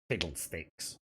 Fiddlesticks.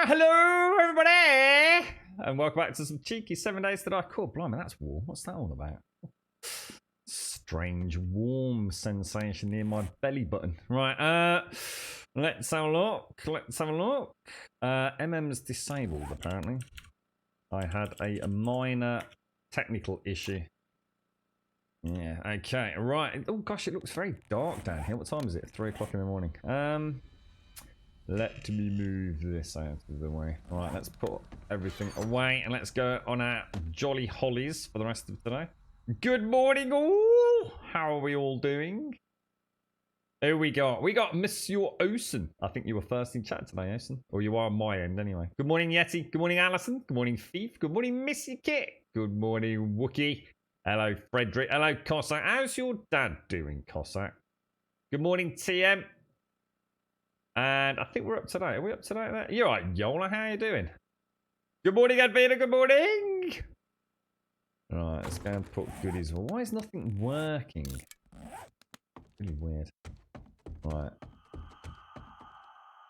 Hello, everybody, and welcome back to some cheeky 7 days to die. Cool, blimey, that's warm. What's that all about? Strange warm sensation near my belly button. Right, let's have a look. Let's have a look. MM's disabled, apparently. I had a minor technical issue. Yeah, okay, right. Oh gosh, it looks very dark down here. What time is it? 3 o'clock in the morning. Let me move this out of the way. Alright, let's put everything away and let's go on our jolly hollies for the rest of today. Good morning all! How are we all doing? Who we got? We got Monsieur Osen. I think you were first in chat today, Osen. Or you are on my end anyway. Good morning, Yeti. Good morning, Alison. Good morning, Thief. Good morning, Missy Kit. Good morning, Wookie. Hello, Frederick. Hello, Cossack. How's your dad doing, Cossack? Good morning, TM. And I think we're up to date. Are we up to date there? You're right, Yola. How are you doing? Good morning, Advina. Good morning. Alright, let's go and put goodies. Well, why is nothing working? Really weird. Right.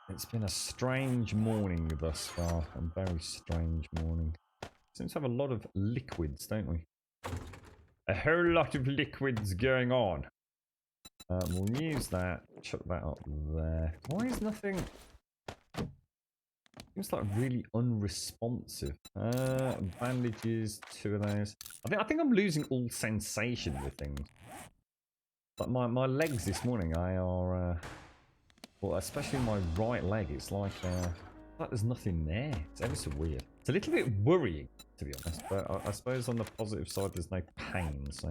It's been a strange morning thus far. A very strange morning. Seems to have a lot of liquids, don't we? A whole lot of liquids going on. We'll use that. Chuck that up there. Why is nothing... Seems like really unresponsive. Bandages, 2 of those. I think I'm losing all sensation with things. But my legs this morning, I are... well, especially my right leg, it's like there's nothing there. It's ever so weird. It's a little bit worrying, to be honest. But I suppose on the positive side, there's no pain, so...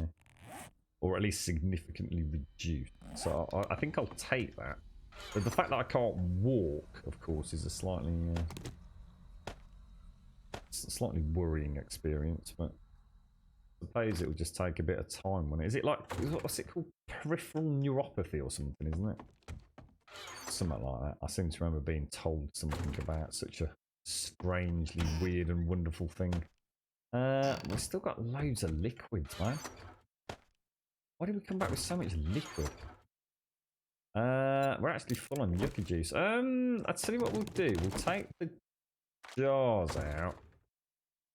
Or at least significantly reduced. So I think I'll take that. But the fact that I can't walk, of course, is a slightly It's a slightly worrying experience, but I suppose it will just take a bit of time. When is it like, what's it called? Peripheral neuropathy or something, isn't it? Something like that. I seem to remember being told something about such a strangely weird and wonderful thing. We've still got loads of liquids, man. Why did we come back with so much liquid? We're actually full on yucca juice. I'll tell you what we'll do. We'll take the jars out.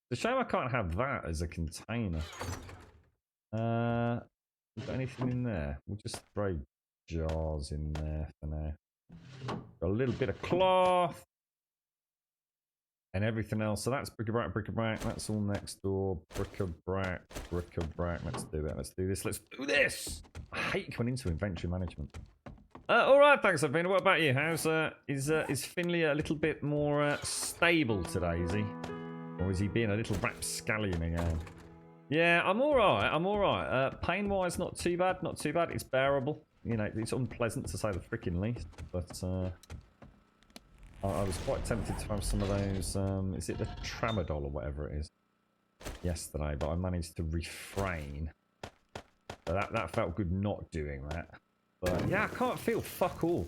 It's a shame I can't have that as a container. We've got anything in there? We'll just throw jars in there for now. Got a little bit of cloth. And everything else. So that's bric-a-brac, bric-a-brac. That's all next door. Bric-a-brac, bric-a-brac. Let's do it. Let's do this. Let's do this! I hate coming into inventory management. Alright, thanks, Avina. What about you? Is Finley a little bit more stable today, is he? Or is he being a little rapscallion again? Yeah, I'm alright. I'm alright. Pain-wise, not too bad. Not too bad. It's bearable. You know, it's unpleasant to say the freaking least. But, I was quite tempted to have some of those, is it the Tramadol or whatever it is, yesterday, but I managed to refrain. So that felt good not doing that. But yeah, I can't feel fuck all.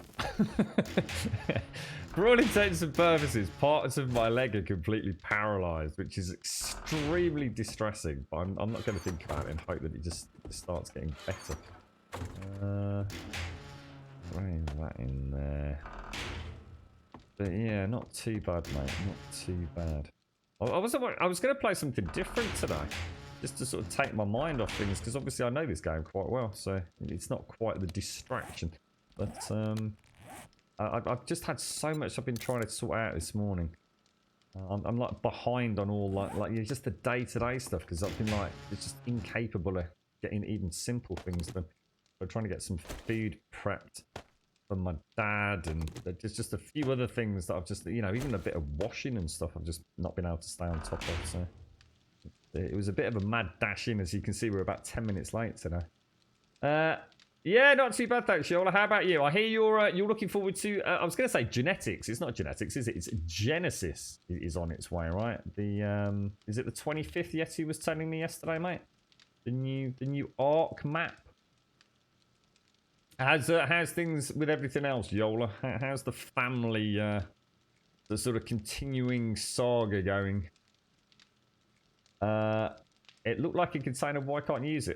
For all intents and purposes, parts of my leg are completely paralysed, which is extremely distressing, but I'm not going to think about it and hope that it just starts getting better. Throwing that in there. But yeah, not too bad, mate. Not too bad. I was going to play something different today, just to sort of take my mind off things, because obviously I know this game quite well, so it's not quite the distraction. But I've just had so much I've been trying to sort out this morning. I'm like behind on all like just the day-to-day stuff, because I've been like just incapable of getting even simple things done. I'm trying to get some food prepped for my dad, and there's just a few other things that I've just, you know, even a bit of washing and stuff I've just not been able to stay on top of. So it was a bit of a mad dash in. As you can see, we're about 10 minutes late today. Yeah, not too bad, thanks, Yola. How about you? I hear you're looking forward to, I was going to say genetics. It's not genetics, is it? It's Genesis is on its way, right? The is it the 25th? Yeti was telling me yesterday, mate. The new Ark map. How's things with everything else, Yola? How's the family, the sort of continuing saga going? It looked like a container. Why can't you use it?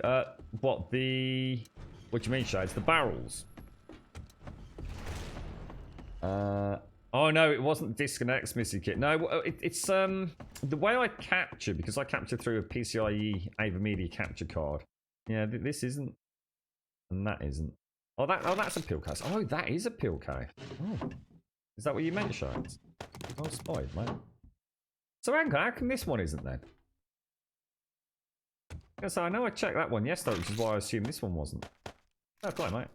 What do you mean, Shades? The barrels? Oh no, it wasn't disconnects, Missy Kit. No, it's the way I capture, because I capture through a PCIe Ava Media capture card. Yeah, this isn't, and that isn't. Oh, that's a pill case. Oh, that is a pill case. Oh, is that what you meant, Shades? Oh, spied, mate. So hang on, how come this one isn't then? So I know I checked that one yesterday, which is why I assumed this one wasn't. Oh, quite, mate.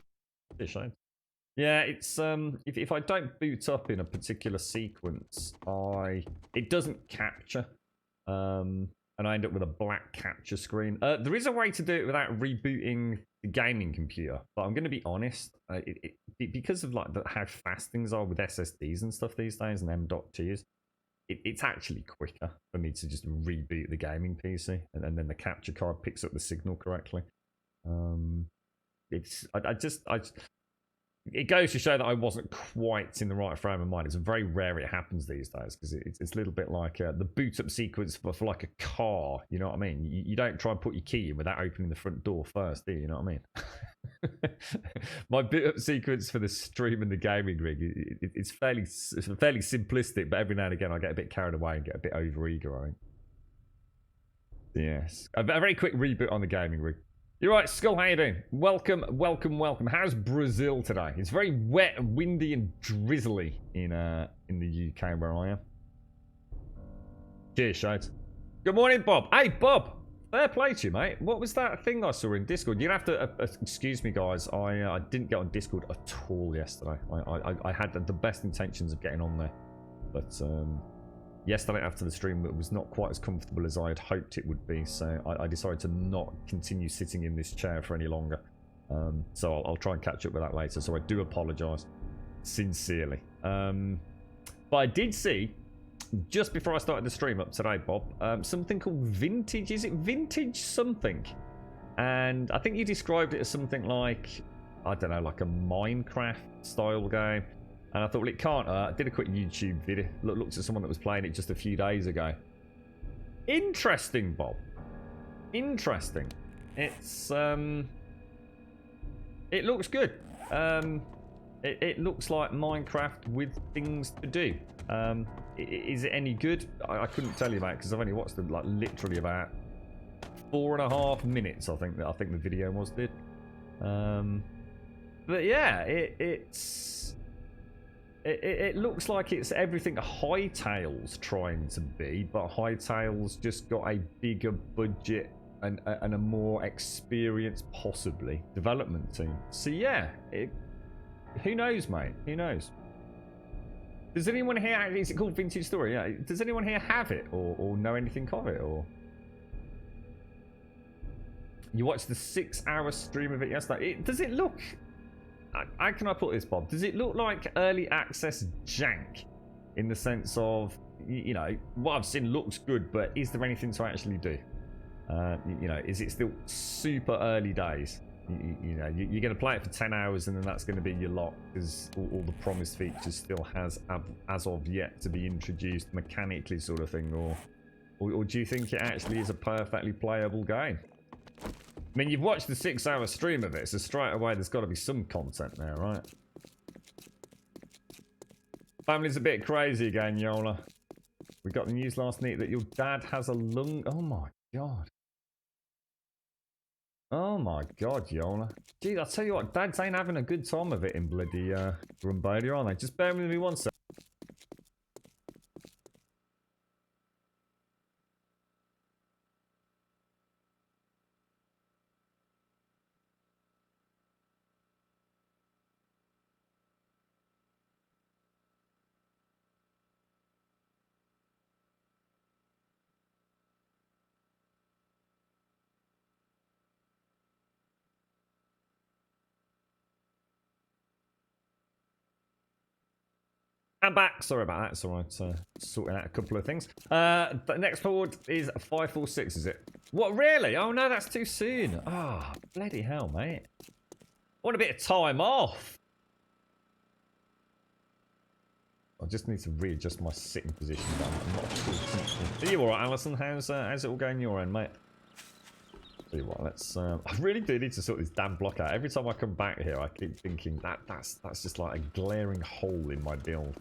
Cheers, Shades. Yeah, it's if I don't boot up in a particular sequence, it doesn't capture, and I end up with a black capture screen. There is a way to do it without rebooting the gaming computer, but I'm going to be honest, because of like how fast things are with SSDs and stuff these days and M.2s, it's actually quicker for me to just reboot the gaming PC, and then the capture card picks up the signal correctly. It goes to show that I wasn't quite in the right frame of mind. It's very rare it happens these days, because it's a little bit like the boot up sequence for like a car. You know what I mean? You don't try and put your key in without opening the front door first, do you? You know what I mean? My boot up sequence for the stream and the gaming rig, it's fairly simplistic, but every now and again I get a bit carried away and get a bit over eager, I think. Yes, a very quick reboot on the gaming rig. You're right, Skull, how you doing? Welcome, welcome, welcome. How's Brazil today? It's very wet and windy and drizzly in the UK where I am. Cheers, Shades. Good morning, Bob. Hey, Bob. Fair play to you, mate. What was that thing I saw in Discord? You're going to have to, excuse me, guys. I didn't get on Discord at all yesterday. I had the best intentions of getting on there. But, yesterday after the stream, it was not quite as comfortable as I had hoped it would be, so I decided to not continue sitting in this chair for any longer. So I'll try and catch up with that later, so I do apologise sincerely. But I did see just before I started the stream up today, Bob, something called Vintage. Is it Vintage something? And I think you described it as something like, I don't know, like a Minecraft style game. And I thought, well, it can't. I did a quick YouTube video. Looked at someone that was playing it just a few days ago. Interesting, Bob. Interesting. It's it looks good. It looks like Minecraft with things to do. Is it any good? I couldn't tell you, mate, because I've only watched it like literally about 4.5 minutes. I think the video was did. But yeah, it looks like it's everything Hytale's trying to be, but Hytale's just got a bigger budget and a more experienced, possibly, development team. So yeah, who knows, mate? Who knows? Does anyone here, is it called Vintage Story? Yeah. Does anyone here have it or know anything of it? Or you watched the 6-hour stream of it yesterday? Does it look, how can I put this, Bob? Does it look like early access jank in the sense of, you know, what I've seen looks good, but is there anything to actually do? You know, is it still super early days? You know, you're going to play it for 10 hours and then that's going to be your lot because all the promised features still has as of yet to be introduced mechanically, sort of thing, or do you think it actually is a perfectly playable game? I mean, you've watched the 6-hour stream of it, so straight away there's got to be some content there, right? Family's a bit crazy again, Yola. We got the news last night that your dad has a lung. Oh my god. Oh my god, Yola. Gee, I'll tell you what, dads ain't having a good time of it in bloody Rumbodia, aren't they? Just bear with me one sec. I'm back. Sorry about that. It's alright. Sorting out a couple of things. The next forward is 546, is it? What, really? Oh no, that's too soon. Ah, oh, bloody hell, mate. I want a bit of time off. I just need to readjust my sitting position. I'm not too comfortable. Are you alright, Alison? How's it all going your end, mate? Tell you what, let's. I really do need to sort this damn block out. Every time I come back here, I keep thinking that's just like a glaring hole in my build.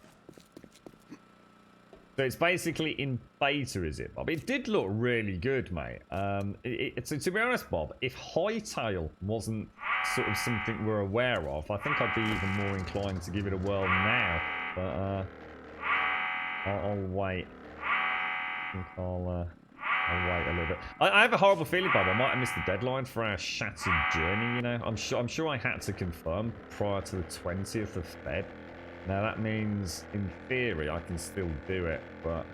So it's basically in beta, is it, Bob? It did look really good, mate. To be honest, Bob, if Hytale wasn't sort of something we're aware of, I think I'd be even more inclined to give it a whirl now. But I'll wait. I think I'll wait a little bit. I have a horrible feeling, Bob. I might have missed the deadline for our shattered journey. You know, I'm sure I had to confirm prior to the 20th of Feb. Now that means, in theory, I can still do it, but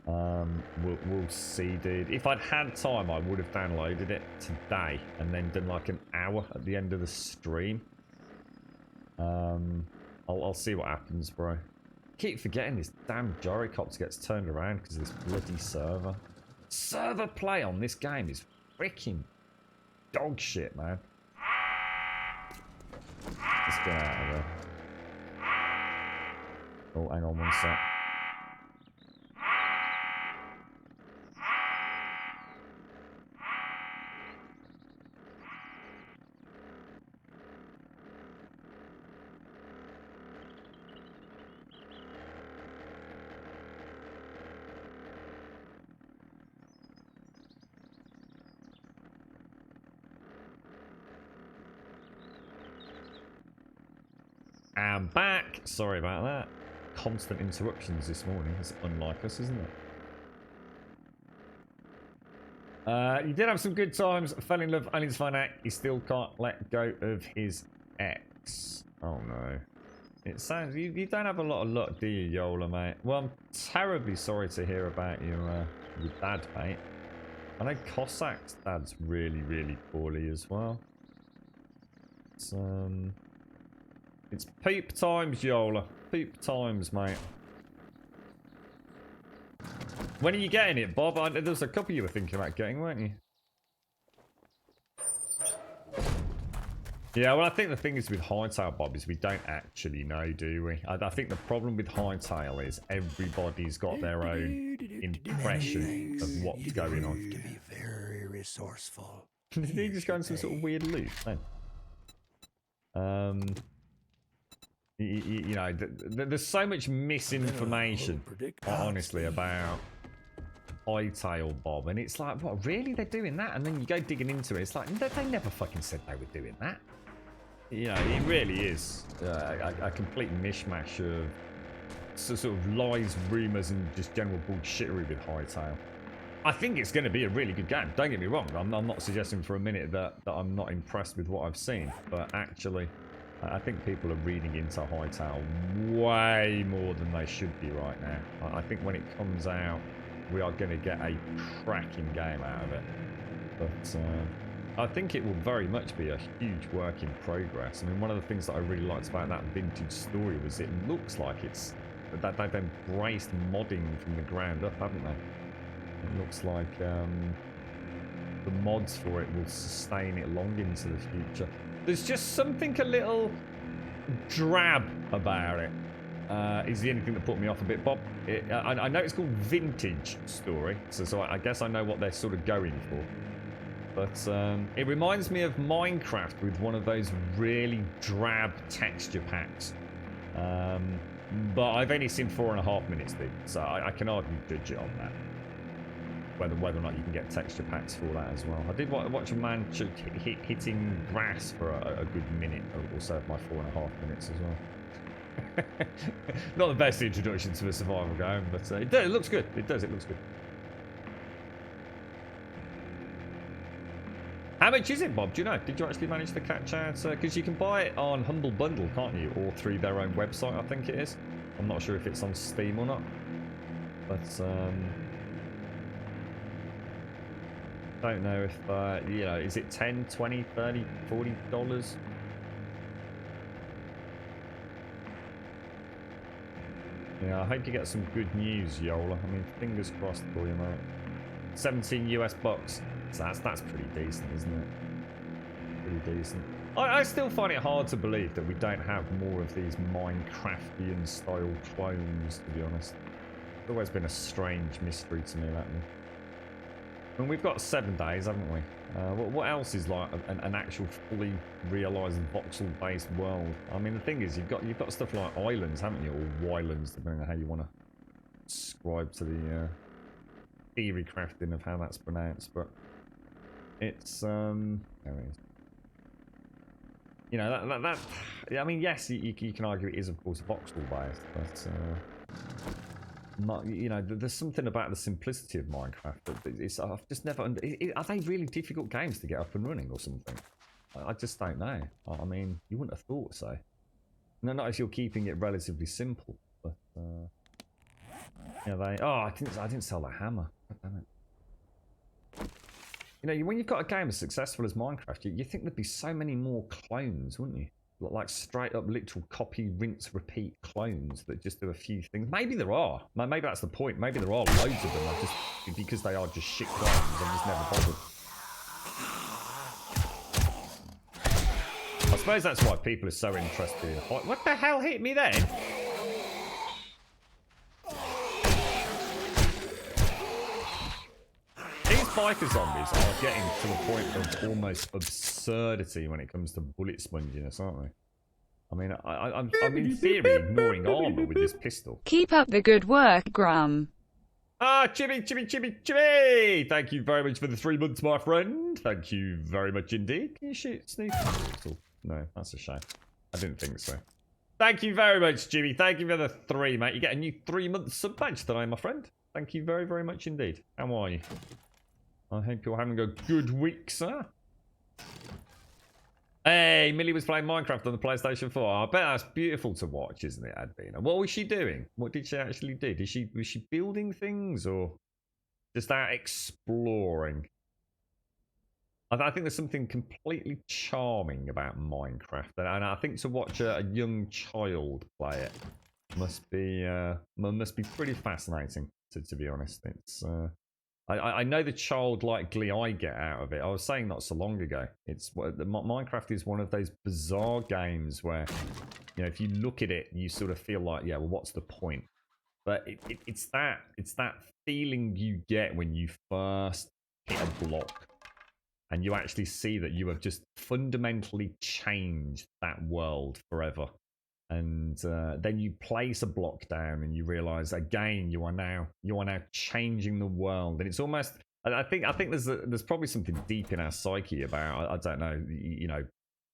we'll see, dude. If I'd had time, I would have downloaded it today and then done like an hour at the end of the stream. I'll see what happens, bro. Keep forgetting this damn gyrocopter gets turned around because of this bloody server. Server play on this game is freaking dog shit, man. Let's get out of there. Oh, hang on one sec. I'm back. Sorry about that. Constant interruptions this morning. It's unlike us, isn't it? You did have some good times. Fell in love. Only to find out he still can't let go of his ex. Oh no. It sounds you don't have a lot of luck, do you, Yola, mate? Well, I'm terribly sorry to hear about your dad, mate. I know Cossack's dad's really, really poorly as well. It's poop times, Yola. Poop times, mate. When are you getting it, Bob? There was a couple you were thinking about getting, weren't you? Yeah, well, I think the thing is with Hightail, Bob, is we don't actually know, do we? I think the problem with Hightail is everybody's got their own impression of what's going on. To be very resourceful. Did he just go into some sort of weird loop? No. You know, there's so much misinformation, honestly, about Hightail, Bob, and it's like, what, really? They're doing that? And then you go digging into it, it's like, they never fucking said they were doing that. You know, it really is a complete mishmash of sort of lies, rumours, and just general bullshittery with Hightail. I think it's going to be a really good game. Don't get me wrong. I'm not suggesting for a minute that I'm not impressed with what I've seen, but actually, I think people are reading into Hightail way more than they should be right now. I think when it comes out, we are going to get a cracking game out of it. But I think it will very much be a huge work in progress. I mean, one of the things that I really liked about that vintage story was it looks like it's that they've embraced modding from the ground up, haven't they? It looks like the mods for it will sustain it long into the future. There's just something a little drab about it. Is the only thing that put me off a bit, Bob. I know it's called Vintage Story, so I guess I know what they're sort of going for. But it reminds me of Minecraft with one of those really drab texture packs. But I've only seen 4.5 minutes, dude, so I can hardly judge it on that. Whether or not you can get texture packs for that as well. I did watch a man hitting grass for a good minute or so of my 4.5 minutes as well. Not the best introduction to a survival game, but it looks good. It looks good. How much is it, Bob? Do you know? Did you actually manage to catch out? Because you can buy it on Humble Bundle, can't you? Or through their own website, I think it is. I'm not sure if it's on Steam or not. But don't know if, you know, is it 10, 20, 30, $40? Yeah, I hope you get some good news, Yola. I mean, fingers crossed for you, mate. 17 US bucks. So that's pretty decent, isn't it? Pretty decent. I still find it hard to believe that we don't have more of these Minecraftian style clones, to be honest. It's always been a strange mystery to me, that one. I mean, we've got 7 days, haven't we? What else is like an actual fully realised voxel-based world? I mean, the thing is, you've got stuff like islands, haven't you? Or wylands, depending on how you want to ascribe to the theory crafting of how that's pronounced. But it's there it is. You know that I mean, yes, you can argue it is of course voxel-based, but you know, there's something about the simplicity of Minecraft that I've just never... Are they really difficult games to get up and running or something? I just don't know. I mean, you wouldn't have thought so. No, not if you're keeping it relatively simple. But yeah, they... Oh, I didn't sell the hammer. God damn it. You know, when you've got a game as successful as Minecraft, you think there'd be so many more clones, wouldn't you? Like straight up literal copy, rinse, repeat clones that just do a few things. Maybe there are. Maybe that's the point. Maybe there are loads of them. I just, because they are just shit clones, I'm just never bothered. I suppose that's why people are so interested in... What the hell hit me then? Biker zombies are getting to the point of almost absurdity when it comes to bullet sponginess, aren't they? I mean, I'm in theory ignoring armor with this pistol. Keep up the good work, Grum. Ah, Chibi! Thank you very much for the 3 months, my friend. Thank you very much indeed. Can you shoot Sneak? No, that's a shame. I didn't think so. Thank you very much, Jimmy. Thank you for the 3, mate. You get a new 3-month sub badge today, my friend. Thank you very, very much indeed. How are you? I hope you're having a good week, sir. Hey, Millie was playing Minecraft on the PlayStation 4. I bet that's beautiful to watch, isn't it, Advina? What was she doing? What did she actually do? Was she building things or just out exploring? I think there's something completely charming about Minecraft, and I think to watch a young child play it must be pretty fascinating. to be honest. It's I know the childlike glee I get out of it. I was saying not so long ago. It's Minecraft is one of those bizarre games where, you know, if you look at it, you sort of feel like, yeah, well, what's the point? But it's that feeling you get when you first hit a block and you actually see that you have just fundamentally changed that world forever. And then you place a block down and you realize again you are now changing the world. And it's almost, I think there's probably something deep in our psyche about, I don't know, you know,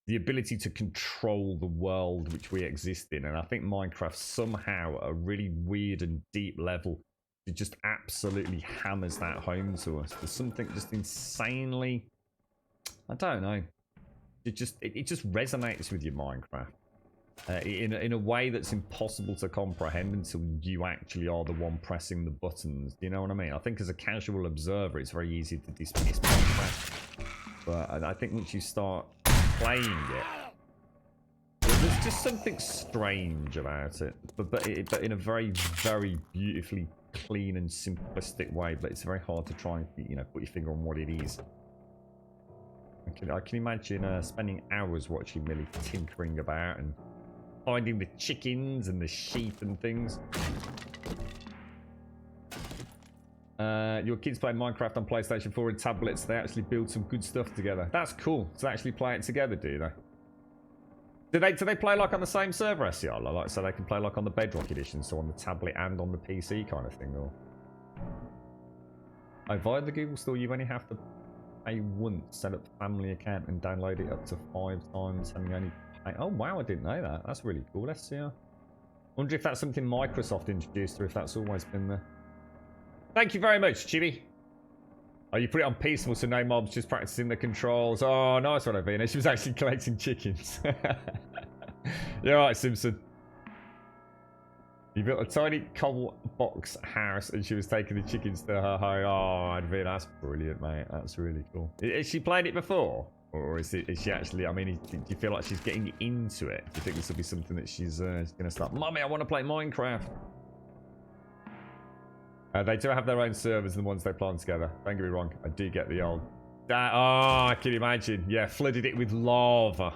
the ability to control the world which we exist in. And I think Minecraft somehow at a really weird and deep level, it just absolutely hammers that home to us. There's something just insanely, I don't know, it just resonates with your Minecraft. In a way that's impossible to comprehend until you actually are the one pressing the buttons. Do you know what I mean? I think as a casual observer, it's very easy to dismiss Minecraft. But I think once you start playing it, there's just something strange about it. But in a very, very beautifully clean and simplistic way. But it's very hard to try and, you know, put your finger on what it is. I can imagine spending hours watching Millie tinkering about and finding the chickens and the sheep and things. Your kids play Minecraft on PlayStation 4 and tablets. They actually build some good stuff together. That's cool to actually play it together, do they? Do they play like on the same server as SCR? Like so they can play like on the Bedrock edition, so on the tablet and on the PC kind of thing, or via the Google Store you only have to pay once, set up the family account and download it up to 5 times, and you only pay. Oh wow, I didn't know that. That's really cool. SCR. Wonder if that's something Microsoft introduced or if that's always been there. Thank you very much, Chibi. Oh, you put it on peaceful so no mobs, just practicing the controls. Oh, nice one, Avina. She was actually collecting chickens. You're right, Simpson. You built a tiny cobble box house and she was taking the chickens to her home. Oh, Avina, that's brilliant, mate. That's really cool. Has she played it before? Or is she actually, I mean, do you feel like she's getting into it? Do you think this will be something that she's going to start? Mummy, I want to play Minecraft. They do have their own servers than the ones they plan together. Don't get me wrong. I do get the old... Oh, I can imagine. Yeah, flooded it with lava.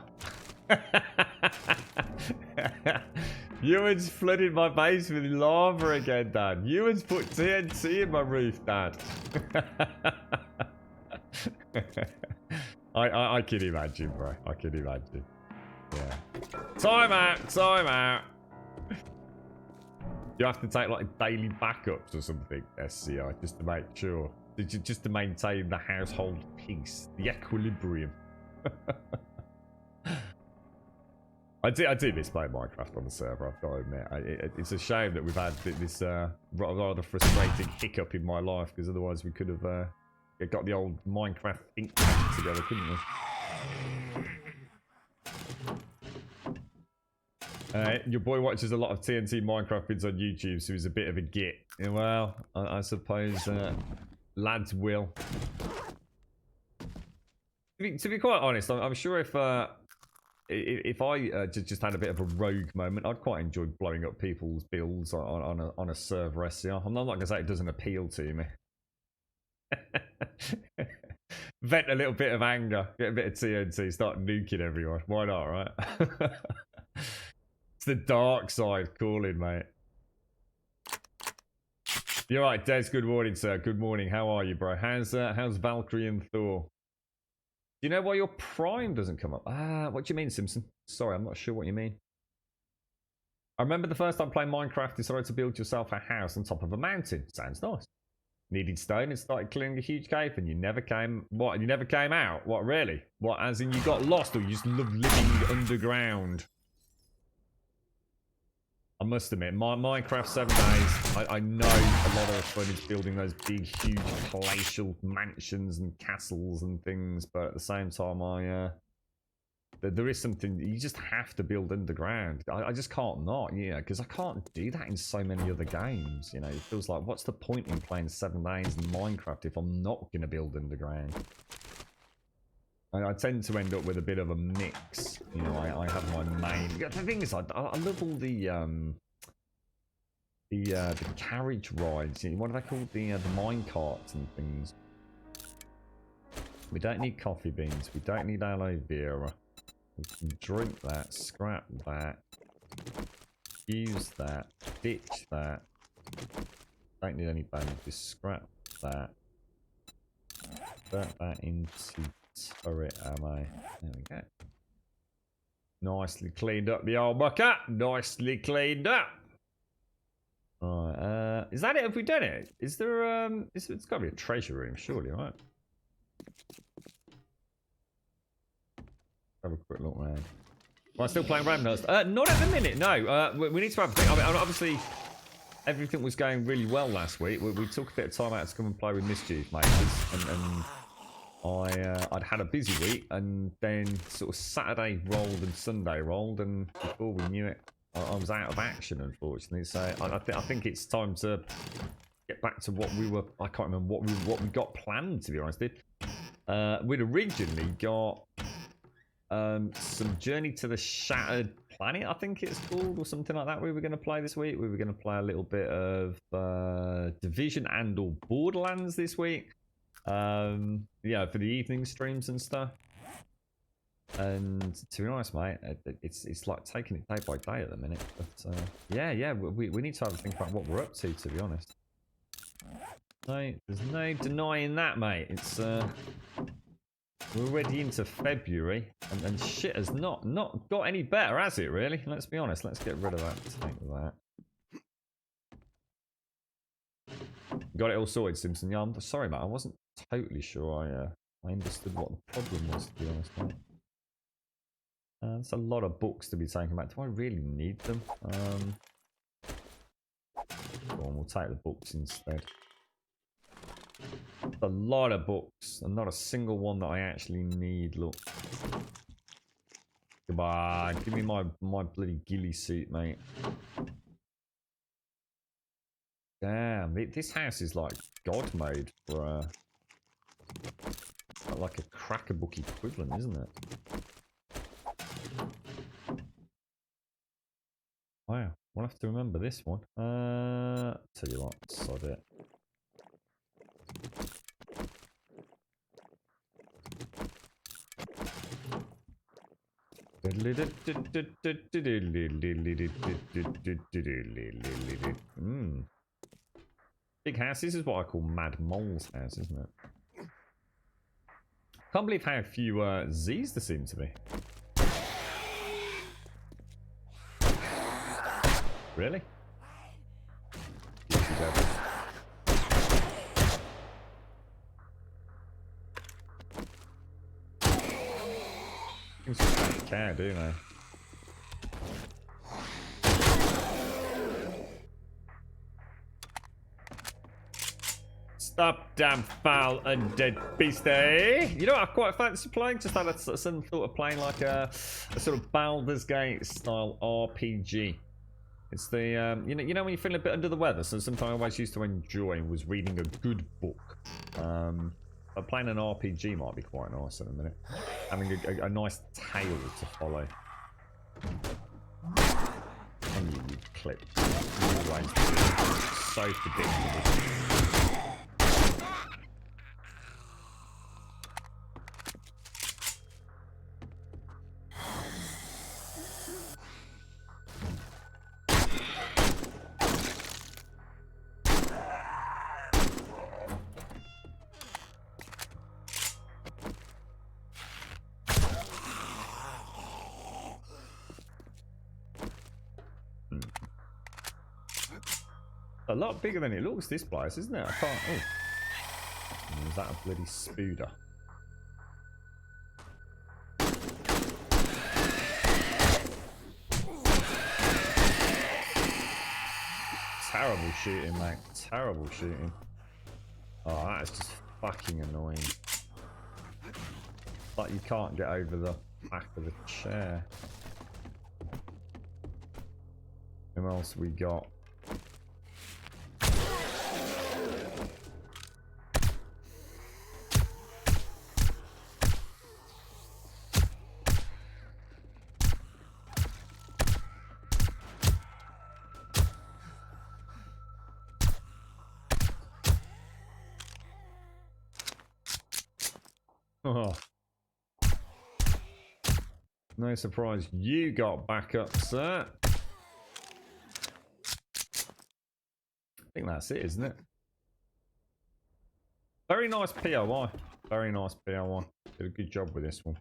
Ewan's flooded my base with lava again, Dad. Ewan's put TNT in my roof, Dad. I can imagine, bro. I can imagine. Yeah. Time out! Time out! You have to take like daily backups or something, SCI, just to make sure. Just to maintain the household peace, the equilibrium. I do miss playing Minecraft on the server, I've got to admit. It's a shame that we've had this rather frustrating hiccup in my life, because otherwise we could have got the old Minecraft think tank together, couldn't we? Your boy watches a lot of TNT Minecraft vids on YouTube, so he's a bit of a git. Yeah, well, I suppose lads will. To be quite honest, I'm sure if I just had a bit of a rogue moment, I'd quite enjoy blowing up people's builds on a server SCR. I'm not going to say it doesn't appeal to me. Vent a little bit of anger, get a bit of TNT, start nuking everyone. Why not, right? It's the dark side calling, mate. You're right, Des. Good morning, sir. Good morning. How are you, bro? How's Valkyrie and Thor? Do you know why your Prime doesn't come up? What do you mean, Simpson? Sorry, I'm not sure what you mean. I remember the first time playing Minecraft, you decided to build yourself a house on top of a mountain. Sounds nice. Needed stone and started clearing a huge cave, and you never came... What? You never came out? What, really? What, as in you got lost, or you just love living underground? I must admit, Minecraft 7 days, I know a lot of the fun is building those big, huge palatial mansions and castles and things, but at the same time, there is something, you just have to build underground. I just can't not, yeah, because I can't do that in so many other games, you know. It feels like, what's the point in playing 7 days in Minecraft if I'm not going to build underground? I tend to end up with a bit of a mix. You know, I have my main... The thing is, I love all the... the carriage rides. What are they called? The mine carts and things. We don't need coffee beans. We don't need aloe vera. We can drink that, scrap that, use that, ditch that. Don't need any bandages. Scrap that. Put that into turret ammo. There we go. Nicely cleaned up the old bucket. Nicely cleaned up. Right, is that it? Have we done it? Is there it's got to be a treasure room, surely, right? Have a quick look round. Am I still playing Ramnust? Not at the minute, no. We need to have a think. I mean, obviously, everything was going really well last week. We took a bit of time out to come and play with Mischief, mate. And I'd had a busy week, and then sort of Saturday rolled and Sunday rolled, and before we knew it, I was out of action, unfortunately. So I think it's time to get back to what we were. I can't remember what we got planned, to be honest. We'd originally got some Journey to the Shattered Planet, I think it's called, or something like that. We were going to play this week. We were going to play a little bit of Division and or Borderlands this week. Yeah, for the evening streams and stuff. And to be honest, mate, it's like taking it day by day at the minute. But yeah, we need to have a think about what we're up to be honest. No, there's no denying that, mate. It's we're already into February, and shit has not got any better, has it? Really? Let's be honest. Let's get rid of that. Take that. Got it all sorted, Simpson. Yeah, I'm sorry, mate. I wasn't totally sure I understood what the problem was, to be honest, mate. There's a lot of books to be taken back. Do I really need them? Go on, we'll take the books instead. A lot of books, and not a single one that I actually need. Look. Goodbye. Give me my bloody ghillie suit, mate. Damn, this house is like God mode for like a cracker book equivalent, isn't it? Wow, we'll have to remember this one. Tell you what, sod it. Big house. This is what I call Mad Mole's house, isn't it? Can't believe how few Z's there seem to be. Really? Things just don't care, do they? Stop, damn foul undead beast, eh? You know what I quite fancy playing? Just had some thought of playing like a sort of Baldur's Gate style RPG. It's the you know when you're feeling a bit under the weather, so something I always used to enjoy was reading a good book. But playing an RPG might be quite nice in a minute. Having a nice tale to follow. And you clip. Always so predictable. A lot bigger than it looks, this place, isn't it? I can't. Oh. Is that a bloody spooder? Terrible shooting, mate. Terrible shooting. Oh, that is just fucking annoying. Like you can't get over the back of the chair. Who else we got? Oh. No surprise you got back up, sir. I think that's it, isn't it? Very nice POI. Very nice POI. Did a good job with this one.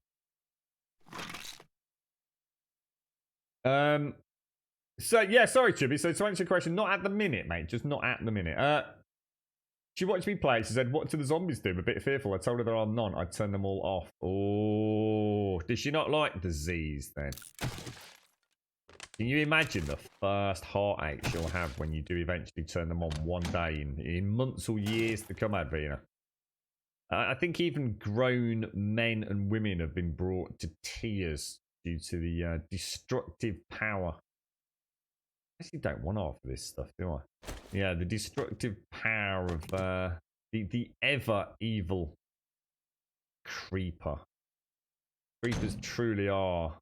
So yeah, sorry Chibi. So to answer your question, not at the minute, mate. Just not at the minute. She watched me play. She said, "What do the zombies do?" I'm a bit fearful. I told her there are none. I'd turn them all off. Oh, did she not like the Z's then? Can you imagine the first heartache she'll have when you do eventually turn them on one day in months or years to come, Advina? I think even grown men and women have been brought to tears due to the destructive power. I actually don't want half of this stuff, do I? Yeah, the destructive power of the ever evil creeper. Creepers truly are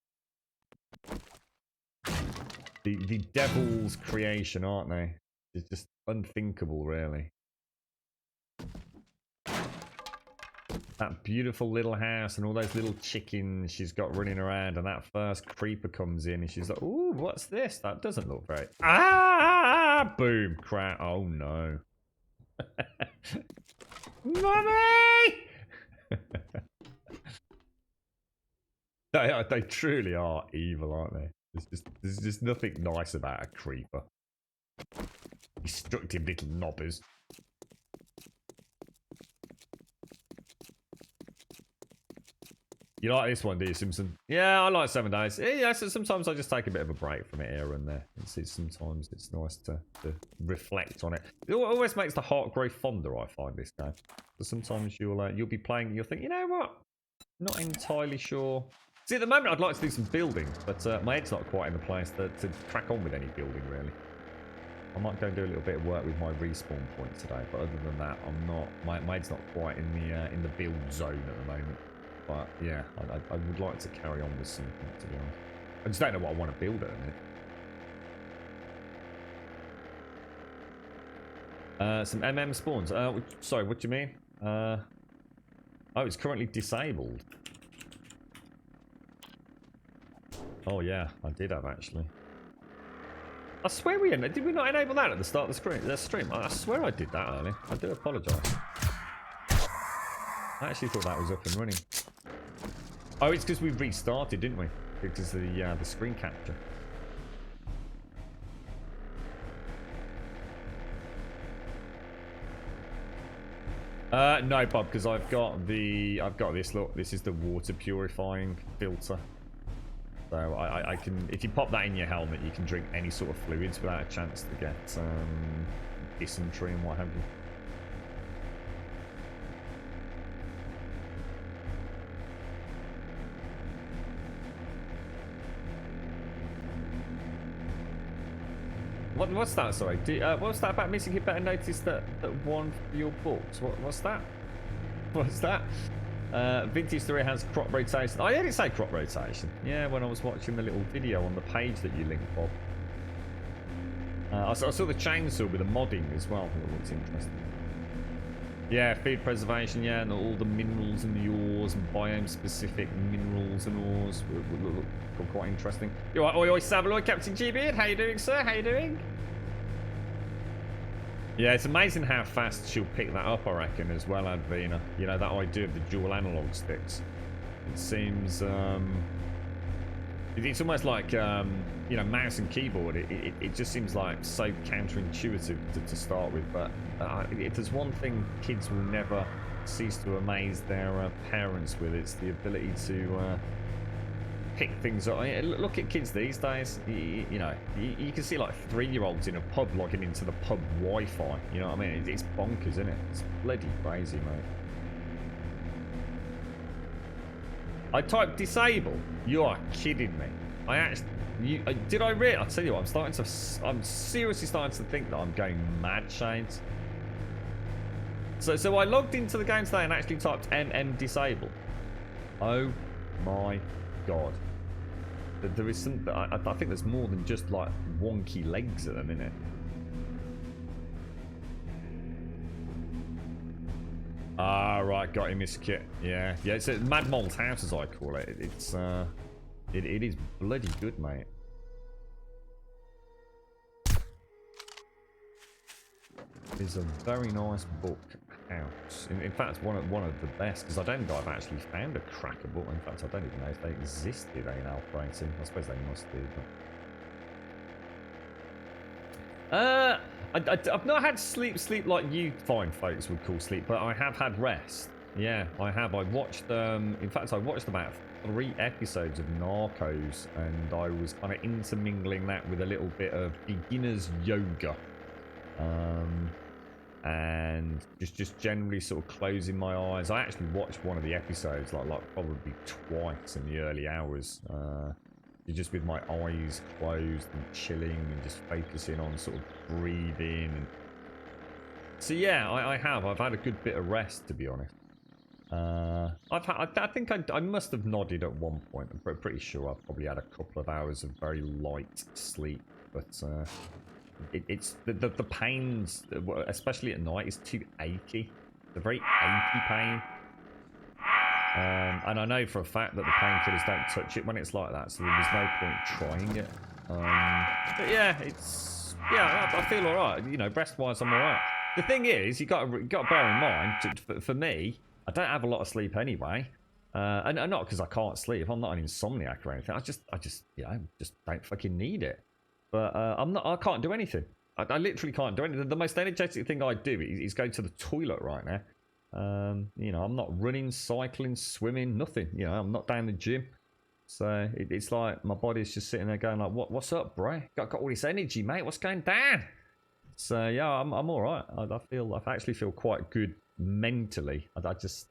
the devil's creation, aren't they? It's just unthinkable, really. That beautiful little house and all those little chickens she's got running around, and that first creeper comes in and she's like, "Ooh, what's this? That doesn't look very..." Ah! Boom! Crap! Oh no! Mummy! They truly are evil, aren't they? There's just nothing nice about a creeper. Destructive little knobbers. You like this one, do you, Simpson? Yeah, I like 7 Days. Yeah, so sometimes I just take a bit of a break from it here and there. Sometimes it's nice to reflect on it. It always makes the heart grow fonder, I find, this game. So sometimes you'll be playing and you'll think, you know what? Not entirely sure. See, at the moment I'd like to do some building, but my head's not quite in the place to crack on with any building, really. I might go and do a little bit of work with my respawn point today, but other than that, I'm not. My head's not quite in the build zone at the moment. But yeah, I would like to carry on with something, to be honest. I just don't know what I want to build at the minute. Some MM spawns. Sorry, what do you mean? Oh, it's currently disabled. Oh yeah, I did have actually. I swear did we not enable that at the start of the stream? I swear I did that early. I do apologise. I actually thought that was up and running. Oh, it's because we restarted, didn't we? Because of the screen capture. No, Bob, because I've got this. Look, this is the water purifying filter. So I can, if you pop that in your helmet, you can drink any sort of fluids without a chance to get dysentery and what have you. What's that? Sorry. What's that about missing? You better notice that one for your books. What's that? What's that? Vintage 3 has crop rotation. Oh, yeah, did it say crop rotation? Yeah, when I was watching the little video on the page that you linked, Bob. I saw the chainsaw with the modding as well. That looks interesting. Yeah, food preservation, yeah, and all the minerals and the ores and biome-specific minerals and ores look quite interesting. You alright, oi, Savaloy, Captain G-Beard, how you doing, sir? How you doing? Yeah, it's amazing how fast she'll pick that up, I reckon, as well, Advina. You know, that idea of the dual analog sticks. It seems, it's almost like, you know, mouse and keyboard. It just seems like so counterintuitive to start with, but if there's one thing kids will never cease to amaze their parents with, it's the ability to pick things up. I mean, look at kids these days. You know, you can see like 3-year-olds in a pub logging into the pub Wi-Fi. You know what I mean? It's bonkers, isn't it? It's bloody crazy, mate. I typed disable. You are kidding me. I actually. Did I really? I'll tell you what. I'm seriously starting to think that I'm going mad, Shades. So I logged into the game today and actually typed MM disable. Oh my god. There is some. I think there's more than just like wonky legs at the minute. Ah, right, got him, Mr. Kit. Yeah, yeah, it's a Mad Mole's house, as I call it. It is bloody good, mate. It's a very nice book house. In fact, one of the best, because I don't think I've actually found a cracker book. In fact, I don't even know if they existed in A18. I suppose they must do, but... I've not had sleep like you fine folks would call sleep, but I have had rest. Yeah, I have. I watched, in fact, I watched about 3 episodes of Narcos, and I was kind of intermingling that with a little bit of beginner's yoga. And just generally sort of closing my eyes. I actually watched one of the episodes, like probably twice in the early hours. Just with my eyes closed and chilling and just focusing on sort of breathing. And... So yeah, I've had a good bit of rest, to be honest. I think I must have nodded at one point. I'm pretty sure I've probably had a couple of hours of very light sleep, but it's the pains, especially at night, is too achy. It's a very achy pain. And I know for a fact that the painkillers don't touch it when it's like that, so there's no point trying it. But yeah, I feel alright. You know, breast-wise, I'm alright. The thing is, you got to bear in mind, for me, I don't have a lot of sleep anyway, and not because I can't sleep. I'm not an insomniac or anything. I just just don't fucking need it. But I can't do anything. I literally can't do anything. The most energetic thing I do is go to the toilet right now. You know, I'm not running, cycling, swimming, nothing. You know, I'm not down the gym. So it's like my body's just sitting there going like, what's up, bro? Got all this energy, mate. What's going down? So yeah, I'm all right. I actually feel quite good mentally. I just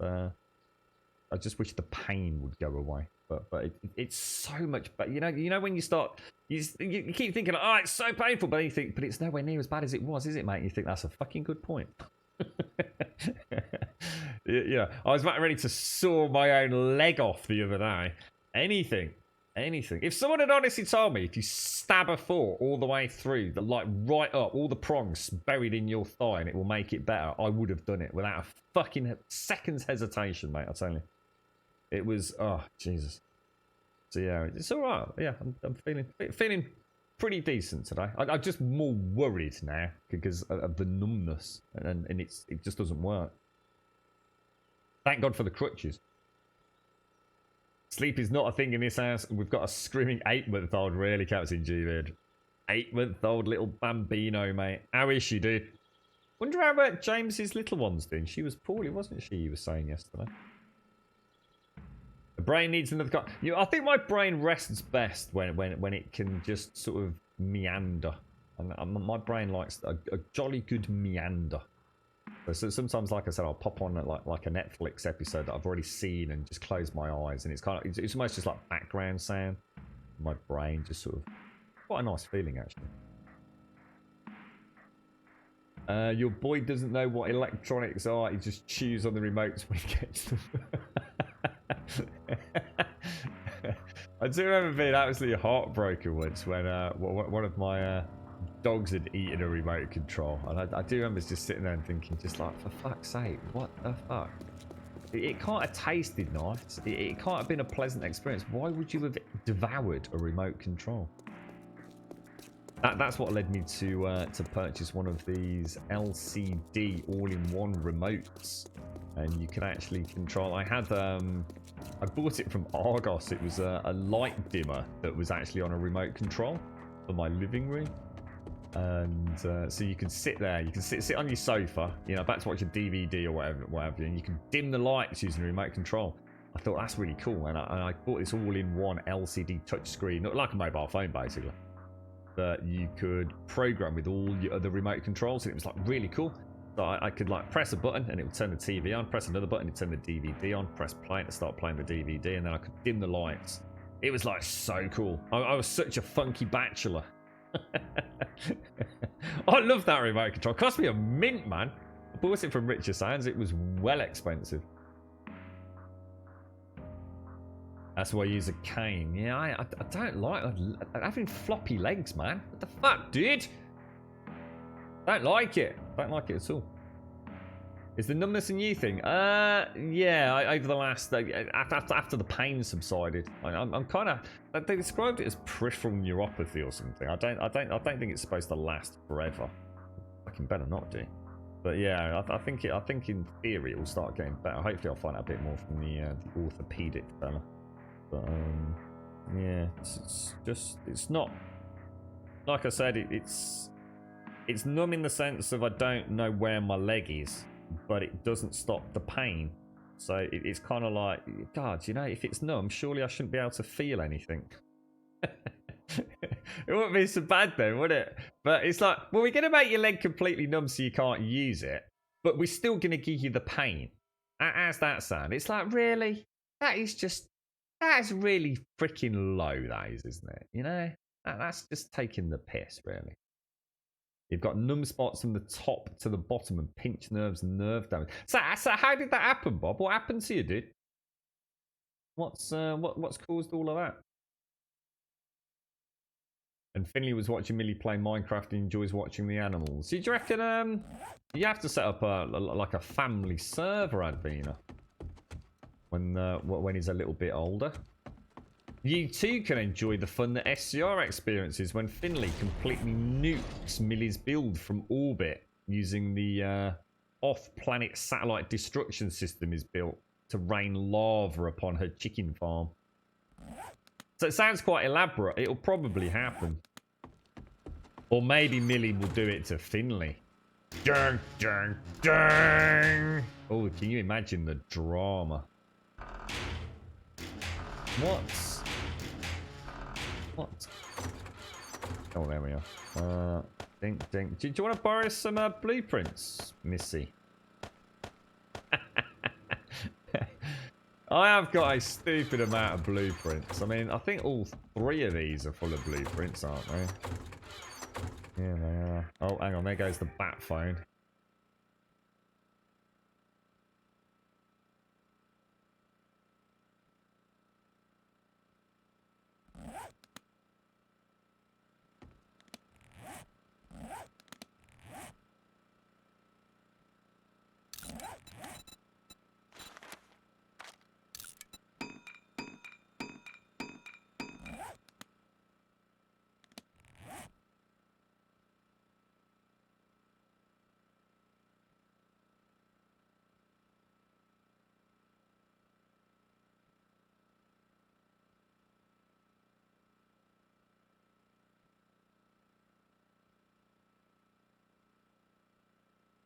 wish the pain would go away. But it's so much better. You know when you start, you keep thinking, oh, it's so painful, but you think, but it's nowhere near as bad as it was, is it, mate? And you think that's a fucking good point. Yeah, I was about ready to saw my own leg off the other day. Anything. If someone had honestly told me if you stab a fork all the way through, like right up, all the prongs buried in your thigh, and it will make it better, I would have done it without a fucking second's hesitation, mate. I tell you, it was Jesus. So yeah, it's all right. Yeah, I'm feeling pretty decent today. I'm just more worried now because of the numbness, and it just doesn't work. Thank God for the crutches. Sleep is not a thing in this house. We've got a screaming 8-month-old, really, Captain G-Vid. 8-month-old little bambino, mate. How is she, dude? Wonder how James's little one's doing. She was poorly, wasn't she? You were saying yesterday. The brain needs another. I think my brain rests best when it can just sort of meander, and my brain likes a jolly good meander. So sometimes, like I said, I'll pop on like a Netflix episode that I've already seen and just close my eyes, and it's kind of it's almost just like background sound. My brain just sort of quite a nice feeling actually. Your boy doesn't know what electronics are. He just chews on the remotes when he gets them. I do remember being absolutely heartbroken once when one of my dogs had eaten a remote control, and I do remember just sitting there and thinking, just like, for fuck's sake, what the fuck? It can't have tasted nice. It can't have been a pleasant experience. Why would you have devoured a remote control? That's what led me to purchase one of these LCD all-in-one remotes, and you can actually control. I bought it from Argos. It was a light dimmer that was actually on a remote control for my living room. And so you can sit there, you can sit on your sofa, you know, about to watch a DVD or whatever, and you can dim the lights using a remote control. I thought that's really cool, and I bought this all-in-one LCD touchscreen, like a mobile phone basically, that you could program with all your other remote controls, and it was like really cool. So I could like press a button and it would turn the TV on, press another button, it'd turn the DVD on, press play to start playing the DVD, and then I could dim the lights. It was like so cool. I was such a funky bachelor. I love that remote control. It cost me a mint, man. I bought it from Richer Sounds. It was well expensive. That's why I use a cane. Yeah, I don't like having floppy legs, man. What the fuck, dude? Don't like it. Don't like it at all. Is the numbness a new thing? Yeah. Over the last after the pain subsided, I'm kind of. They described it as peripheral neuropathy or something. I don't think it's supposed to last forever. Fucking better not do. But yeah, I think in theory it will start getting better. Hopefully, I'll find out a bit more from the orthopedic fella. But yeah, it's not. Like I said, it's numb in the sense of I don't know where my leg is, but it doesn't stop the pain. So it's kind of like, God, you know, if it's numb, surely I shouldn't be able to feel anything. It wouldn't be so bad then, would it? But it's like, well, we're going to make your leg completely numb so you can't use it, but we're still going to give you the pain. How's that sound? It's like, really? That is really freaking low, that is, isn't it? You know? That's just taking the piss, really. You've got numb spots from the top to the bottom and pinched nerves and nerve damage. So how did that happen, Bob? What happened to you, dude? What's caused all of that? And Finley was watching Millie play Minecraft and enjoys watching the animals. Do you reckon you have to set up like a family server, Advina, when he's a little bit older? You too can enjoy the fun that SCR experiences when Finley completely nukes Millie's build from orbit using the off-planet satellite destruction system is built to rain lava upon her chicken farm. So it sounds quite elaborate. It'll probably happen. Or maybe Millie will do it to Finley. Dun, dun, dun. Oh, can you imagine the drama? What? Oh, there we are. Dink, dink. Do you want to borrow some blueprints, Missy? I have got a stupid amount of blueprints. I mean, I think all 3 of these are full of blueprints, aren't they? Yeah, they are. Oh, hang on. There goes the bat phone.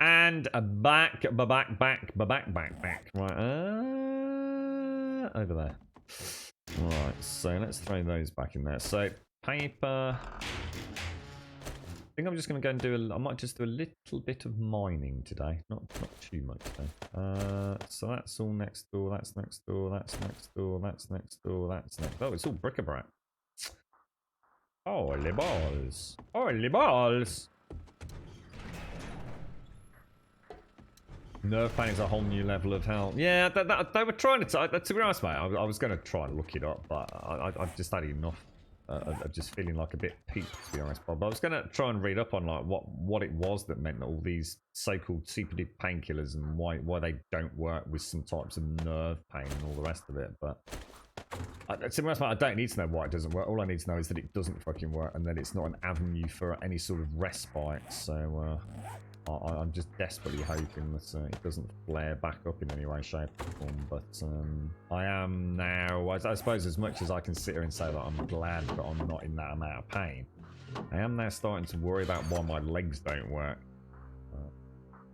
And back. Right, over there. Right, so let's throw those back in there. So, paper. I think I'm just going to go and do I might just do a little bit of mining today. Not too much though. So that's all next door, that's next door, that's next door, that's next door, that's next. Oh, it's all bric-a-brac. Holy balls. Holy balls. Nerve pain is a whole new level of hell. Yeah, they were trying to be honest, mate, I was going to try and look it up, but I've just had enough. I'm just feeling like a bit peaked, to be honest, Bob. I was going to try and read up on like what it was that meant that all these so-called super duper painkillers and why they don't work with some types of nerve pain and all the rest of it. But to be honest, mate, I don't need to know why it doesn't work. All I need to know is that it doesn't fucking work and that it's not an avenue for any sort of respite. So I'm just desperately hoping that it doesn't flare back up in any way, shape, or form. But I am now, I suppose, as much as I can sit here and say that I'm glad that I'm not in that amount of pain, I am now starting to worry about why my legs don't work,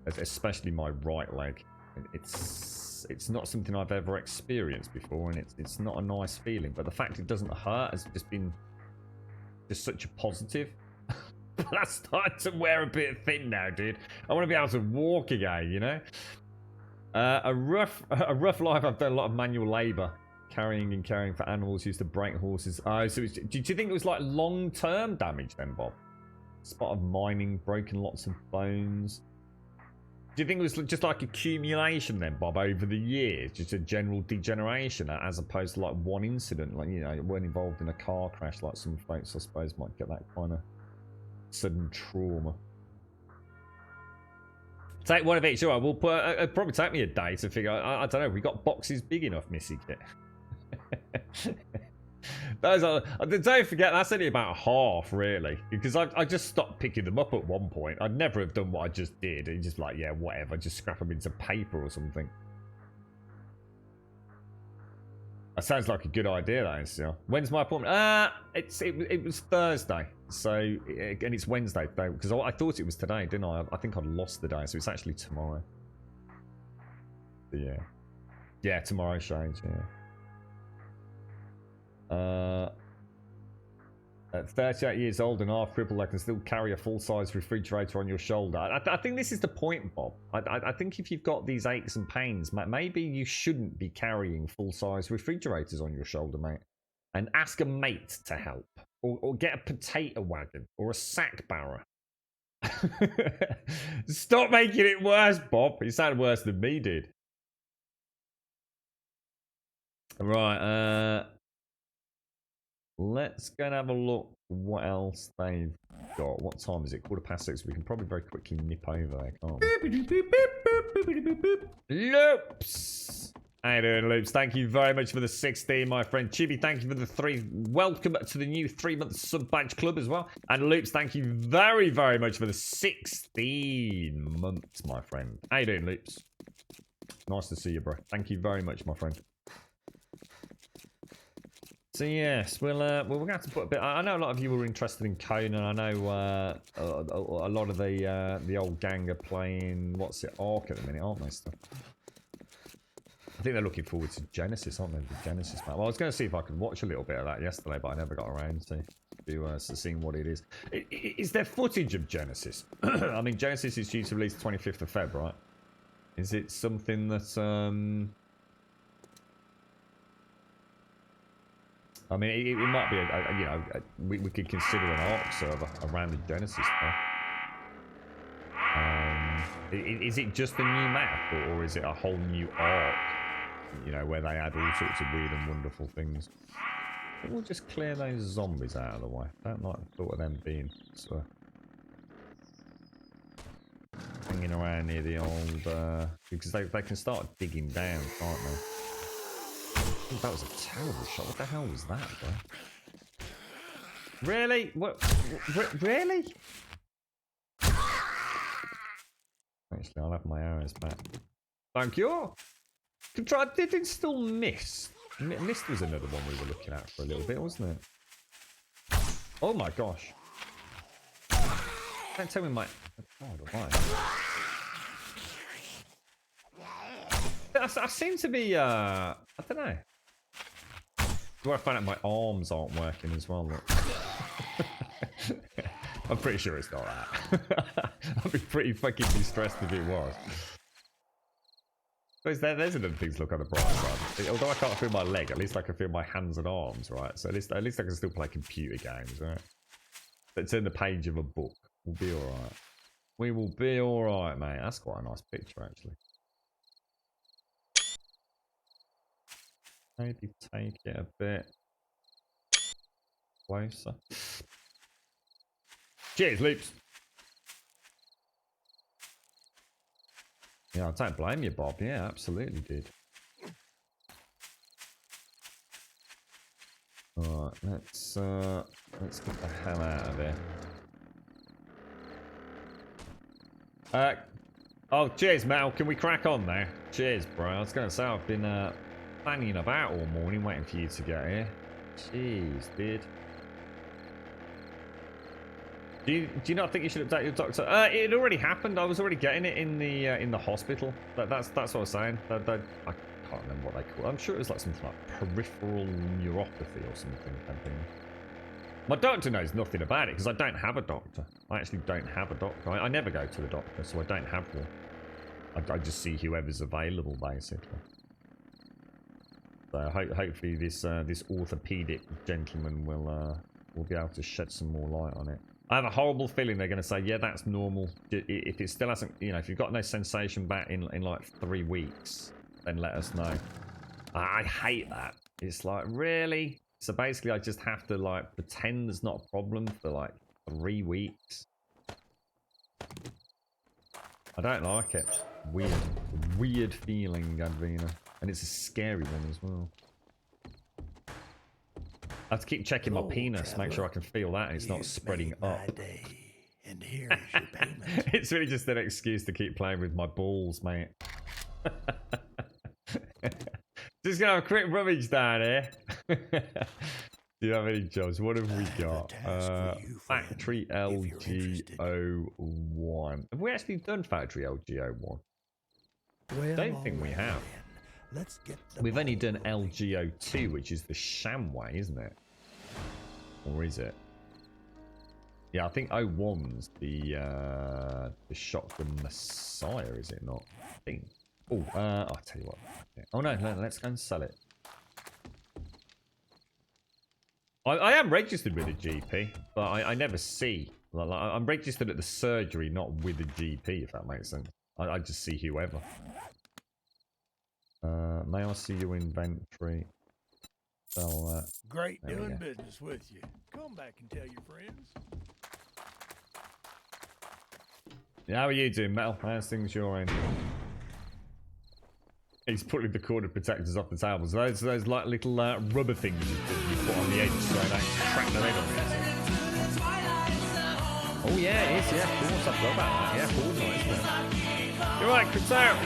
especially my right leg. It's not something I've ever experienced before, and it's not a nice feeling. But the fact it doesn't hurt has just been such a positive. But I started to wear a bit thin now, dude. I want to be able to walk again, you know? A rough life. I've done a lot of manual labour. Carrying and caring for animals used to break horses. So do you think it was like long-term damage then, Bob? Spot of mining, broken lots of bones. Do you think it was just like accumulation then, Bob, over the years? Just a general degeneration as opposed to like one incident? Like, you know, you weren't involved in a car crash like some folks, I suppose, might get that kind of sudden trauma. Take one of each. All right, we'll put. It'll probably take me a day to figure out. I don't know. We got boxes big enough, Missy kit. Those are. Don't forget, that's only about half, really, because I just stopped picking them up at one point. I'd never have done what I just did. It's just like, yeah, whatever. Just scrap them into paper or something. That sounds like a good idea, that is. Yeah. When's my appointment? It was Thursday, so and it's Wednesday though, because I thought it was today, didn't I? I think I'd lost the day, so it's actually tomorrow. But yeah, tomorrow shades. Yeah. At 38 years old and half crippled, I can still carry a full-size refrigerator on your shoulder. I think this is the point, Bob. I think if you've got these aches and pains, maybe you shouldn't be carrying full-size refrigerators on your shoulder, mate. And ask a mate to help. Or get a potato wagon. Or a sack barrow. Stop making it worse, Bob. It sounded worse than me did. Right, let's go and have a look what else they've got. What time is it? 6:15. We can probably very quickly nip over there, can't we? Loops! How you doing, Loops? Thank you very much for the 16, my friend. Chibi, thank you for the 3. Welcome to the new 3-month sub-badge club as well. And Loops, thank you very, very much for the 16 months, my friend. How you doing, Loops? Nice to see you, bro. Thank you very much, my friend. So yes, we're going to have to put a bit. I know a lot of you were interested in Conan. I know a lot of the old gang are playing Ark at the minute, aren't they? Still, I think they're looking forward to Genesis, aren't they? The Genesis map. Well, I was going to see if I could watch a little bit of that yesterday, but I never got around to seeing what it is. Is there footage of Genesis? I mean, Genesis is due to release the 25th of Feb, right? Is it something that I mean, it might be, we could consider an Ark server around the Genesis though. Is it just a new map, or is it a whole new Ark? You know, where they add all sorts of weird and wonderful things. But we'll just clear those zombies out of the way. I don't like the thought of them being so hanging around near the old, because they can start digging down, can't they? Oh, that was a terrible shot. What the hell was that, bro? Really? What? Really? Actually, I'll have my arrows back. Thank you. Did it still miss? Mist was another one we were looking at for a little bit, wasn't it? Oh my gosh. Don't tell me my... Oh, why? I seem to be, I don't know. Do I find out my arms aren't working as well? Look. I'm pretty sure it's not that. I'd be pretty fucking distressed if it was. There's another thing to look on the bright side. Although I can't feel my leg, at least I can feel my hands and arms, right? So at least I can still play computer games, right? But turn the page of a book. We'll be alright. We will be alright, mate. That's quite a nice picture, actually. Maybe take it a bit closer. Cheers, Loops. Yeah, I don't blame you, Bob. Yeah, absolutely did. Alright, let's get the hell out of here. Oh, cheers, Mel. Can we crack on now? Cheers, bro. I was going to say, I've been fanning about all morning waiting for you to get here. Jeez, dude. Do you not think you should update your doctor? It already happened. I was already getting it in the hospital. That's what I was saying. I can't remember what they call it. I'm sure it was like something like peripheral neuropathy or something. My doctor knows nothing about it because I don't have a doctor. I actually don't have a doctor. I never go to the doctor, so I don't have one. I just see whoever's available, basically. So hopefully this orthopedic gentleman will be able to shed some more light on it. I have a horrible feeling they're going to say, yeah, that's normal. If it still hasn't, you know, if you've got no sensation back in like 3 weeks, then let us know. I hate that. It's like, really? So basically I just have to like pretend there's not a problem for like 3 weeks. I don't like it. Weird. Weird feeling, Advina. And it's a scary one as well. I have to keep checking my Hello, penis, make sure I traveler. can feel that and it's not You've spreading made my up. day, and here is your payment. It's really just an excuse to keep playing with my balls, mate. Just gonna have a quick rummage down here. Do you have any jobs? What have we I have a got? task for you, friend, Factory if you're interested. LG01. Have we actually done Factory LG01? Well, Don't think we alright have. then. Let's get the We've only ball done rolling. LG02, which is the Shamway, isn't it? Or is it? Yeah, I think 01's the Shotgun Messiah, is it not? I think. Oh, I'll tell you what. Oh no, let's go and sell it. I am registered with a GP, but I never see. Like, I'm registered at the surgery, not with a GP, if that makes sense. I just see whoever. May I see your inventory? Sell that. Great There we doing go. business with you. Come back and tell your friends. Yeah, how are you doing, Metal? How's things your end? He's pulling the cord of protectors off the tables. Those like little rubber things you put on the edge so they don't crack the lid on it. Oh yeah, it is, yeah. Of course, I forgot about that. Yeah, Fortnite, isn't it? You're right, Chris out.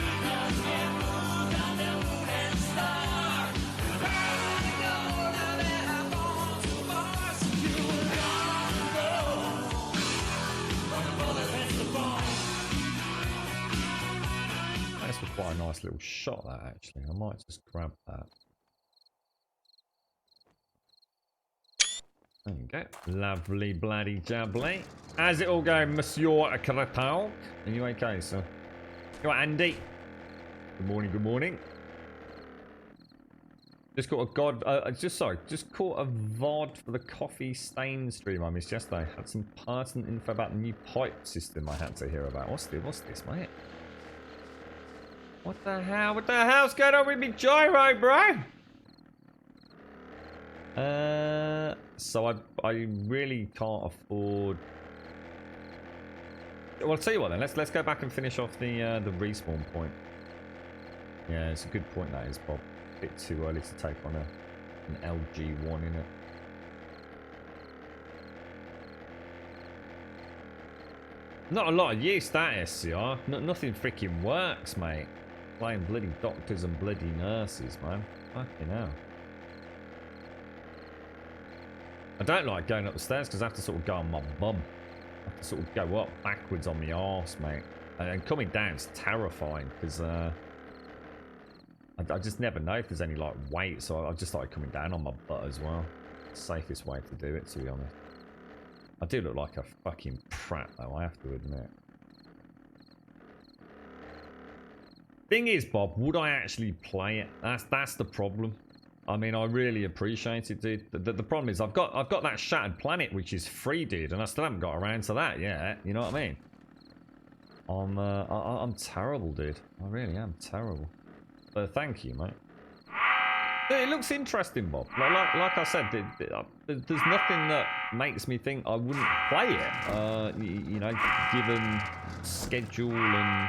That's quite a nice little shot, that actually. I might just grab that. There you go. Lovely bloody jubbly. How's it all going, Monsieur Cretal? Are you okay, sir? You all right, Andy? Good morning, good morning. Just caught a just caught a VOD for the coffee stain stream I missed yesterday. Had some pertinent info about the new pipe system I had to hear about. What's this, mate? What the hell? What the hell's going on with me gyro, bro? So I really can't afford. Well, I'll tell you what then. Let's go back and finish off the respawn point. Yeah, it's a good point that is, Bob. A bit too early to take on an LG1 in it. Not a lot of use that SCR. Nothing freaking works, mate. Playing bloody doctors and bloody nurses, man. Fucking hell. I don't like going up the stairs because I have to sort of go on my bum. I have to sort of go up backwards on my arse, mate. And coming down is terrifying because I just never know if there's any like weight, so I just started coming down on my butt as well. Safest way to do it, to be honest. I do look like a fucking prat though, I have to admit. Thing is, Bob, would I actually play it? That's the problem. I mean, I really appreciate it, dude. The problem is I've got that Shattered Planet, which is free, dude, and I still haven't got around to that yet. You know what I mean? I'm terrible, dude. I really am terrible. But thank you, mate. It looks interesting, Bob. Like I said, there's nothing that makes me think I wouldn't play it. You know, given schedule and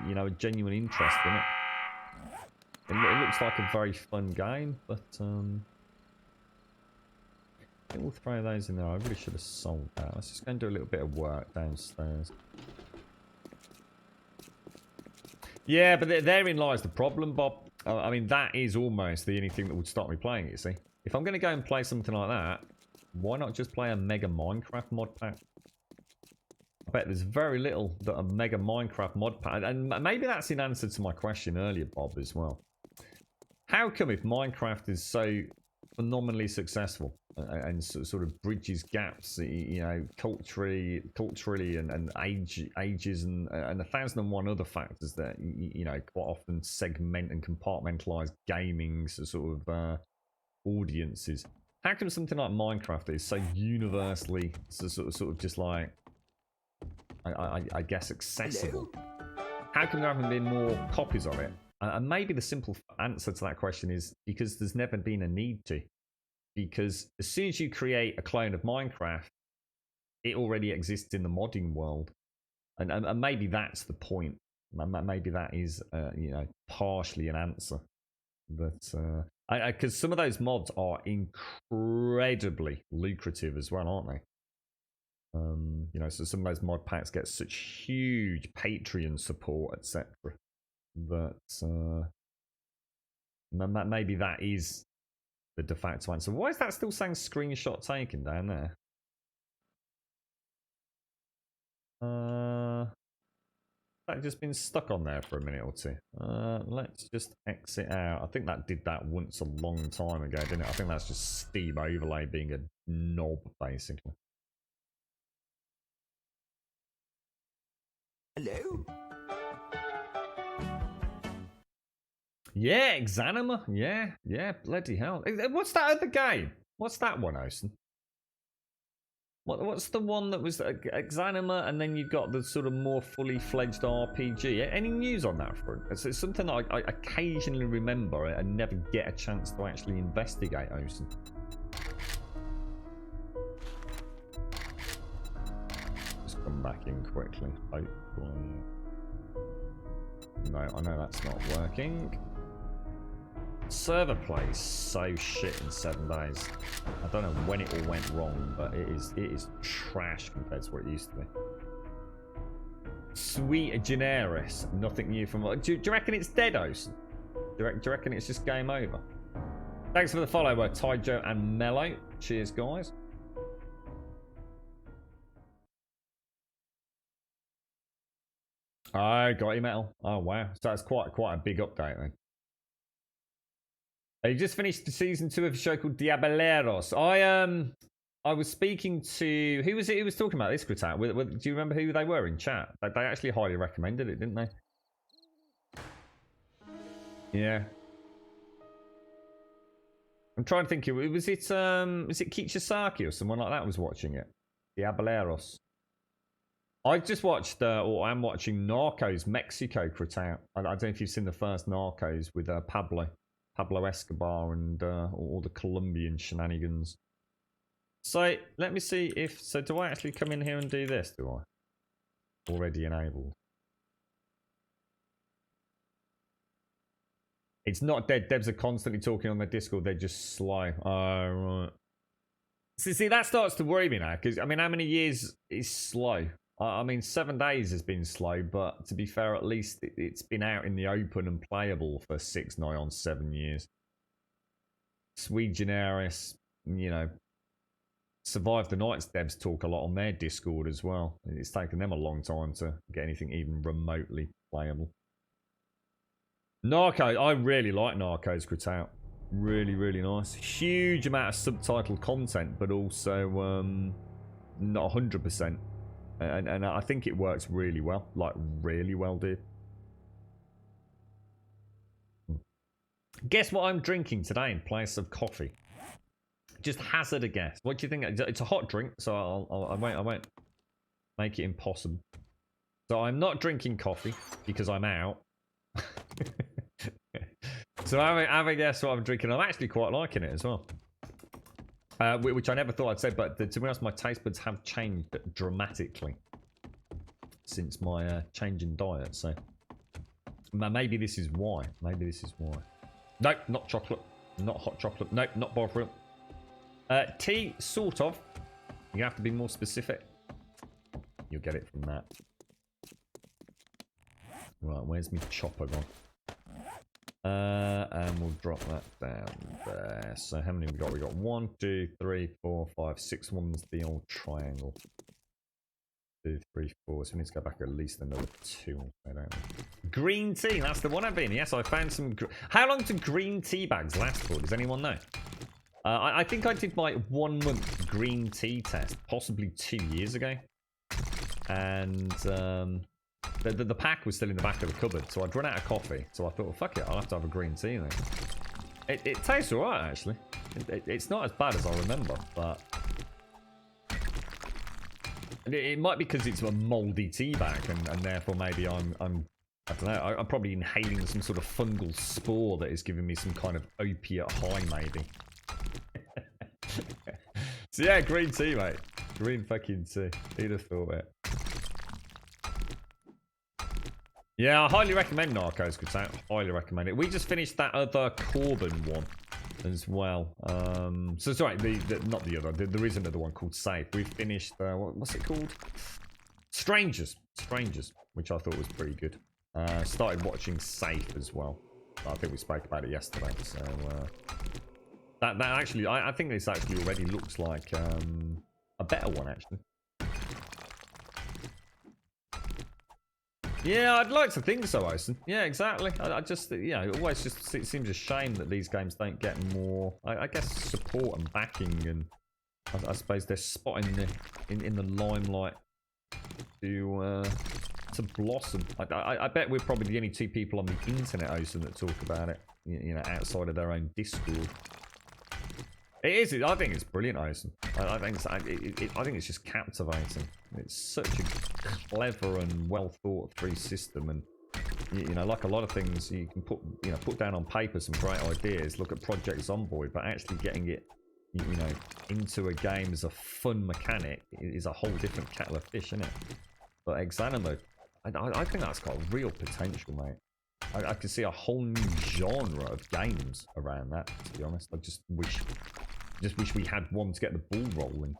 you know a genuine interest in it. It looks like a very fun game, but I think we'll throw those in there. I really should have sold that. Let's just go and do a little bit of work downstairs. Yeah, but therein lies the problem, Bob. I mean, that is almost the only thing that would stop me playing it, see? If I'm going to go and play something like that, why not just play a Mega Minecraft mod pack? I bet there's very little that a Mega Minecraft mod pack... And maybe that's in answer to my question earlier, Bob, as well. How come if Minecraft is so phenomenally successful and sort of bridges gaps, you know, culturally and ages and 1001 other factors that, you know, quite often segment and compartmentalize gaming sort of audiences. How come something like Minecraft is so universally sort of just like, I guess, accessible? How come there haven't been more copies of it? And maybe the simple answer to that question is because there's never been a need to. Because as soon as you create a clone of Minecraft, it already exists in the modding world. And maybe that's the point. Maybe that is, you know, partially an answer. But because some of those mods are incredibly lucrative as well, aren't they? You know, so some of those mod packs get such huge Patreon support, etc. That maybe that is the de facto answer. Why is that still saying screenshot taken down there? That just been stuck on there for a minute or two. Let's just exit out. I think that did that once a long time ago, didn't it? I think that's just Steam Overlay being a knob, basically. Hello? Yeah, Exanima. Yeah, bloody hell. What's that other game? What's that one, Osen? What's the one that was Exanima, and then you've got the sort of more fully fledged RPG? Any news on that front? It's something that I occasionally remember and never get a chance to actually investigate, Osen. Just come back in quickly, hopefully. No, I know that's not working. Server plays so shit in 7 days. I don't know when it all went wrong, but it is trash compared to what it used to be. Sweet Generis, nothing new from. Do you reckon it's dead, Osen? Do you reckon it's just game over? Thanks for the follow, Ty Joe and Mello. Cheers, guys. Oh, got you, metal. Oh wow, so that's quite a big update then. You just finished season 2 of a show called Diableros. I was speaking to who was it? Who was talking about this, Critat? Do you remember who they were in chat? They actually highly recommended it, didn't they? Yeah. I'm trying to think. Was it Kichasaki or someone like that was watching it? Diableros. I just watched, or I'm watching Narcos Mexico, Critat. I don't know if you've seen the first Narcos with Pablo Escobar and all the Colombian shenanigans. So let me see if do I actually come in here and do this? Do I? Already enabled. It's not dead. Devs are constantly talking on their Discord. They're just slow. Oh right. See, that starts to worry me now because I mean, how many years is slow? I mean, 7 days has been slow, but to be fair, at least it's been out in the open and playable for 6 nigh on 7 years. Sweet Generis, you know, Survive the Nights devs talk a lot on their Discord as well. It's taken them a long time to get anything even remotely playable. Narcos, I really like Narcos, Critout. Really, really nice. Huge amount of subtitled content, but also not 100%. And I think it works really well. Like, really well, dude. Guess what I'm drinking today in place of coffee? Just hazard a guess. What do you think? It's a hot drink, so I won't make it impossible. So I'm not drinking coffee because I'm out. So have a guess what I'm drinking. I'm actually quite liking it as well. Which I never thought I'd say, but to be honest, my taste buds have changed dramatically since my change in diet. So maybe this is why. Maybe this is why. Nope, not chocolate. Not hot chocolate. Nope, not bovril. Tea, sort of. You have to be more specific. You'll get it from that. Right, where's my chopper gone? And we'll drop that down there. So how many we got? We got 1, 2, 3, 4, 5, 6 ones. The old triangle. 2, 3, 4. So we need to go back at least another 2. I don't know. Green tea. That's the one I've been. Yes, I found some. How long do green tea bags last for? Does anyone know? I think I did my 1 month green tea test, possibly 2 years ago, and the pack was still in the back of the cupboard, so I'd run out of coffee. So I thought, well, fuck it, I'll have to have a green tea then. It tastes alright, actually. It's not as bad as I remember, but it might be because it's a mouldy tea bag, and therefore maybe I don't know. I'm probably inhaling some sort of fungal spore that is giving me some kind of opiate high, maybe. So yeah, green tea, mate. Green fucking tea. Who'd have thought it? Yeah, I highly recommend Narcos, good time. Highly recommend it. We just finished that other Corbin one as well. So sorry, not the other. There is another one called Safe. We finished what's it called? Strangers, which I thought was pretty good. Started watching Safe as well. I think we spoke about it yesterday. So that actually, I think this actually already looks like a better one actually. Yeah, I'd like to think so, Osen. Yeah, exactly. I just, yeah, it always just it seems a shame that these games don't get more, I guess, support and backing, and I suppose they're spotting in the limelight to blossom. I bet we're probably the only two people on the internet, Osen, that talk about it. You know, outside of their own Discord. It is. I think it's brilliant, Osen. I think it's just captivating. It's such a clever and well thought through system, and you know, like a lot of things, you can put down on paper some great ideas. Look at Project Zomboid, but actually getting it, you know, into a game as a fun mechanic is a whole different kettle of fish, isn't it? But Exanimo, I think that's got real potential, mate. I can see a whole new genre of games around that, to be honest. I just wish we had one to get the ball rolling.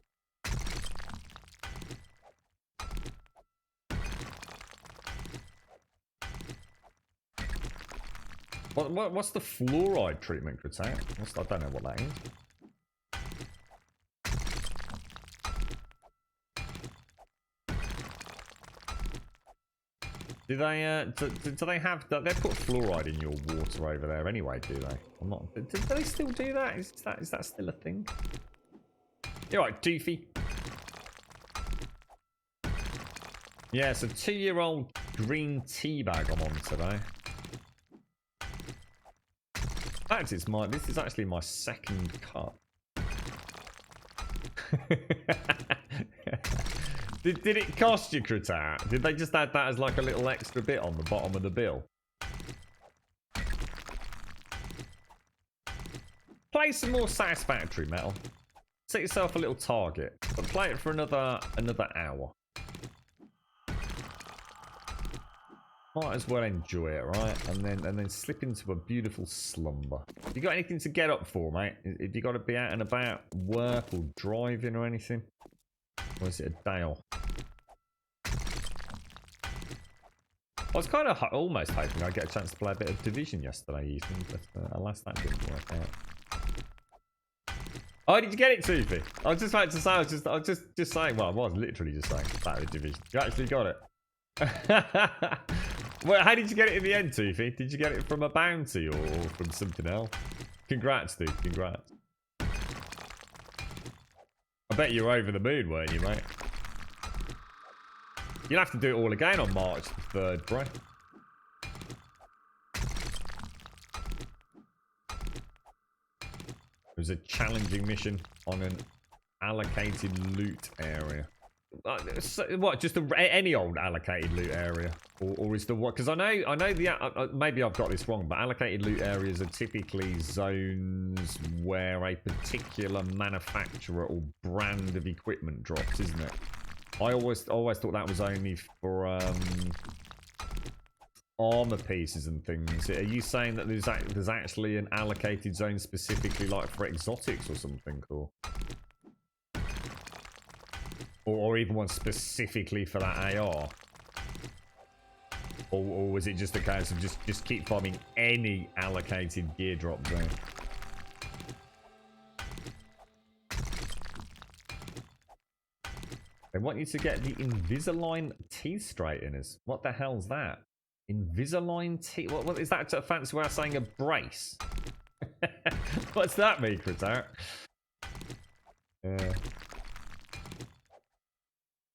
What's the fluoride treatment, Critique? I don't know what that is. Do they have that? They put fluoride in your water over there anyway, do they? I'm not. Do they still do that? Is that still a thing? You're right, Doofy. Yeah, it's a 2-year-old green tea bag I'm on today. In fact, this is actually my second cup. Did it cost you, Critat? Did they just add that as like a little extra bit on the bottom of the bill? Play some more Satisfactory, Metal. Set yourself a little target, but play it for another hour. Might as well enjoy it, right? And then slip into a beautiful slumber. You got anything to get up for, mate? Have you got to be out and about, work or driving or anything? Or is it a day off? I was kind of almost hoping I'd get a chance to play a bit of Division yesterday evening, but alas, that didn't work out. Oh, did you get it, Toofy? I was just about to say, I was just saying, well, I was literally just saying about the Division. You actually got it. Well, how did you get it in the end, Toofy? Did you get it from a bounty or from something else? Congrats, dude. Congrats. I bet you were over the moon, weren't you, mate? You'll have to do it all again on March the 3rd, bro. It was a challenging mission on an allocated loot area. What? Just any old allocated loot area, or is the what? Because I know the maybe I've got this wrong, but allocated loot areas are typically zones where a particular manufacturer or brand of equipment drops, isn't it? I always thought that was only for armor pieces and things. Are you saying that there's actually an allocated zone specifically like for exotics or something, or even one specifically for that AR? Or was it just a case of just keep farming any allocated gear drop zone? They want you to get the Invisalign teeth straighteners. What the hell's that? Invisalign teeth? What is that a fancy way of saying a brace? What's that mean, Critter?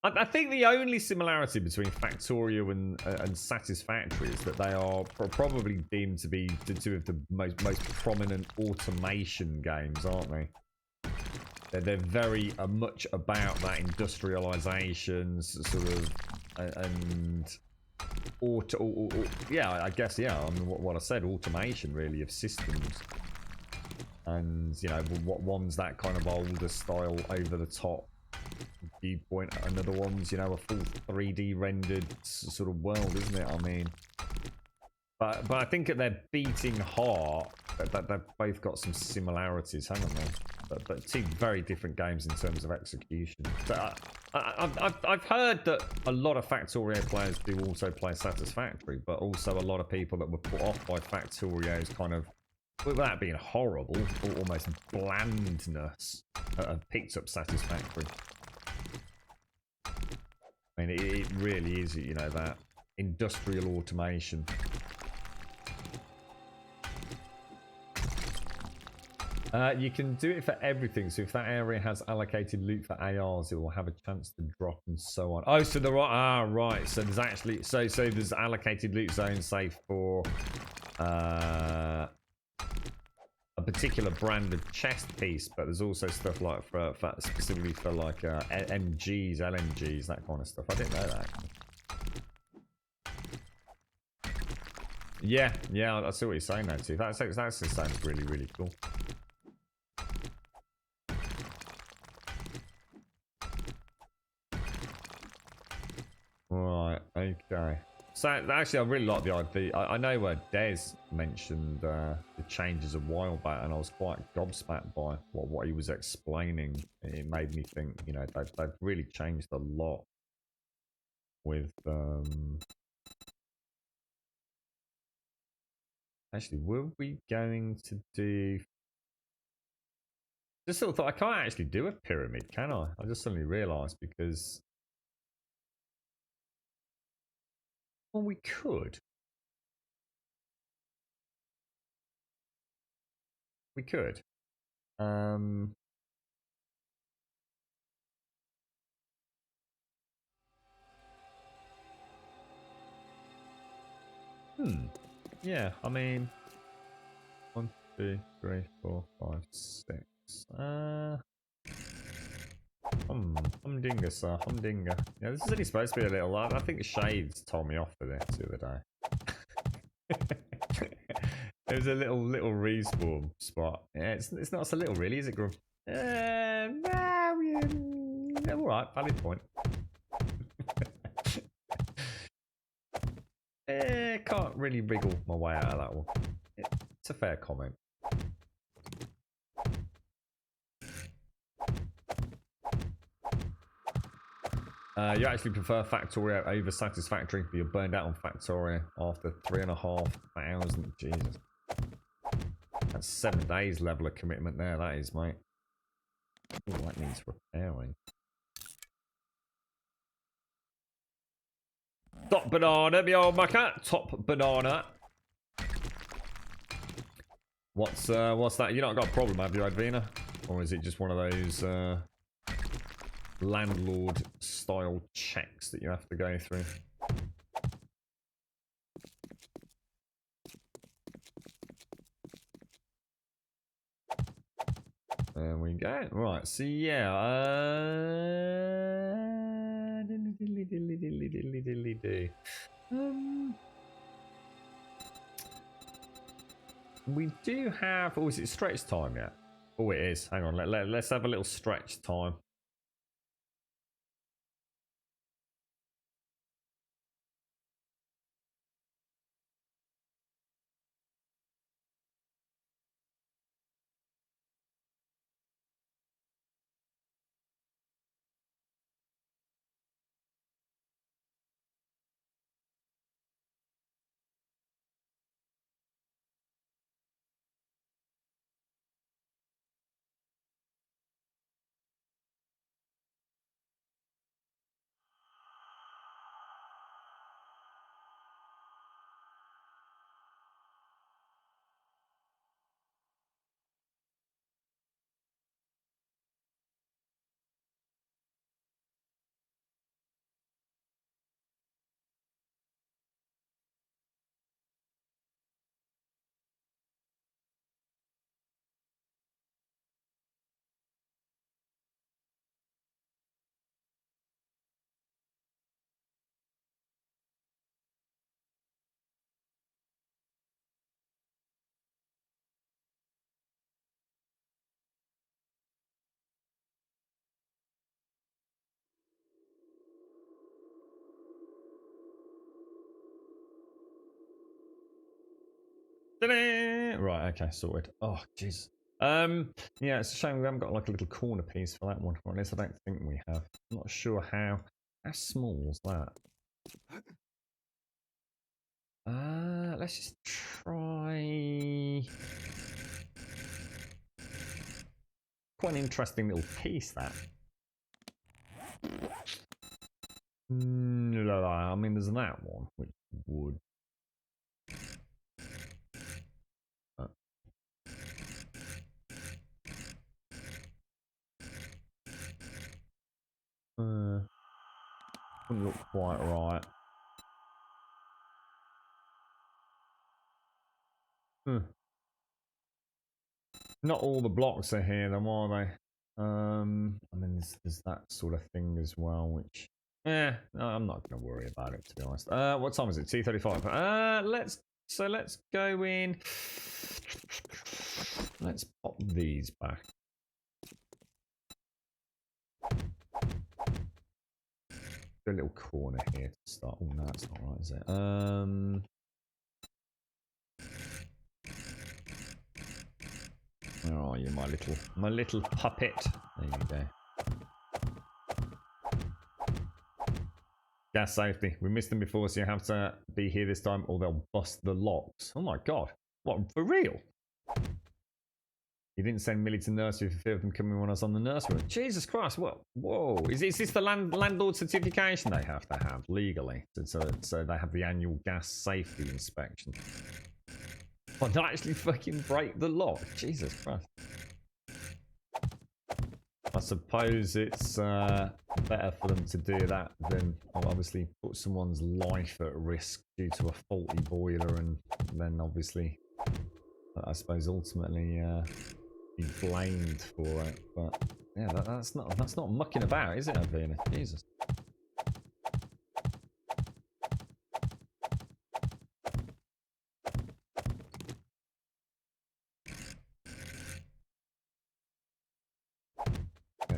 I think the only similarity between Factorio and Satisfactory is that they are probably deemed to be two of the most prominent automation games, aren't they? They're very much about that industrialization sort of, and yeah, I guess, yeah. I mean, what I said, automation really of systems, and you know, what one's that kind of older style, over the top viewpoint. Another one's, you know, a full 3D rendered sort of world, isn't it? I mean, But I think at their beating heart, they've both got some similarities, haven't they? But two very different games in terms of execution. So I've heard that a lot of Factorio players do also play Satisfactory, but also a lot of people that were put off by Factorio's kind of, without being horrible, or almost blandness, have picked up Satisfactory. I mean, it really is, you know, that industrial automation. You can do it for everything. So if that area has allocated loot for ARs, it will have a chance to drop and so on. Oh, so there are right. So there's actually so there's allocated loot zones, say for a particular brand of chest piece, but there's also stuff like for specifically for like MGs, LMGs, that kind of stuff. I didn't know that. Yeah, I see what you're saying now too. That sounds really cool. Right, okay. So actually, I really like the idea. I know where Des mentioned the changes a while back, and I was quite gobsmacked by what he was explaining. It made me think, you know, they've really changed a lot with. Actually, were we going to do? Just sort of thought I can't actually do a pyramid, can I? I just suddenly realised because. Well, we could. We could. Yeah, I mean, 1, 2, 3, 4, 5, 6. Humdinger, sir. Humdinger. Yeah, this is only supposed to be a little. I think Shades told me off for this the other day. It was a little respawn spot. Yeah, it's not so little, really, is it, Grum? All right, valid point. Can't really wriggle my way out of that one. It's a fair comment. You actually prefer Factorio over Satisfactory, but you're burned out on Factorio after 3,500. Jesus. That's 7 days level of commitment there, that is, mate. Ooh, that needs repairing. Top banana, me old mucker. Top banana. What's that? You not got a problem, have you, Advina? Or is it just one of those landlord style checks that you have to go through? There we go. Right, so yeah. We do have. Oh, is it stretch time yet? Oh, it is. Hang on. Let's have a little stretch time. Ta-da! Right, okay, sorted. Oh, jeez. Yeah, it's a shame we haven't got like a little corner piece for that one. Or at least I don't think we have. I'm not sure how small is that. Let's just try. Quite an interesting little piece, that. I mean, there's that one, which would. Wouldn't look quite right. Not all the blocks are here, though, are they? I mean, there's that sort of thing as well, which, no, I'm not going to worry about it, to be honest. What time is it? 2:35. Let's go in. Let's pop these back. Do a little corner here to start. Oh no, that's not right, is it? Where are you, my little puppet? There you go. Gas safety. We missed them before, so you have to be here this time, or they'll bust the locks. Oh my god! What, for real? You didn't send Millie to nursery for fear of them coming when I was on the nursery. Jesus Christ! What? Whoa! Is this the landlord certification they have to have legally? So they have the annual gas safety inspection. But not actually fucking break the lock. Jesus Christ. I suppose it's better for them to do that than obviously put someone's life at risk due to a faulty boiler, and then obviously, I suppose ultimately be blamed for it. But yeah, that's not mucking about, is it, Avina? Jesus.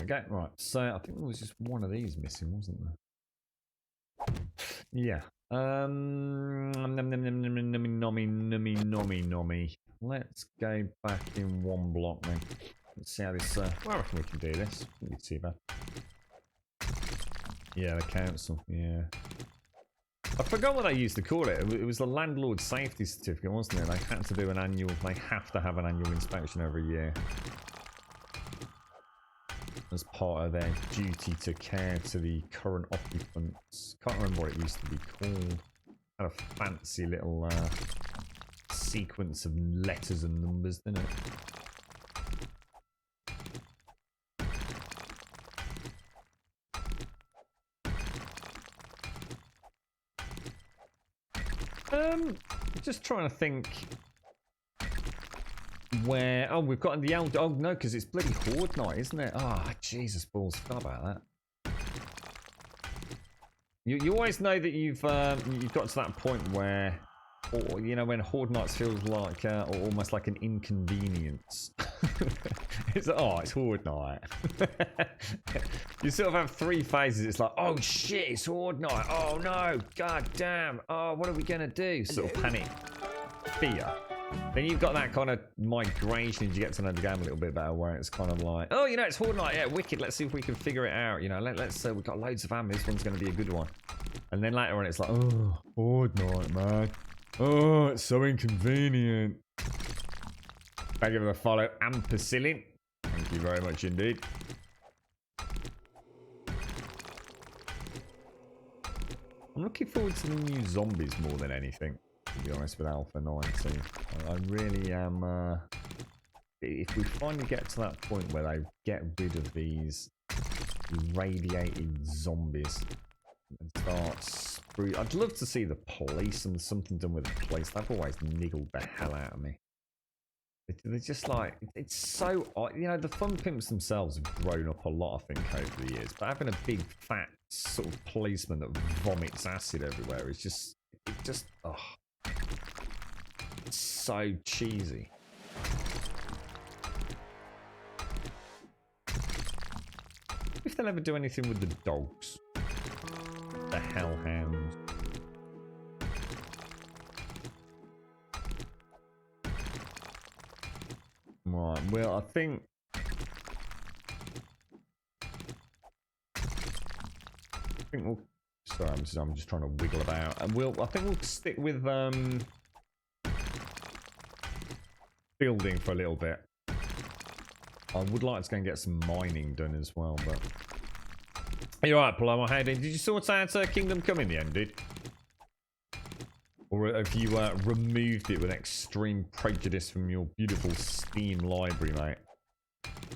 Okay, right, so I think there was just one of these missing, wasn't there? Yeah. Let's go back in one block then. Let's see how this, well, I reckon we can do this. Wouldn't be too bad. Yeah, the council, yeah. I forgot what they used to call it. It was the landlord safety certificate, wasn't it? They had to do an annual, they have to have an annual inspection every year. As part of their duty to care to the current occupants. Can't remember what it used to be called. Had a fancy little sequence of letters and numbers, didn't it? Just trying to think where. Oh, we've got the elder. Oh no, because it's bloody Horde night, isn't it? Ah, oh, Jesus balls! Forgot about that. You always know that you've got to that point where, or you know, when Horde nights feels like almost like an inconvenience. It's it's Horde night. You sort of have three phases. It's like, oh shit, it's Horde night. Oh no, god damn. Oh, what are we gonna do? Sort of panic, fear. Then you've got that kind of migration as you get to know the game a little bit better, where it's kind of like, oh, you know, it's Horde night, yeah, wicked. Let's see if we can figure it out. You know, let's say we've got loads of ammo. This one's going to be a good one. And then later on, it's like, oh, Horde night, man. Oh, it's so inconvenient. Thank you for the follow, Ampicillin. Thank you very much indeed. I'm looking forward to the new zombies more than anything, to be honest, with Alpha 19. I really am. If we finally get to that point where they get rid of these irradiated zombies and start I'd love to see the police and something done with the police. They've always niggled the hell out of me. They're just like, it's so odd. You know, the fun pimps themselves have grown up a lot, I think, over the years. But having a big, fat sort of policeman that vomits acid everywhere is just, oh, it's so cheesy. If they'll ever do anything with the dogs, the hellhounds. Right, well, I think we'll... Sorry, I'm just trying to wiggle about. And I think we'll stick with building for a little bit. I would like to go and get some mining done as well, but... Are you alright, Paloma? How did you sort out Kingdom Come in the end, dude? Or have you removed it with extreme prejudice from your beautiful Steam library, mate?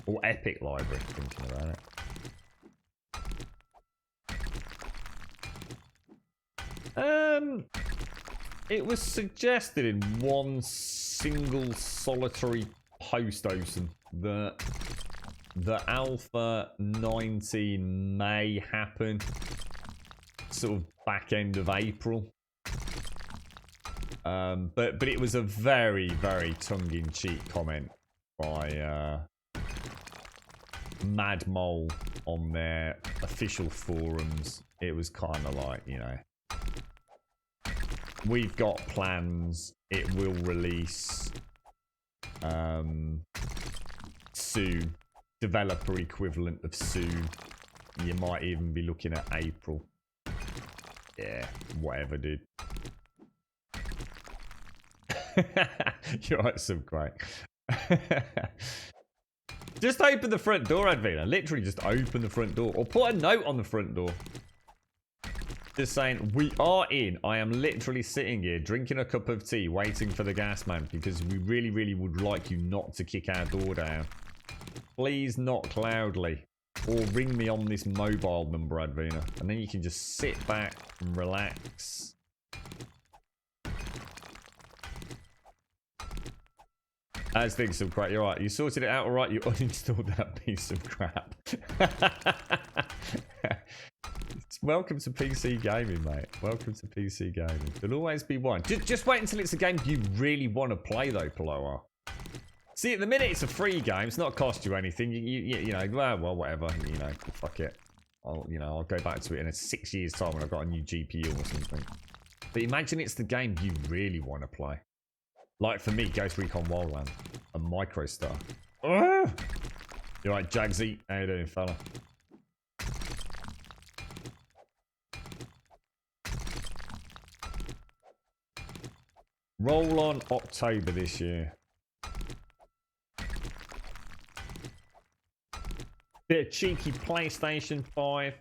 Or Epic library, thinking about it. It was suggested in one single solitary post, Ocean, that the Alpha 19 may happen sort of back end of April. But it was a very, very tongue-in-cheek comment by Mad Mole on their official forums. It was kind of like, you know, we've got plans. It will release soon. Developer equivalent of soon. You might even be looking at April. Yeah, whatever, dude. You're right, some great. Just open the front door, Advina. Literally just open the front door. Or put a note on the front door. Just saying, we are in. I am literally sitting here drinking a cup of tea, waiting for the gas man, because we really, really would like you not to kick our door down. Please knock loudly. Or ring me on this mobile number, Advina. And then you can just sit back and relax. As things of crap. You're right. You sorted it out all right. You uninstalled that piece of crap. Welcome to PC gaming, mate. Welcome to PC gaming. There'll always be one. Just wait until it's a game you really want to play, though, Paloma. See, at the minute it's a free game. It's not cost you anything. You know, well, whatever. You know, fuck it. I'll go back to it in 6 years' time when I've got a new GPU or something. But imagine it's the game you really want to play. Like for me, Ghost Recon Wildland, a MicroStar. Oh! You alright, Jagsy? How you doing, fella? Roll on October this year. Bit of cheeky PlayStation 5.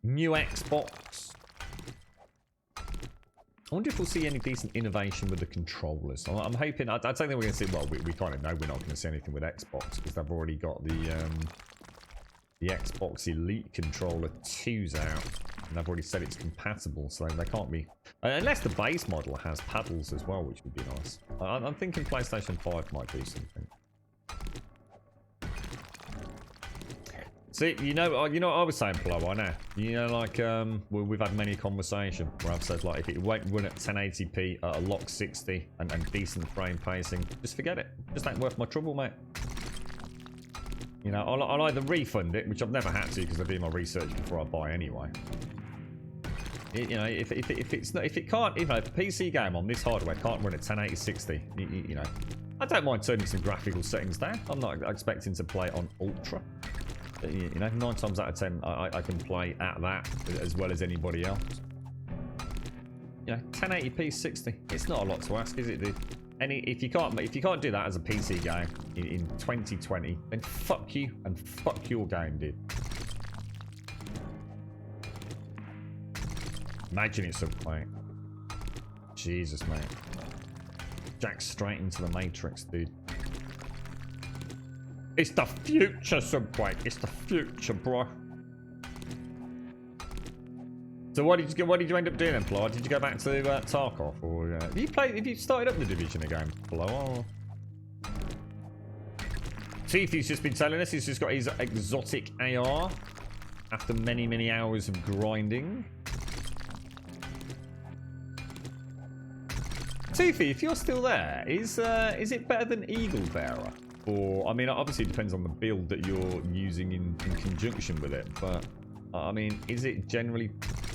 New Xbox. I wonder if we'll see any decent innovation with the controllers. I'm hoping... I don't think we're going to see... Well, we kind of know we're not going to see anything with Xbox, because they've already got the Xbox Elite controller 2's out. And they've already said it's compatible, so they can't be... Unless the base model has paddles as well, which would be nice. I'm thinking PlayStation 5 might do something. See, you know what I was saying, Plo, I know. You know, like, we've had many conversations where I've said, like, if it won't run at 1080p at a lock 60 and decent frame pacing, just forget it. Just ain't worth my trouble, mate. You know, I'll either refund it, which I've never had to because I do my research before I buy anyway. You know, if it can't, if a PC game on this hardware can't run at 1080 60, you know, I don't mind turning some graphical settings down. I'm not expecting to play on ultra. You know, 9 times out of 10, I can play at that as well as anybody else. You know, 1080p 60. It's not a lot to ask, is it, dude? If you can't do that as a PC game in 2020, then fuck you and fuck your game, dude. Imagine it's something. Jesus, mate. Jack straight into the Matrix, dude. It's the future, Subway. It's the future, bro. So what did you end up doing then, Plo? Did you go back to Tarkov, or have you started up the Division again, Plo? Oh. Tiffy's just been telling us he's just got his exotic AR after many hours of grinding. Tiffy, if you're still there, is it better than Eagle Bearer? Or, I mean, obviously it depends on the build that you're using in conjunction with it, but, I mean, is it generally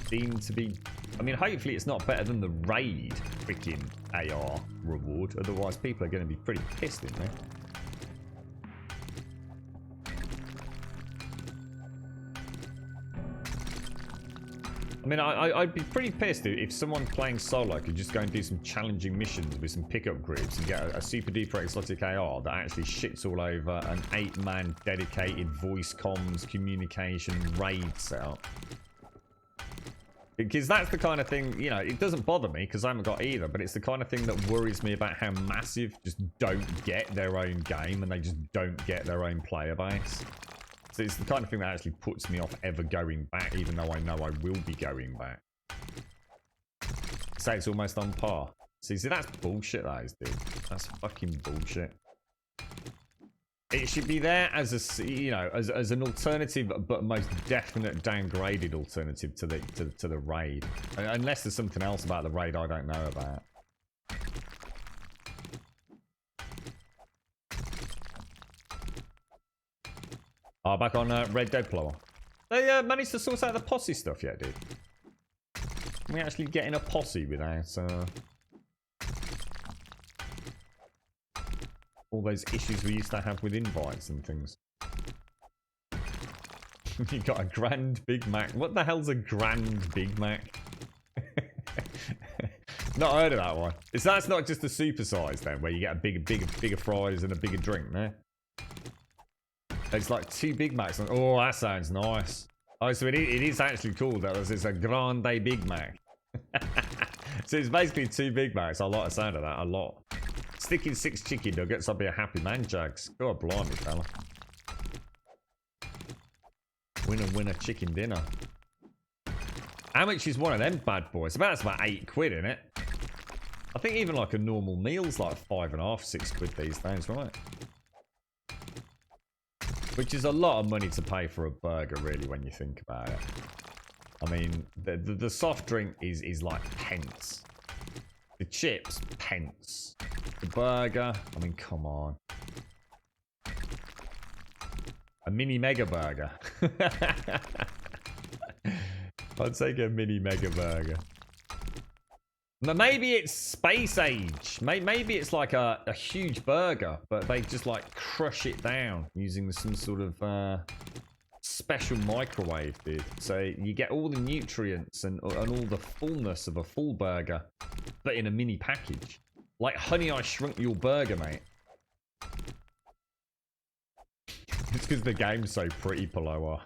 deemed to be... I mean, hopefully it's not better than the Raid freaking AR reward. Otherwise, people are going to be pretty pissed in there. I mean, I'd be pretty pissed if someone playing solo could just go and do some challenging missions with some pickup groups and get a super duper exotic AR that actually shits all over an 8-man dedicated voice comms communication raid setup. Because that's the kind of thing, you know, it doesn't bother me because I haven't got either, but it's the kind of thing that worries me about how Massive just don't get their own game and they just don't get their own player base. So it's the kind of thing that actually puts me off ever going back, even though I know I will be going back. So it's almost on par. See, that's bullshit, that is, dude. That's fucking bullshit. It should be there as a, you know, as an alternative, but most definite downgraded alternative to the raid. Unless there's something else about the raid I don't know about. Oh, back on Red Dead Plower. They managed to sort out the posse stuff yet, dude? We actually getting a posse without all those issues we used to have with invites and things. You got a Grand Big Mac. What the hell's a Grand Big Mac? Not heard of that one. That's not just a supersize then, where you get a bigger fries and a bigger drink, no? It's like 2 Big Macs. Oh, that sounds nice. Oh, so it is actually called that. It's a Grande Big Mac. So it's basically 2 Big Macs. I like the sound of that a lot. Sticking 6 chicken nuggets, I'll be a happy man, Jags. God blimey, fella. Winner chicken dinner. How much is one of them bad boys? That's about 8 quid, isn't it? I think even like a normal meal's like 5.5, 6 quid these days, right? Which is a lot of money to pay for a burger, really, when you think about it. I mean, the soft drink is like pence. The chips, pence. The burger, I mean, come on. A mini mega burger. I'd take a mini mega burger. Maybe it's space age. Maybe it's like a huge burger, but they just like crush it down using some sort of special microwave, dude. So you get all the nutrients and all the fullness of a full burger, but in a mini package. Like Honey, I Shrunk Your Burger, mate. It's because the game's so pretty, Paloa.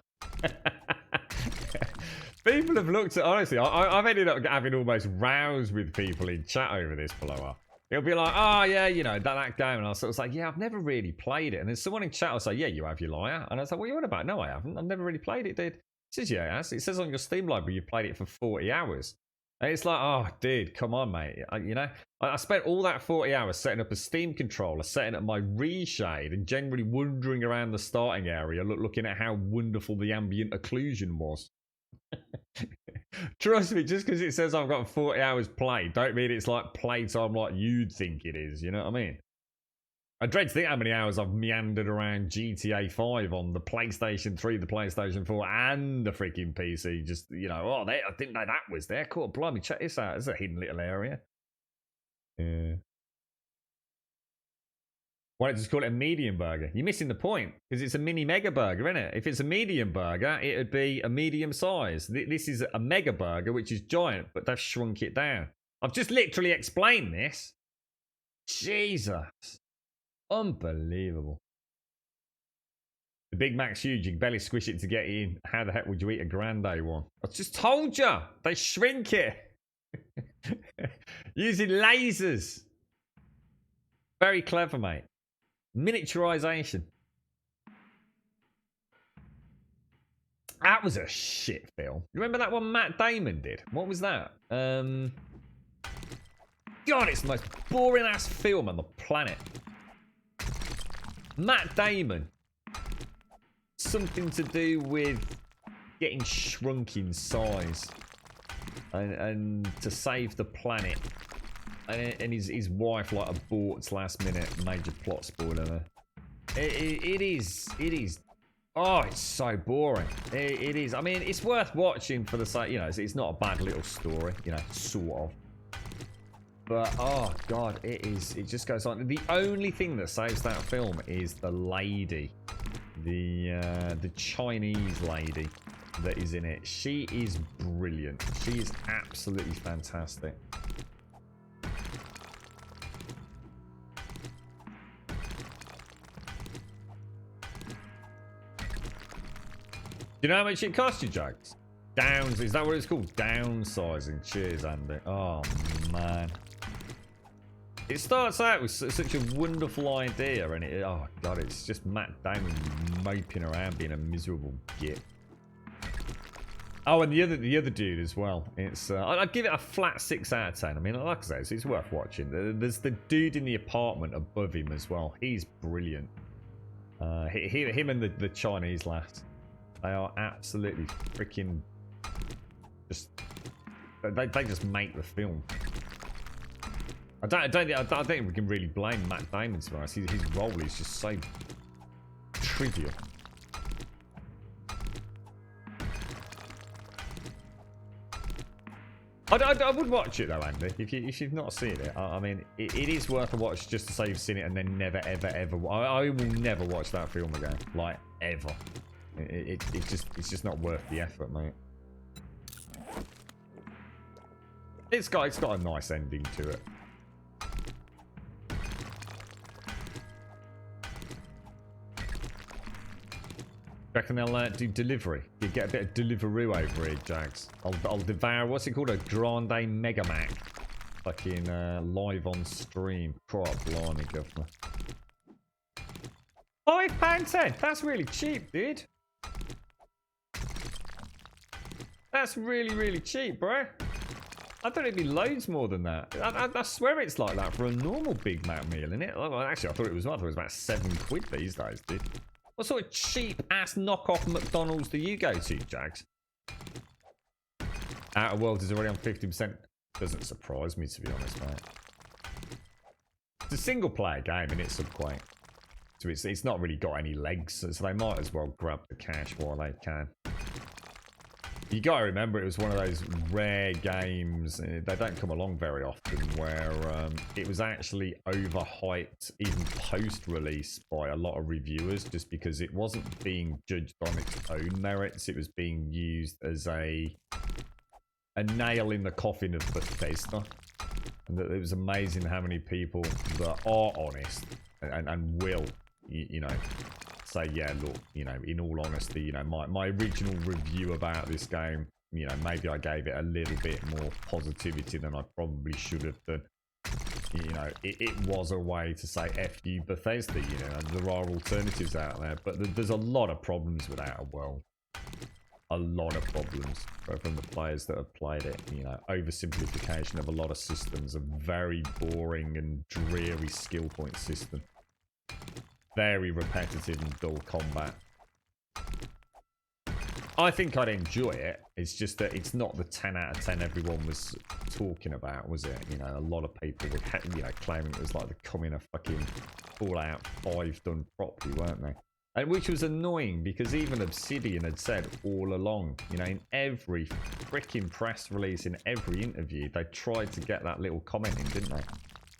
People have looked at, honestly, I've ended up having almost rows with people in chat over this blower. It'll be like, oh yeah, you know, that game. And I was like, yeah, I've never really played it. And then someone in chat will say, yeah, you have, you liar. And I was like, what are you on about? No, I haven't. I've never really played it, dude. It says, yeah, it says on your Steam library you played it for 40 hours. And it's like, oh, dude, come on, mate. You know, I spent all that 40 hours setting up a Steam controller, setting up my reshade, and generally wandering around the starting area, looking at how wonderful the ambient occlusion was. Trust me, just because it says I've got 40 hours played, don't mean it's like playtime like you'd think it is, you know what I mean? I dread to think how many hours I've meandered around GTA 5 on the PlayStation 3, the PlayStation 4, and the freaking PC. Just, you know, oh, I didn't know that was there. Cool, blimey, check this out. It's a hidden little area. Yeah. Why don't you just call it a medium burger? You're missing the point, because it's a mini mega burger, isn't it? If it's a medium burger, it would be a medium size. This is a mega burger, which is giant, but they've shrunk it down. I've just literally explained this. Jesus. Unbelievable. The Big Mac's huge. You can barely squish it to get in. How the heck would you eat a grande one? I just told you. They shrink it. Using lasers. Very clever, mate. Miniaturization. That was a shit film. You remember that one Matt Damon did? What was that? God, it's the most boring ass film on the planet. Matt Damon. Something to do with getting shrunk in size. And to save the planet. And his wife like aborts last minute. Major plot spoiler there. It is. Oh, it's so boring. It is. I mean, it's worth watching for the sake. You know, it's not a bad little story. You know, sort of. But oh god, it just goes on. The only thing that saves that film is the lady, the Chinese lady that is in it. She is brilliant. She is absolutely fantastic. Do you know how much it cost you, Jags? Downs, is that what it's called? Downsizing. Cheers, Andy. Oh, man. It starts out with such a wonderful idea, and it, oh, God, it's just Matt Damon moping around being a miserable git. Oh, and the other dude as well. It's I'd give it a flat 6 out of 10. I mean, like I say, it's worth watching. There's the dude in the apartment above him as well. He's brilliant. Him and the Chinese lass. They are absolutely freaking just. They just make the film. I don't think we can really blame Matt Damon to us. His role is just so trivial. I would watch it though, Andy. If you've not seen it, I mean, it is worth a watch just to say you've seen it and then never ever ever. I will never watch that film again, like ever. It's just not worth the effort, mate. It's got a nice ending to it. Reckon they'll do delivery? You get a bit of Deliveroo over here, Jags. I'll devour. What's it called? A Grande Mega Mac. Fucking live on stream. Crap, blimey, governor. £5.10. That's really cheap, dude. That's really, really cheap, bro. I thought it'd be loads more than that. I swear it's like that for a normal Big Mac meal, isn't it? Well, actually, I thought it was about £7 these days, dude. What sort of cheap-ass knockoff McDonald's do you go to, Jags? Outer Worlds is already on 50%. Doesn't surprise me, to be honest, mate. It's a single-player game, and it's Subquake. So it's not really got any legs, so they might as well grab the cash while they can. You gotta remember, it was one of those rare games, they don't come along very often, where it was actually overhyped even post-release by a lot of reviewers, just because it wasn't being judged on its own merits. It was being used as a nail in the coffin of Bethesda. And that it was amazing how many people that are honest and will, you know, say, yeah, look, you know, in all honesty, you know, my original review about this game, you know, maybe I gave it a little bit more positivity than I probably should have done. You know, it was a way to say F you Bethesda, you know, there are alternatives out there, but there's a lot of problems with Outer World. A lot of problems from the players that have played it, you know, oversimplification of a lot of systems, a very boring and dreary skill point system. Very repetitive and dull combat. I think I'd enjoy it. It's just that it's not the 10 out of 10 everyone was talking about, was it? You know, a lot of people were, you know, claiming it was like the coming of fucking Fallout 5 done properly, weren't they? And which was annoying because even Obsidian had said all along, you know, in every freaking press release, in every interview, they tried to get that little comment in, didn't they?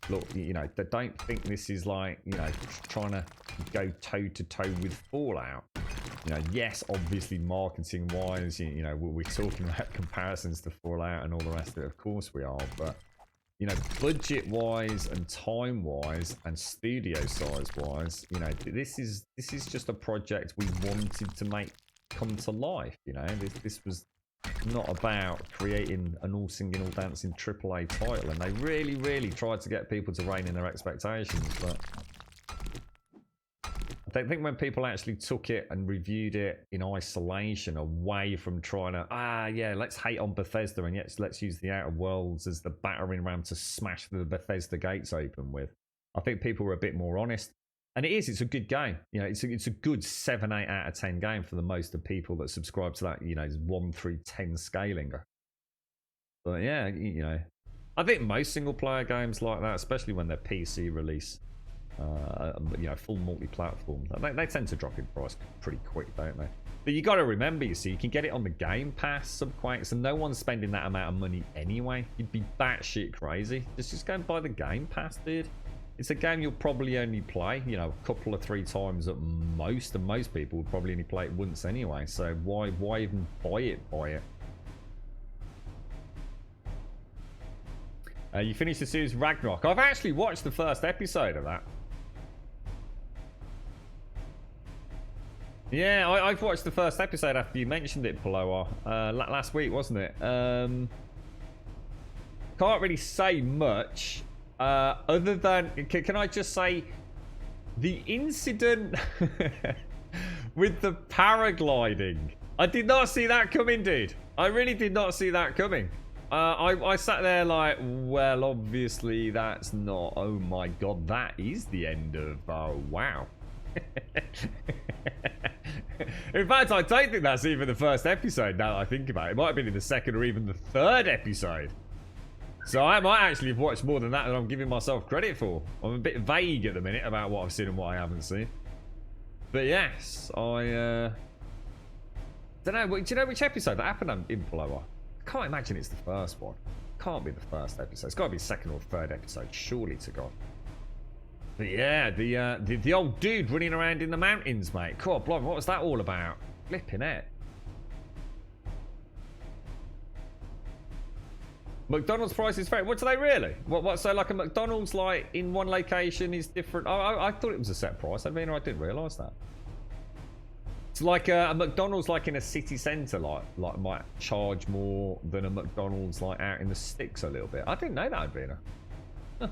Look, you know, they don't think this is like, you know, trying to go toe-to-toe with Fallout. You know, yes, obviously marketing-wise, you know, we're talking about comparisons to Fallout and all the rest of it. Of course we are, but, you know, budget-wise and time-wise and studio size-wise, you know, this is just a project we wanted to make come to life, you know. This was not about creating an all-singing, all-dancing AAA title, and they really, really tried to get people to rein in their expectations, but I don't think when people actually took it and reviewed it in isolation, away from trying to, yeah, let's hate on Bethesda and yes, let's use the Outer Worlds as the battering ram to smash the Bethesda gates open with. I think people were a bit more honest. And it's a good game. You know, it's a good 7, 8 out of 10 game for the most of people that subscribe to that, you know, 1 through 10 scaling. But yeah, you know, I think most single player games like that, especially when they're PC release, you know, full multi-platform, they tend to drop in price pretty quick, don't they? But you got to remember, you see, you can get it on the Game Pass, Subquake, so no one's spending that amount of money anyway. You'd be batshit crazy. Just go and buy the Game Pass, dude. It's a game you'll probably only play, you know, a couple of 3 times at most, and most people would probably only play it once anyway. So why even buy it? You finished the series Ragnarok. I've actually watched the first episode of that. Yeah, I've watched the first episode after you mentioned it, Paloa. Last week, wasn't it? Can't really say much. Other than, can I just say, the incident with the paragliding. I did not see that coming, dude. I really did not see that coming. I sat there like, well, obviously that's not, oh my god, that is the end of, oh, wow. In fact, I don't think that's even the first episode now that I think about it. It might have been in the second or even the third episode. So I might actually have watched more than that I'm giving myself credit for. I'm a bit vague at the minute about what I've seen and what I haven't seen. But yes, I don't know. Do you know which episode that happened in Paloa? I can't imagine it's the first one. Can't be the first episode. It's got to be the second or third episode, surely to God. But yeah, the old dude running around in the mountains, mate. God, blimey, what was that all about? Flipping it. McDonald's prices vary. What do they really? What? So like a McDonald's like in one location is different. I thought it was a set price. I mean, I didn't realise that. It's like a McDonald's like in a city centre like might charge more than a McDonald's like out in the sticks a little bit. I didn't know that, Adrena. Huh.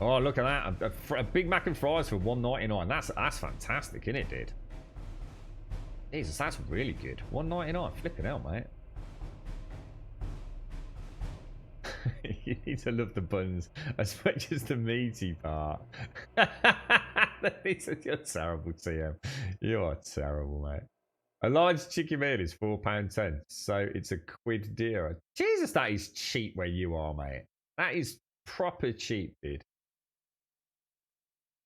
Oh, look at that! A Big Mac and fries for $1.99. That's fantastic, isn't it, dude? Jesus, that's really good. $1.99. Flipping hell, mate. You need to love the buns as much as the meaty part. You're terrible, TM. You are terrible, mate. A large chicken meal is £4.10, so it's a quid dearer. Jesus, that is cheap where you are, mate. That is proper cheap, dude.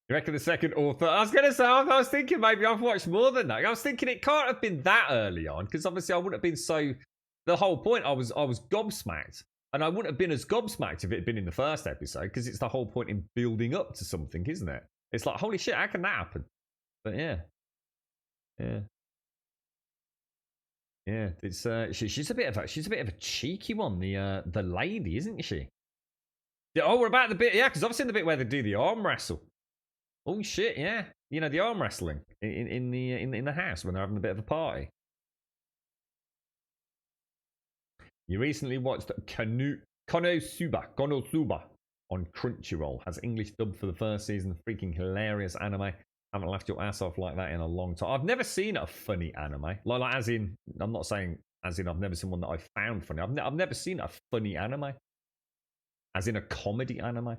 You reckon the second or third? I was going to say, I was thinking maybe I've watched more than that. I was thinking it can't have been that early on, because obviously I wouldn't have been so... The whole point, I was gobsmacked. And I wouldn't have been as gobsmacked if it had been in the first episode, because it's the whole point in building up to something, isn't it? It's like, holy shit, how can that happen? But yeah. Yeah. Yeah, it's she's a bit of a cheeky one, the lady, isn't she? Yeah, oh, we're about the bit, yeah, because I've seen the bit where they do the arm wrestle. Oh shit, yeah. You know, the arm wrestling in the house when they're having a bit of a party. You recently watched Konosuba on Crunchyroll. Has English dub for the first season. Freaking hilarious anime. Haven't laughed your ass off like that in a long time. I've never seen a funny anime. Like as in, I'm not saying as in I've never seen one that I've found funny. I've never seen a funny anime. As in a comedy anime.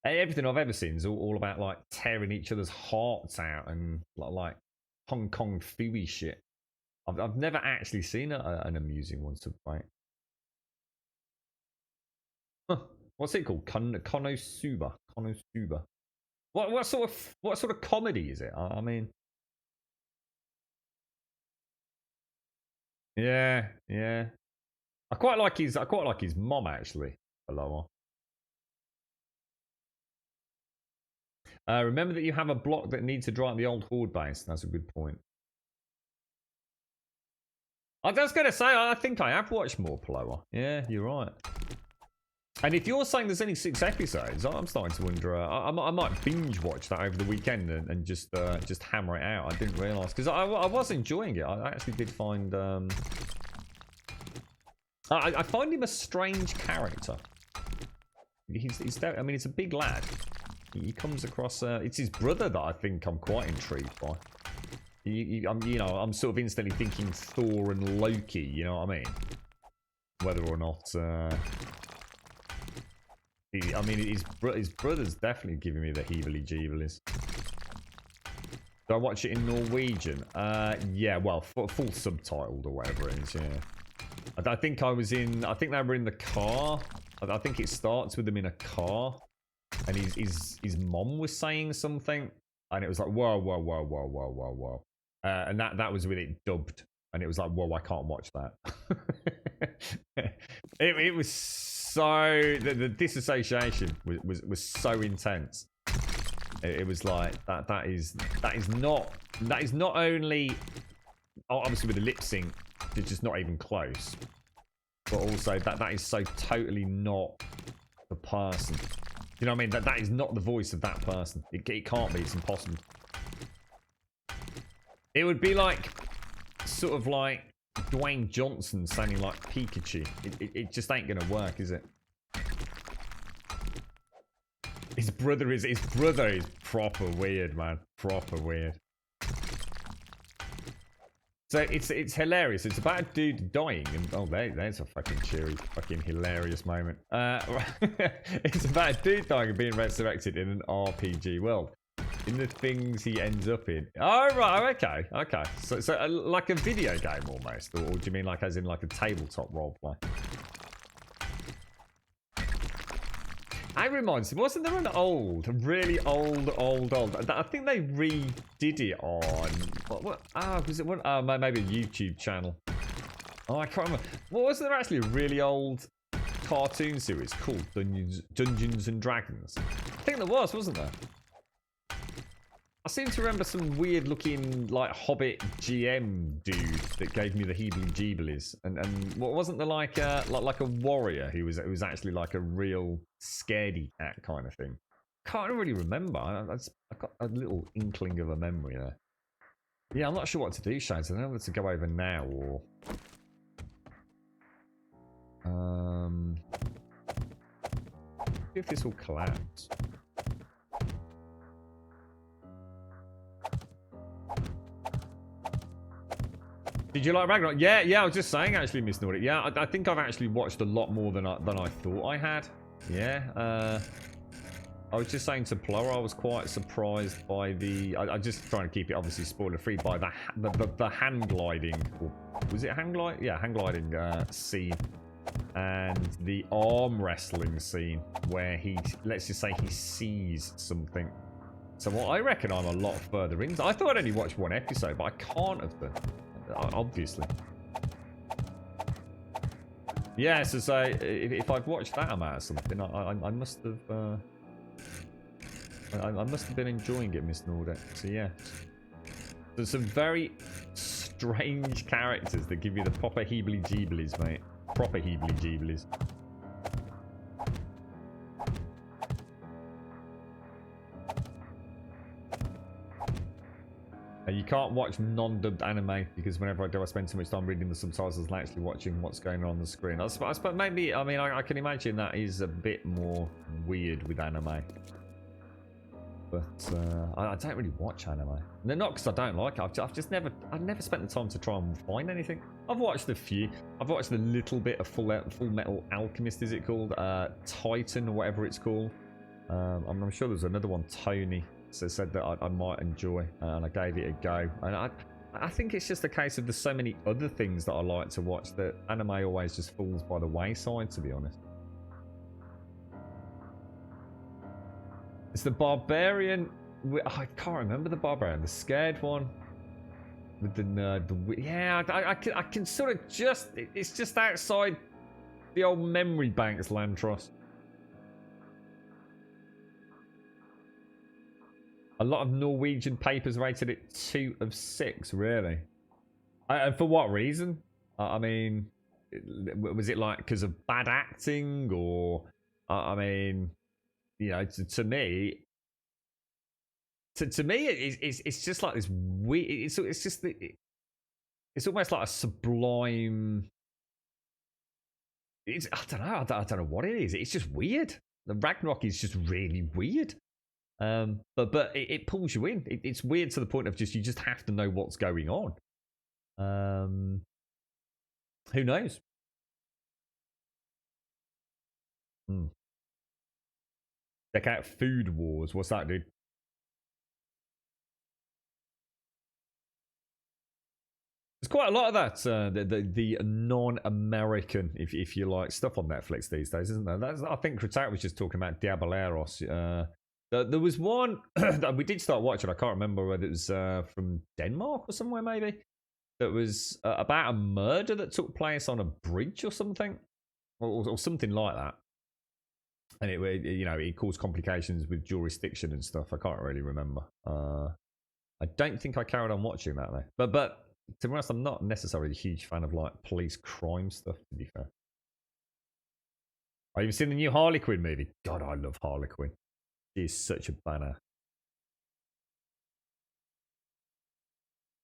Everything I've ever seen is all about like tearing each other's hearts out and like Hong Kong Fooey shit. I've never actually seen an amusing one to play. Huh. What's it called? Konosuba. Konosuba. What sort of comedy is it? I mean, yeah. I quite like his mom actually. Aloha. Remember that you have a block that needs to dry out the old horde base. That's a good point. I was going to say, I think I have watched more Paloa. Yeah, you're right. And if you're saying there's only 6 episodes, I'm starting to wonder. I might binge watch that over the weekend and just hammer it out. I didn't realise because I was enjoying it. I actually did find. I find him a strange character. I mean, it's a big lad. He comes across. It's his brother that I think I'm quite intrigued by. I'm sort of instantly thinking Thor and Loki. You know what I mean? Whether or not. I mean, his brother's definitely giving me the heebly-jeeblies. Do I watch it in Norwegian? Yeah, well, full subtitled or whatever it is, yeah. I think they were in the car. I think it starts with them in a car. And his mom was saying something. and it was like whoa, whoa, whoa, whoa, whoa, whoa, whoa, and that was with it dubbed, and it was like whoa, I can't watch that. it was so the disassociation was so intense. It was like that is not only obviously with the lip sync, it's just not even close, but also that is so totally not the person. You know what I mean? That is not the voice of that person. It can't be. It's impossible. It would be like sort of like Dwayne Johnson sounding like Pikachu. It just ain't gonna work, is it? His brother is proper weird, man. Proper weird. So it's hilarious. It's about a dude dying, and oh, there's a fucking cheery, fucking hilarious moment. It's about a dude dying and being resurrected in an RPG world. In the things he ends up in. Oh right, okay. So like a video game almost, or do you mean like as in like a tabletop roleplay? That reminds me, wasn't there an really old? I think they redid it on what? Was it one? Maybe a YouTube channel. Oh, I can't remember. What was there actually a really old cartoon series called Dungeons and Dragons? I think there was, wasn't there? I seem to remember some weird looking like Hobbit GM dude that gave me the heebly-jeeblies, and wasn't there like a warrior who was actually like a real scaredy cat kind of thing? Can't really remember. I got a little inkling of a memory there. Yeah, I'm not sure what to do, Shades. I don't know whether to go over now or see if this will collapse. Did you like Ragnarok? Yeah, I was just saying actually, Miss Nordic. Yeah, I think I've actually watched a lot more than I thought I had. Yeah, I was just saying to Plora, I was quite surprised by the... I'm just trying to keep it obviously spoiler free, by the hand gliding, or was it hand gliding? Yeah, hand gliding scene, and the arm wrestling scene where let's just say he sees something. So well, I reckon I'm a lot further in. I thought I'd only watched one episode, but I can't have done. Obviously. Yeah, so say if I've watched that amount of something, I must have I must have been enjoying it, Miss Nordic. So yeah, there's some very strange characters that give you the proper heebly-jeeblies, mate. Proper heebly-jeeblies. You can't watch non-dubbed anime because whenever I do, I spend too much time reading the subtitles and actually watching what's going on the screen. I suppose maybe, I mean, I can imagine that is a bit more weird with anime. But I don't really watch anime. No, not because I don't like it. I've never spent the time to try and find anything. I've watched a few. I've watched a little bit of Full Metal Alchemist, is it called? Titan or whatever it's called. I'm sure there's another one, Tony. So said that I might enjoy, and I gave it a go. And I think it's just a case of there's so many other things that I like to watch that anime always just falls by the wayside, to be honest. It's the Barbarian. I can't remember the Barbarian. The scared one with the nerd. Yeah, I can sort of just. It's just outside the old memory banks, Lantros. A lot of Norwegian papers rated it 2 of 6, really. And for what reason? I mean, was it like because of bad acting, or I mean, you know, to me, it's just like this weird. It's just it's almost like a sublime. I don't know. I don't know what it is. It's just weird. The Ragnarok is just really weird. But it pulls you in. It's weird to the point of you just have to know what's going on. Who knows? Check out Food Wars. What's that, dude? There's quite a lot of that. The non-American, if you like, stuff on Netflix these days, isn't there? I think Kratak was just talking about Diableros. There was one that we did start watching. I can't remember whether it was from Denmark or somewhere, maybe. That was about a murder that took place on a bridge or something, or something like that. And it caused complications with jurisdiction and stuff. I can't really remember. I don't think I carried on watching that though. But to be honest, I'm not necessarily a huge fan of like police crime stuff. To be fair, have you seen the new Harley Quinn movie? God, I love Harley Quinn. She is such a banner.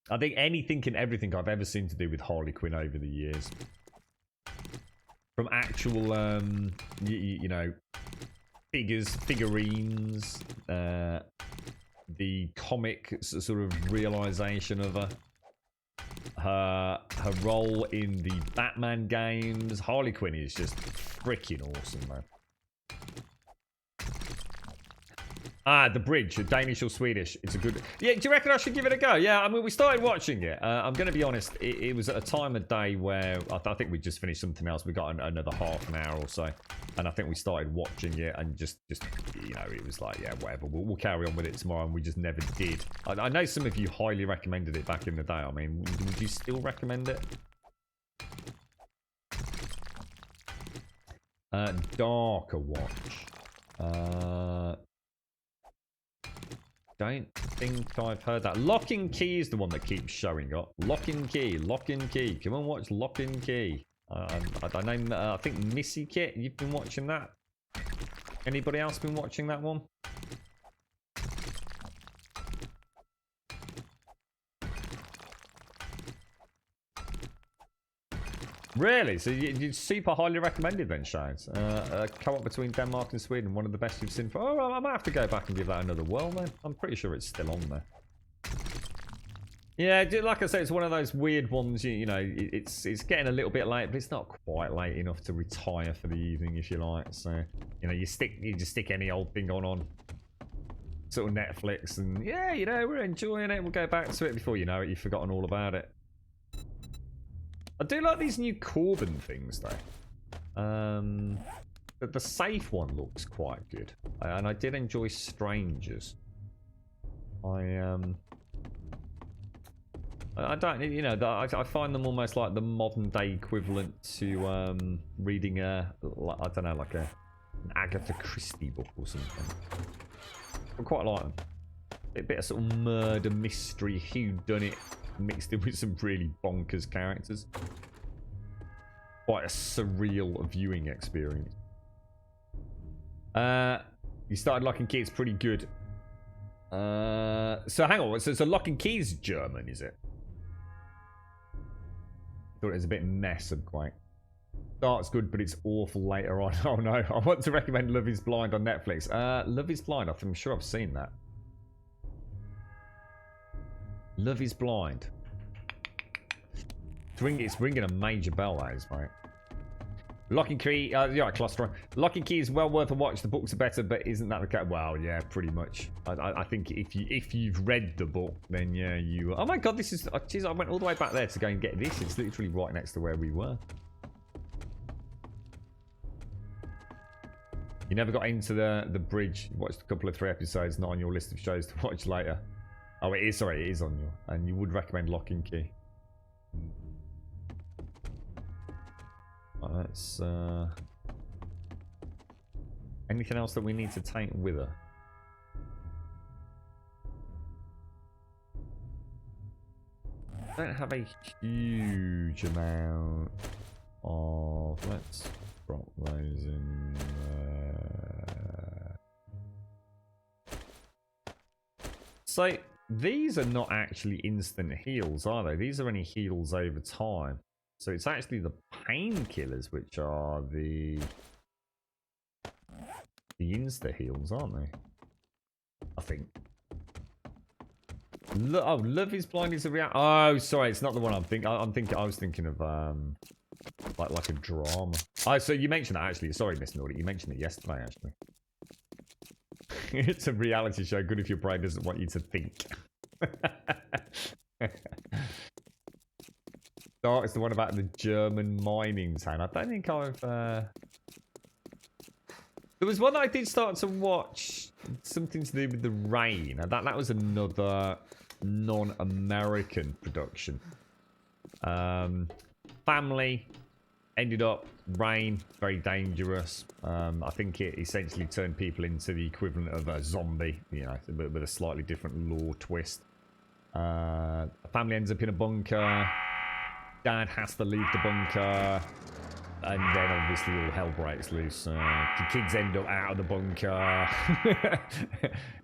I think anything and everything I've ever seen to do with Harley Quinn over the years, from actual, you know, figurines, the comic sort of realization of her role in the Batman games. Harley Quinn is just freaking awesome, man. Ah, The Bridge, Danish or Swedish. It's a good... Yeah, do you reckon I should give it a go? Yeah, I mean, we started watching it. I'm going to be honest, it was at a time of day where I think we just finished something else. We got another half an hour or so. And I think we started watching it and just you know, it was like, yeah, whatever. We'll carry on with it tomorrow, and we just never did. I know some of you highly recommended it back in the day. I mean, would you still recommend it? Darker Watch. Don't think I've heard that. Lock and Key is the one that keeps showing up. Lock and Key, Lock and Key. Come and watch Lock and Key. I think Missy Kit, you've been watching that. Anybody else been watching that one? Really? So you're super highly recommended then, Shines. Co-op between Denmark and Sweden, one of the best you've seen for... Oh, I might have to go back and give that another whirl then. I'm pretty sure it's still on there. Yeah, like I said, it's one of those weird ones, you know, it's getting a little bit late, but it's not quite late enough to retire for the evening, if you like. So, you know, you just stick any old thing on sort of Netflix, and yeah, you know, we're enjoying it. We'll go back to it before you know it, you've forgotten all about it. I do like these new Corbin things, though. The safe one looks quite good. And I did enjoy Strangers. I don't, you know, I find them almost like the modern day equivalent to reading I don't know, like an Agatha Christie book or something. I quite like them. A bit of sort of murder mystery, whodunit, mixed in with some really bonkers characters. Quite a surreal viewing experience. You started Lock and Key, it's pretty good. So hang on, so Lock and Key's German, is it? Thought it was a bit mess of quite. Starts good, but it's awful later on. Oh no, I want to recommend Love is Blind on Netflix. Love is Blind, I'm sure I've seen that. Love is Blind. It's ringing a major bell, that is, mate. Lock and Key, yeah, Cluster. Lock and Key is well worth a watch. The books are better, but isn't that the case? Well, yeah, pretty much. I think if you've read the book, then yeah, you. Oh my God, this is. Geez, I went all the way back there to go and get this. It's literally right next to where we were. You never got into the bridge. You watched a couple of 3 episodes, not on your list of shows to watch later. Oh, it is. Sorry, it is on your. And you would recommend Lock and Key. That's anything else that we need to take with her? I don't have a huge amount of. Let's drop those in there. So these are not actually instant heals, are they? These are only heals over time. So it's actually the painkillers which are the insta heals, aren't they? I think. Oh, Love is Blind is a real. Oh, sorry, it's not the one I'm thinking. I was thinking of like a drama. Oh, so you mentioned that actually. Sorry, Miss Nordic. You mentioned it yesterday actually. It's a reality show. Good if your brain doesn't want you to think. Oh, it's the one about the German mining town. I don't think I've... There was one that I did start to watch. something to do with the rain. That was another non-American production. Family ended up rain, very dangerous. I think it essentially turned people into the equivalent of a zombie, you know, with a slightly different lore twist. The family ends up in a bunker. Dad has to leave the bunker. And then obviously all hell breaks loose. The kids end up out of the bunker.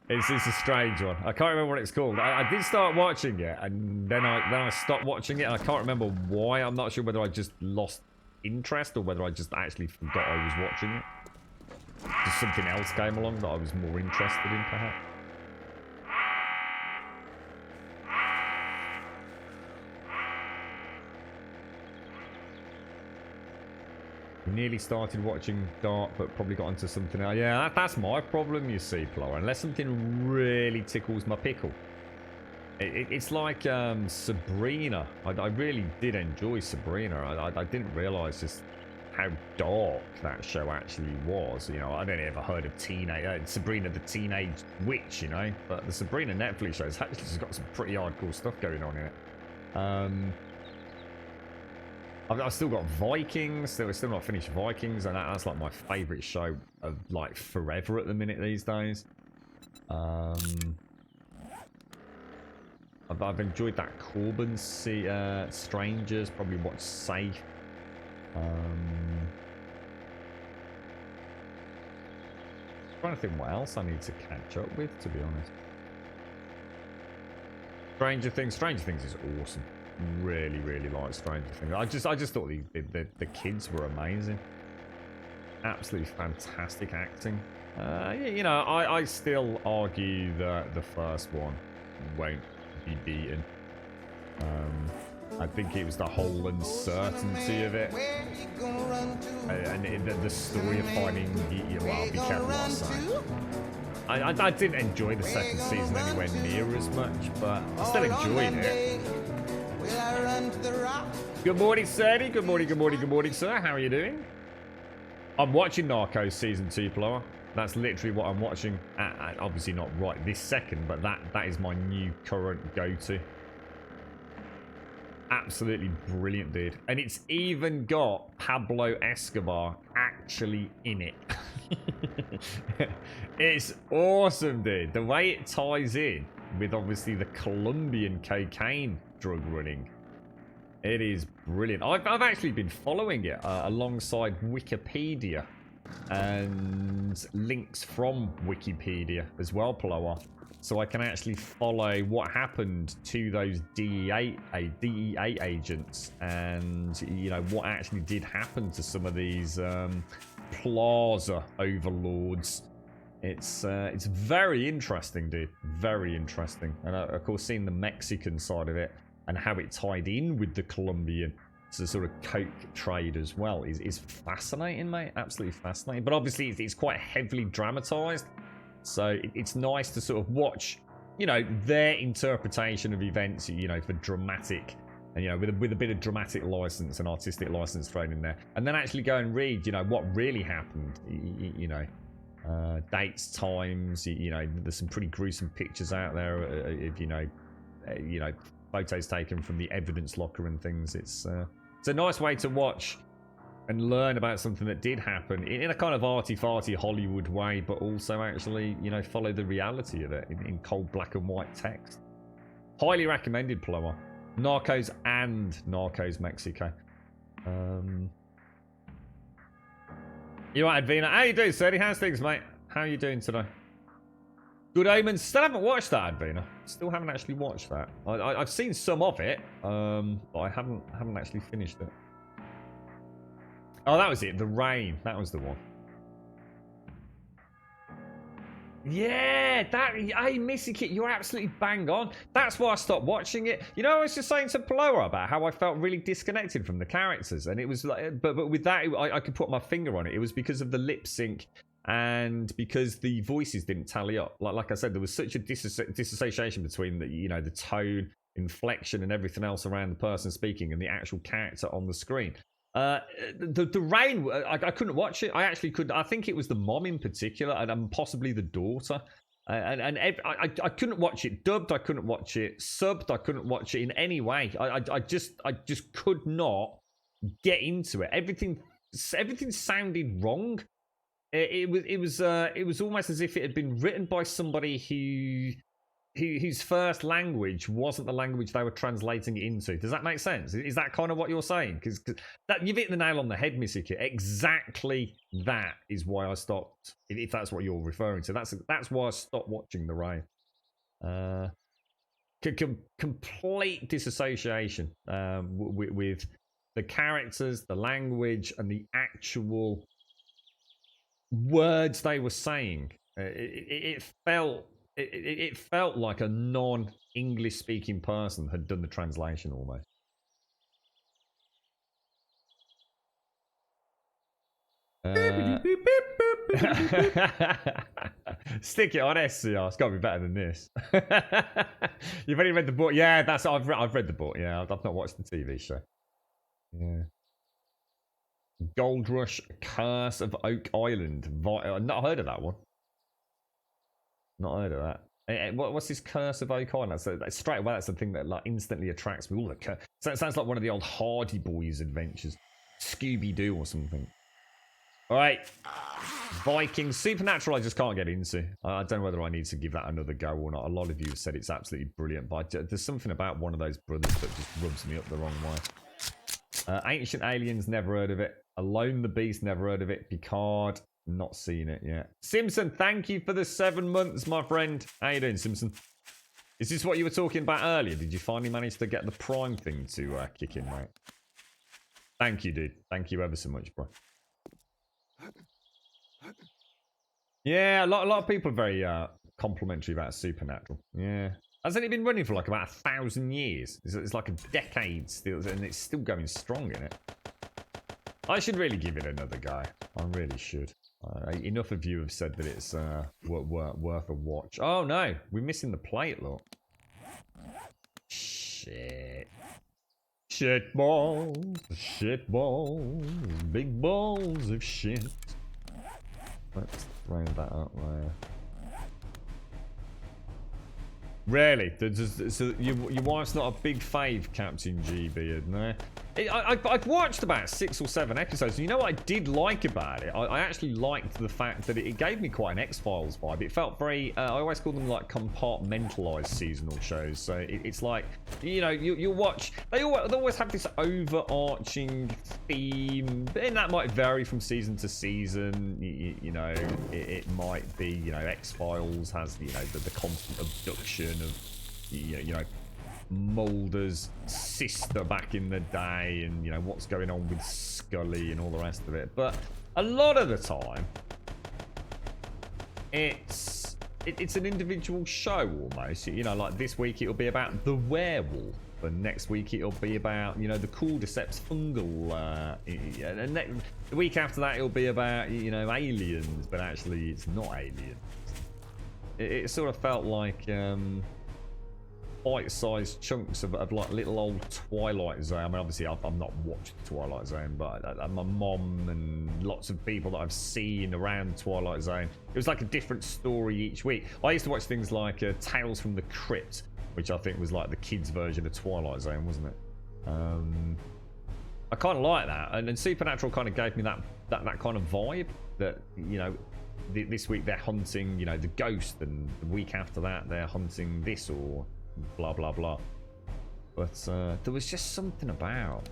it's a strange one. I can't remember what it's called. I did start watching it, and then I stopped watching it, and I can't remember why. I'm not sure whether I just lost interest or whether I just actually forgot I was watching it. Just something else came along that I was more interested in, perhaps. Nearly started watching Dark, but probably got onto something else. Yeah, that's my problem, you see, Plower. Unless something really tickles my pickle. It's like Sabrina. I really did enjoy Sabrina. I didn't realise just how dark that show actually was. You know, I'd only ever heard of Sabrina the Teenage Witch, you know. But the Sabrina Netflix show has actually just got some pretty hardcore stuff going on in it. I've still got Vikings. We're still not finished Vikings, and that's like my favourite show of like forever at the minute these days. I've enjoyed that Corbin Strangers. Probably watched Safe. Trying to think what else I need to catch up with, to be honest. Stranger Things is awesome. Really like Stranger Things. I just thought the kids were amazing. Absolutely fantastic acting. You know, I still argue that the first one won't be beaten. I think it was the whole uncertainty of it, and the story of finding. Well, be careful what I say. I didn't enjoy the second season anywhere near as much, but I still enjoyed it. Good morning, Sadie. Good morning, sir. How are you doing? I'm watching Narcos Season 2, Plower. That's literally what I'm watching. Obviously not right this second, but that is my new current go-to. Absolutely brilliant, dude. And it's even got Pablo Escobar actually in it. It's awesome, dude. The way it ties in with obviously the Colombian cocaine drug running. It is brilliant. I've actually been following it alongside Wikipedia and links from Wikipedia as well, Plower. So I can actually follow what happened to those DEA agents, and you know what actually did happen to some of these plaza overlords. It's very interesting, dude. Very interesting. And of course, seeing the Mexican side of it and how it tied in with the Colombian sort of coke trade as well is fascinating, mate. Absolutely fascinating. But obviously, it's quite heavily dramatized. So it's nice to sort of watch, you know, their interpretation of events, you know, for dramatic, and you know, with a bit of dramatic license and artistic license thrown in there, and then actually go and read, you know, what really happened, you know, dates, times, you know, there's some pretty gruesome pictures out there, if you know, photos taken from the evidence locker and things. It's a nice way to watch and learn about something that did happen in a kind of arty-farty Hollywood way, but also actually, you know, follow the reality of it in cold black and white text. Highly recommended, Plower. Narcos and Narcos Mexico. You right, Advina? How you doing, Sadie? How's things, mate? How are you doing today? Good Omens. Still haven't watched that, Advina. Still haven't actually watched that. I've seen some of it, but I haven't actually finished it. Oh, that was it. The Rain. That was the one. Yeah, hey, Missy Kit, you're absolutely bang on. That's why I stopped watching it. You know, I was just saying to Plower about how I felt really disconnected from the characters, and it was like, but with that, I could put my finger on it. It was because of the lip sync and because the voices didn't tally up. Like I said, there was such a disassociation between the, you know, the tone, inflection, and everything else around the person speaking and the actual character on the screen. The Rain, I couldn't watch it. I actually could. I think it was the mom in particular, and possibly the daughter. I couldn't watch it dubbed. I couldn't watch it subbed. I couldn't watch it in any way. I just could not get into it. Everything sounded wrong. It was almost as if it had been written by somebody whose first language wasn't the language they were translating it into. Does that make sense? Is that kind of what you're saying? Because that you've hit the nail on the head, Mischief. Exactly that is why I stopped. If that's what you're referring to, that's why I stopped watching the raid. Complete disassociation with the characters, the language, and the actual words they were saying. It felt like a non-English speaking person had done the translation almost. Stick it on SCR. It's got to be better than this. You've only read the book. Yeah, I've read the book. Yeah, I've not watched the TV show. Yeah. Gold Rush, Curse of Oak Island. I've not heard of that one. Not heard of that. What's this Curse of Oak Island? That's straight away, that's the thing that like instantly attracts me. So it sounds like one of the old Hardy Boys adventures. Scooby-Doo or something. Alright. Vikings. Supernatural I just can't get into. I don't know whether I need to give that another go or not. A lot of you have said it's absolutely brilliant, but there's something about one of those brothers that just rubs me up the wrong way. Ancient Aliens, never heard of it. Alone the Beast, never heard of it. Picard, not seen it yet. Simpson, thank you for the 7 months, my friend. How you doing, Simpson? Is this what you were talking about earlier? Did you finally manage to get the Prime thing to kick in, mate? Thank you, dude. Thank you ever so much, bro. Yeah, a lot of people are very complimentary about Supernatural. Yeah. Hasn't it been running for like about 1,000 years? It's like a decade still, and it's still going strong in it. I should really give it another go. I really should. Enough of you have said that it's worth a watch. Oh no, we're missing the plate, look. Shit. Shit balls. Shit balls. Big balls of shit. Let's throw that up there. Really? So your wife's not a big fave, Captain GB, no? I've watched about 6 or 7 episodes. You know what I did like about it? I actually liked the fact that it gave me quite an X-Files vibe. It felt very... I always call them like compartmentalized seasonal shows. So it's like, you know, you watch... They always have this overarching theme. And that might vary from season to season. You know, it might be, you know, X-Files has, you know, the constant abduction of, you know, Mulder's sister back in the day, and you know what's going on with Scully and all the rest of it. But a lot of the time, it's an individual show almost. You know, like this week it'll be about the werewolf, and next week it'll be about, you know, the cordyceps fungal, and the week after that it'll be about, you know, aliens, but actually it's not aliens. It sort of felt like bite-sized chunks of like little old Twilight Zone. I mean, obviously I've not watched Twilight Zone, but my mom and lots of people that I've seen around Twilight Zone, it was like a different story each week. I used to watch things like Tales from the Crypt, which I think was like the kids' version of Twilight Zone, wasn't it? I kind of like that, and then Supernatural kind of gave me that kind of vibe. That, you know, this week they're hunting, you know, the ghost, and the week after that they're hunting this or blah blah blah. But there was just something about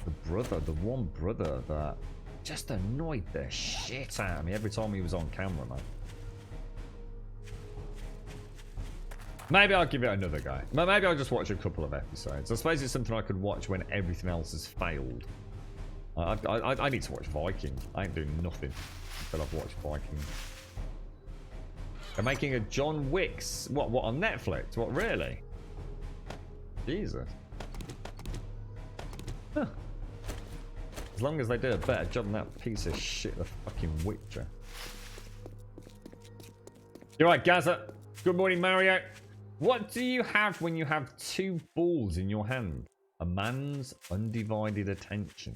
the one brother that just annoyed the shit out of me every time he was on camera, man. Maybe I'll give it another go. Maybe I'll just watch a couple of episodes. I suppose it's something I could watch when everything else has failed. I need to watch Vikings. I ain't doing nothing until I've watched Vikings. They're making a John Wick's... What on Netflix? What, really? Jesus. Huh. As long as they do a better job than that piece of shit, the fucking Witcher. You're right, Gaza. Good morning, Mario. What do you have when you have 2 balls in your hand? A man's undivided attention.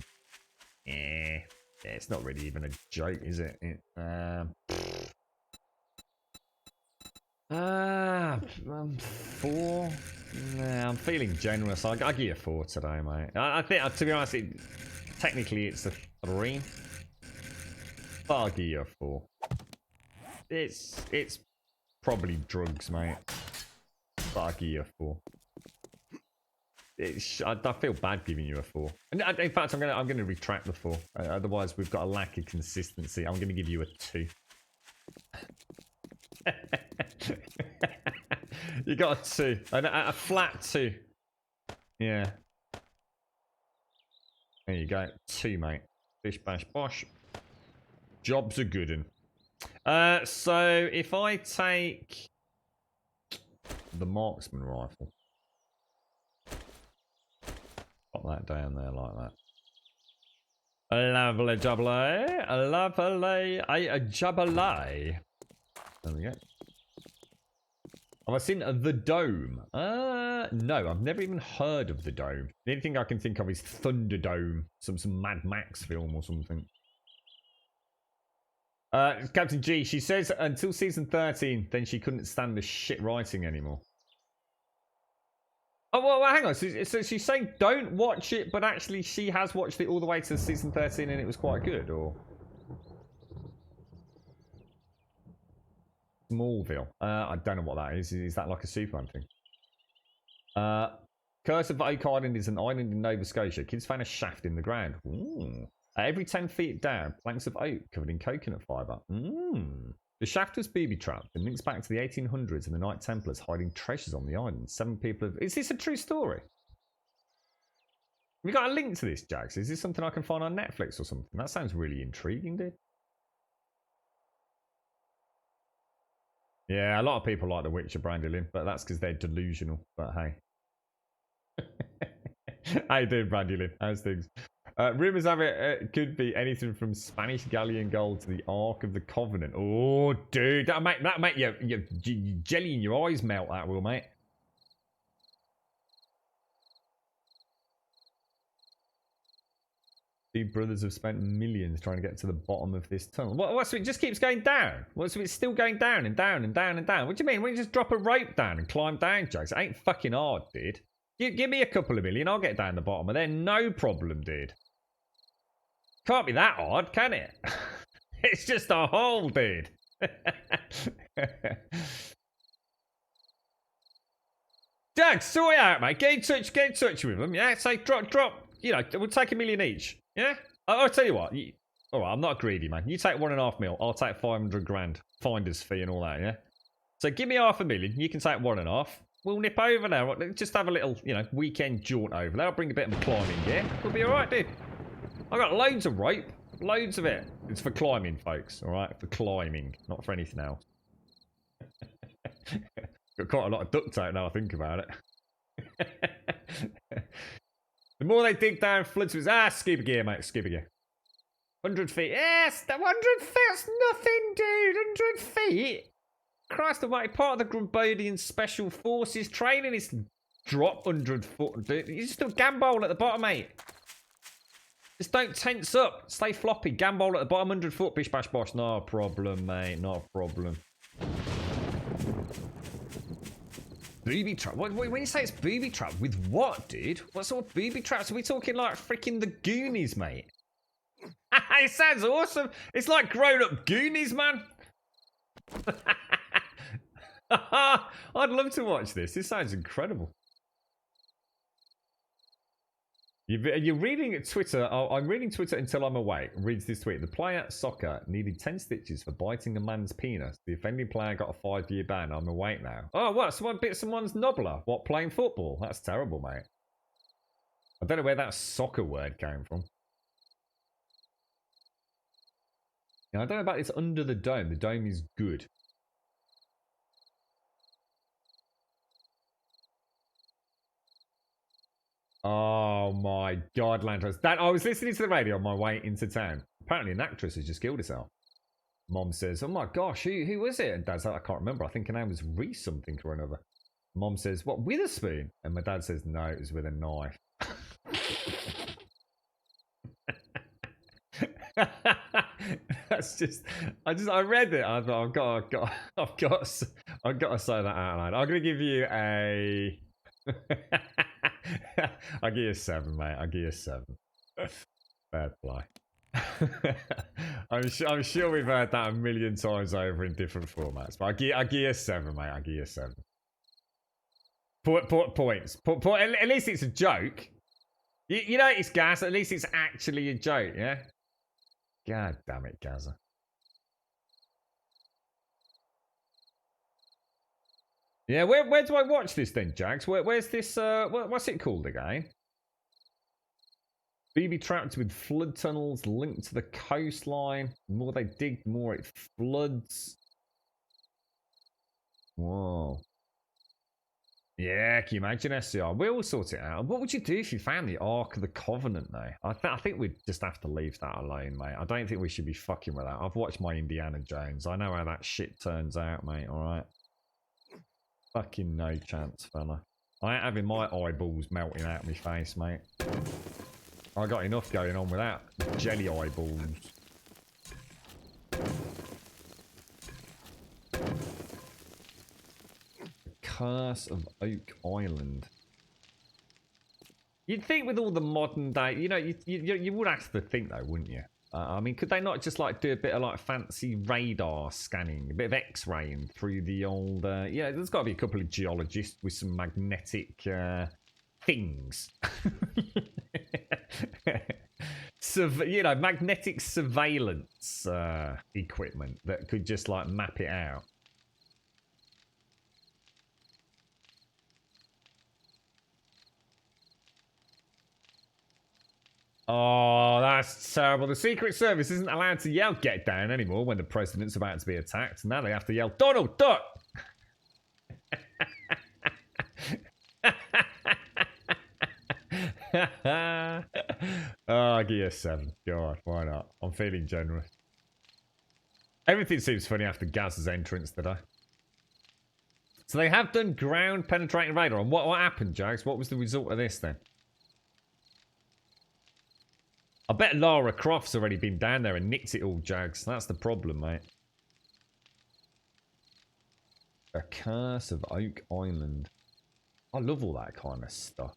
Yeah, it's not really even a joke, is it? 4. Nah, I'm feeling generous. I'll give you a 4 today, mate. I think, to be honest, technically it's a 3. But I'll give you a 4. It's probably drugs, mate. But I'll give you a 4. I feel bad giving you a 4. And in fact, I'm gonna retract the 4. Otherwise, we've got a lack of consistency. I'm gonna give you a 2. You got a 2. A flat 2. Yeah. There you go. 2, mate. Bish bash bosh. Job's a good one. So if I take the marksman rifle, put that down there like that. A lovely jubilee. A lovely a jubilee. There we go. Have I seen the Dome? No, I've never even heard of the Dome. The only thing I can think of is Thunderdome, some Mad Max film or something. Captain G, she says until season 13, then she couldn't stand the shit writing anymore. Oh, well hang on. So she's saying don't watch it, but actually she has watched it all the way to season 13 and it was quite good, or? Smallville. I don't know what that is. Is that like a Superman thing? Curse of Oak Island is an island in Nova Scotia. Kids found a shaft in the ground. Ooh. Every 10 feet down, planks of oak covered in coconut fibre. The shaft was booby-trapped and links back to the 1800s and the Knight Templars hiding treasures on the island. 7 people have... Is this a true story? Have you got a link to this, Jax? Is this something I can find on Netflix or something? That sounds really intriguing, dude. Yeah, a lot of people like The Witcher, Brandylin, but that's because they're delusional. But hey. How you doing, Brandylin? How's things? Rumours have it could be anything from Spanish galleon gold to the Ark of the Covenant. Oh, dude, that make your jelly in your eyes melt. That will, mate. Two brothers have spent millions trying to get to the bottom of this tunnel. What? So it just keeps going down? So it's still going down and down and down and down? What do you mean? We just drop a rope down and climb down, Jokes? It ain't fucking hard, dude. Give me a couple of million, I'll get down the bottom of there. No problem, dude. Can't be that hard, can it? It's just a hole, dude. Jack, sort it out, mate. Get in touch with them. Yeah, say drop. You know, we'll take $1 million each. Yeah, I'll tell you what. All right, I'm not greedy, man. You take 1.5 mil. I'll take 500 grand, finder's fee and all that. Yeah. So give me $500,000. You can take 1.5. We'll nip over there. Just have a little, weekend jaunt over there. I'll bring a bit of climbing gear. We'll be all right, dude. I've got loads of rope. Loads of it. It's for climbing, folks. All right? For climbing. Not for anything else. Got quite a lot of duct tape now I think about it. The more they dig down, floods with... scuba gear, mate. Scuba gear. 100 feet. Yes! 100 feet! That's nothing, dude! 100 feet? Christ almighty, part of the Grumbodian Special Forces training is to drop 100 foot. Dude. You just do a gambole at the bottom, mate. Just don't tense up. Stay floppy. Gambole at the bottom, 100 foot. Bish bash bosh. No problem, mate. Not a problem. Booby trap? When you say it's booby trap, with what, dude? What sort of booby traps? Are we talking like freaking the Goonies, mate? It sounds awesome. It's like grown-up Goonies, man. I'd love to watch this. This sounds incredible. You're reading Twitter. I'm reading Twitter until I'm awake. Reads this tweet. The player at soccer needed 10 stitches for biting a man's penis. The offending player got a 5-year ban. I'm awake now. Oh, what? Someone bit someone's knobbler. What, playing football? That's terrible, mate. I don't know where that soccer word came from. I don't know about this under the dome. The dome is good. Oh my God, Lantos. I was listening to the radio on my way into town. Apparently an actress has just killed herself. Mom says, oh my gosh, who was it? And Dad said, I can't remember. I think her name was Reese something or another. Mom says, what, with a spoon? And my dad says, no, it was with a knife. That's just, I read it. I thought, I've got to say that out loud. I'm going to give you a... I'll give you a 7, mate. I'll give you a 7. Fair play. I'm sure we've heard that a million times over in different formats. But I'll give you a 7, mate. I'll give you a 7. Points. At least it's a joke. You know it's Gaz. At least it's actually a joke, yeah? God damn it, Gaza. Yeah, where do I watch this then, Jags? Where's this, what's it called again? BB trapped with flood tunnels linked to the coastline. The more they dig, the more it floods. Whoa. Yeah, can you imagine SCR? We'll sort it out. What would you do if you found the Ark of the Covenant, though? I think we'd just have to leave that alone, mate. I don't think we should be fucking with that. I've watched my Indiana Jones. I know how that shit turns out, mate, alright? Fucking no chance, fella. I ain't having my eyeballs melting out of my face, mate. I got enough going on without jelly eyeballs. The Curse of Oak Island. You'd think with all the modern day, you know, you would have to think though, wouldn't you? I mean, could they not just like do a bit of like fancy radar scanning, a bit of X-raying through the old? Yeah, there's got to be a couple of geologists with some magnetic things. You know, magnetic surveillance equipment that could just like map it out. Oh, that's terrible. The Secret Service isn't allowed to yell "get down" anymore when the president's about to be attacked. Now they have to yell "Donald Duck." Oh, I'll give you a 7. God, why not? I'm feeling generous. Everything seems funny after Gaz's entrance today. So they have done ground penetrating radar. And what happened, Jags? What was the result of this then? I bet Lara Croft's already been down there and nicked it all, Jags. That's the problem, mate. A Curse of Oak Island. I love all that kind of stuff.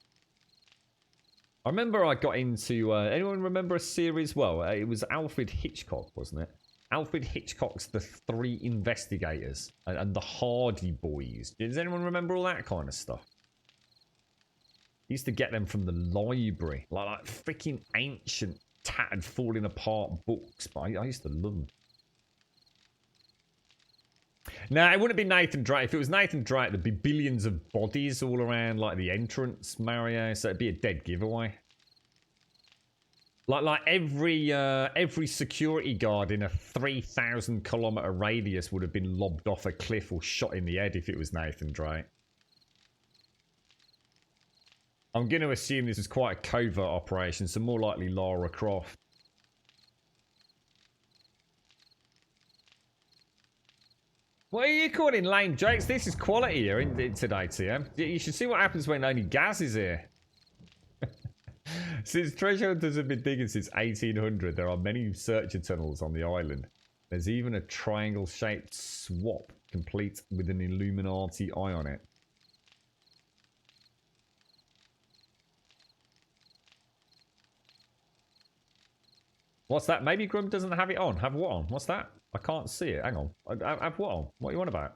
I remember I got into... anyone remember a series? Well, it was Alfred Hitchcock, wasn't it? Alfred Hitchcock's The Three Investigators and the Hardy Boys. Does anyone remember all that kind of stuff? Used to get them from the library. Like freaking ancient, tattered, falling apart books. But I used to love them. Nah, it wouldn't be Nathan Drake. If it was Nathan Drake, there'd be billions of bodies all around like the entrance, Mario. So it'd be a dead giveaway. Like every security guard in a 3,000-kilometer radius would have been lobbed off a cliff or shot in the head if it was Nathan Drake. I'm going to assume this is quite a covert operation, so more likely Lara Croft. What are you calling lame jokes? This is quality here in today, TM. You should see what happens when only Gaz is here. Since treasure hunters have been digging since 1800, there are many searcher tunnels on the island. There's even a triangle-shaped swap, complete with an Illuminati eye on it. What's that? Maybe Grum doesn't have it on. Have what on? What's that? I can't see it. Hang on. Have what on? What are you on about?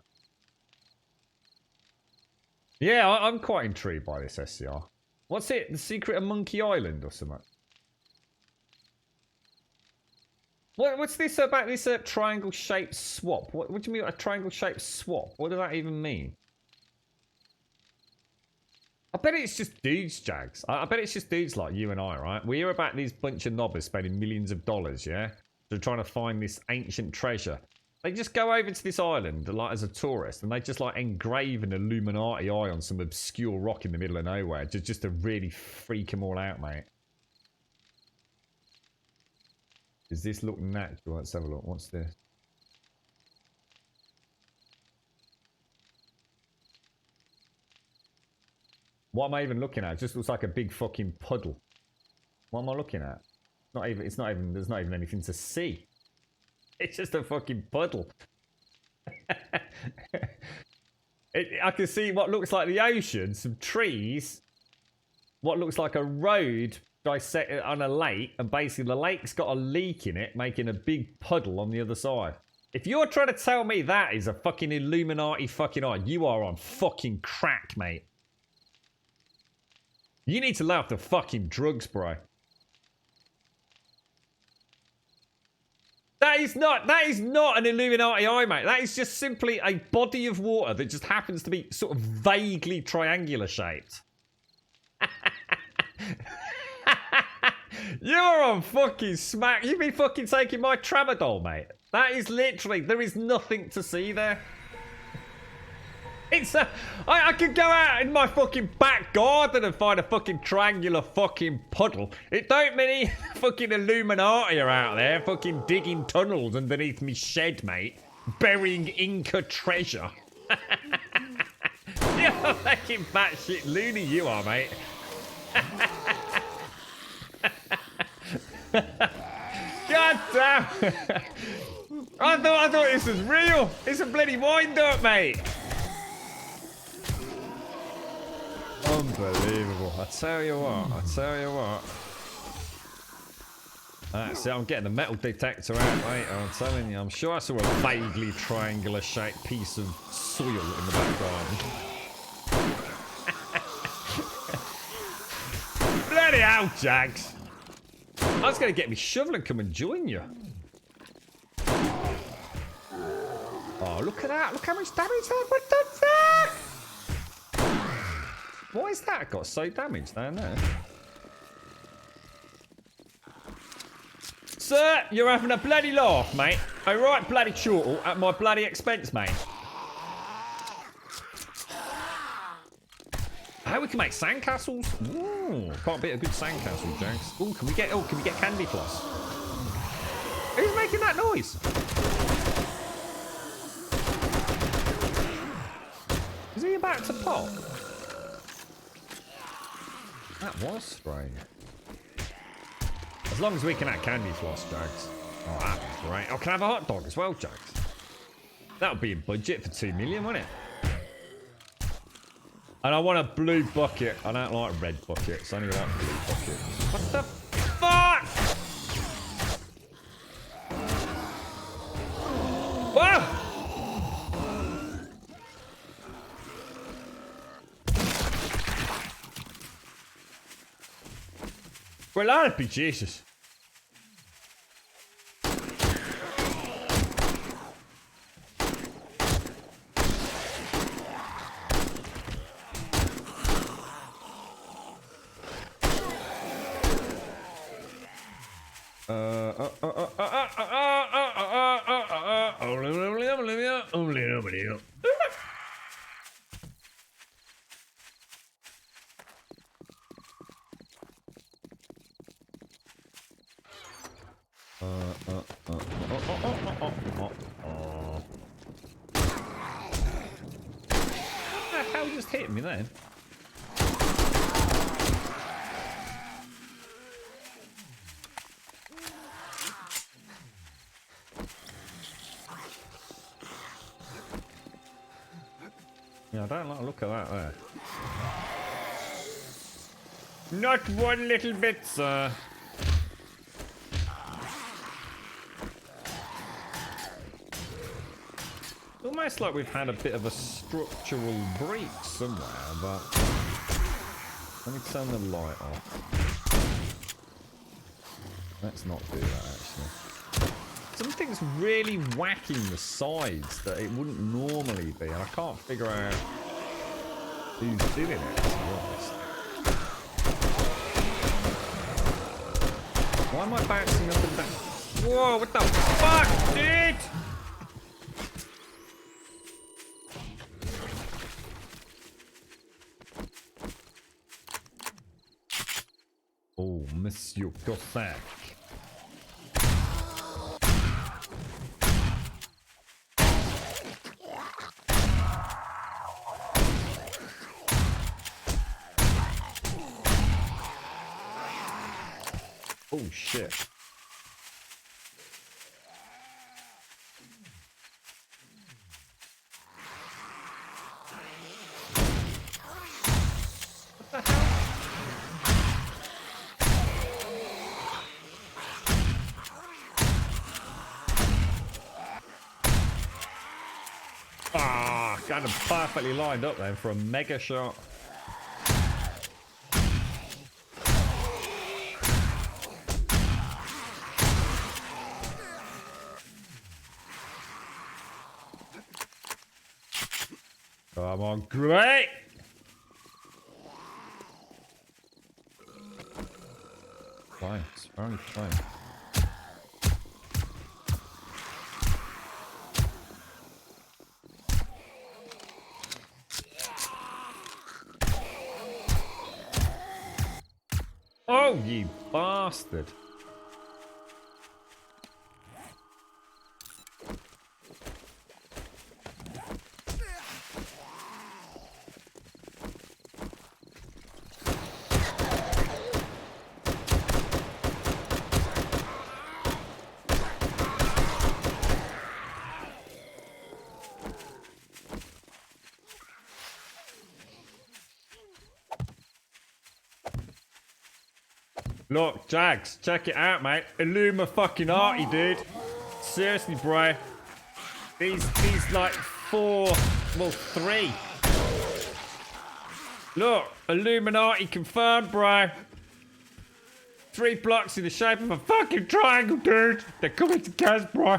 Yeah, I'm quite intrigued by this SCR. What's it? The Secret of Monkey Island or something? What's this about this triangle-shaped swap? What do you mean a triangle-shaped swap? What does that even mean? I bet it's just dudes, Jags. I bet it's just dudes like you and I, right? We hear about these bunch of knobbers spending millions of dollars, yeah? They're trying to find this ancient treasure. They just go over to this island, like as a tourist, and they just like engrave an Illuminati eye on some obscure rock in the middle of nowhere, just to really freak them all out, mate. Does this look natural? Let's have a look. What's this? What am I even looking at? It just looks like a big fucking puddle. What am I looking at? There's not even anything to see. It's just a fucking puddle. I can see what looks like the ocean, some trees, what looks like a road dissected on a lake, and basically the lake's got a leak in it, making a big puddle on the other side. If you're trying to tell me that is a fucking Illuminati fucking eye, you are on fucking crack, mate. You need to lay off the fucking drugs, bro. That is not an Illuminati eye, mate. That is just simply a body of water that just happens to be sort of vaguely triangular shaped. You're on fucking smack. You've been fucking taking my tramadol, mate. That is literally, there is nothing to see there. It's I could go out in my fucking back garden and find a fucking triangular fucking puddle. It don't mean any fucking Illuminati are out there fucking digging tunnels underneath me shed, mate. Burying Inca treasure. You're fucking batshit loony, you are, mate. God damn. I thought this was real. It's a bloody wind up, mate. Unbelievable. I tell you what. See, I'm getting the metal detector out, mate. I'm telling you. I'm sure I saw a vaguely triangular shaped piece of soil in the back garden. Bloody hell, Jags. I was going to get me shovel and come and join you. Oh, look at that. Look how much damage that. What the fuck? Why is that got so damaged down there? Sir, you're having a bloody laugh, mate. A right bloody chortle at my bloody expense, mate. How we can make sandcastles? Ooh, can't beat a good sandcastle, Jags. Ooh, can we get candy floss? Who's making that noise? Is he about to pop? That was strange. As long as we can have candy floss, Jags. Oh, that'd be great. Oh, can I have a hot dog as well, Jags? That would be a budget for 2 million, wouldn't it? And I want a blue bucket. I don't like red buckets. I only like blue buckets. What the fuck? Whoa! Well, that'd be Jesus. How just hit me then? Yeah, I don't like the look of that there. Not one little bit, sir. Almost like we've had a bit of a structural breach somewhere, but let me turn the light off. Let's not do that, actually. Something's really whacking the sides that it wouldn't normally be, and I can't figure out who's doing it, to be honest. Why am I bouncing up and down? Whoa, what the fuck, dude? Oh, Monsieur Cossack. Oh, shit. kind of perfectly lined up then for a mega shot. Come on, great! Fine, it's very fine. Oh, you bastard! Look, Jags, check it out, mate. Illuma fucking arty, dude. Seriously, bro. These like 4, well, 3. Look, Illuminati confirmed, bro. 3 blocks in the shape of a fucking triangle, dude. They're coming to Kaz, bro.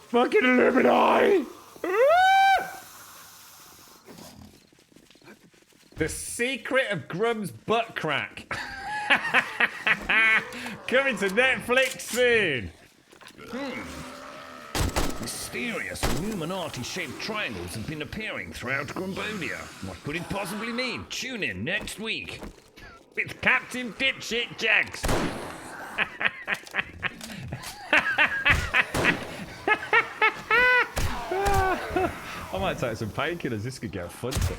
Fucking Illuminati. The secret of Grum's butt crack. Coming to Netflix soon. Mysterious Illuminati-shaped triangles have been appearing throughout Grumbonia. What could it possibly mean? Tune in next week. With Captain Dipshit Jags. I might take some painkillers. This could get fun today.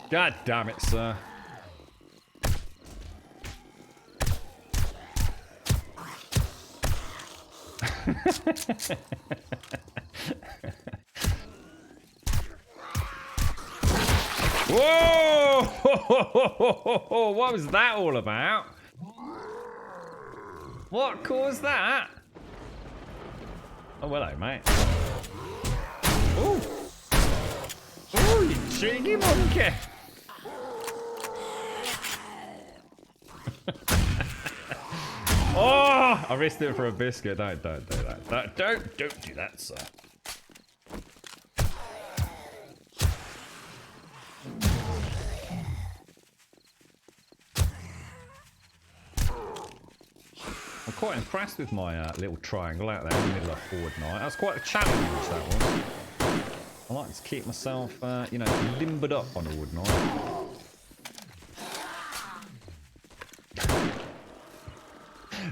God damn it, sir. Whoa! What was that all about? What caused that? Oh, hello, mate. Ooh. Ooh, you cheeky monkey. Oh, I risked it for a biscuit. Don't do that. Don't do that, sir. I'm quite impressed with my little triangle out there in the middle of Forward Night. That was quite a challenge, that was. I like to keep myself, you know, limbered up on a wood night.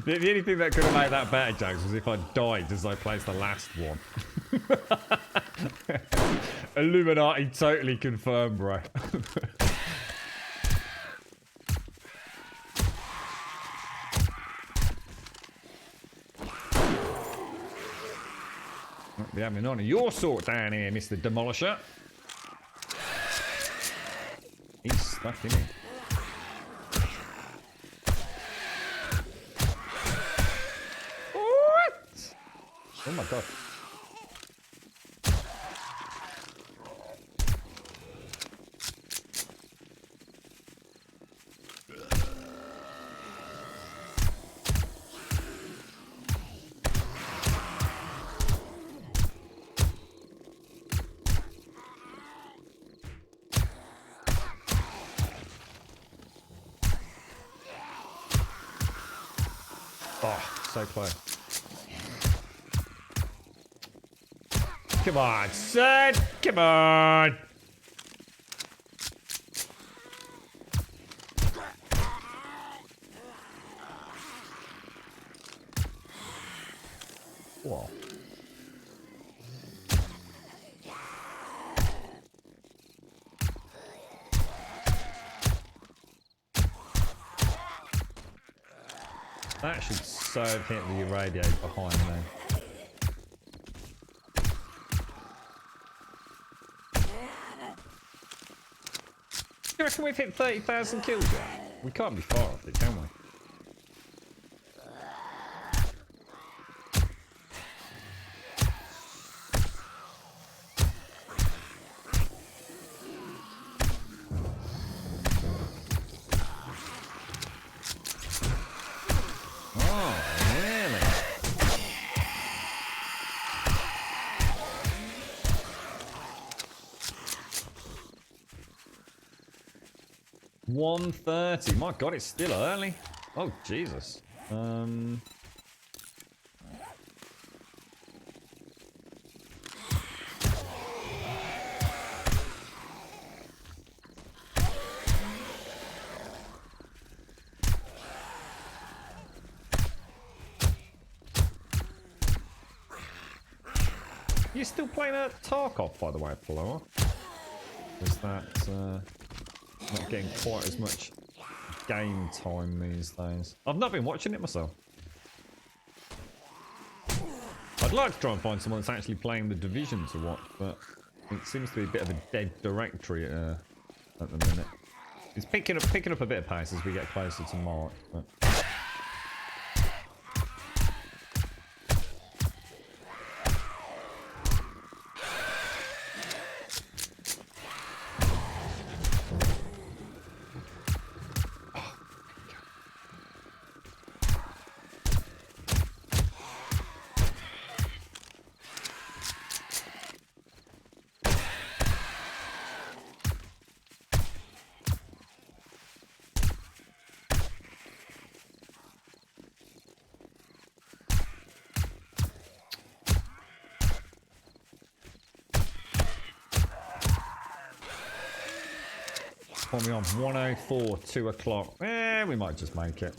The only thing that could have made that better, James, was if I died as I placed the last one. Illuminati totally confirmed, bro. Won't be having none of your sort down here, Mr. Demolisher. He's stuck in it. What? Oh my god. Oh, so close. Come on, son! Come on! Whoa. That should so have hit the radio behind me. You reckon we've hit 30,000 kills yet? We can't be far off it, can we? 1:30. My God, it's still early. Oh, Jesus. You still playing a Tarkov, by the way, Paloma? Is that not getting quite as much game time these days? I've not been watching it myself. I'd like to try and find someone that's actually playing the Division to watch, but it seems to be a bit of a dead directory at the minute. It's picking up a bit of pace as we get closer to March, but. Put me on 1:04, 2 o'clock. We might just make it.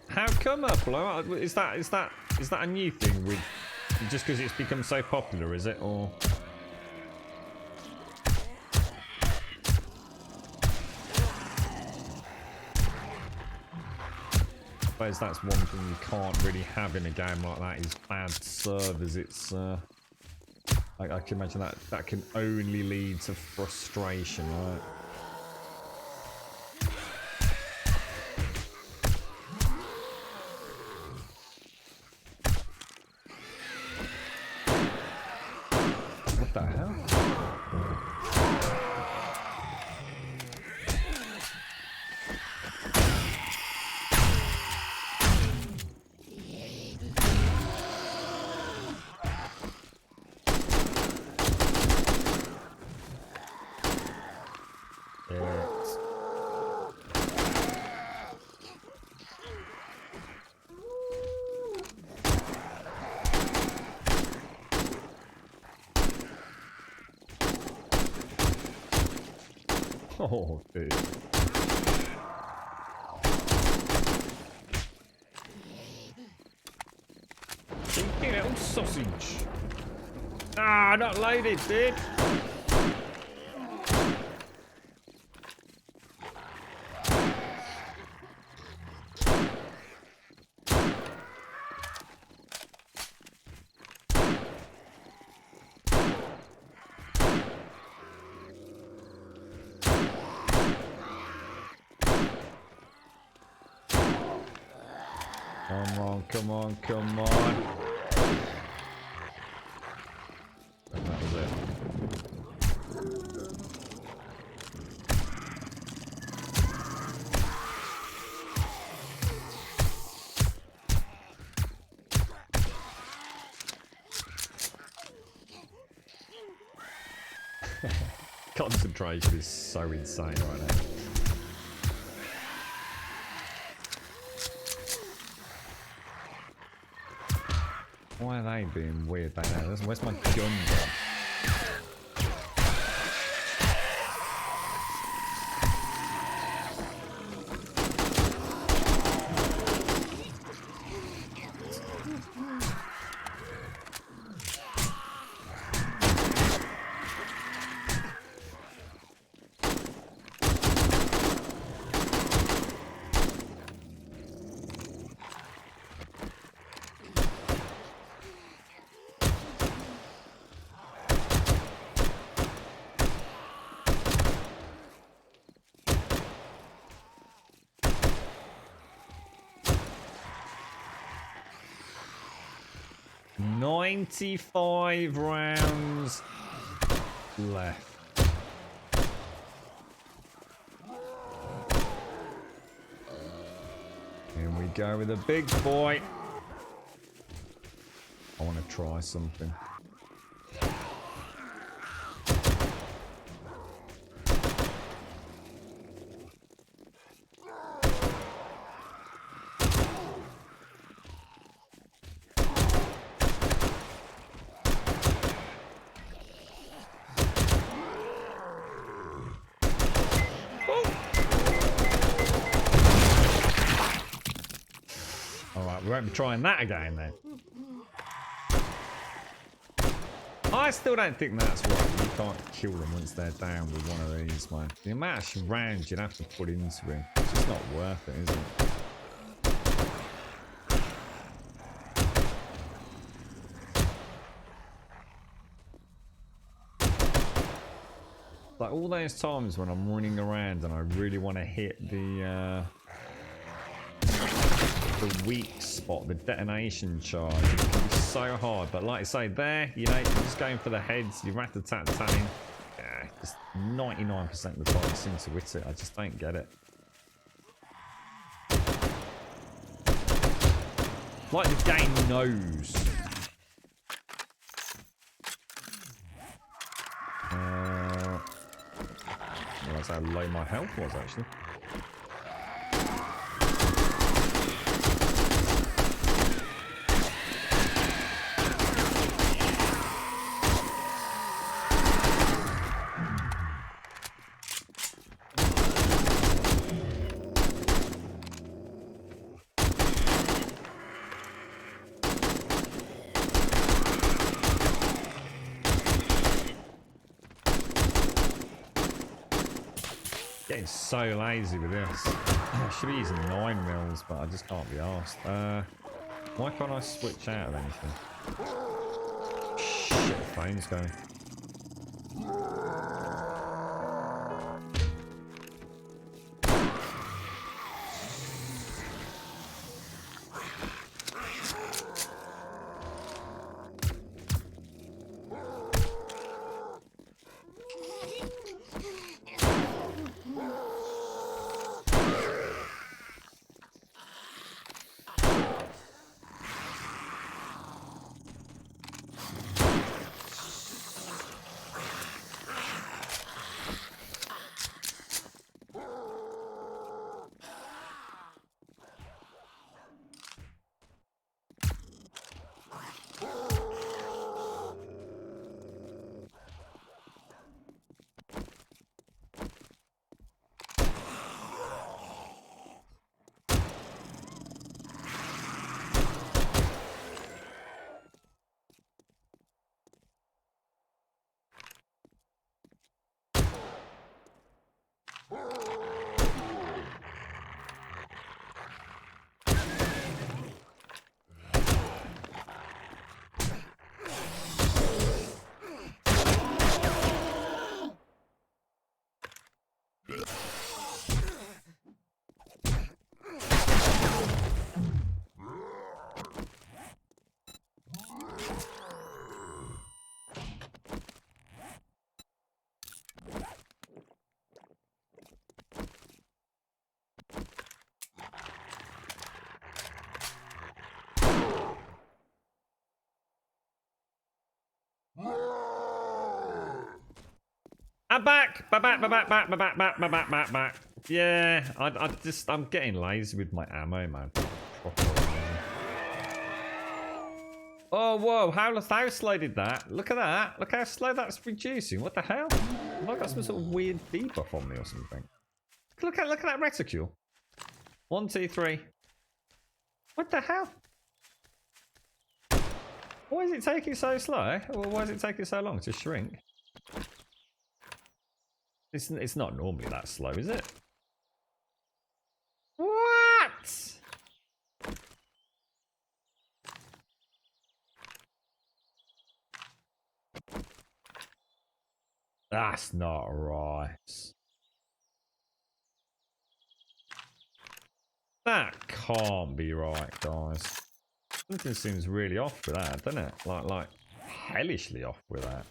How come Upload? Is that a new thing with just because it's become so popular? Is it or? I suppose that's one thing you can't really have in a game like that is bad servers. It's I can imagine that can only lead to frustration, right? What the hell? Oh, dude. Cheeky little sausage. Ah, not loaded, dude. Come on, come on. And that was it. Concentration is so insane right now. Why are they being weird back there? Where's my gun gone? $95 rounds left. Here we go with a big boy. I want to try something. won't be trying that again then. I still don't think that's right. You can't kill them once they're down with one of these, man. The amount of rounds you'd have to put into him, it's just not worth it, is it? Like all those times when I'm running around and I really want to hit the weak spot, the detonation charge. It can be so hard, but like I say, there, you know, you're just going for the heads, you're rat-a-tat-tatting. Yeah, just 99% of the time I seem to hit it. I just don't get it. Like the game knows. That's how low my health was, actually. Getting so lazy with this. I should be using 9 mils, but I just can't be arsed. Why can't I switch out of anything? Shit, the phone's going. I'm back. Back. Yeah, I'm getting lazy with my ammo, man. Oh, whoa, how slow did that? Look at that. Look how slow that's reducing. What the hell? Have I got some sort of weird debuff on me or something? Look at that reticule. 1, 2, 3. What the hell? Why is it taking so slow? Or why is it taking so long to shrink? It's not normally that slow, is it? What? That's not right. That can't be right, guys. Something seems really off with that, doesn't it? Like hellishly off with that.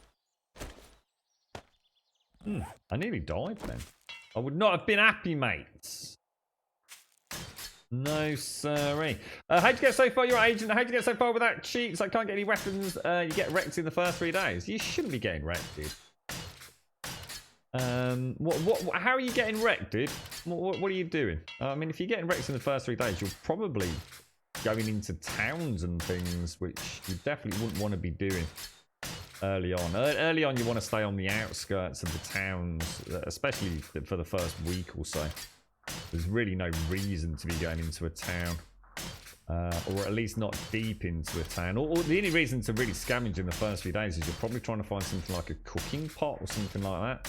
I nearly died then. I would not have been happy, mates. No, sirree. How'd you get so far? You're an agent. How'd you get so far without cheats? I can't get any weapons. You get wrecked in the first 3 days. You shouldn't be getting wrecked, dude. How are you getting wrecked, dude? What are you doing? I mean, if you're getting wrecked in the first 3 days, you're probably going into towns and things, which you definitely wouldn't want to be doing early on. Early on, you want to stay on the outskirts of the towns, especially for the first week or so. There's really no reason to be going into a town. Or at least not deep into a town. Or the only reason to really scavenge in the first few days is you're probably trying to find something like a cooking pot or something like that.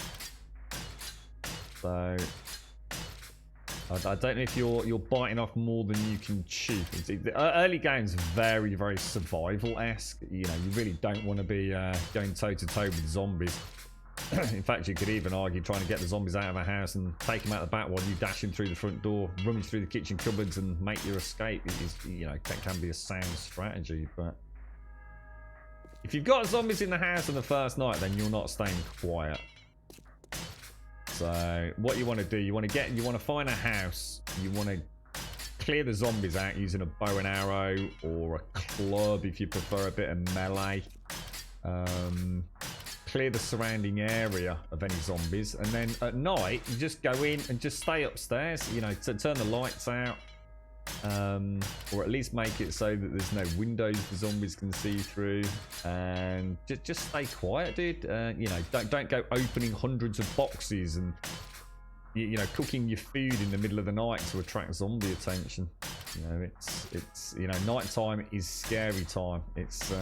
So I don't know if you're biting off more than you can chew. The early game's very, very survival-esque. You know, you really don't want to be going toe-to-toe with zombies. In fact, you could even argue trying to get the zombies out of a house and take them out the back while you dash in through the front door, rummage through the kitchen cupboards and make your escape. You know, that can be a sound strategy. But if you've got zombies in the house on the first night, then you're not staying quiet. So what you want to do, you want to find a house, you want to clear the zombies out using a bow and arrow or a club if you prefer a bit of melee. Clear the surrounding area of any zombies, and then at night you just go in and just stay upstairs, you know, to turn the lights out, or at least make it so that there's no windows the zombies can see through, and just stay quiet, dude. You know, don't go opening hundreds of boxes and you know, cooking your food in the middle of the night to attract zombie attention. You know, it's you know, nighttime is scary time. It's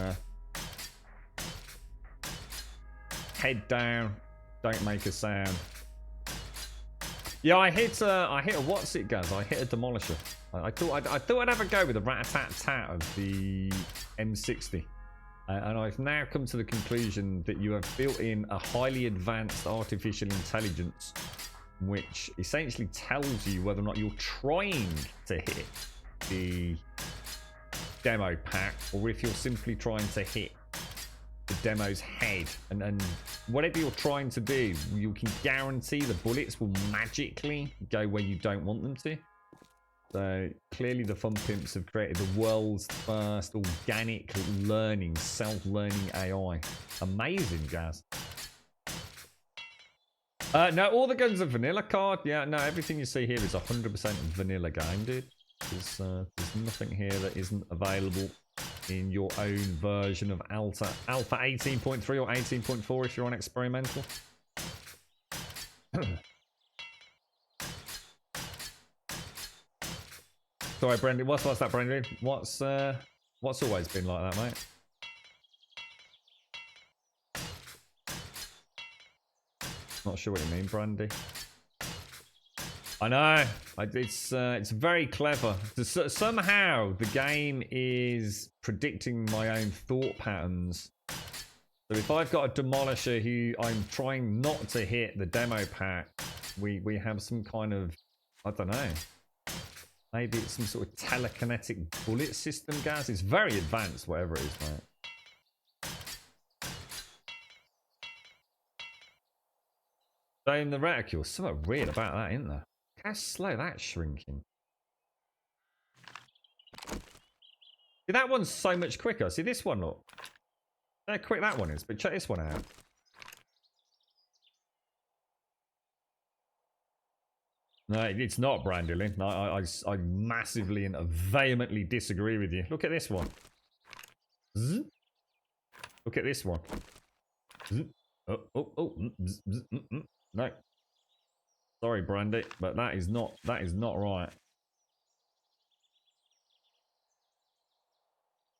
head down, don't make a sound. Yeah, I hit a what's it, Gaz? I hit a demolisher. I thought I'd have a go with the rat-a-tat-tat of the M60, and I've now come to the conclusion that you have built in a highly advanced artificial intelligence, which essentially tells you whether or not you're trying to hit the demo pack, or if you're simply trying to hit the demo's head, and whatever you're trying to do, you can guarantee the bullets will magically go where you don't want them to. So clearly the Fun Pimps have created the world's first organic learning, self-learning AI. Amazing, Gaz. No, all the guns are vanilla card. Yeah, no, everything you see here is 100% vanilla game, dude. There's nothing here that isn't available in your own version of Alpha 18.3 or 18.4 if you're on experimental. Sorry, Brendan. What's that, Brendan? What's always been like that, mate? Not sure what you mean, Brandy. I know. It's very clever. Somehow the game is predicting my own thought patterns. So if I've got a demolisher who I'm trying not to hit the demo pack, we have some kind of, I don't know. Maybe it's some sort of telekinetic bullet system, Gaz. It's very advanced, whatever it is, mate. So in the reticule, something weird about that, isn't there? How slow that's shrinking. See, that one's so much quicker. See this one, look. How quick that one is, but check this one out. No, it's not, Brandilin. No, I massively and vehemently disagree with you. Look at this one. Zzz. Look at this one. Zzz. Oh. Zzz. No. Sorry, Brandy, but that is not right.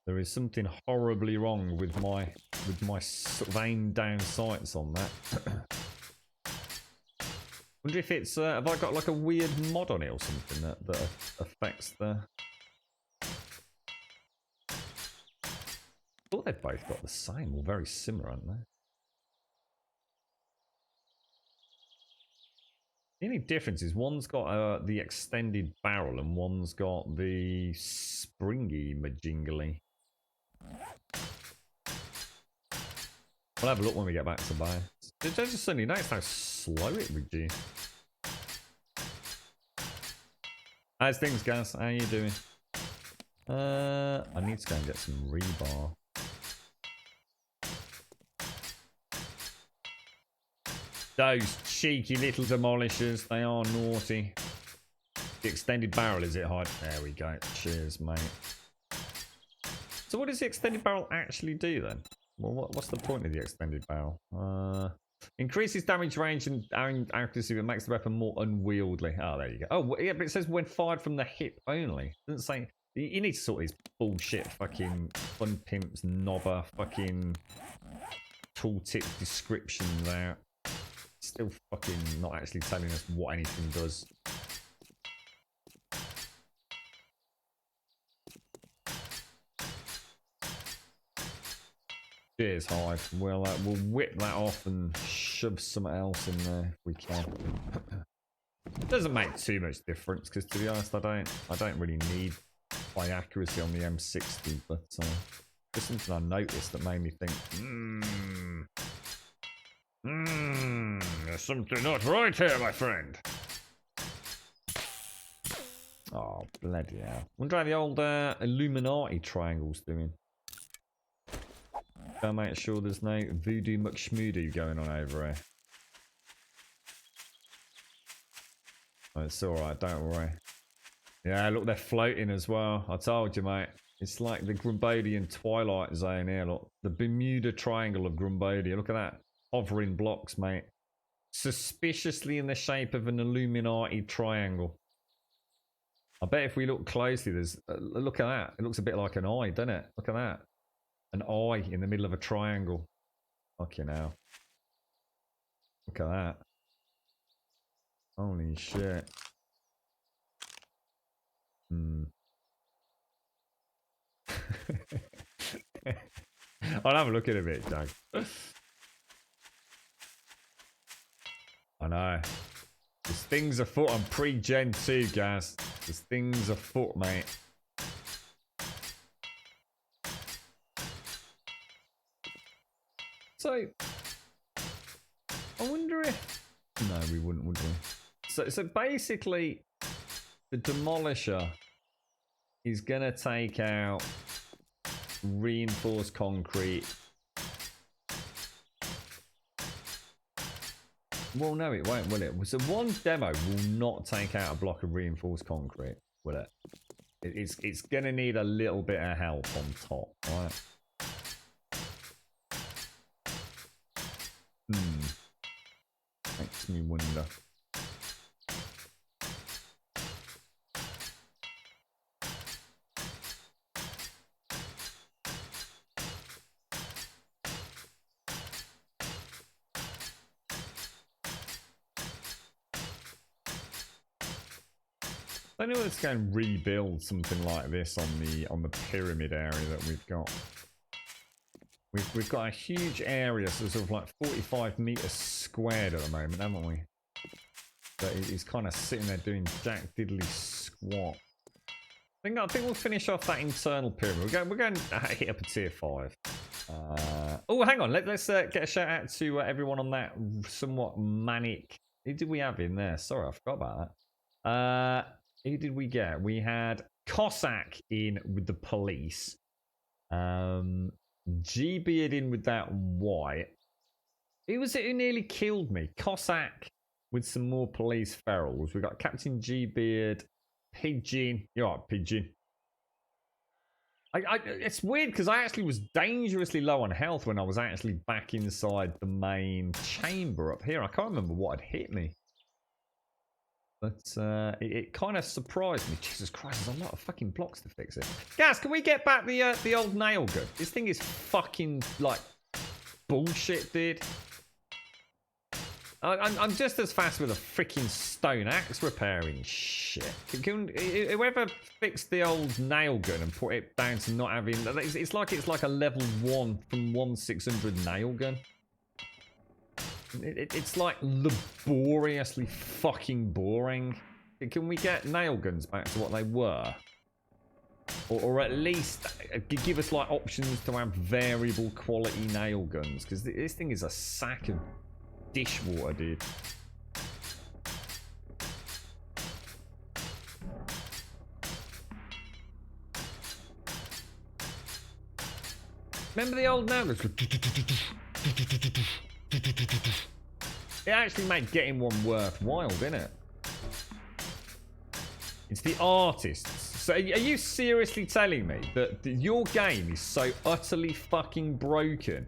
There is something horribly wrong with my vein down sights on that. Wonder if it's have I got like a weird mod on it or something that affects the. I thought they've both got the same or very similar, aren't they? The only difference is one's got the extended barrel and one's got the springy majingly. We'll have a look when we get back to base. I just suddenly noticed how slow it reduced. How's things, Gaz? How you doing? I need to go and get some rebar. Those cheeky little demolishers, they are naughty. The extended barrel, is it, Hyde? There we go. Cheers, mate. So what does the extended barrel actually do then? Well, what's the point of the extended barrel? Increases damage range and accuracy, but makes the weapon more unwieldy. Oh, there you go. Oh, yeah, but it says when fired from the hip only. It doesn't say You need to sort these bullshit fucking fun pimps, knobber, fucking tooltip descriptions out. Still fucking not actually telling us what anything does. Cheers, Hive. We'll whip that off and shove something else in there if we can. It doesn't make too much difference because, to be honest, I don't really need high accuracy on the M60, but just something I noticed that made me think, there's something not right here, my friend. oh bloody hell! Wonder how the old Illuminati triangle's doing. Gotta make sure there's no voodoo muckschmoodoo going on over here. Oh, it's alright, don't worry. Yeah, look, they're floating as well. I told you, mate. It's like the Grumbodian Twilight Zone here, look. The Bermuda Triangle of Grumbodia. Look at that. Hovering blocks, mate. Suspiciously in the shape of an Illuminati triangle. I bet if we look closely, there's... look at that. It looks a bit like an eye, doesn't it? Look at that. An eye in the middle of a triangle. Fucking hell. Look at that. Holy shit. I'll have a look at it a bit, Doug. I know. There's things afoot on pre-Gen 2, guys. There's things afoot, mate. So, I wonder if... No, we wouldn't, would we? So basically, the Demolisher is going to take out reinforced concrete. Well, no, it won't, will it? So one demo will not take out a block of reinforced concrete, will it? It's going to need a little bit of help on top, right? Makes me wonder. I know let's go and rebuild something like this on the pyramid area that we've got. We've got a huge area, so sort of like 45 meters squared at the moment, haven't we? But he's kind of sitting there doing jack diddly squat. I think we'll finish off that internal pyramid. We're going to hit up a tier 5. Oh, hang on. Let's get a shout out to everyone on that somewhat manic. Who did we have in there? Sorry, I forgot about that. Who did we get? We had Cossack in with the police. G-Beard in with that white. Who was it who nearly killed me? Cossack with some more police ferals. We got Captain G-Beard, Pigeon. You're right, Pigeon. It's weird because I actually was dangerously low on health when I was actually back inside the main chamber up here. I can't remember what had hit me. But it kind of surprised me. Jesus Christ, there's a lot of fucking blocks to fix it. Guys, can we get back the old nail gun? This thing is fucking, like, bullshit, dude. I'm just as fast with a freaking stone axe repairing shit. Whoever fixed the old nail gun and put it down to not having... It's like a level 1 from 1/600 nail gun. It's like laboriously fucking boring. Can we get nail guns back to what they were? Or at least give us like options to have variable quality nail guns. Because this thing is a sack of dishwater, dude. Remember the old nail guns? It actually made getting one worthwhile, didn't it? It's the artists. So are you seriously telling me that your game is so utterly fucking broken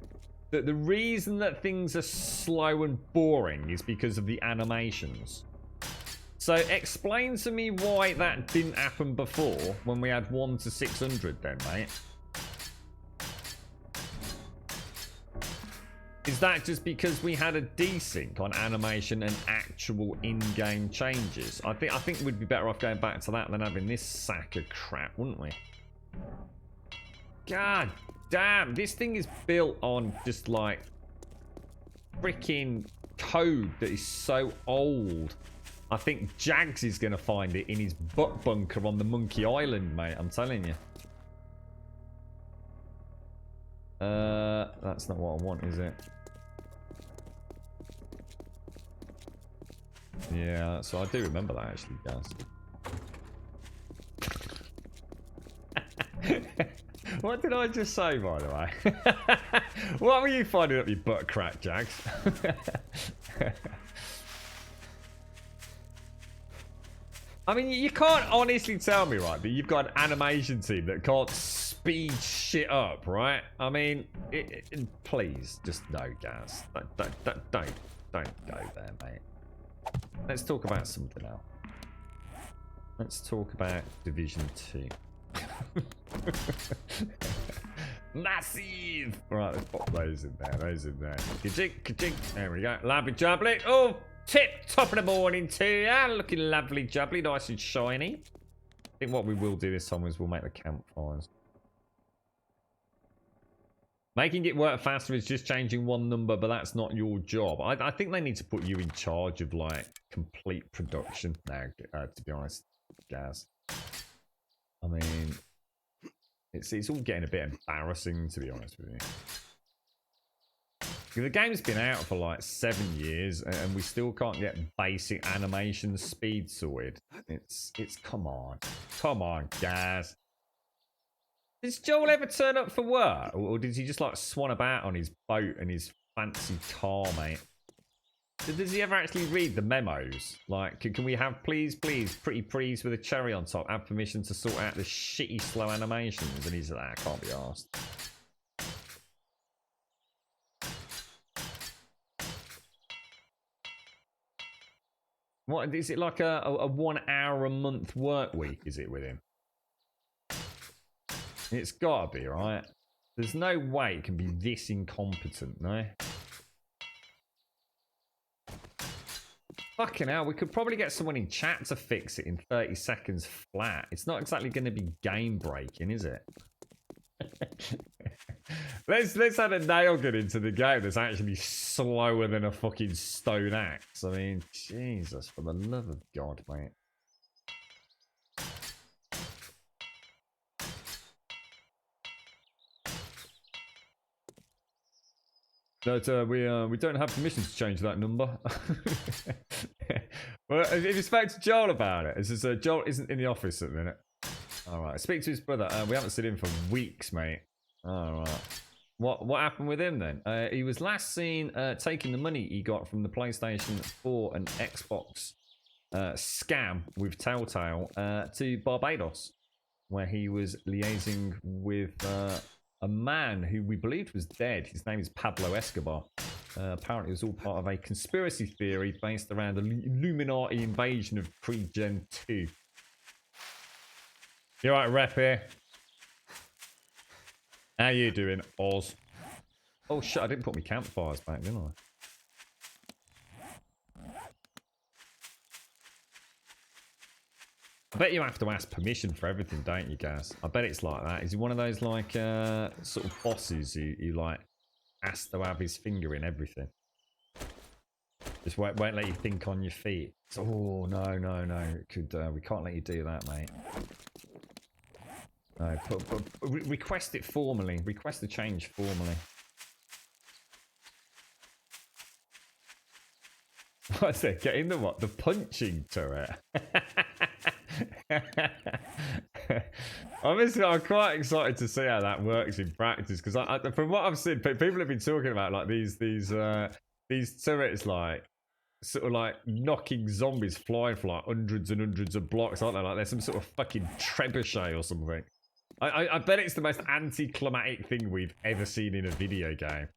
that the reason that things are slow and boring is because of the animations? So explain to me why that didn't happen before when we had 1 to 600 then, mate. Is that just because we had a desync on animation and actual in-game changes? I think we'd be better off going back to that than having this sack of crap, wouldn't we? God damn, this thing is built on just like freaking code that is so old. I think Jags is going to find it in his butt bunker on the Monkey Island, mate. I'm telling you. That's not what I want, is it? Yeah, so I do remember that actually, guys. What did I just say, by the way? What were you finding up your butt crack, Jags? I mean, you can't honestly tell me, right, that you've got an animation team that can't speed shit up, right? I mean, please, just no, Gaz. Don't go there, mate. Let's talk about something else. Let's talk about Division 2. Massive! Right, let's pop those in there. Those in there. Ka-jink, ka-jink. There we go. Lovely jubbly. Oh, tip top of the morning to you. Looking lovely jubbly. Nice and shiny. I think what we will do this time is we'll make the campfires. Making it work faster is just changing one number, but that's not your job. I think they need to put you in charge of, like, complete production now, to be honest, Gaz. I mean, it's all getting a bit embarrassing, to be honest with you. The game's been out for, like, 7 years, and we still can't get basic animation speed sorted. It's come on. Come on, Gaz. Does Joel ever turn up for work? Or does he just like swan about on his boat and his fancy car, mate? Does he ever actually read the memos? Like, can we have please, pretty please with a cherry on top, have permission to sort out the shitty slow animations? And he's like, I can't be arsed. What, is it like a 1 hour a month work week, is it with him? It's gotta be, right? There's no way it can be this incompetent, no? Fucking hell, we could probably get someone in chat to fix it in 30 seconds flat. It's not exactly going to be game breaking, is it? let's add a nail gun into the game that's actually slower than a fucking stone axe. I mean, Jesus, for the love of God, mate. But we don't have permission to change that number. Well, if you spoke to Joel about it, it's just, Joel isn't in the office at the minute. All right, speak to his brother. We haven't seen him for weeks, mate. All right, what happened with him then? He was last seen taking the money he got from the PlayStation 4 and Xbox scam with Telltale to Barbados, where he was liaising with a man who we believed was dead. His name is Pablo Escobar. Apparently it was all part of a conspiracy theory based around the Illuminati invasion of Pre-Gen 2. You alright, rep here? How you doing, Oz? Oh shit, I didn't put my campfires back, didn't I? I bet you have to ask permission for everything, don't you, Gaz? I bet it's like that. Is he one of those, like, sort of bosses who like, has to have his finger in everything? Just won't let you think on your feet. Oh, no. It could, we can't let you do that, mate. No, request it formally. Request the change formally. What's it? Get in the what? The punching turret. Honestly, I'm quite excited to see how that works in practice, because from what I've seen, people have been talking about like these turrets, like sort of like knocking zombies flying for like hundreds and hundreds of blocks, aren't they? Like they're some sort of fucking trebuchet or something. I bet it's the most anticlimactic thing we've ever seen in a video game.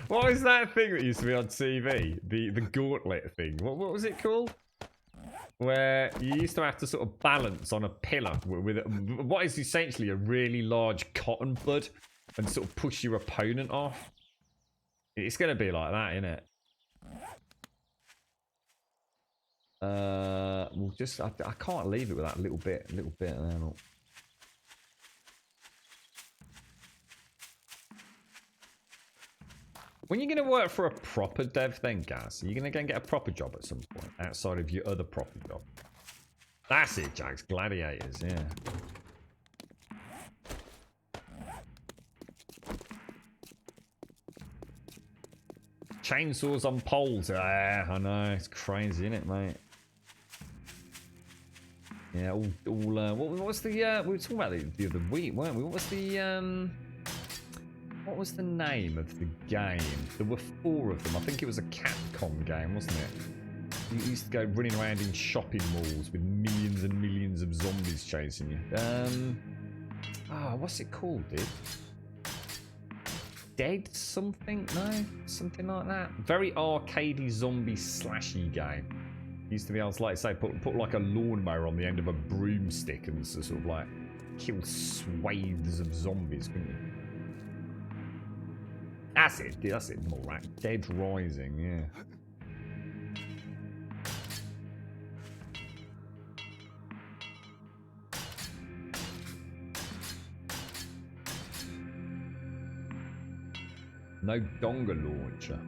What was that thing that used to be on TV? The gauntlet thing. What was it called? Where you used to have to sort of balance on a pillar with what is essentially a really large cotton bud and sort of push your opponent off. It's going to be like that, isn't it? We'll just I can't leave it with that little bit there. Look. When you're going to work for a proper dev then, Gaz, are you going to go and get a proper job at some point outside of your other proper job? That's it, Jax. Gladiators, yeah. Chainsaws on poles. I know. It's crazy, isn't it, mate? Yeah, what was the, we were talking about the other week, weren't we? What was the name of the game? There were 4 of them. I think it was a Capcom game, wasn't it? You used to go running around in shopping malls with millions and millions of zombies chasing you. What's it called, dude? Dead something? No? Something like that? Very arcadey zombie slashy game. Used to be able to, like, say, put like a lawnmower on the end of a broomstick and sort of like kill swathes of zombies, couldn't you? That's it, more right. Dead Rising, yeah. No donga launcher.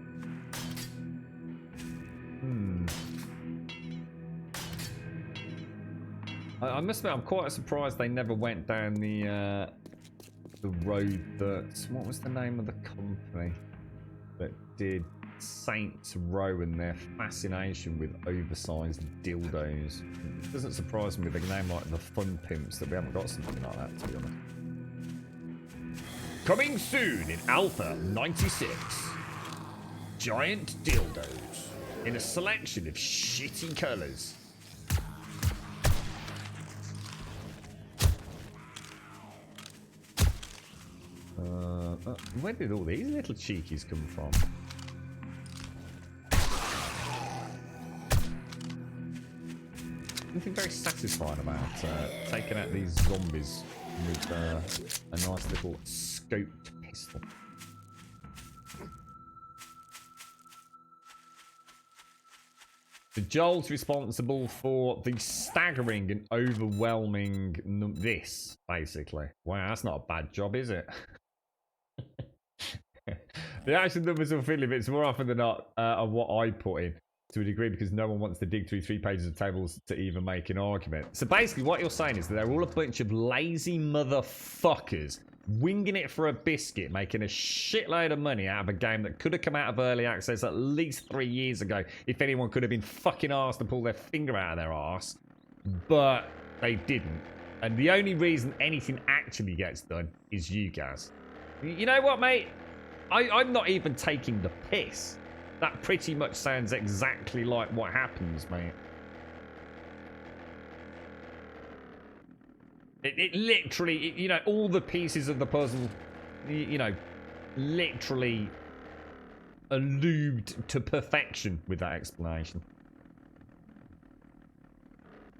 I must admit, I'm quite surprised they never went down the road that... What was the name of the company that did Saints Row and their fascination with oversized dildos? It doesn't surprise me with a name like the Fun Pimps that we haven't got something like that, to be honest. Coming soon in Alpha 96. Giant dildos in a selection of shitty colours. Where did all these little cheekies come from? Something very satisfying about taking out these zombies with a nice little scoped pistol. So Joel's responsible for the staggering and overwhelming this, basically. Wow, that's not a bad job, is it? The actual numbers will fiddly bits more often than not are what I put in, to a degree, because no one wants to dig through 3 pages of tables to even make an argument. So basically what you're saying is that they're all a bunch of lazy motherfuckers winging it for a biscuit, making a shitload of money out of a game that could have come out of early access at least 3 years ago if anyone could have been fucking arsed to pull their finger out of their arse. But they didn't. And the only reason anything actually gets done is you guys. You know what, mate? I'm not even taking the piss. That pretty much sounds exactly like what happens, mate. It literally, you know, all the pieces of the puzzle, you know, literally allude to perfection with that explanation.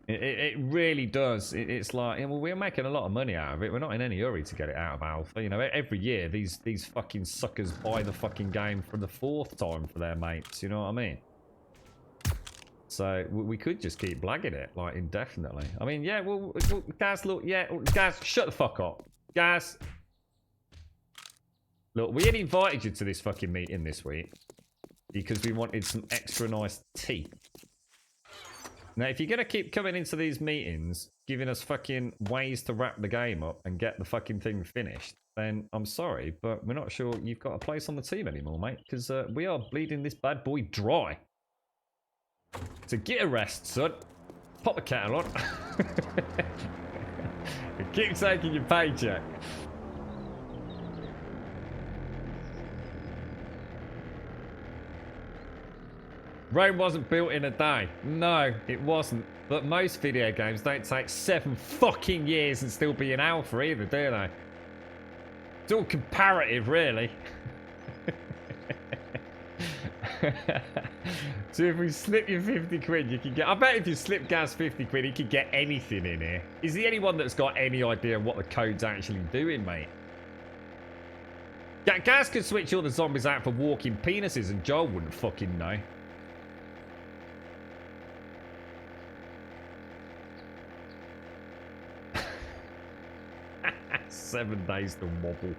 It really does. It's like, well, we're making a lot of money out of it. We're not in any hurry to get it out of alpha. You know, every year these fucking suckers buy the fucking game for the 4th time for their mates. You know what I mean? So we could just keep blagging it like indefinitely. I mean, yeah. Well, Gaz, look, yeah, Gaz, shut the fuck up, Gaz. Look, we had invited you to this fucking meeting this week because we wanted some extra nice tea. Now, if you're going to keep coming into these meetings, giving us fucking ways to wrap the game up and get the fucking thing finished, then I'm sorry, but we're not sure you've got a place on the team anymore, mate, because we are bleeding this bad boy dry. So get a rest, son. Pop the kettle on. And keep taking your paycheck. Rome wasn't built in a day. No, it wasn't. But most video games don't take 7 fucking years and still be in alpha either, do they? It's all comparative, really. So if we slip you 50 quid, you can get... I bet if you slip Gaz 50 quid, he could get anything in here. Is he anyone that's got any idea what the code's actually doing, mate? Gaz could switch all the zombies out for walking penises and Joel wouldn't fucking know. "7 days to wobble."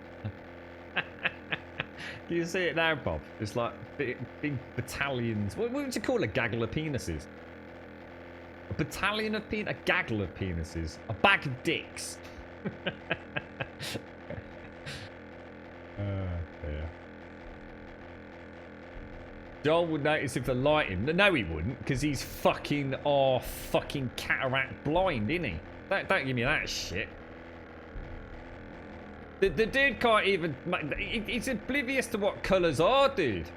Can you see it now, Bob? It's like big battalions. What would you call a gaggle of penises? A battalion of a gaggle of penises. A bag of dicks. Oh, dear. Joel would notice if the lighting... No, he wouldn't, because he's fucking fucking cataract blind, isn't he? Don't give me that shit. The dude can't even... He's oblivious to what colours are, dude.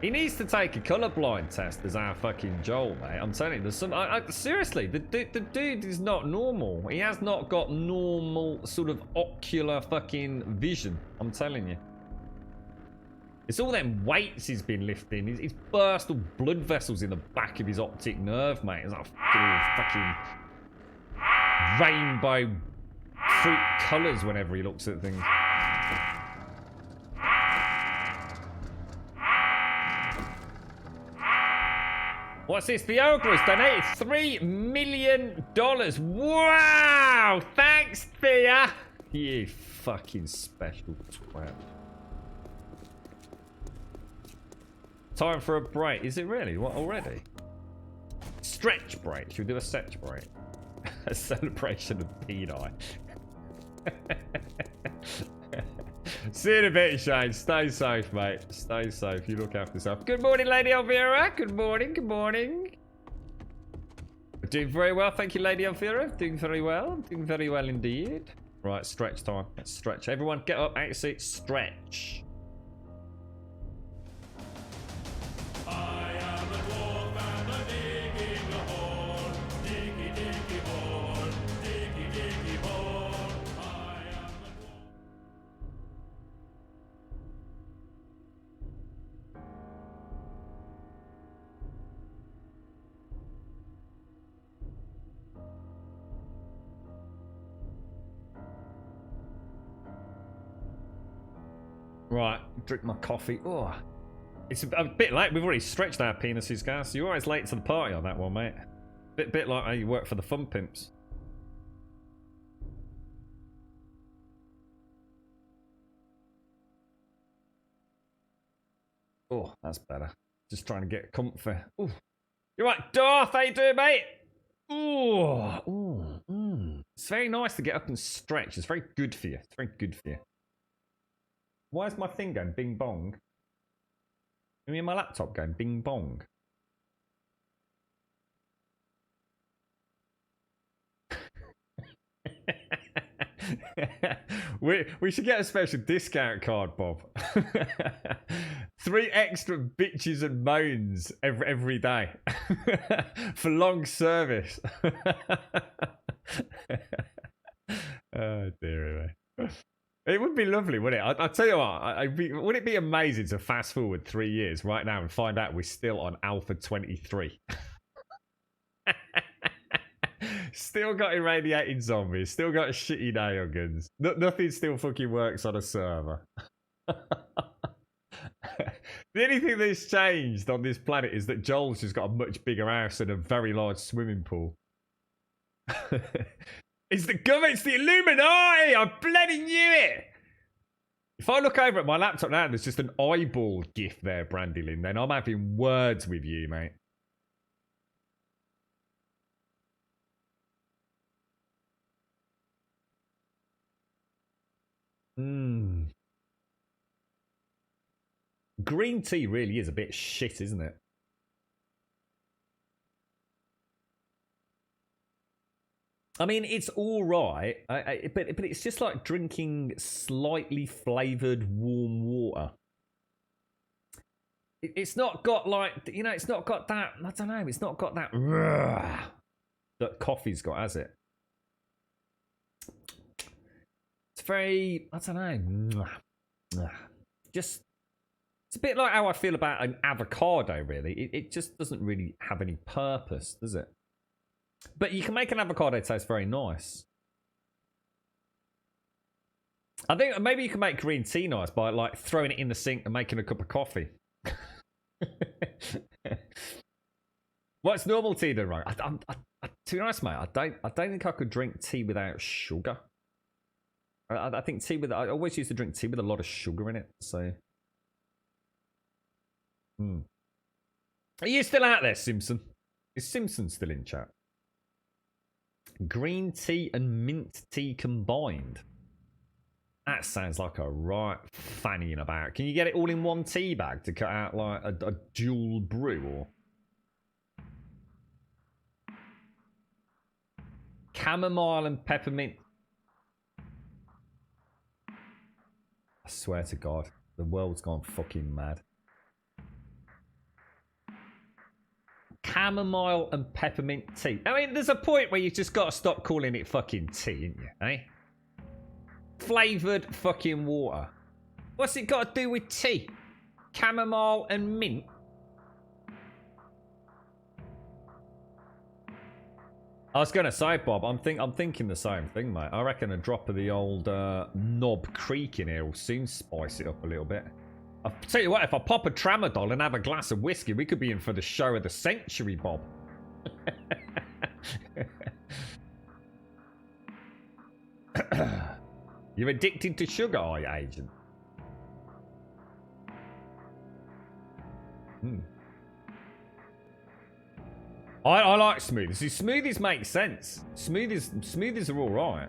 He needs to take a colourblind test as our fucking Joel, mate. I'm telling you, there's some... seriously, the dude is not normal. He has not got normal sort of ocular fucking vision. I'm telling you. It's all them weights he's been lifting. He's burst all blood vessels in the back of his optic nerve, mate. It's like fucking rainbow fruit colours whenever he looks at things. What's this? The Ogre has donated $3 million. Wow! Thanks, Thea! You fucking special twat. Time for a break. Is it really? What, already? Stretch break. Should we do a stretch break? A celebration of peni. See you in a bit, Shane. Stay safe, mate. Stay safe. You look after yourself. Good morning, Lady Elvira. Good morning. Good morning. Doing very well. Thank you, Lady Elvira. Doing very well. Doing very well indeed. Right, stretch time. Let's stretch. Everyone get up, 8 seats, stretch. Right, drink my coffee. Oh, it's a bit late. We've already stretched our penises, guys. You're always late to the party on that one, mate. Bit like how you work for the Fun Pimps. Oh, that's better. Just trying to get comfy. Ooh. You're right, Darth. How you doing, mate? Ooh. It's very nice to get up and stretch. It's very good for you. It's very good for you. Why is my thing going bing bong? I mean, my laptop going bing bong. we should get a special discount card, Bob. 3 extra bitches and moans every day for long service. Oh dear me. It would be lovely, wouldn't it? I'll tell you what, would it be amazing to fast forward 3 years right now and find out we're still on Alpha 23? Still got irradiating zombies, still got shitty nail guns. Nothing still fucking works on a server. The only thing that's changed on this planet is that Joel's just got a much bigger house and a very large swimming pool. It's the government, it's the Illuminati! I bloody knew it! If I look over at my laptop now, there's just an eyeball gif there, Brandylin, then I'm having words with you, mate. Green tea really is a bit shit, isn't it? I mean, it's all right, but it's just like drinking slightly flavoured warm water. It's not got like, you know, it's not got that, I don't know, it's not got that that coffee's got, has it? It's very, I don't know. just it's a bit like how I feel about an avocado, really. It just doesn't really have any purpose, does it? But you can make an avocado taste very nice. I think maybe you can make green tea nice by like throwing it in the sink and making a cup of coffee. What's normal tea then, right? To be honest, mate, I don't think I could drink tea without sugar. I think tea with I always used to drink tea with a lot of sugar in it. So, Are you still out there, Simpson? Is Simpson still in chat? Green tea and mint tea combined. That sounds like a right fannying about. Can you get it all in one tea bag to cut out like a dual brew or? Chamomile and peppermint. I swear to God, the world's gone fucking mad. Chamomile and peppermint tea. I mean, there's a point where you just got to stop calling it fucking tea, ain't you? Eh? Flavoured fucking water. What's it got to do with tea? Chamomile and mint? I was going to say, Bob, I'm thinking the same thing, mate. I reckon a drop of the old Knob Creek in here will soon spice it up a little bit. I'll tell you what, if I pop a tramadol and have a glass of whiskey, we could be in for the show of the century, Bob. You're addicted to sugar, are you, Agent? I like smoothies. See, smoothies make sense. Smoothies are all right.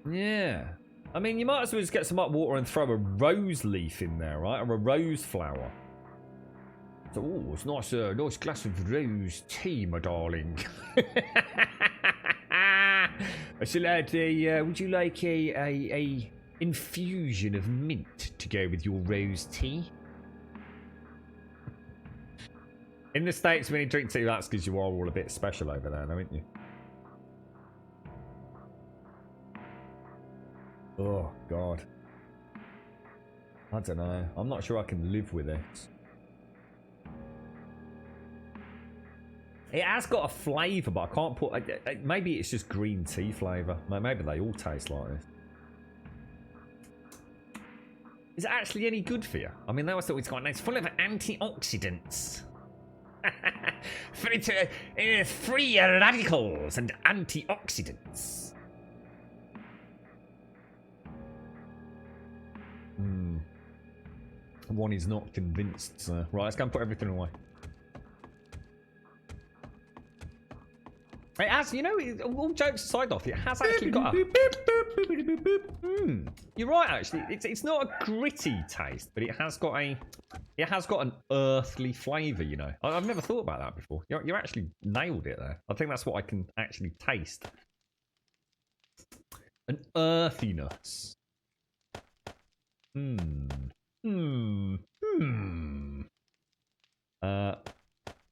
Yeah. I mean, you might as well just get some hot water and throw a rose leaf in there, right? Or a rose flower. So, oh, it's nice, nice glass of rose tea, my darling. I shall add a, would you like a infusion of mint to go with your rose tea? In the States, when you drink tea, that's because you are all a bit special over there, aren't you? Oh, God. I don't know. I'm not sure I can live with it. It has got a flavour, but I can't put... maybe it's just green tea flavour. Maybe they all taste like this. Is it actually any good for you? I mean, they always thought it's got... It's full of antioxidants. Free radicals and antioxidants. One is not convinced. So. Right, let's go and put everything away. It has, you know, all jokes aside off, it has actually got a... You're right, actually. It's not a gritty taste, but it has got a... It has got an earthly flavour, you know. I've never thought about that before. You actually nailed it there. I think that's what I can actually taste. An earthiness.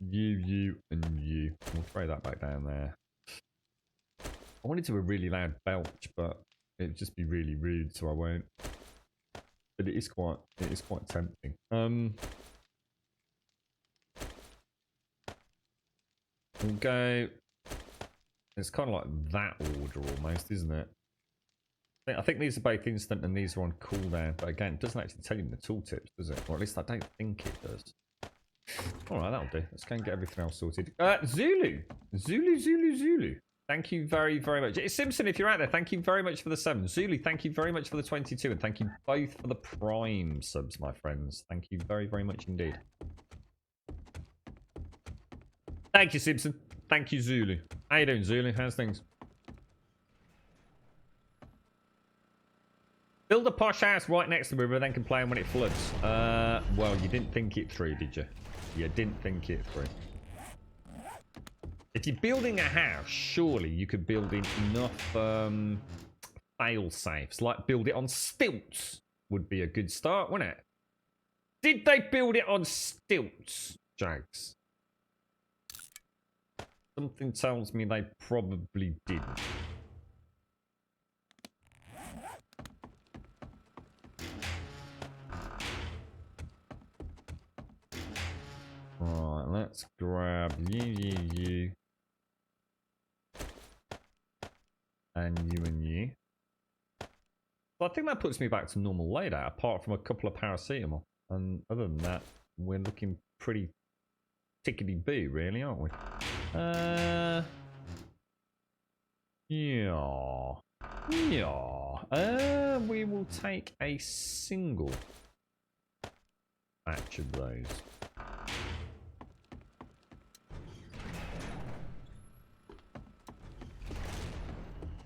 You, and you. We'll throw that back down there. I wanted to do a really loud belch, but it'd just be really rude, so I won't. But it is quite tempting. We'll go. It's kind of like that order almost, isn't it? I think these are both instant and these are on cooldown. But again, it doesn't actually tell you in the tooltips, does it? Or at least I don't think it does. Alright, that'll do. Let's go and get everything else sorted. Zulu. Zulu. Thank you very, very much. It's Simpson, if you're out there, thank you very much for the 7. Zulu, thank you very much for the 22. And thank you both for the Prime subs, my friends. Thank you very, very much indeed. Thank you, Simpson. Thank you, Zulu. How you doing, Zulu? How's things? Build a posh house right next to the river, then complain when it floods. Well, you didn't think it through, did you? You didn't think it through. If you're building a house, surely you could build in enough fail safes. Like build it on stilts would be a good start, wouldn't it? Did they build it on stilts, Jags? Something tells me they probably didn't. Right, let's grab you. And you. So I think that puts me back to normal layout, apart from a couple of paracetamol. And other than that, we're looking pretty tickety-boo, really, aren't we? Yeah. We will take a single batch of those.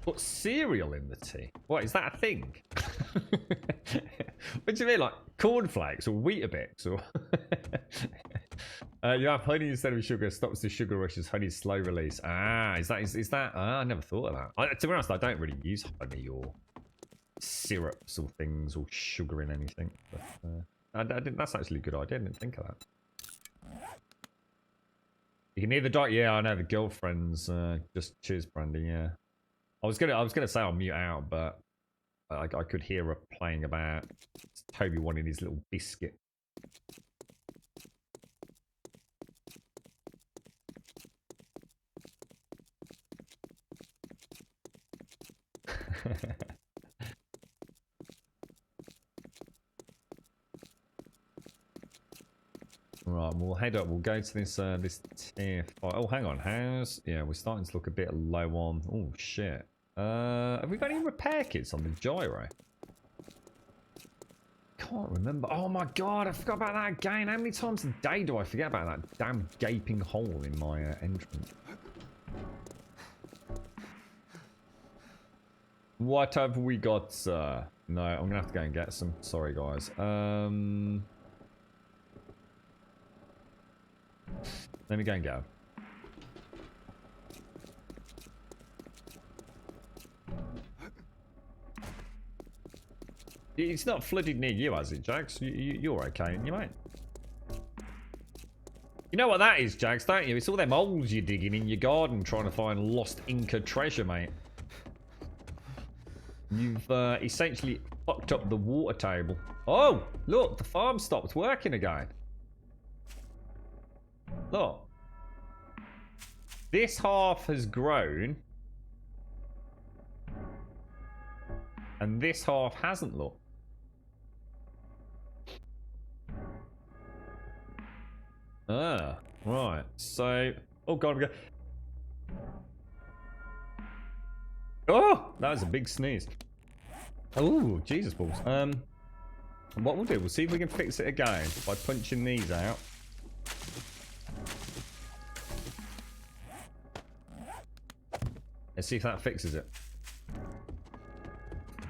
Put cereal in the tea? What, is that a thing? What do you mean, like cornflakes or Weetabix? Or you have honey instead of sugar, stops the sugar rush as honey's slow release. Ah, is that? I never thought of that. To be honest, I don't really use honey or syrups or things or sugar in anything. But, I didn't, that's actually a good idea. I didn't think of that. You can either die. Yeah, I know the girlfriend's just cheers, Brandy. Yeah. I was gonna say I'll mute out, but I could hear her playing about Toby wanting his little biscuit. Right, we'll head up. We'll go to this this tier 5. Oh, hang on. Yeah, we're starting to look a bit low on. Oh shit. Have we got any repair kits on the gyro? Can't remember. Oh my god, I forgot about that again. How many times a day do I forget about that damn gaping hole in my entrance? What have we got, sir? No, I'm gonna have to go and get some. Sorry, guys. Let me go and go. It's not flooded near you, has it, Jax? You're okay, aren't you, mate? You know what that is, Jax, don't you? It's all them holes you're digging in your garden trying to find lost Inca treasure, mate. You've essentially fucked up the water table. Oh, look, the farm stopped working again. Look. This half has grown. And this half hasn't, look. Ah, right. So, oh god, we go. Oh, that was a big sneeze. Oh, Jesus balls. What we'll do, we'll see if we can fix it again by punching these out. Let's see if that fixes it.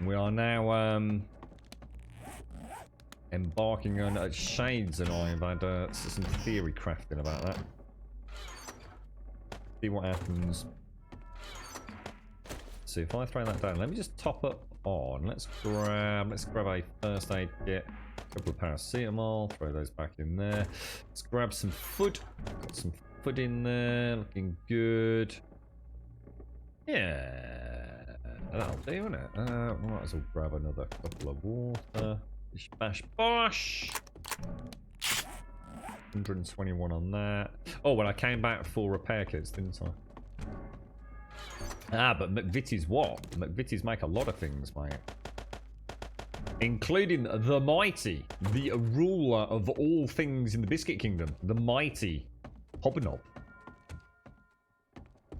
We are now embarking on Shades and I have had some theory crafting about that. See what happens. So if I throw that down, let me just top up on. Let's grab a first aid kit, a couple of paracetamol, throw those back in there. Let's grab some food. Got some food in there, looking good. Yeah, that'll do, won't it? We might as well grab another couple of water. Bish bash bosh. 121 on that. Oh, well, I came back for repair kits, didn't I? Ah, but McVitie's what? McVitie's make a lot of things, mate. Including the mighty, the ruler of all things in the Biscuit Kingdom, the mighty Hobnob.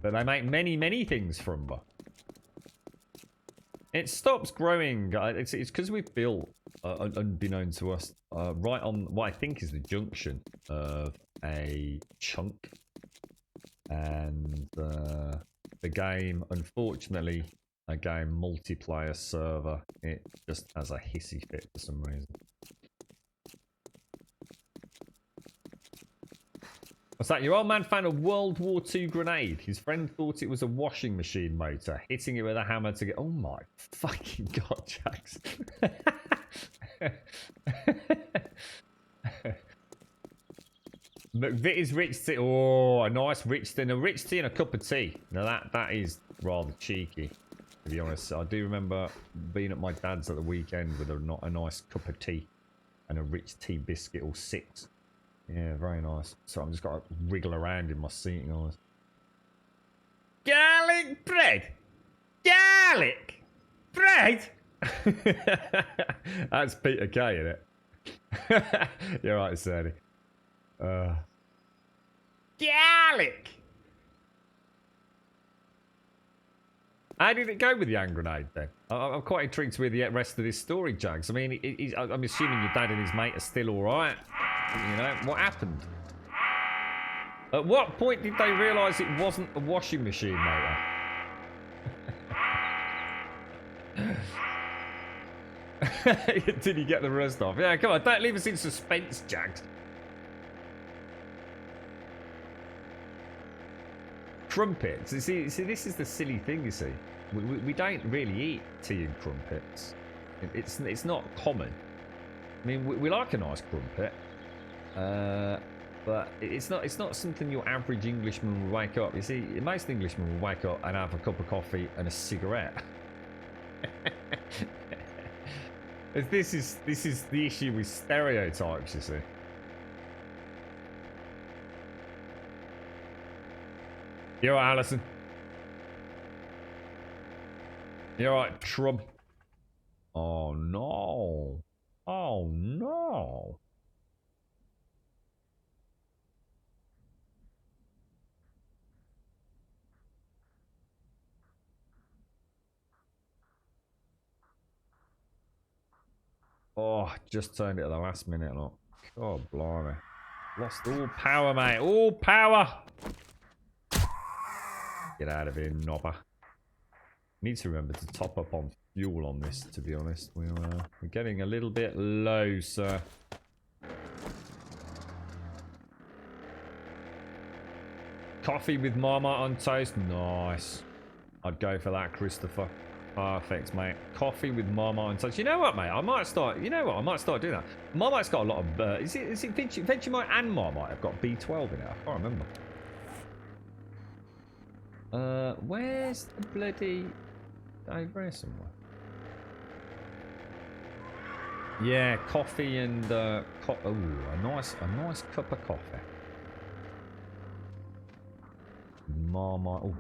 But they make many, many things from. It stops growing. It's because we've built, unbeknown to us, right on what I think is the junction of a chunk. And the game, unfortunately, a game multiplayer server, it just has a hissy fit for some reason. What's that? Your old man found a World War II grenade. His friend thought it was a washing machine motor, hitting it with a hammer to get... Oh my fucking god, Jax. McVitie's rich tea. Oh, a nice rich tea. A rich tea and a cup of tea. Now that is rather cheeky, to be honest. I do remember being at my dad's at the weekend with a nice cup of tea and a rich tea biscuit or 6. Yeah, very nice. So I'm just got to wriggle around in my seating eyes. Garlic bread! Garlic bread! That's Peter Kay, isn't it? You're right, Sandy. Garlic! How did it go with the hand grenade then? I'm quite intrigued to hear the rest of this story, Jags. I mean, I'm assuming your dad and his mate are still alright. You know, what happened? At what point did they realise it wasn't a washing machine motor? Did he get the rust off? Yeah, come on, don't leave us in suspense, Jags. Crumpets. See, this is the silly thing, you see. We don't really eat tea and crumpets. It's not common. I mean, we like a nice crumpet, but it's not something your average Englishman will wake up. You see, most Englishmen will wake up and have a cup of coffee and a cigarette. This is the issue with stereotypes, you see. You're right, Alison. You're right, Trump. Oh no. Oh no. Oh, just turned it at the last minute, look. God blimey. Lost all power, mate. All power. Get out of here, knobber. Need to remember to top up on fuel on this, to be honest. We're getting a little bit low, sir. Coffee with Marmite on toast. Nice. I'd go for that, Christopher. Perfect, mate. Coffee with Marmite on toast. You know what, mate? I might start. You know what? I might start doing that. Marmite's got a lot of. Is it Vegemite and Marmite? I've got B12 in it. I can't remember. Where's the bloody... over here somewhere? Yeah, coffee and a nice cup of coffee. Marmite. Oh,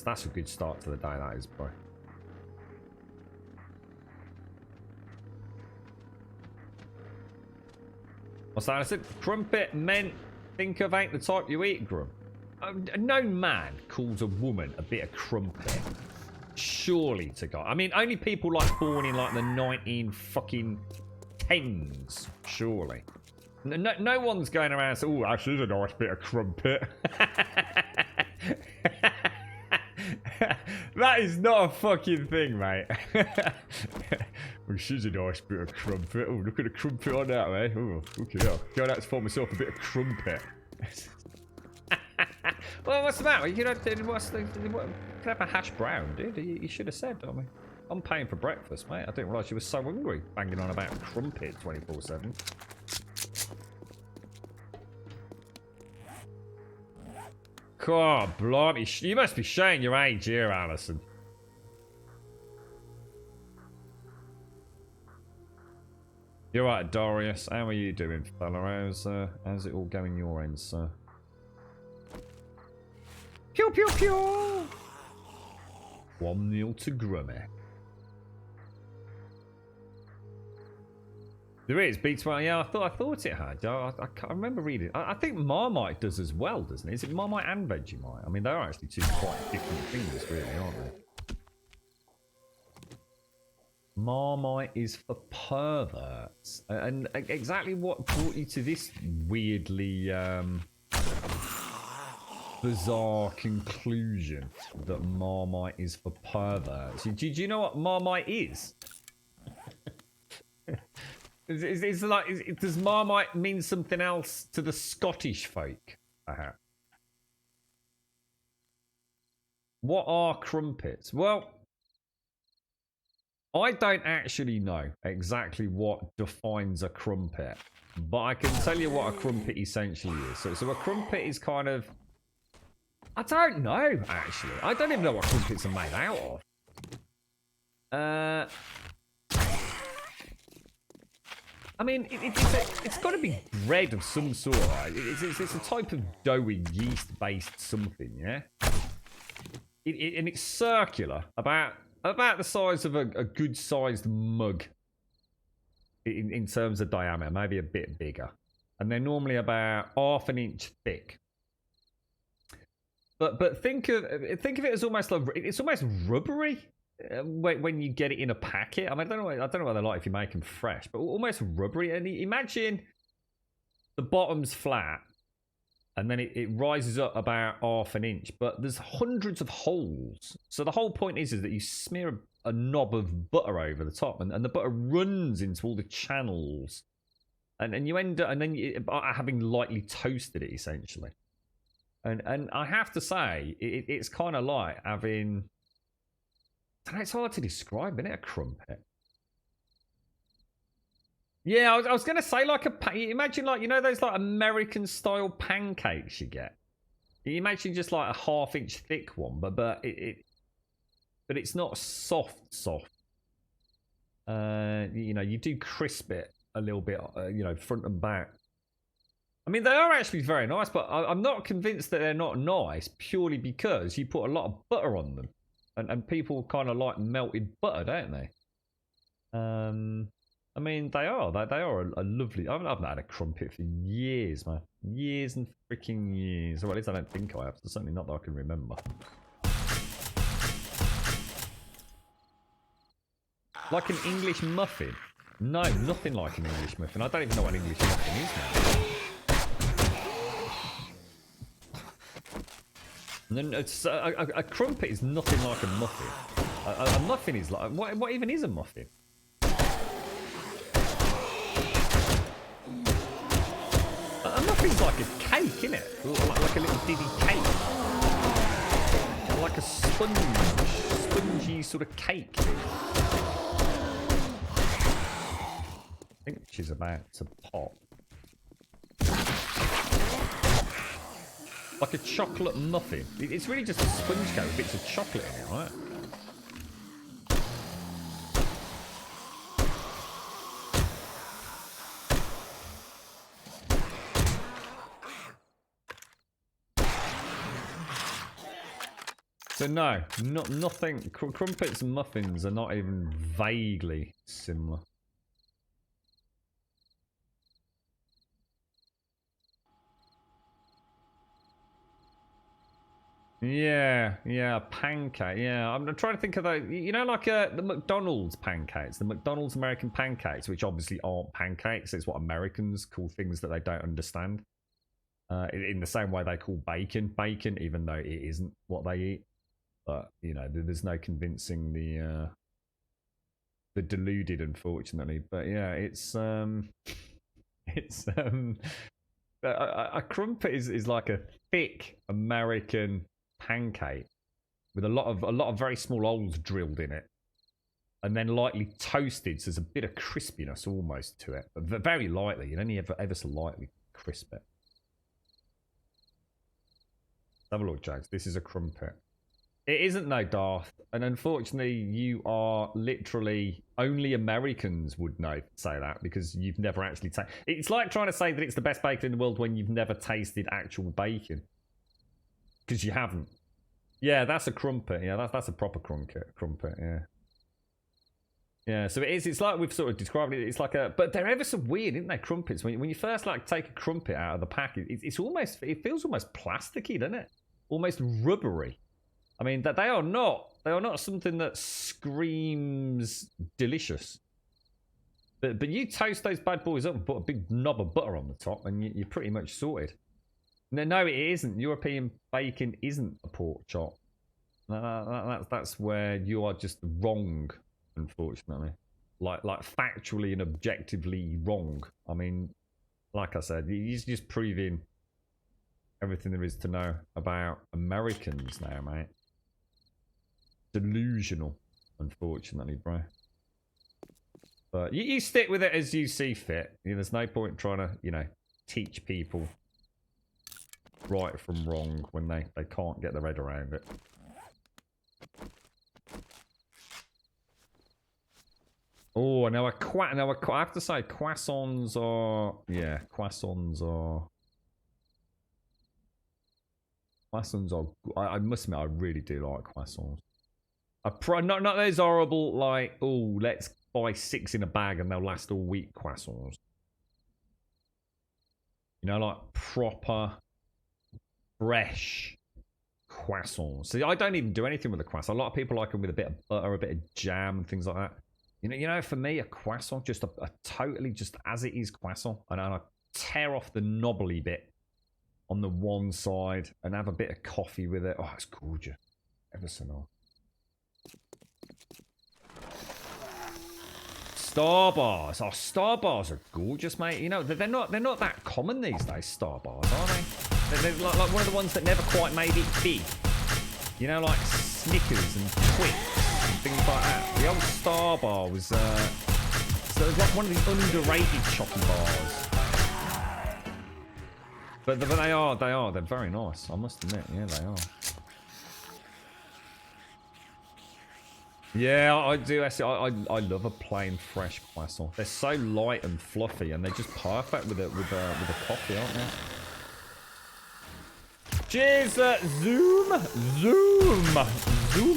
that's a good start to the day. That is, bro. What's that? I said crumpet meant think of ain't the type you eat, Grum. No man calls a woman a bit of crumpet. Surely to God. I mean, only people like born in like the 1910s. Surely. No one's going around saying, "Oh, that's a nice bit of crumpet." That is not a fucking thing, mate. Well, she's a nice bit of crumpet. Oh, look at the crumpet on that, mate. Oh, look at that. Going out to find myself a bit of crumpet. Well, what's the matter? You know, can have a hash brown, dude. You should have said. I mean, I'm paying for breakfast, mate. I didn't realise you were so hungry, banging on about crumpet 24/7. God, blimey. You must be showing your age here, Alison. You're right, Darius. How are you doing, fella? How's it all going your end, sir? Pew, pew, pew! 1-0 to Grummy. There is B12. Yeah, I thought it had. I can't remember reading. I think Marmite does as well, doesn't it? Is it Marmite and Vegemite? I mean, they're actually two quite different things, really, aren't they? Marmite is for perverts. And exactly what brought you to this weirdly bizarre conclusion that Marmite is for perverts? Do you know what Marmite is? Does Marmite mean something else to the Scottish folk? What are crumpets? Well, I don't actually know exactly what defines a crumpet, but I can tell you what a crumpet essentially is. So a crumpet is kind of... I don't know, actually. I don't even know what crumpets are made out of. I mean, it's got to be bread of some sort, right? It's a type of doughy, yeast-based something, yeah? And it's circular, about the size of a good-sized mug in terms of diameter, maybe a bit bigger. And they're normally about half an inch thick. But think of it as almost like it's almost rubbery when you get it in a packet. I mean, I don't know what they're like if you make them fresh, but almost rubbery. And imagine the bottom's flat, and then it rises up about half an inch, but there's hundreds of holes. So the whole point is that you smear a knob of butter over the top, and the butter runs into all the channels, and you end up, and then you, having lightly toasted it essentially. And I have to say, it's kind of like having... It's hard to describe, isn't it? A crumpet. Yeah, I was going to say like imagine like, you know those like American style pancakes you get? You imagine just like a half-inch thick one, but it's not soft. You know, you do crisp it a little bit, you know, front and back. I mean, they are actually very nice, but I'm not convinced that they're not nice purely because you put a lot of butter on them. And people kind of like melted butter, don't they? I mean, they are a lovely... I've not had a crumpet for years, man. Years and freaking years. Or at least I don't think I have. So certainly not that I can remember. Like an English muffin? No, nothing like an English muffin. I don't even know what an English muffin is now. And then a crumpet is nothing like a muffin. A muffin is like... What even is a muffin? A muffin's like a cake, isn't it? Like a little diddy cake. Like a spongy sort of cake. I think she's about to pop. Like a chocolate muffin. It's really just a sponge cake with bits of chocolate in it, right? So no, nothing. Crumpets and muffins are not even vaguely similar. Yeah, pancake. Yeah, I'm trying to think of those. You know, like the McDonald's pancakes, the McDonald's American pancakes, which obviously aren't pancakes. It's what Americans call things that they don't understand. In the same way they call bacon, even though it isn't what they eat. But you know, there's no convincing the deluded, unfortunately. But yeah, a crumpet is like a thick American pancake with a lot of very small holes drilled in it, and then lightly toasted, so there's a bit of crispiness almost to it, but very lightly. You only ever so lightly crisp it. Have a look, Jags. This is a crumpet. It isn't, no, Darth, and unfortunately you are literally... Only Americans would say that, because you've never actually tasted... It's like trying to say that it's the best bacon in the world when you've never tasted actual bacon. Because you haven't. Yeah, that's a crumpet. Yeah, that's a proper crumpet, yeah. Yeah, so it's like we've sort of described it. It's like a... But they're ever so weird, isn't they, crumpets? When you first like take a crumpet out of the packet, it's almost... It feels almost plasticky, doesn't it? Almost rubbery. I mean, that they are not something that screams delicious. But you toast those bad boys up and put a big knob of butter on the top, and you're pretty much sorted. No, it isn't. European bacon isn't a pork chop. That's where you are just wrong, unfortunately. Like factually and objectively wrong. I mean, like I said, you're just proving everything there is to know about Americans now, mate. Delusional, unfortunately, bro. But you stick with it as you see fit. There's no point trying to, teach people right from wrong when they can't get their head around it. Oh, now I have to say, croissants are... Yeah, croissants are... Croissants are... I must admit, I really do like croissants. Not those horrible, like, oh, let's buy 6 in a bag and they'll last all week croissants. Like proper, fresh croissants. See, I don't even do anything with a croissant. A lot of people like them with a bit of butter, a bit of jam, and things like that. For me, a croissant, just a totally just as it is croissant. And I tear off the knobbly bit on the one side and have a bit of coffee with it. Oh, it's gorgeous. Ever so nice. Star bars. Oh, Star bars are gorgeous, mate. They're not that common these days, Star bars, are they? They're like one of the ones that never quite made it big. Like Snickers and Twix and things like that. The old Star bar was so it was like one of the underrated chocolate bars. But they're very nice, I must admit. Yeah, they are. Yeah, I do. I love a plain fresh croissant. They're so light and fluffy, and they're just perfect with a coffee, aren't they? Cheers, Zoom a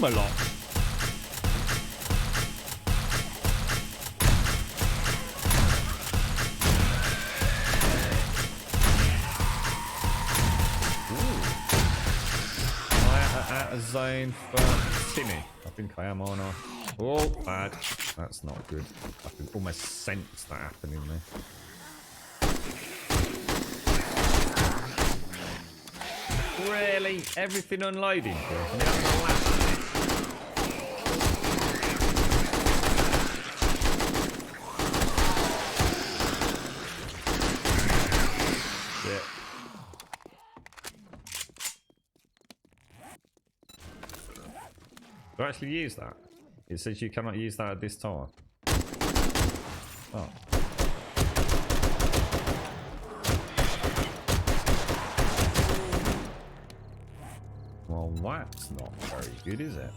lot. Out of zone for Timmy. I think I am, aren't I? Oh, bad. That's not good. I can almost sense that happening there. Really? Everything unloading? Yeah. Do I actually use that? It says you cannot use that at this time. Oh. Well, that's not very good, is it?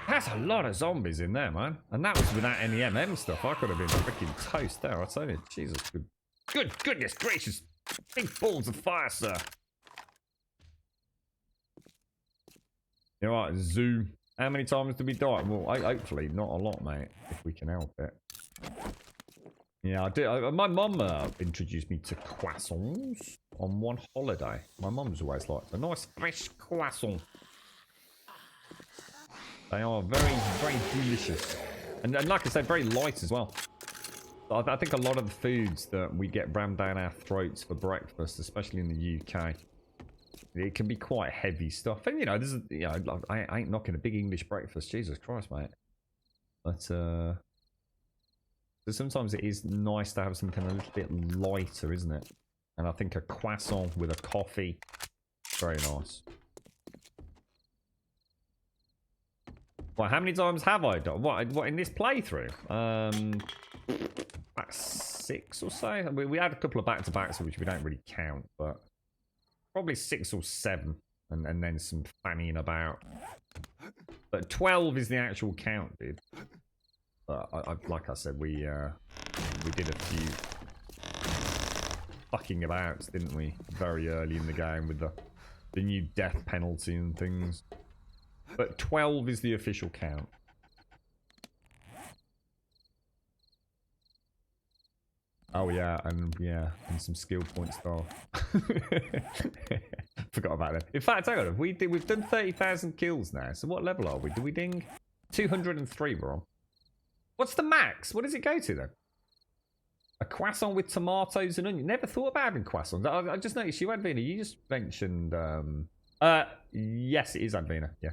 That's a lot of zombies in there, man. And that was without any MM stuff. I could have been freaking toast there, I tell you. Jesus, good goodness gracious. Big balls of fire, sir. You know what, Zoom. How many times did we die? Well, hopefully not a lot, mate, if we can help it. Yeah, I did. My mum introduced me to croissants on one holiday. My mum's always liked a nice fresh croissant. They are very, very delicious. And like I said, very light as well. I think a lot of the foods that we get rammed down our throats for breakfast, especially in the UK, it can be quite heavy stuff. And, I ain't knocking a big English breakfast. Jesus Christ, mate. But, so sometimes it is nice to have something a little bit lighter, isn't it? And I think a croissant with a coffee, very nice. Well, how many times have I done? What in this playthrough? About 6 or so. I mean, we had a couple of back-to-backs, which we don't really count, but probably 6 or 7, and then some fannying about. But 12 is the actual count, dude. But like I said, we did a few fucking abouts, didn't we? Very early in the game with the new death penalty and things. But 12 is the official count. Oh yeah, and some skill points off. Forgot about that. In fact, hang on, we've done 30,000 kills now. So what level are we? Do we ding? 203 we're on. What's the max? What does it go to then? A croissant with tomatoes and onion. Never thought about having croissants. I just noticed you, Advina. You just mentioned. Yes, it is Advina. Yeah.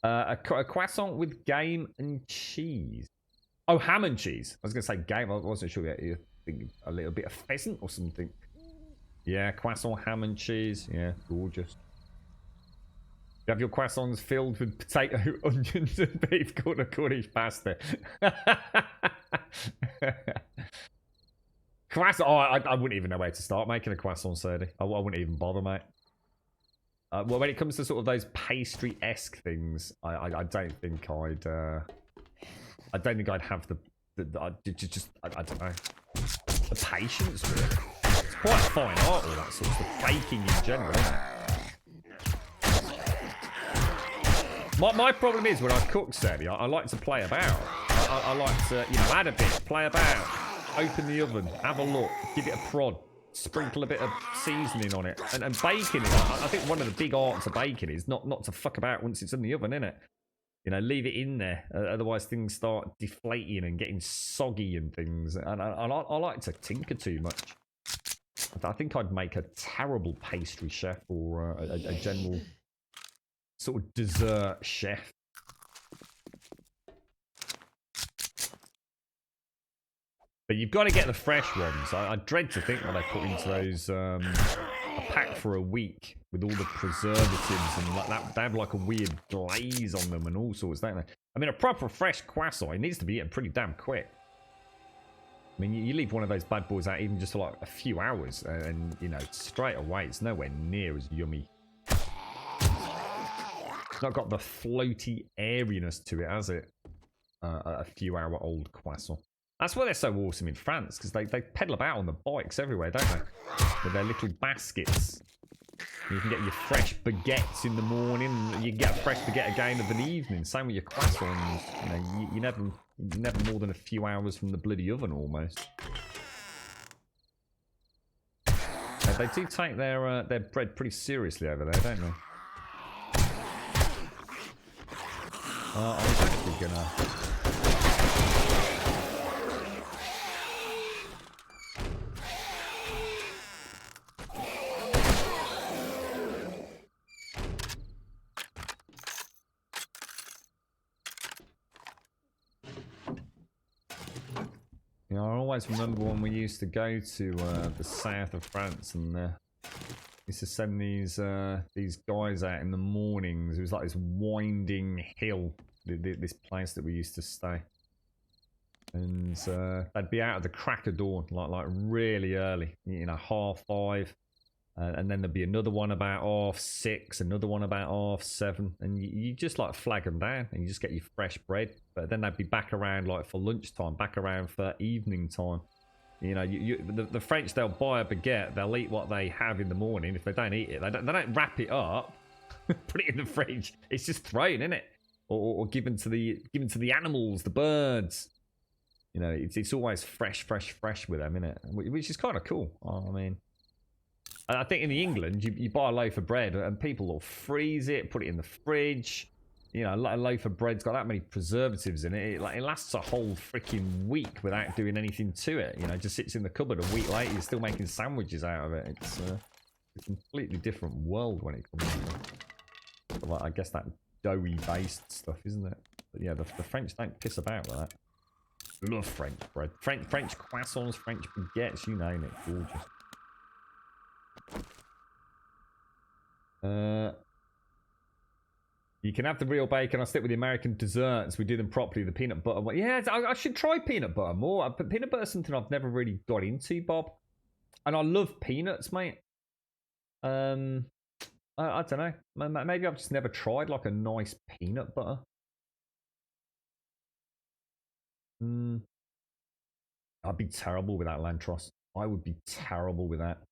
A croissant with game and cheese. Oh, ham and cheese. I was going to say game. I wasn't sure yet. You think a little bit of pheasant or something. Yeah, croissant, ham and cheese. Yeah, gorgeous. You have your croissants filled with potato, onions, and beef Cornish pasta. Croissant. Oh, I wouldn't even know where to start making a croissant, Sadie. I wouldn't even bother, mate. Well, when it comes to sort of those pastry-esque things, I don't think I'd. I don't think I'd have the I don't know, the patience for it. It's quite fine art, all that sort of stuff. Baking in general, isn't it? My problem is when I cook, Sadie, I like to play about. I like to, add a bit, play about, open the oven, have a look, give it a prod, sprinkle a bit of seasoning on it. And baking, I think one of the big arts of baking is not to fuck about once it's in the oven, innit? Leave it in there. Otherwise, things start deflating and getting soggy and things. And I like to tinker too much. I think I'd make a terrible pastry chef or a general sort of dessert chef. But you've got to get the fresh ones. I dread to think what they put into those a pack for a week with all the preservatives and like that. They have like a weird glaze on them and all sorts, don't they? I mean, a proper fresh croissant, it needs to be eaten pretty damn quick. I mean, you leave one of those bad boys out even just for like a few hours and, straight away, it's nowhere near as yummy. It's not got the floaty airiness to it, has it? A few hour old croissant. That's why they're so awesome in France, because they pedal about on the bikes everywhere, don't they? With their little baskets. You can get your fresh baguettes in the morning, and you can get a fresh baguette again of an evening. Same with your croissants. You never more than a few hours from the bloody oven almost. They do take their bread pretty seriously over there, don't they? I was actually gonna. I always remember when we used to go to the south of France and used to send these guys out in the mornings. It was like this winding hill, this place that we used to stay. And they'd be out at the crack of dawn, like really early, 5:30. And then there'd be another one about 6:30, another one about 7:30, and you just like flag them down and you just get your fresh bread. But then they'd be back around like for lunchtime, back around for evening time. The French, they'll buy a baguette, they'll eat what they have in the morning. If they don't eat it, they don't wrap it up, put it in the fridge. It's just thrown, isn't it? Or given to the animals, the birds. It's always fresh with them, isn't it? Which is kind of cool. I mean. I think in England, you buy a loaf of bread and people will freeze it, put it in the fridge. A loaf of bread's got that many preservatives in it. It lasts a whole freaking week without doing anything to it. It just sits in the cupboard a week later. You're still making sandwiches out of it. It's a completely different world when it comes to, I guess, that doughy-based stuff, isn't it? But yeah, the French don't piss about with that. Love French bread. French croissants, French baguettes, you name it. Gorgeous. You can have the real bacon. I'll stick with the American desserts. We do them properly. The peanut butter one. Yeah, I should try peanut butter more. Peanut butter is something I've never really got into, Bob. And I love peanuts, mate. I don't know. Maybe I've just never tried like a nice peanut butter. I'd be terrible with that, Lantros. I would be terrible with that.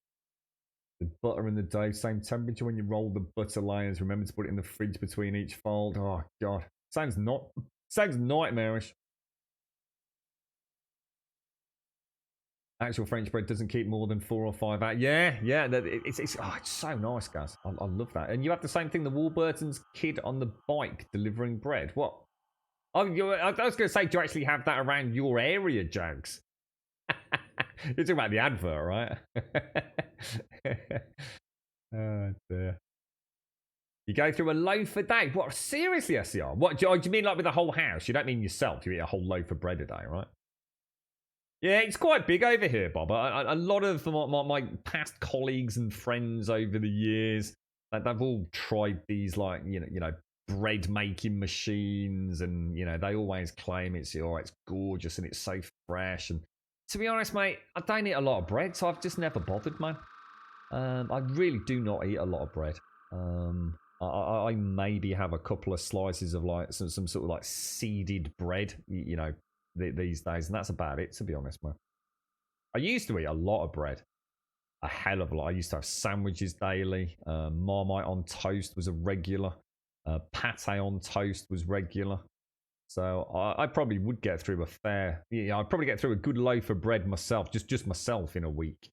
The butter and the dough, same temperature when you roll the butter layers. Remember to put it in the fridge between each fold. Oh, God. Sounds nightmarish. Actual French bread doesn't keep more than 4 or 5 hours. Yeah. It's so nice, guys. I love that. And you have the same thing, the Warburton's kid on the bike delivering bread. What? Oh, I was going to say, do you actually have that around your area, Jags? You're talking about the advert, right? Oh, dear. You go through a loaf a day? What? Seriously, SCR? What, do you mean like with the whole house? You don't mean yourself. You eat a whole loaf of bread a day, right? Yeah, it's quite big over here, Bob. A lot of my past colleagues and friends over the years, they've all tried these, like, bread making machines, and they always claim it's gorgeous and it's so fresh. And to be honest, mate, I don't eat a lot of bread, so I've just never bothered, man. I really do not eat a lot of bread. I maybe have a couple of slices of like some sort of like seeded bread, these days, and that's about it, to be honest, man. I used to eat a lot of bread, a hell of a lot. I used to have sandwiches daily. Marmite on toast was a regular. Pate on toast was regular. So I probably would get through I'd probably get through a good loaf of bread myself, just myself, in a week.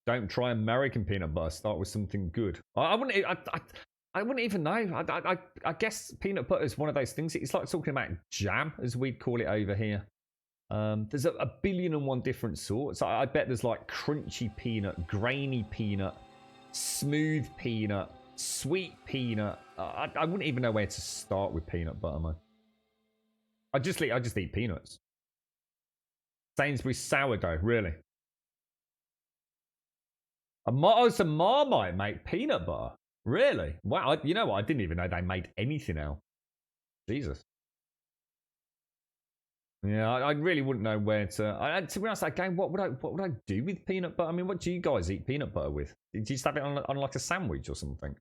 Don't try American peanut butter. Start with something good. I wouldn't even know. I guess peanut butter is one of those things. It's like talking about jam, as we'd call it over here. There's a billion and one different sorts. I bet there's like crunchy peanut, grainy peanut, smooth peanut, sweet peanut. I wouldn't even know where to start with peanut butter, man. I just eat peanuts. Sainsbury's sourdough, really? It's a Marmite make peanut butter. Really? Wow. You know what? I didn't even know they made anything else. Jesus. Yeah, I really wouldn't know where to. To be honest, again, what would I do with peanut butter? I mean, what do you guys eat peanut butter with? Do you just have it on like a sandwich or something?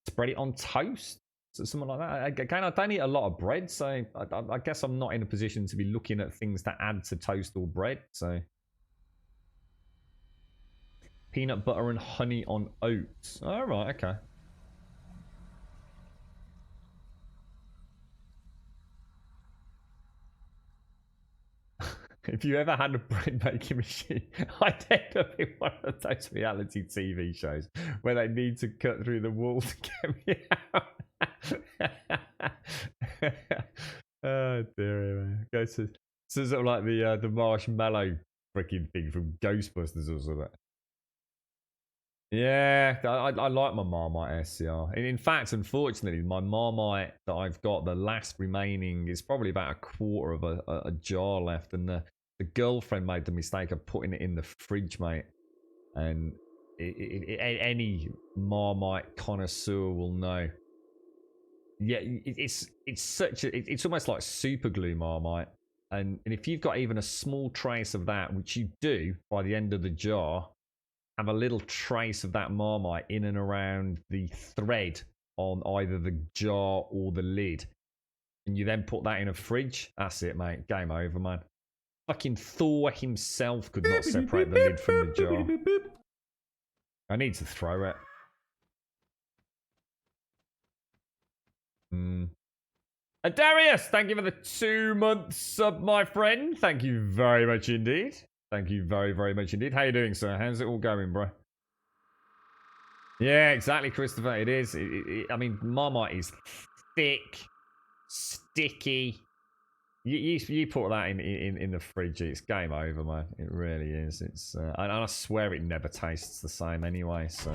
Spread it on toast? Something like that. Again, I don't eat a lot of bread, so I guess I'm not in a position to be looking at things to add to toast or bread. So. Peanut butter and honey on oats. All right, okay. If you ever had a bread making machine, I'd end up in one of those reality TV shows where they need to cut through the wall to get me out. Oh dear, man. Go to sort of like the marshmallow freaking thing from Ghostbusters or something. Yeah, I like my Marmite SCR. And in fact, unfortunately, my Marmite that I've got, the last remaining, is probably about a quarter of a jar left. And the girlfriend made the mistake of putting it in the fridge, mate. And any Marmite connoisseur will know. Yeah, it's almost like super glue Marmite. And if you've got even a small trace of that, which you do by the end of the jar, have a little trace of that Marmite in and around the thread on either the jar or the lid, and you then put that in a fridge, that's it, mate. Game over, man. Fucking Thor himself could not separate the lid from the jar. I need to throw it. Darius, thank you for the 2-month sub, my friend. Thank you very much indeed. Thank you very, very much indeed. How you doing, sir? How's it all going, bro? Yeah, exactly, Christopher. It is. I mean, Marmite is thick, sticky. You put that in the fridge, it's game over, man. It really is. It's and I swear it never tastes the same anyway. So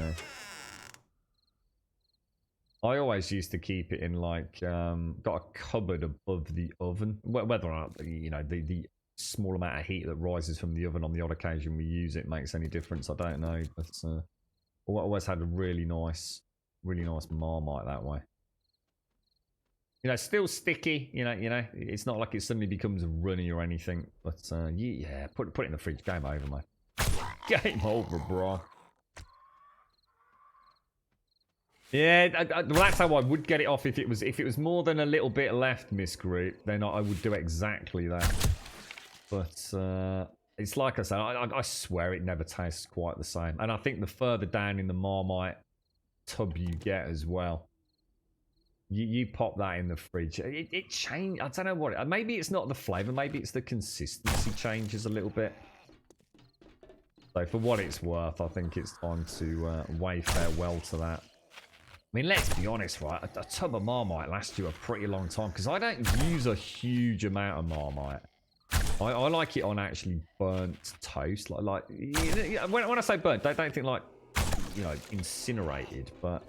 I always used to keep it in like got a cupboard above the oven. Whether or not the small amount of heat that rises from the oven on the odd occasion we use it makes any difference, I don't know, but I always had a really nice Marmite that way. Still sticky, it's not like it suddenly becomes runny or anything, but yeah, put it in the fridge. Game over, mate. Game over, bro. Yeah, well, that's how I would get it off if it was more than a little bit left, Miss Groot, then I would do exactly that. But it's like I said, I swear it never tastes quite the same. And I think the further down in the Marmite tub you get as well, you pop that in the fridge, it changes. I don't know what. Maybe it's not the flavour, maybe it's the consistency changes a little bit. So for what it's worth, I think it's time to wave farewell to that. I mean, let's be honest, right? A tub of Marmite lasts you a pretty long time because I don't use a huge amount of Marmite. I like it on actually burnt toast. Like when I say burnt, don't think like, incinerated. But,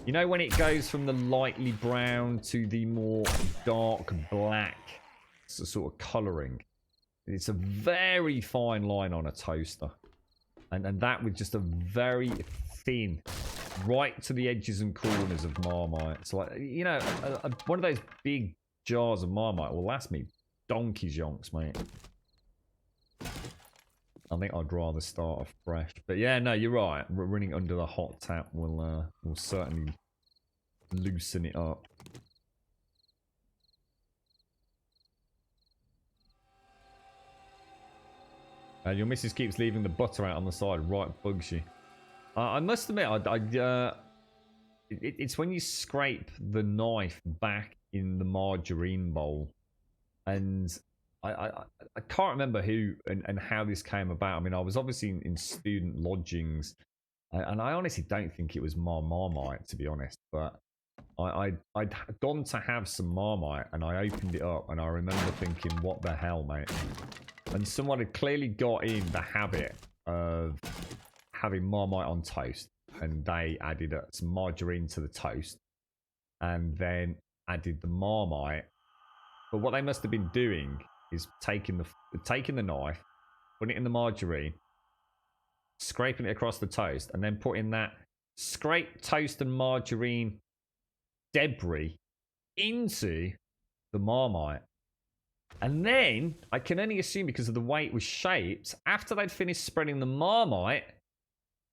when it goes from the lightly brown to the more dark black sort of colouring. It's a very fine line on a toaster. And that with just a very thin, right to the edges and corners of Marmite. So, like, you know, one of those big jars of Marmite will last me donkey's yonks, mate. I think I'd rather start afresh. But yeah, no, you're right. Running under the hot tap will certainly loosen it up. Your missus keeps leaving the butter out on the side. Right, bugs you. I must admit, it's when you scrape the knife back in the margarine bowl. And I can't remember who and how this came about. I mean, I was obviously in student lodgings. And I honestly don't think it was my Marmite, to be honest. But I'd gone to have some Marmite, and I opened it up. And I remember thinking, what the hell, mate? And someone had clearly got in the habit of having Marmite on toast. And they added some margarine to the toast. And then added the Marmite. But what they must have been doing is taking the knife, putting it in the margarine, scraping it across the toast, and then putting that scraped toast and margarine debris into the Marmite. And then, I can only assume because of the way it was shaped, after they'd finished spreading the Marmite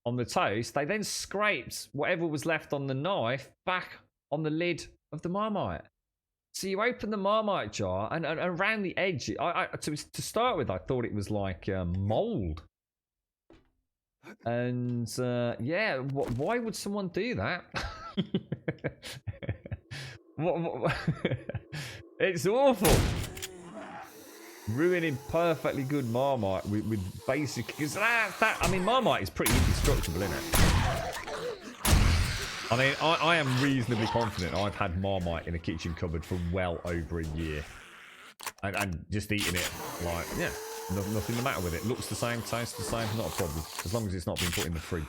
on the toast, they then scraped whatever was left on the knife back on the lid of the Marmite. So you open the Marmite jar, and around the edge, to start with, I thought it was like mold. And yeah, why would someone do that? what? It's awful. Ruining perfectly good Marmite with basic... Because I mean, Marmite is pretty indestructible, isn't it? I mean, I am reasonably confident I've had Marmite in a kitchen cupboard for well over a year. And just eating it, like, yeah, nothing the matter with it. Looks the same, tastes the same, not a problem. As long as it's not been put in the fridge.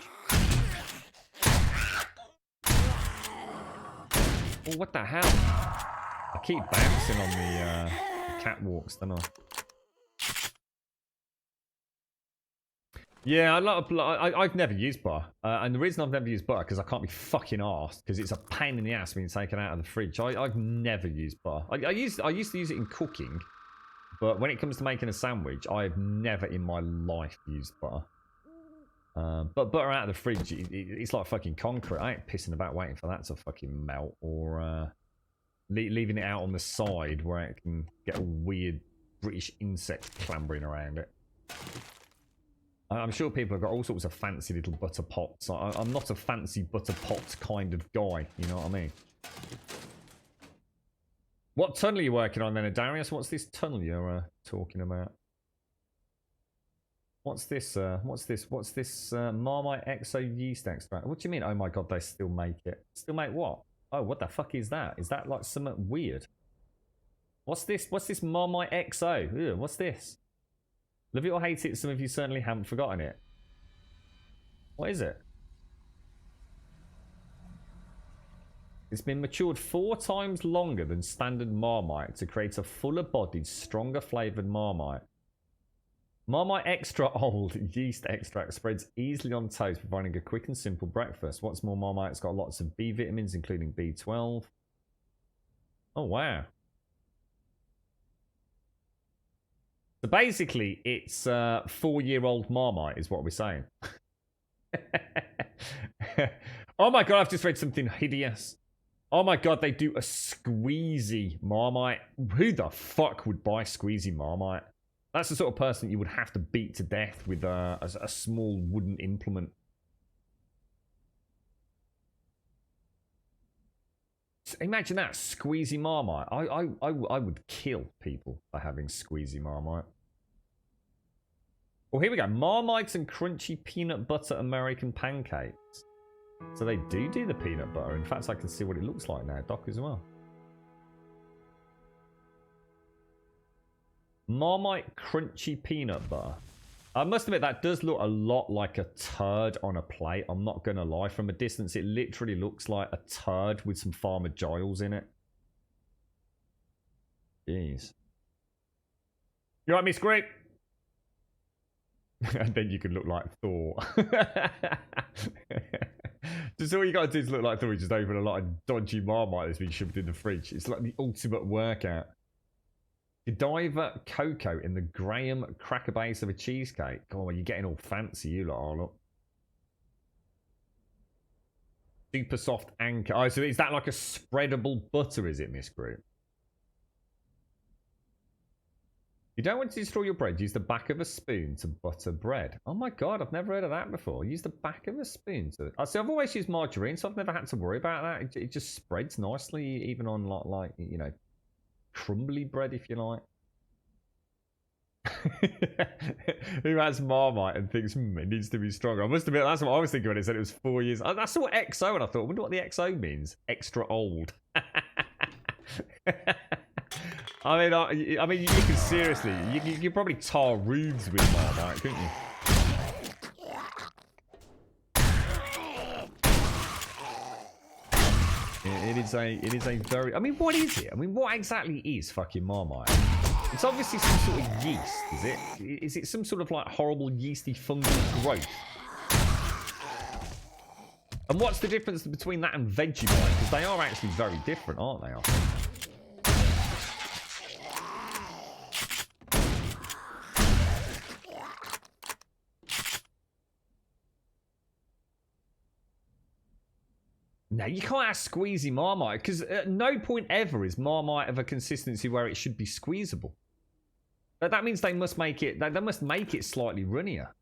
Oh, what the hell? I keep bouncing on the catwalks, don't I? Yeah, I've never used butter. And the reason I've never used butter because I can't be fucking arsed because it's a pain in the ass being taken out of the fridge. I've never used butter. I used to use it in cooking, but when it comes to making a sandwich, I've never in my life used butter. But butter out of the fridge, it's like fucking concrete. I ain't pissing about waiting for that to fucking melt or leaving it out on the side where it can get a weird British insect clambering around it. I'm sure people have got all sorts of fancy little butter pots. I'm not a fancy butter pot kind of guy, you know what I mean? What tunnel are you working on then, Darius? What's this tunnel you're talking about? What's this? What's this Marmite Exo yeast extract? What do you mean? Oh my god, they still make it. Still make what? Oh, what the fuck is that? Is that like something weird? What's this? What's this Marmite XO? Ew, what's this? Love it or hate it, some of you certainly haven't forgotten it. What is it? It's been matured 4 times longer than standard Marmite to create a fuller-bodied, stronger-flavoured Marmite. Marmite Extra Old yeast extract spreads easily on toast, providing a quick and simple breakfast. What's more, Marmite's got lots of B vitamins, including B12. Oh, wow. So basically, it's 4-year-old Marmite is what we're saying. Oh my god, I've just read something hideous. Oh my god, they do a squeezy Marmite. Who the fuck would buy squeezy Marmite? That's the sort of person you would have to beat to death with a small wooden implement. Imagine that, squeezy Marmite. I would kill people for having squeezy Marmite. Well, here we go. Marmite and crunchy peanut butter American pancakes. So they do the peanut butter. In fact, I can see what it looks like now, Doc, as well. Marmite crunchy peanut butter. I must admit, that does look a lot like a turd on a plate. I'm not going to lie. From a distance, it literally looks like a turd with some Farmer Giles in it. Jeez. You right, Miss Grape? And then you can look like Thor. Just all you got to do is look like Thor. You just open a lot of dodgy Marmite that's been shoved in the fridge. It's like the ultimate workout. Godiva cocoa in the Graham cracker base of a cheesecake. Oh, you're getting all fancy, you lot are, look. Super soft anchor. Oh, so is that like a spreadable butter, is it, Miss Group? You don't want to destroy your bread. Use the back of a spoon to butter bread. Oh my god, I've never heard of that before. Use the back of a spoon to... I see, I've always used margarine, so I've never had to worry about that. It just spreads nicely, even on like, you know, crumbly bread, if you like. Who has Marmite and thinks it needs to be stronger? I must admit, that's what I was thinking when it said it was 4 years. I saw XO and I thought, I wonder what the XO means. Extra old. I mean, you can seriously, you could probably tar roofs with Marmite, couldn't you? It is a very... I mean, what is it? I mean, what exactly is fucking Marmite? It's obviously some sort of yeast, is it? Is it some sort of, like, horrible yeasty fungal growth? And what's the difference between that and Vegemite? Because they are actually very different, aren't they, I think? No, you can't have squeezy Marmite, because at no point ever is Marmite of a consistency where it should be squeezable. That means they must make it slightly runnier.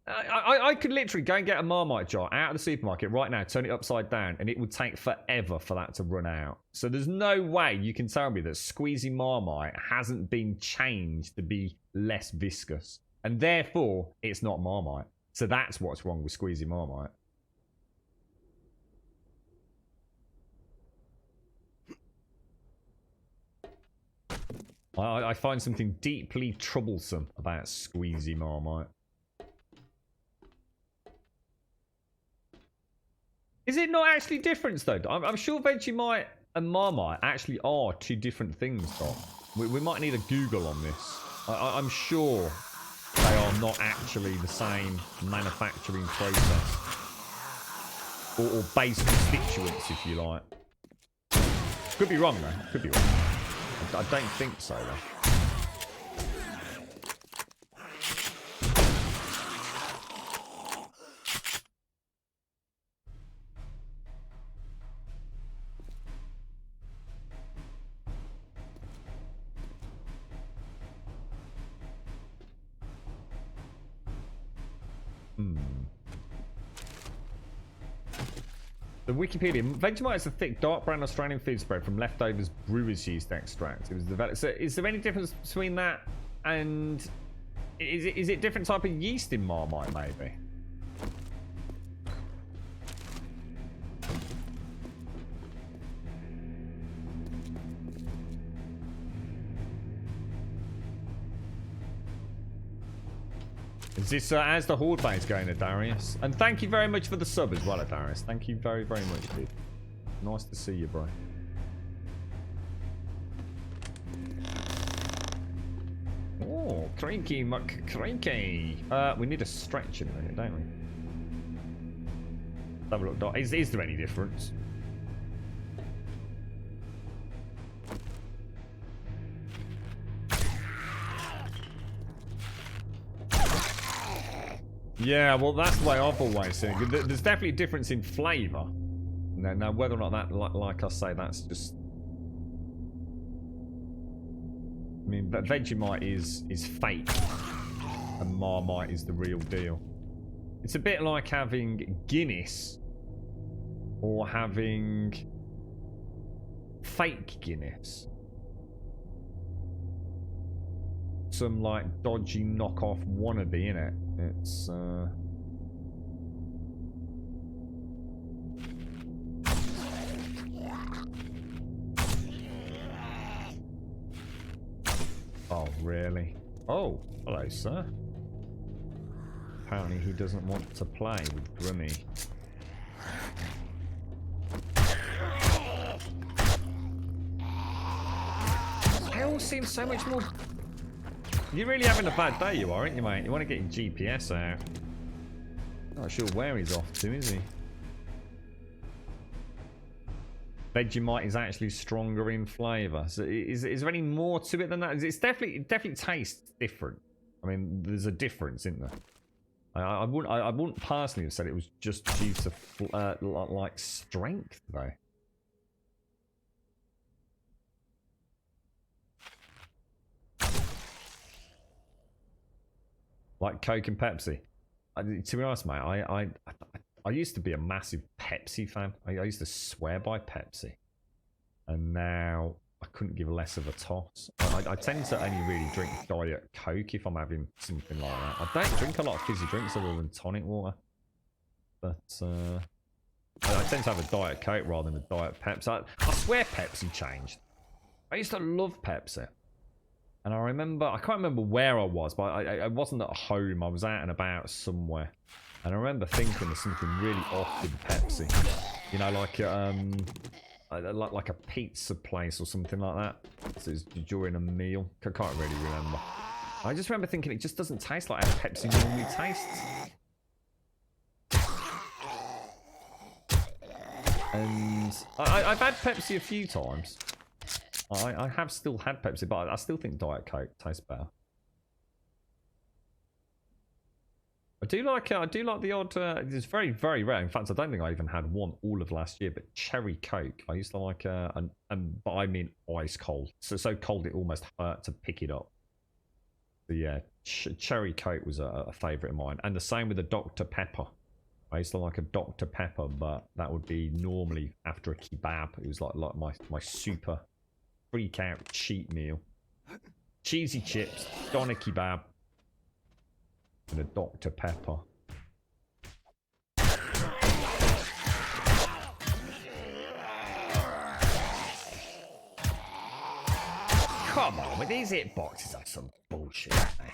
I could literally go and get a Marmite jar out of the supermarket right now, turn it upside down, and it would take forever for that to run out. So there's no way you can tell me that squeezy Marmite hasn't been changed to be less viscous. And therefore, it's not Marmite. So that's what's wrong with squeezy Marmite. I find something deeply troublesome about squeezy Marmite. Is it not actually different, though? I'm sure Vegemite and Marmite actually are two different things, though. We might need a Google on this. I'm sure they are not actually the same manufacturing process. Or base constituents, if you like. Could be wrong, though. Could be wrong. I don't think so, though. The Wikipedia. Vegemite is a thick, dark brown Australian food spread from leftovers brewer's yeast extract. It was developed. So is there any difference between that and... Is it different type of yeast in Marmite, maybe? Is this as the Horde base going, Darius? And thank you very much for the sub as well, Darius. Thank you very, very much, dude. Nice to see you, bro. Oh, cranky muck cranky. We need a stretch in a minute, don't we? Let's have a look, Doc. Is there any difference? Yeah, well, that's the way I've always seen it. There's definitely a difference in flavour. Now, whether or not that, like I say, that's just... I mean, Vegemite is fake, and Marmite is the real deal. It's a bit like having Guinness, or having fake Guinness. Some, like, dodgy knockoff wannabe, innit? It's, Oh, really? Oh, hello, sir. Apparently he doesn't want to play with Grimmy. They all seem so much more You're really having a bad day, you are, aren't you, mate? You want to get your GPS out. Not sure where he's off to, is he? Vegemite is actually stronger in flavour. So is there any more to it than that? It definitely tastes different. I mean, there's a difference, isn't there? I wouldn't personally have said it was just due to like strength, though. Like Coke and Pepsi. To be honest, mate, I used to be a massive Pepsi fan. I used to swear by Pepsi. And now I couldn't give less of a toss. I tend to only really drink Diet Coke if I'm having something like that. I don't drink a lot of fizzy drinks other than tonic water. But I tend to have a Diet Coke rather than a Diet Pepsi. I swear Pepsi changed. I used to love Pepsi. And I can't remember where I was, but I wasn't at home. I was out and about somewhere. And I remember thinking there's something really off with Pepsi. You know, like a pizza place or something like that. So it's during a meal. I can't really remember. I just remember thinking it just doesn't taste like how Pepsi normally tastes. And I've had Pepsi a few times. I have still had Pepsi, but I still think Diet Coke tastes better. I do like the odd. It's very, very rare. In fact, I don't think I even had one all of last year. But cherry Coke, I used to like, but I mean ice cold. So cold it almost hurt to pick it up. But yeah, cherry Coke was a favourite of mine, and the same with the Dr Pepper. I used to like a Dr Pepper, but that would be normally after a kebab. It was like my super freak out cheat meal. Cheesy chips, doner kebab. And a Dr Pepper. Come on, with these hitboxes are some bullshit, aren't they?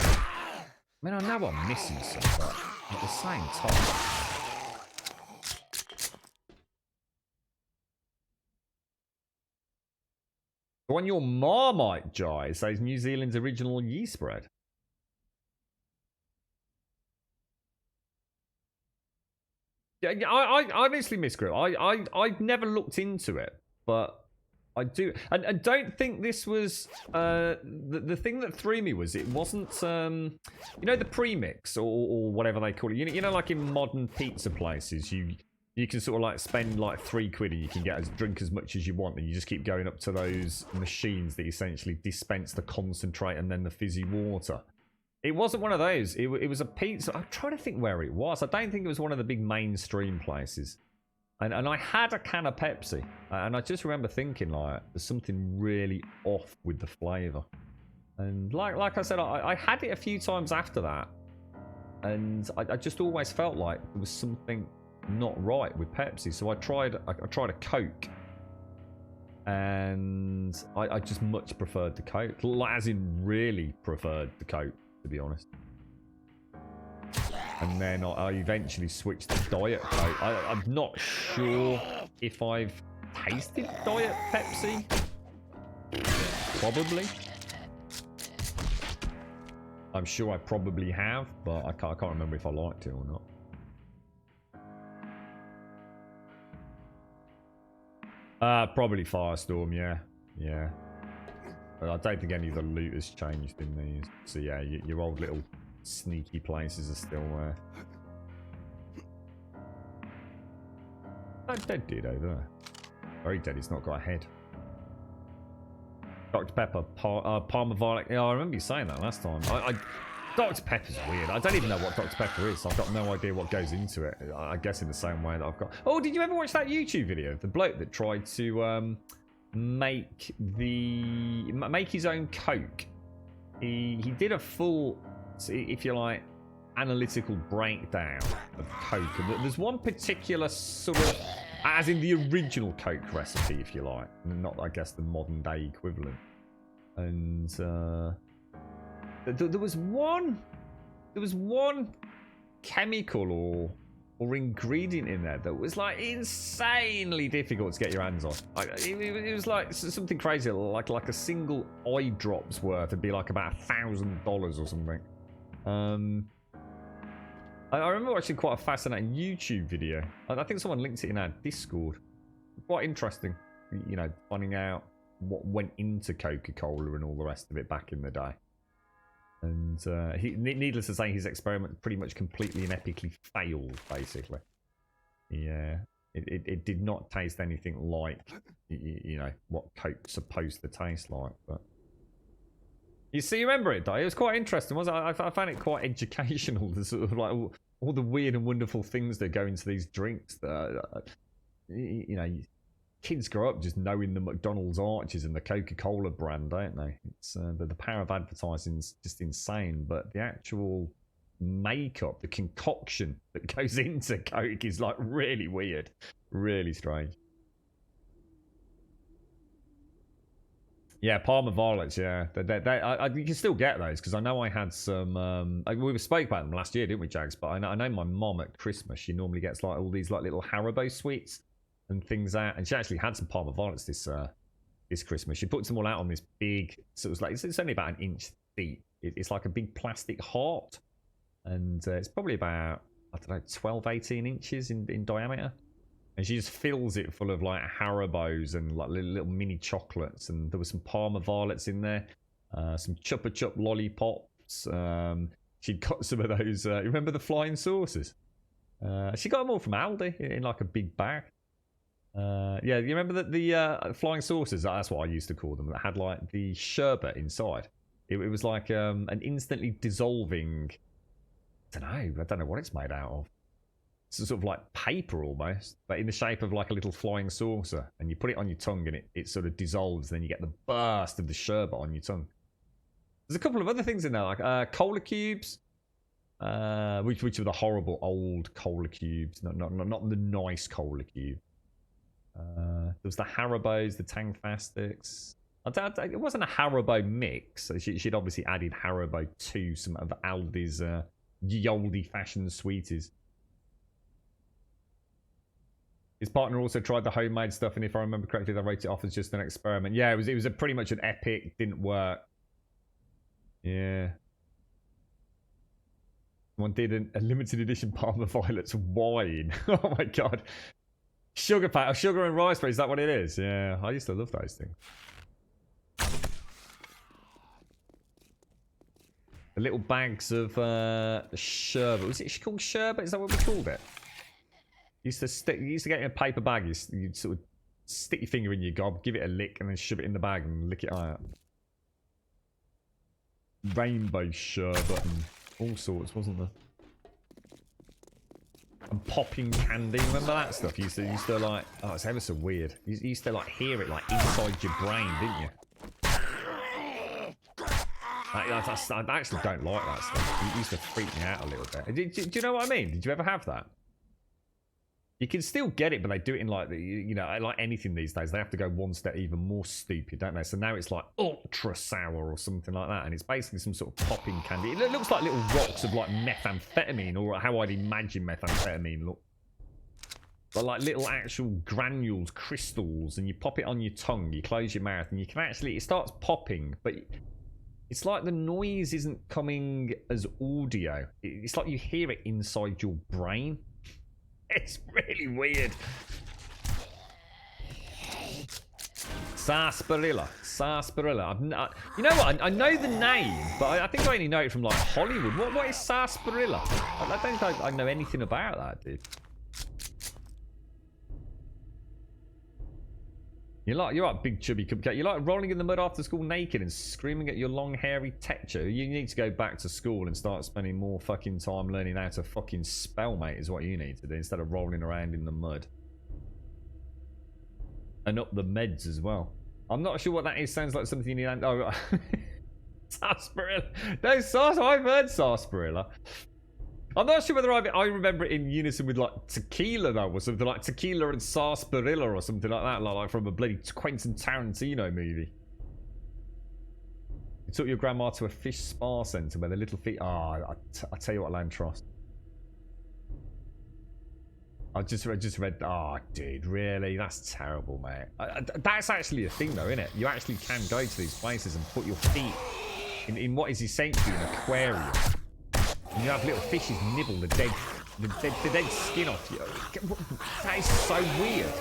I mean, I know I'm missing some, but at the same time. On your Marmite jar, it says New Zealand's original yeast bread. Yeah, I honestly, Miss Grill, I've never looked into it, but I do. And don't think this was the thing that threw me was it wasn't you know, the premix or whatever they call it. You know, like in modern pizza places, you can sort of like spend like £3 and you can drink as much as you want, and you just keep going up to those machines that essentially dispense the concentrate and then the fizzy water. It wasn't one of those. It was a pizza. I'm trying to think where it was. I don't think it was one of the big mainstream places. And I had a can of Pepsi. And I just remember thinking, like, there's something really off with the flavour. And like I said, I had it a few times after that. And I just always felt like there was something not right with Pepsi. So I tried a Coke. And I just much preferred the Coke. As in really preferred the Coke, to be honest. And then I eventually switched to Diet Coke. I'm not sure if I've tasted Diet Pepsi. Probably. I'm sure I probably have, but I can't remember if I liked it or not. Probably Firestorm, yeah. Yeah. But I don't think any of the loot has changed in these. So yeah, your old little sneaky places are still there. That dead dude over there. Very dead, he's not got a head. Dr Pepper, Parma Violet. Yeah, I remember you saying that last time. Dr Pepper's weird. I don't even know what Dr Pepper is. So I've got no idea what goes into it. I guess in the same way that I've got... Oh, did you ever watch that YouTube video of the bloke that tried to make his own Coke? He did a full, if you like, analytical breakdown of Coke. And there's one particular sort of, as in the original Coke recipe, if you like, not, I guess, the modern day equivalent. And there was one chemical or or ingredient in there that was like insanely difficult to get your hands on. It was like something crazy, like a single eye drop's worth would be like about $1,000 or something. I remember watching quite a fascinating YouTube video. I think someone linked it in our Discord. Quite interesting, you know, finding out what went into Coca-Cola and all the rest of it back in the day. And needless to say, his experiment pretty much completely and epically failed, basically. Yeah, it did not taste anything like, you know, what Coke's supposed to taste like. But you see, you remember it, though? It was quite interesting, wasn't it? I found it quite educational, the sort of like all the weird and wonderful things that go into these drinks. That, you know, kids grow up just knowing the McDonald's arches and the Coca-Cola brand, don't they? It's the power of advertising is just insane, but the actual makeup, the concoction that goes into Coke is like really weird, really strange. Yeah, Parma Violets, yeah. You can still get those, because I know I had some... we spoke about them last year, didn't we, Jags? But I know my mom at Christmas, she normally gets like all these like little Haribo sweets and things out. And she actually had some Parma Violets this Christmas. She put them all out on this big... So it was like, it's only about an inch deep. It's like a big plastic heart. And it's probably about, I don't know, 12, 18 inches in diameter. And she just fills it full of like Haribos and like little mini chocolates. And there was some Parma Violets in there. Some Chupa Chup lollipops. She got some of those. You remember the flying saucers? She got them all from Aldi in like a big bag. Yeah, you remember the flying saucers? That's what I used to call them. That had like the sherbet inside. It was like an instantly dissolving. I don't know what it's made out of. It's sort of like paper almost, but in the shape of like a little flying saucer. And you put it on your tongue and it sort of dissolves. Then you get the burst of the sherbet on your tongue. There's a couple of other things in there, like cola cubes, which are the horrible old cola cubes, not the nice cola cube. There was the Haribos, the Tangfastics. It wasn't a Haribo mix. So she'd obviously added Haribo to some of Aldi's ye olde fashioned sweeties. His partner also tried the homemade stuff, and if I remember correctly, they wrote it off as just an experiment. Yeah, it was pretty much an epic. Didn't work. Yeah. One did a limited edition Parma Violets wine. Oh my god. Sugar and raspberry, is that what it is? Yeah, I used to love those things. The little bags of sherbet. Was it called sherbet? Is that what we called it? You used to get in a paper bag. You'd sort of stick your finger in your gob, give it a lick, and then shove it in the bag and lick it out. Rainbow sherbet and all sorts, wasn't there? And popping candy. Remember that stuff? You used to like. Oh, it's ever so weird. You used to like hear it like inside your brain, didn't you? I actually don't like that stuff. It used to freak me out a little bit. Do you know what I mean? Did you ever have that? You can still get it, but they do it in like like anything these days. They have to go one step even more stupid, don't they? So now it's like ultra sour or something like that, and it's basically some sort of popping candy. It looks like little rocks of like methamphetamine, or how I'd imagine methamphetamine look. But like little actual granules, crystals, and you pop it on your tongue. You close your mouth, and you can actually it starts popping, but it's like the noise isn't coming as audio. It's like you hear it inside your brain. It's really weird. Sarsaparilla. You know what? I know the name, but I think I only know it from like Hollywood. What is sarsaparilla? I don't think I know anything about that, dude. You're like big chubby cupcake. You're like rolling in the mud after school naked and screaming at your long hairy teacher. You need to go back to school and start spending more fucking time learning how to fucking spell, mate, is what you need to do instead of rolling around in the mud. And up the meds as well. I'm not sure what that is. Sounds like something you need. Oh, sarsaparilla. No, I've heard sarsaparilla. I'm not sure whether I remember it in unison with like tequila though, or something like tequila and sarsaparilla or something like that, like from a bloody Quentin Tarantino movie. You took your grandma to a fish spa centre where the little feet. I tell you what, Lantros. I just read. Oh, dude, really? That's terrible, mate. That's actually a thing, though, isn't it? You actually can go to these places and put your feet in what is essentially an aquarium. And you have little fishes nibble the dead skin off you. That is so weird.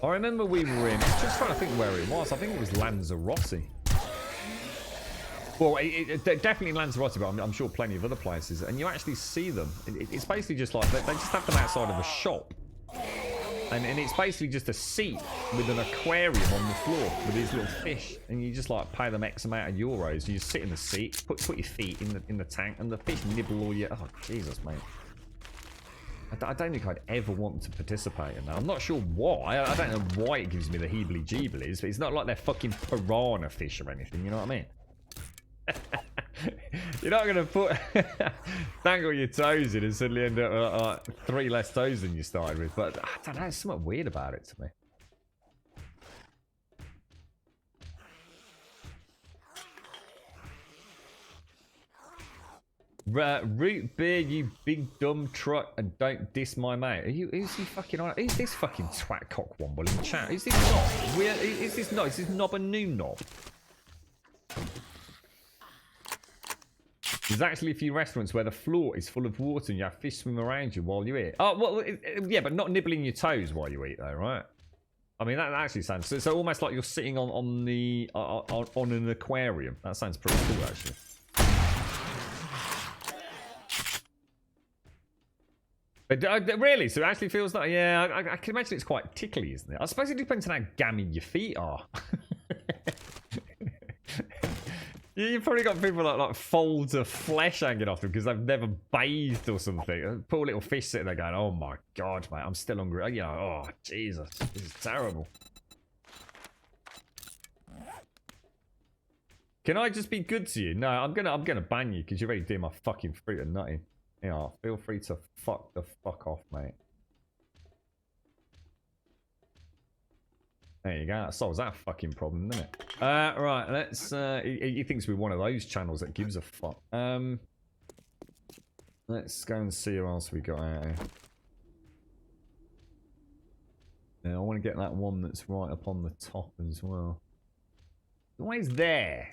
I remember we were in. I'm just trying to think where it was. I think it was Lanzarote. Well, definitely in Lanzarote, but I'm sure plenty of other places. And you actually see them. It's basically just like they just have them outside of a shop. And it's basically just a seat with an aquarium on the floor with these little fish. And you just like pay them X amount of euros. You just sit in the seat, put your feet in the tank, and the fish nibble all your. Oh, Jesus, mate. I don't think I'd ever want to participate in that. I'm not sure why. I don't know why it gives me the heebly-jeeblies, but it's not like they're fucking piranha fish or anything, you know what I mean? You're not going to dangle your toes in and suddenly end up with like 3 less toes than you started with. But I don't know, there's something weird about it to me. Root beer, you big dumb truck, and don't diss my mate. Who's he fucking on? Who's this fucking twat cockwomble in chat? Is this not? Is this not? Is this knob a new knob? There's actually a few restaurants where the floor is full of water and you have fish swim around you while you eat. Oh, well, yeah, but not nibbling your toes while you eat, though, right? I mean, that actually sounds so almost like you're sitting on an aquarium. That sounds pretty cool, actually. But really? So it actually feels like, yeah, I can imagine it's quite tickly, isn't it? I suppose it depends on how gammy your feet are. You've probably got people like folds of flesh hanging off them because they've never bathed or something. Poor little fish sitting there going, oh my God, mate, I'm still hungry. You know, oh, Jesus, this is terrible. Can I just be good to you? No, I'm gonna ban you because you're already doing my fucking fruit and nutting. Yeah, feel free to fuck the fuck off, mate. There you go. That solves that fucking problem, doesn't it? Right, let's... he thinks we're one of those channels that gives a fuck. Let's go and see who else we got out here. Yeah, I want to get that one that's right up on the top as well. Always there.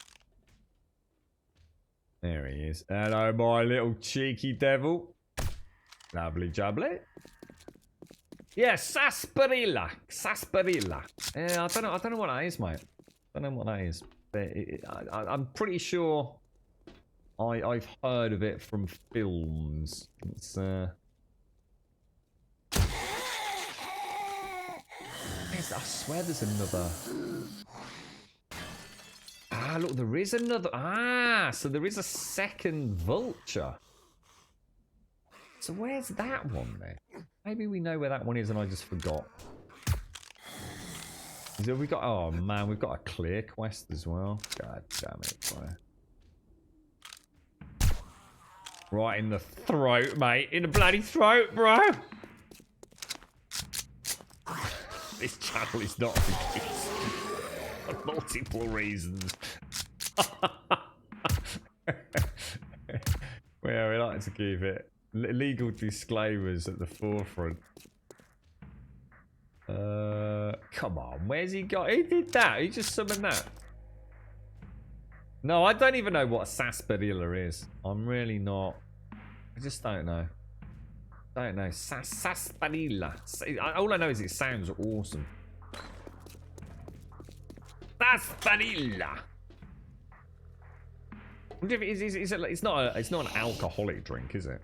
There he is. Hello, my little cheeky devil. Lovely jubbly. Yeah, sarsaparilla. Sarsaparilla. Yeah, I don't know what that is, mate. I don't know what that is. But I'm pretty sure I've heard of it from films. It's I swear there's another. Ah, look, there is another. Ah, so there is a second vulture. So where's that one then? Maybe we know where that one is and I just forgot. So we got, oh man, we've got a clear quest as well. God damn it, bro. Right in the throat, mate. In the bloody throat, bro. This channel is not for kids. For multiple reasons. Well, we like to keep it. Legal disclaimers at the forefront. Come on, where's he got? Who did that? Who just summoned that? No, I don't even know what a sarsaparilla is. I'm really not. I just don't know. Don't know. Sarsaparilla. All I know is it sounds awesome. Sarsaparilla. It's not an alcoholic drink, is it?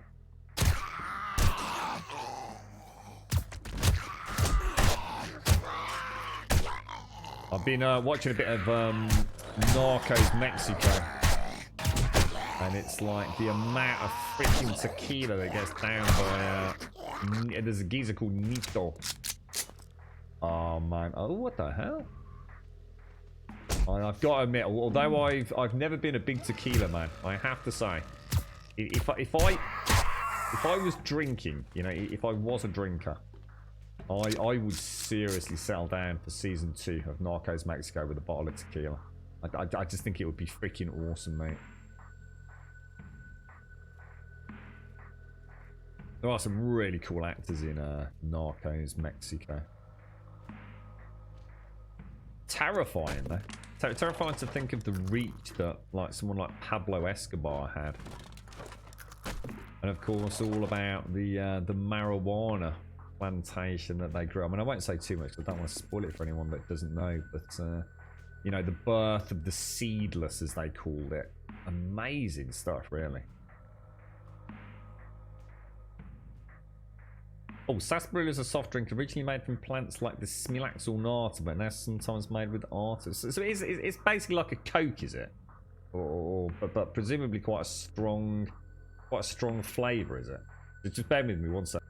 I've been watching a bit of Narcos Mexico, and it's like the amount of freaking tequila that gets down by there's a geezer called Nito. Oh man, oh what the hell? I've got to admit, although I've never been a big tequila man, I have to say, if I was drinking, you know, if I was a drinker, I would seriously settle down for season 2 of Narcos Mexico with a bottle of tequila. I just think it would be freaking awesome, mate. There are some really cool actors in Narcos Mexico. Terrifying though. Terrifying to think of the reach that like someone like Pablo Escobar had. And of course all about the marijuana plantation that they grew. I mean, I won't say too much because I don't want to spoil it for anyone that doesn't know, but you know, the birth of the seedless, as they called it. Amazing stuff, really. Oh, sarsaparilla is a soft drink originally made from plants like the Smilax ornata, but now sometimes made with artists. So it's basically like a Coke, is it? But presumably quite a strong flavour, is it? Just bear with me one second.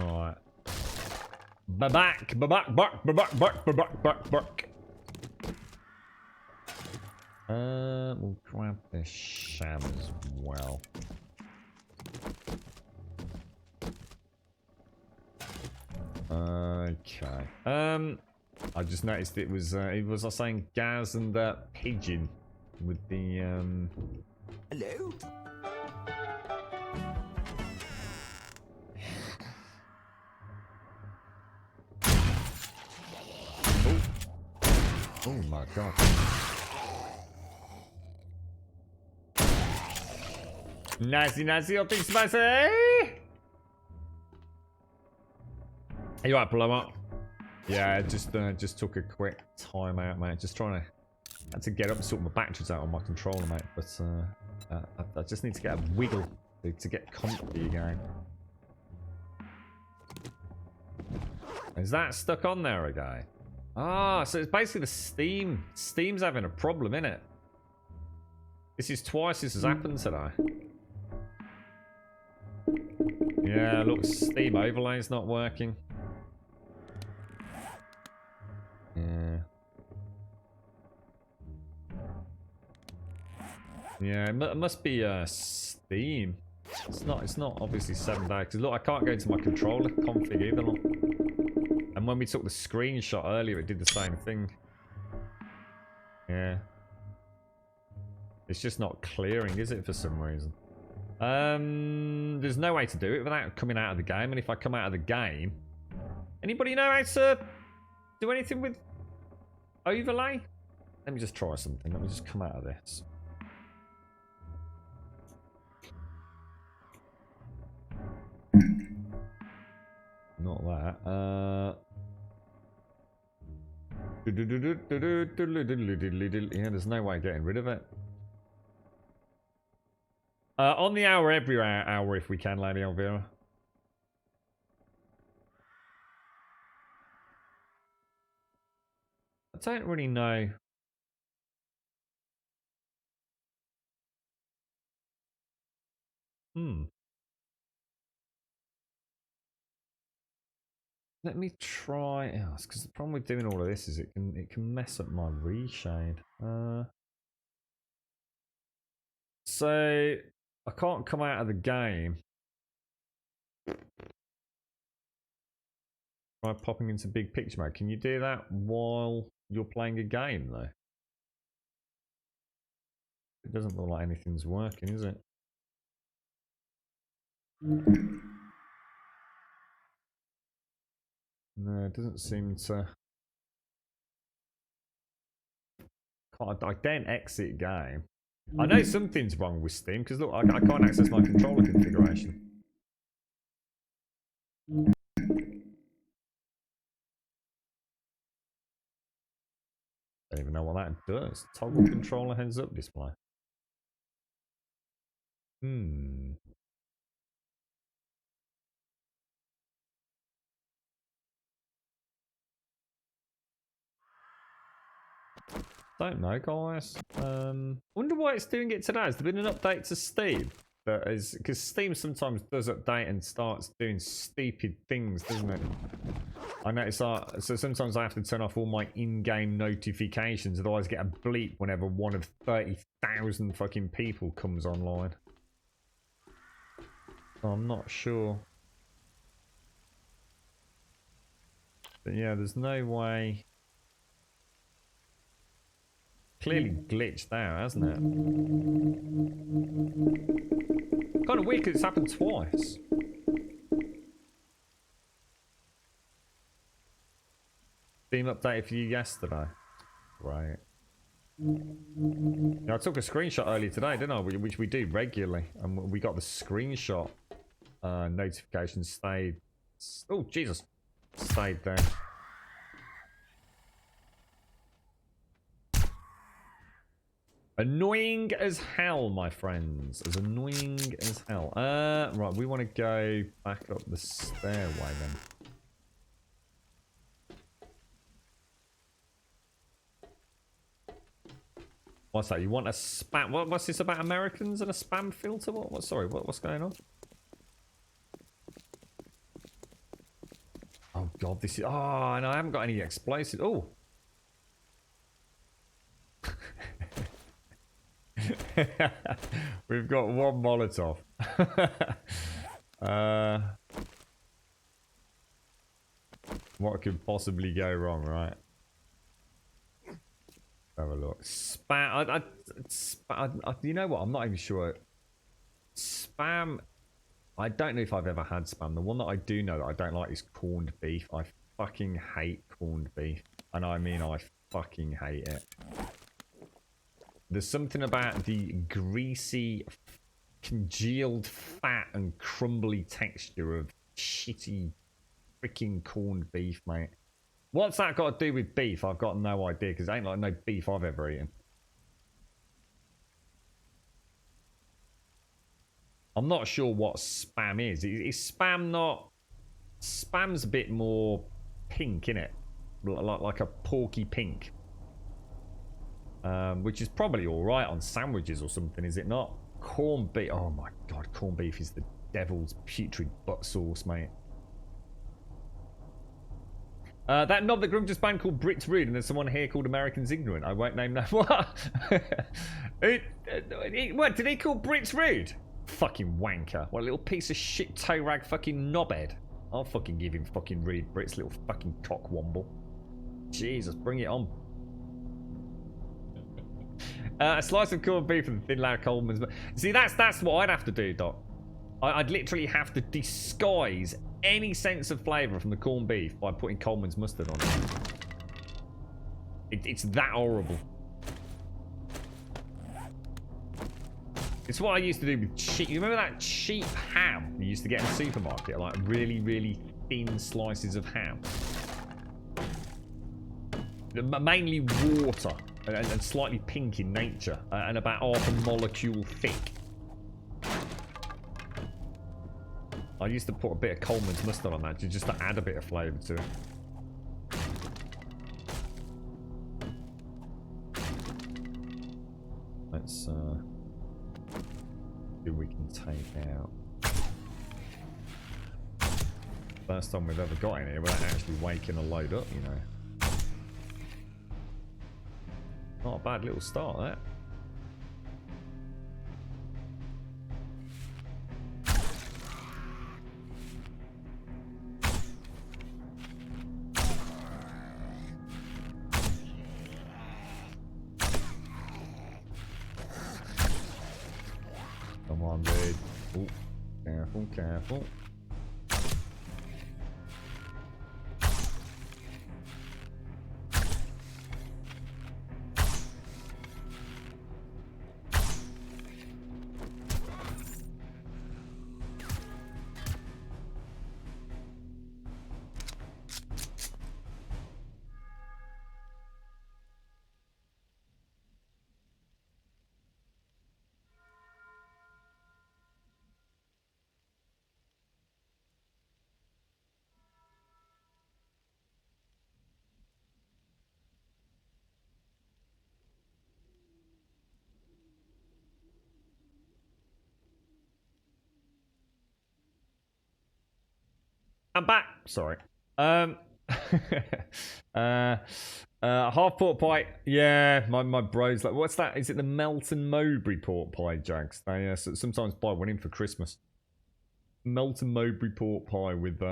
Alright. Back. We'll grab this sham as well. Okay. I just noticed it was I was saying Gaz and Pigeon with the Hello? Oh my god. Nasty, I think spicy. Are you right, Paloma? Yeah, just took a quick time out, mate. Just trying to had to get up and sort my batteries out on my controller, mate. But I just need to get a wiggle to get comfy again. Is that stuck on there again? Ah, so it's basically the Steam. Steam's having a problem, innit? This is twice this has happened today. Yeah, look, Steam overlay's not working. Yeah. Yeah, it must be Steam. It's not obviously 7 days. Because look, I can't go into my controller config either. Look. And when we took the screenshot earlier, it did the same thing. Yeah. It's just not clearing, is it, for some reason? There's no way to do it without coming out of the game. And if I come out of the game... Anybody know how to do anything with overlay? Let me just try something. Let me just come out of this. Not that. Yeah, there's no way of getting rid of it. On the hour, every hour if we can, Lady Elvira. I don't really know. Let me try. Oh, because the problem with doing all of this is it can mess up my reshade. So I can't come out of the game by popping into big picture mode. Can you do that while you're playing a game though? It doesn't look like anything's working, is it? No, it doesn't seem to. I don't exit game. I know something's wrong with Steam because look, I can't access my controller configuration. Don't even know what that does. Toggle controller heads up display. Don't know, guys. Wonder why it's doing it today. Has there been an update to Steam? That is because Steam sometimes does update and starts doing stupid things, doesn't it? I notice so sometimes I have to turn off all my in-game notifications, otherwise I get a bleep whenever one of 30,000 fucking people comes online. So I'm not sure. But yeah, there's no way. Clearly glitched out, hasn't it? Kind of weird because it's happened twice. Steam updated for you yesterday. Right. Yeah, I took a screenshot earlier today, didn't I? Which we do regularly. And we got the screenshot notification stayed. Oh, Jesus. Stayed there. Annoying as hell, my friends. As annoying as hell. Right, we want to go back up the stairway then. What's that? You want a spam? What's this about Americans and a spam filter? Sorry, what's going on? Oh god, this is. Oh, and I haven't got any explosives. Oh. We've got one Molotov. What could possibly go wrong, right? Have a look. Spam. You know what? I'm not even sure. Spam. I don't know if I've ever had spam. The one that I do know that I don't like is corned beef. I fucking hate corned beef. And I mean, I fucking hate it. There's something about the greasy, congealed fat and crumbly texture of shitty freaking corned beef, mate. What's that got to do with beef? I've got no idea, because it ain't like no beef I've ever eaten. I'm not sure what spam is. Is spam not... Spam's a bit more pink, innit? Like a porky pink. Which is probably alright on sandwiches or something, is it not? Corned beef. Oh my god, corned beef is the devil's putrid butt sauce, mate. That knob that Grum just banned called Brits Rude, and there's someone here called Americans Ignorant. I won't name that. What? What, did he call Brits Rude? Fucking wanker. What a little piece of shit toe rag fucking knobhead. I'll fucking give him fucking Rude Brits, little fucking cockwomble. Jesus, bring it on. A slice of corned beef and thin layer Coleman's. See, that's what I'd have to do, Doc. I'd literally have to disguise any sense of flavour from the corned beef by putting Coleman's mustard on it. It's that horrible. It's what I used to do with cheap. You remember that cheap ham you used to get in the supermarket? Like really, really thin slices of ham. Mainly water and slightly pink in nature and about half a molecule thick. I used to put a bit of Coleman's mustard on that just to add a bit of flavour to it. Let's see what we can take out. First time we've ever got in here without actually waking a load up, you know. Not a bad little start, that. Come on, dude. Ooh, careful, careful. I'm back. Sorry. Half pork pie. Yeah, my bro's like, what's that? Is it the Melton Mowbray pork pie, Jags? They sometimes buy one in for Christmas. Melton Mowbray pork pie with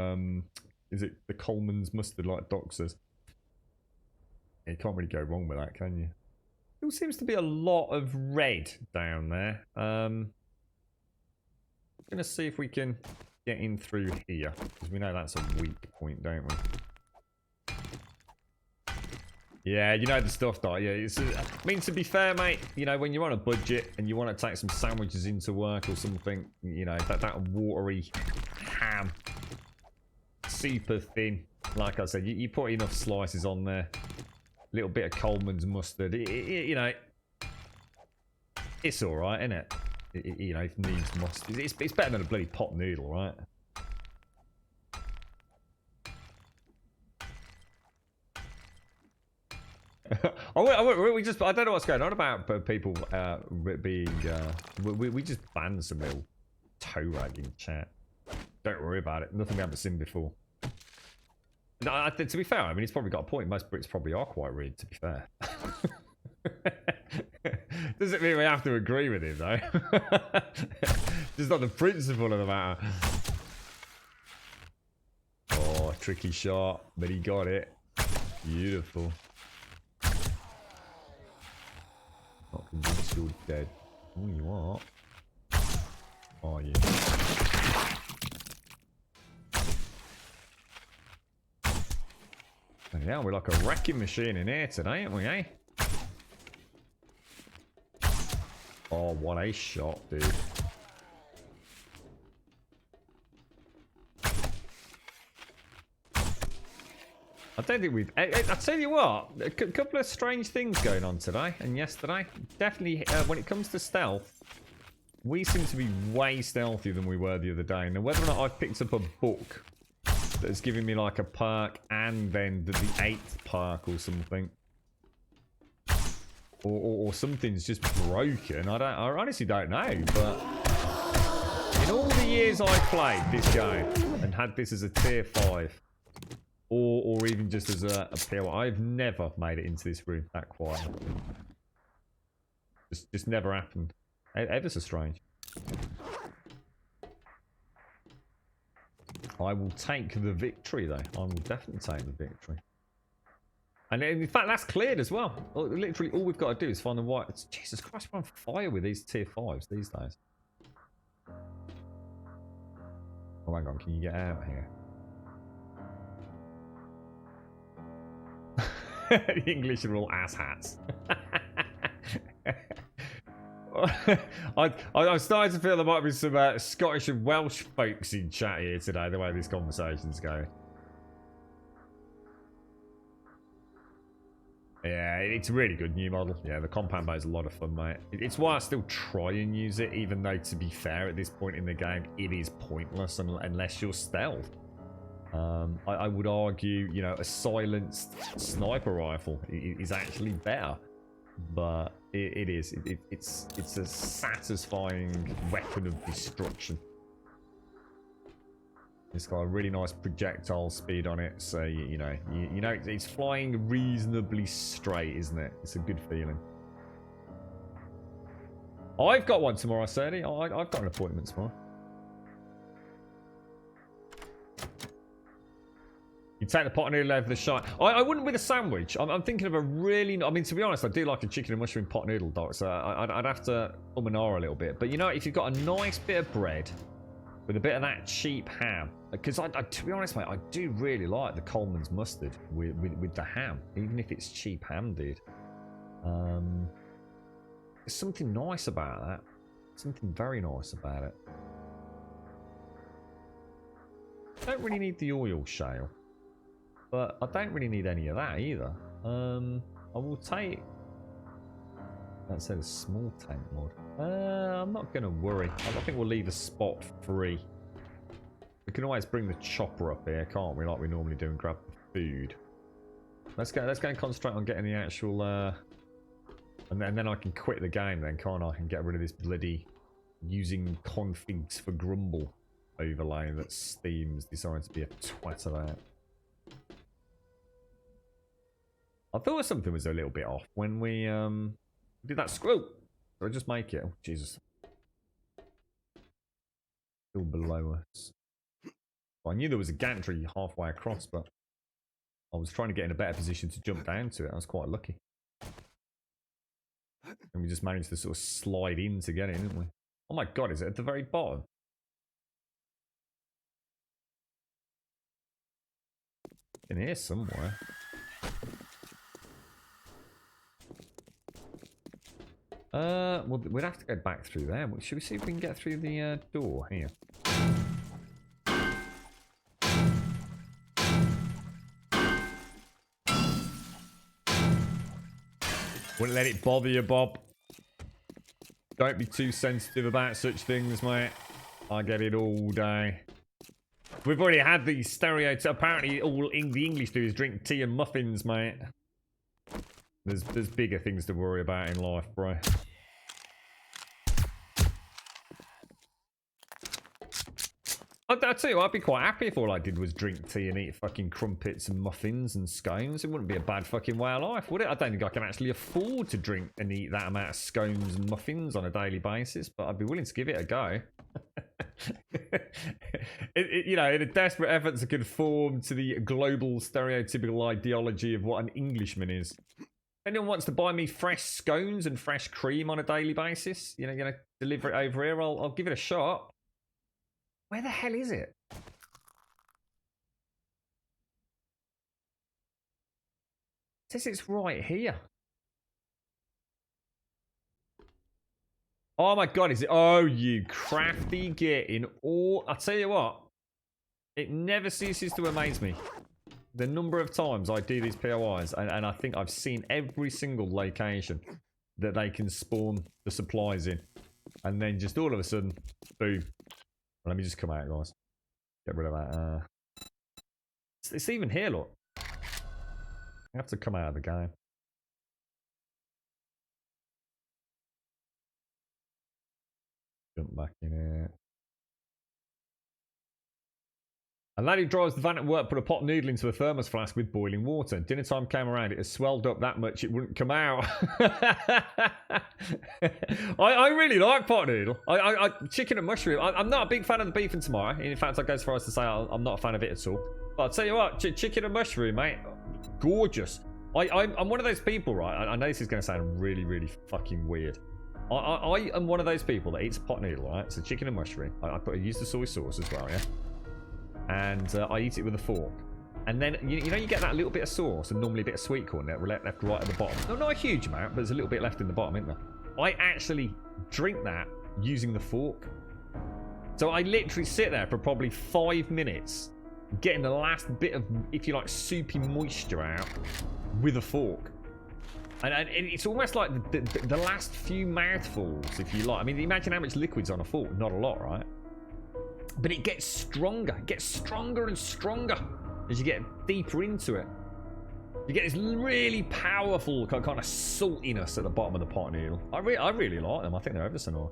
is it the Coleman's mustard, like Doc says? You can't really go wrong with that, can you? There seems to be a lot of red down there. I'm gonna see if we can get in through here, because we know that's a weak point, don't we? Yeah, you know the stuff, Doc. Yeah, it's, I mean, to be fair, mate, you know, when you're on a budget and you want to take some sandwiches into work or something, you know, that watery ham, super thin, like I said, you put enough slices on there, a little bit of Coleman's mustard, you know, it's all right, isn't it? You know, if needs must. It's better than a bloody pot noodle, right? I don't know what's going on about people being. We just banned some little toe rag in chat. Don't worry about it. Nothing we haven't seen before. No, to be fair, I mean, he's probably got a point. Most Brits probably are quite rude, to be fair. Doesn't mean we have to agree with him, though. Just not the principle of the matter. Oh, tricky shot, but he got it. Beautiful. Not convinced you're dead. Oh, you are. Oh, yeah. Yeah, we're like a wrecking machine in here today, aren't we, eh? Oh, what a shot, dude. I don't think we've... I tell you what, a couple of strange things going on today and yesterday. Definitely, when it comes to stealth, we seem to be way stealthier than we were the other day. Now, whether or not I've picked up a book that's giving me like a perk and then the 8th perk or something, or something's just broken, I honestly don't know. But in all the years I played this game and had this as a tier 5, or even just as a PO, I've never made it into this room that quiet. Just never happened. Ever so strange. I will take the victory, though. I will definitely take the victory. And in fact, that's cleared as well. Literally, all we've got to do is find the white. Jesus Christ, we're on fire with these tier 5s these days. Oh, hang on. Can you get out here? The English are all asshats. I'm starting to feel there might be some Scottish and Welsh folks in chat here today, the way this conversation's going. Yeah, it's a really good new model. Yeah, the compound bow is a lot of fun, mate. It's why I still try and use it, even though, to be fair, at this point in the game, it is pointless unless you're stealth. I would argue, you know, a silenced sniper rifle is actually better, but it's a satisfying weapon of destruction. It's got a really nice projectile speed on it, so you know it's flying reasonably straight, isn't it? It's a good feeling. I've got one tomorrow, Sadie. I've got an appointment tomorrow. You take the pot and noodle over the shite. I wouldn't with a sandwich. I'm thinking of a really... I mean, to be honest, I do like a chicken and mushroom pot noodle, Doc, so I'd have to and ah a little bit. But, you know, if you've got a nice bit of bread with a bit of that cheap ham... Because, to be honest, mate, I do really like the Coleman's mustard with the ham. Even if it's cheap ham, dude. There's something nice about that. Something very nice about it. Don't really need the oil shale. But I don't really need any of that either. I will take... That said a small tank mod. I'm not going to worry. I think we'll leave a spot free. We can always bring the chopper up here, can't we? Like we normally do and grab the food. Let's go and concentrate on getting the actual... And then I can quit the game then, can't I? And get rid of this bloody using configs for grumble overlay that Steam's decided to be a twat about. I thought something was a little bit off when we did that scroll. Did I just make it? Oh, Jesus. Still below us. Well, I knew there was a gantry halfway across, but I was trying to get in a better position to jump down to it. I was quite lucky. And we just managed to sort of slide in to get in, didn't we? Oh my god, is it at the very bottom? In here somewhere. Well, we'd have to go back through there. Should we see if we can get through the door here? Wouldn't let it bother you, Bob. Don't be too sensitive about such things, mate. I get it all day. We've already had these stereotypes. Apparently, all the English do is drink tea and muffins, mate. There's bigger things to worry about in life, bro. I'll tell you what, I'd be quite happy if all I did was drink tea and eat fucking crumpets and muffins and scones. It wouldn't be a bad fucking way of life, would it? I don't think I can actually afford to drink and eat that amount of scones and muffins on a daily basis, but I'd be willing to give it a go. You know, in a desperate effort to conform to the global stereotypical ideology of what an Englishman is. If anyone wants to buy me fresh scones and fresh cream on a daily basis, you know, deliver it over here, I'll give it a shot. Where the hell is it? It says it's right here. Oh my god, is it? Oh, you crafty git in all... I'll tell you what. It never ceases to amaze me. The number of times I do these POIs, and I think I've seen every single location that they can spawn the supplies in. And then just all of a sudden, boom. Let me just come out, guys. Get rid of that. It's even here, look. I have to come out of the game. Jump back in here. A lad who drives the van at work put a pot noodle into a thermos flask with boiling water. Dinner time came around. It has swelled up that much it wouldn't come out. I really like pot noodle. Chicken and mushroom. I'm not a big fan of the beef and tomato. In fact, I go as far as to say I'm not a fan of it at all. But I'll tell you what, chicken and mushroom, mate, gorgeous. I'm one of those people, right? I know this is going to sound really, really fucking weird. I am one of those people that eats pot noodle, right? So chicken and mushroom. I use the soy sauce as well, yeah? And I eat it with a fork. And then, you know, you get that little bit of sauce and normally a bit of sweet corn left right at the bottom. No, not a huge amount, but there's a little bit left in the bottom, isn't there? I actually drink that using the fork. So I literally sit there for probably 5 minutes getting the last bit of, if you like, soupy moisture out with a fork. And it's almost like the last few mouthfuls, if you like. I mean, imagine how much liquid's on a fork. Not a lot, right? But it gets stronger. It gets stronger and stronger as you get deeper into it. You get this really powerful kind of saltiness at the bottom of the pot noodle. I really like them. I think they're ever so nice.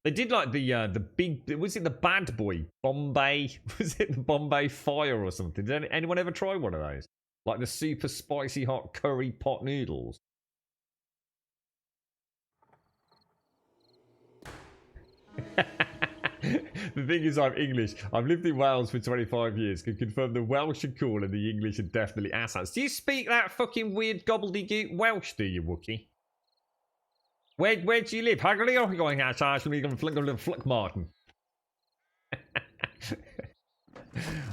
They did like the big, was it the bad boy Bombay? Was it the Bombay Fire or something? Did anyone ever try one of those? Like the super spicy hot curry pot noodles. The thing is, I'm English. I've lived in Wales for 25 years. Can confirm the Welsh are cool and the English are definitely asshats. Do you speak that fucking weird gobbledygook Welsh, do you, Wookie? Where do you live? How are you going outside? I'm going to flick Martin.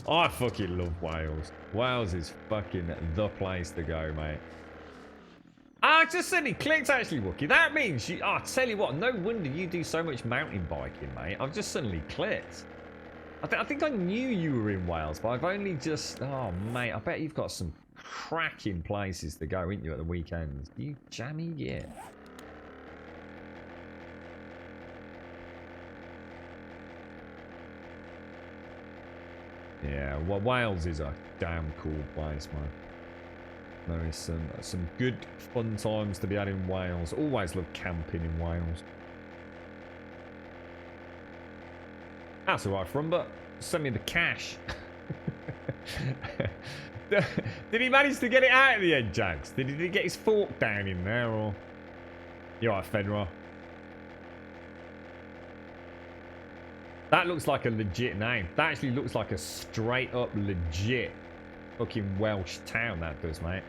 I fucking love Wales. Wales is fucking the place to go, mate. I just suddenly clicked, actually, Wookie. That means you... Oh, I tell you what, no wonder you do so much mountain biking, mate. I've just suddenly clicked. I think I knew you were in Wales, but I've only just... Oh, mate, I bet you've got some cracking places to go, ain't you, at the weekends? You jammy, yeah. Yeah, well, Wales is a damn cool place, man. There is some good fun times to be had in Wales. Always love camping in Wales. That's alright, but send me the cash. Did he manage to get it out at the end, Jags? Did he get his fork down in there, or... You're right, Fenrir. That looks like a legit name. That actually looks like a straight up legit fucking Welsh town, that does, mate.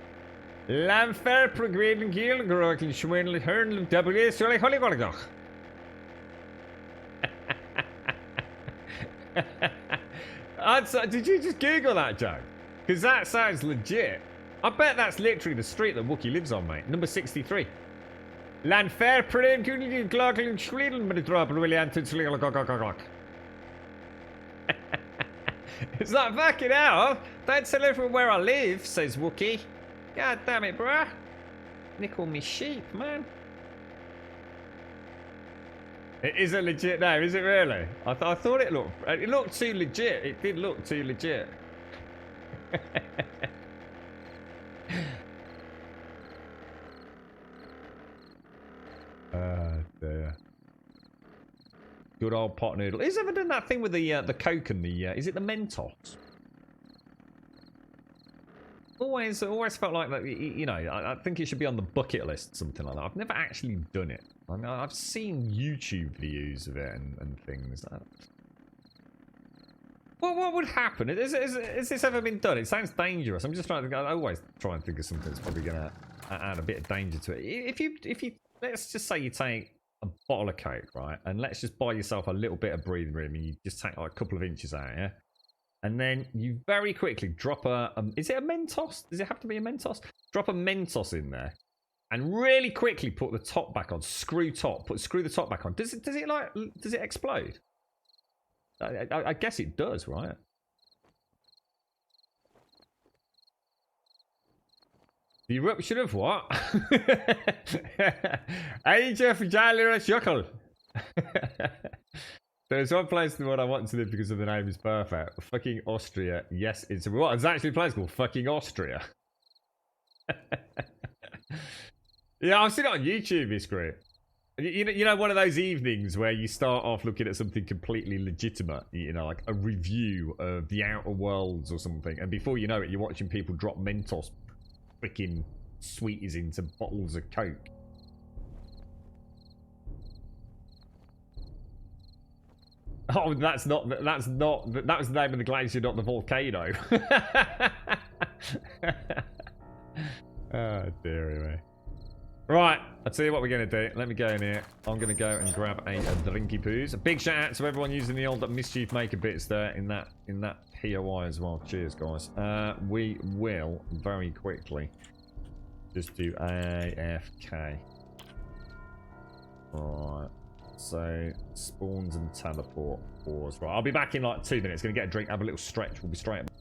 Lanfair Progreding Gill Grokin Schwindel Hernl W. Sully Hollygolgoch. Did you just Google that, Joe? Because that sounds legit. I bet that's literally the street that Wookie lives on, mate. Number 63. Lanfair Progreding Glogling Schwindel with a drop really anted Sliglogogogog. It's like, fucking hell, don't tell everyone where I live, says Wookie. God damn it, bruh. Nickel me sheep, man. It is a legit name, is it really? I thought it looked too legit. It did look too legit. Dear. Good old pot noodle. Who's ever done that thing with the Coke and the... is it the Mentos? Always felt like that, you know, I think it should be on the bucket list, something like that. I've never actually done it. I mean, I've seen YouTube videos of it and things. Well, what would happen? Has this ever been done? It sounds dangerous. I'm just trying to think. I always try and think of something that's probably going to add a bit of danger to it. If you let's just say you take a bottle of Coke, right? And let's just buy yourself a little bit of breathing room and you just take like a couple of inches out, yeah? And then you very quickly drop is it a Mentos? Does it have to be a Mentos? Drop a Mentos in there. And really quickly put the top back on. Screw the top back on. Does it explode? I guess it does, right? The eruption of what? Age of Jalera Shuckle. There's one place in the world I want to live because of the name is perfect. Fucking Austria. Yes, it's what? It's actually a place called fucking Austria. Yeah, I've seen it on YouTube, it's great. You know, one of those evenings where you start off looking at something completely legitimate, you know, like a review of The Outer Worlds or something, and before you know it, you're watching people drop Mentos freaking sweeties into bottles of Coke. Oh, that was the name of the glacier, not the volcano. Oh, dearie me. Right, I'll tell you what we're going to do. Let me go in here. I'm going to go and grab a drinky poos. A big shout out to everyone using the old Mischief maker bits there in that POI as well. Cheers, guys. We will very quickly just do AFK. Right. So, spawns and teleport. Pause. Right, I'll be back in like 2 minutes. Going to get a drink, have a little stretch. We'll be straight up.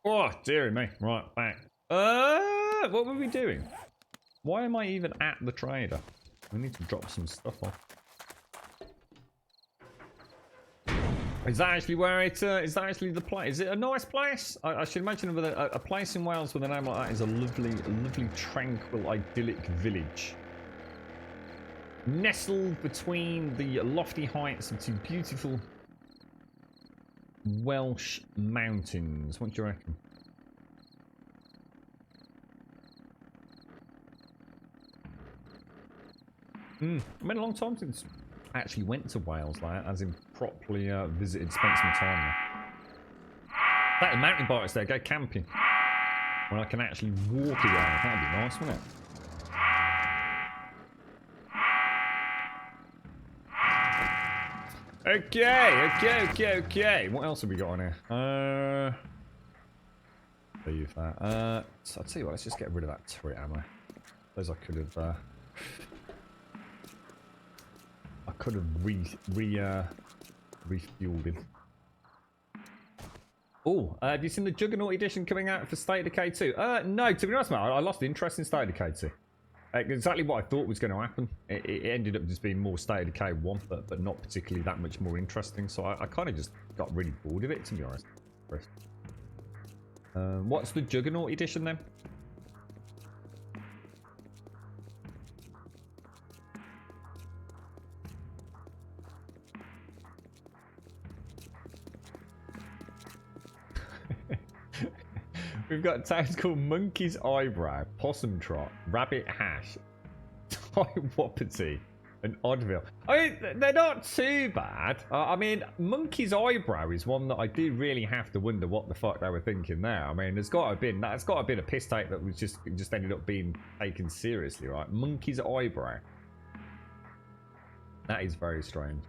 Oh, dearie me. Right, back. What were we doing? Why am I even at the trader? We need to drop some stuff off. Is that actually where it, is that actually the place? Is it a nice place? I should imagine with a place in Wales with a name like that is a lovely, tranquil, idyllic village. Nestled between the lofty heights of two beautiful Welsh mountains. What do you reckon? It's been a long time since actually went to Wales, like, as in properly visited, spent some time there. That mountain bikes there, go camping. When I can actually walk around, that'd be nice, wouldn't it? Okay. What else have we got on here? Leave that. So I'll tell you what, let's just get rid of that turret ammo. Suppose I could have refueled him. Oh, have you seen the Juggernaut edition coming out for State of Decay 2? No, to be honest, mate, I lost interest in State of Decay 2. Exactly what I thought was going to happen. It ended up just being more State of Decay 1, but not particularly that much more interesting. So I kind of just got really bored of it, to be honest. What's the Juggernaut edition then? We've got tags called Monkey's Eyebrow, Possum Trot, Rabbit Hash, Thai Wapiti, and Oddville. I mean, they're not too bad. I mean, Monkey's Eyebrow is one that I do really have to wonder what the fuck they were thinking there. I mean, that's got to have been a piss take that was just ended up being taken seriously, right? Monkey's Eyebrow. That is very strange.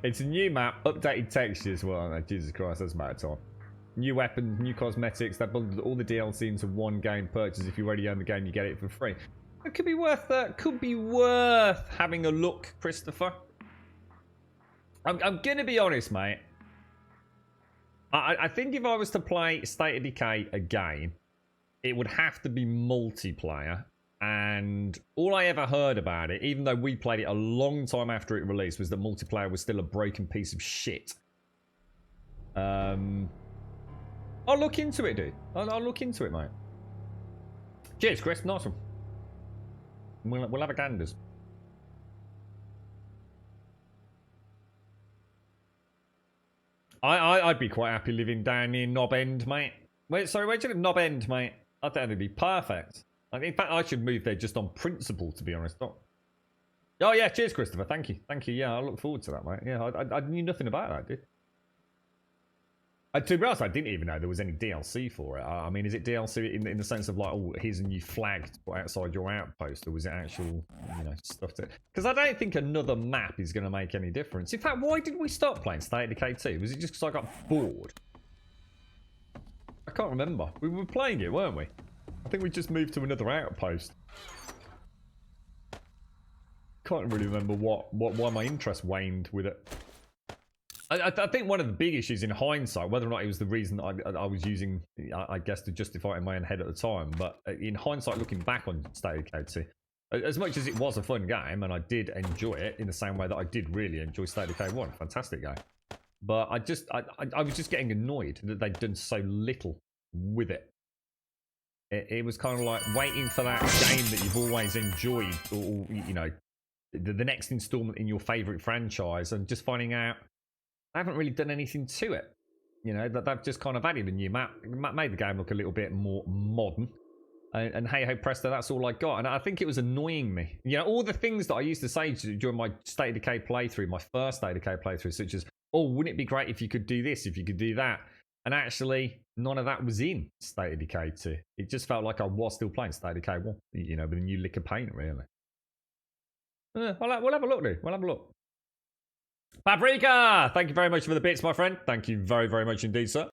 It's a new map, updated textures. Well, Jesus Christ, that's a matter of time. New weapons, new cosmetics. That bundled all the DLC into one game purchase. If you already own the game, you get it for free. It could be worth that. Could be worth having a look, Christopher. I'm gonna be honest, mate. I think if I was to play State of Decay again, it would have to be multiplayer. And all I ever heard about it, even though we played it a long time after it released, was that multiplayer was still a broken piece of shit. I'll look into it, dude. I'll look into it, mate. Cheers, Chris. Nice one. We'll have a ganders. I'd be quite happy living down near Knob End, mate. Where'd you live? Knob End, mate. I think that'd be perfect. In fact, I should move there just on principle, to be honest. Oh yeah, cheers, Christopher. Thank you. Yeah, I look forward to that, mate. Yeah, I knew nothing about that, dude. To be honest, I didn't even know there was any DLC for it. I mean, is it DLC in the sense of like, oh, here's a new flag to put outside your outpost, or was it actual, stuff to? Because I don't think another map is going to make any difference. In fact, why did we stop playing State of Decay 2? Was it just because I got bored? I can't remember. We were playing it, weren't we? I think we just moved to another outpost. Can't really remember why my interest waned with it. I think one of the big issues in hindsight, whether or not it was the reason that I was using, I guess, to justify it in my own head at the time, but in hindsight, looking back on State of Decay 2, as much as it was a fun game, and I did enjoy it in the same way that I did really enjoy State of Decay 1, fantastic game. But I was just getting annoyed that they'd done so little with it. It was kind of like waiting for that game that you've always enjoyed, or the next installment in your favourite franchise, and just finding out I haven't really done anything to it. That they've just kind of added a new map, made the game look a little bit more modern, and hey ho presto, that's all I got. And I think it was annoying me. All the things that I used to say during my State of Decay playthrough, my first State of Decay playthrough, such as, oh, wouldn't it be great if you could do this, if you could do that? And actually, none of that was in State of Decay 2. It just felt like I was still playing State of Decay 1, with a new lick of paint, really. We'll have a look, dude. We'll have a look. Paprika! Thank you very much for the bits, my friend. Thank you very, very much indeed, sir.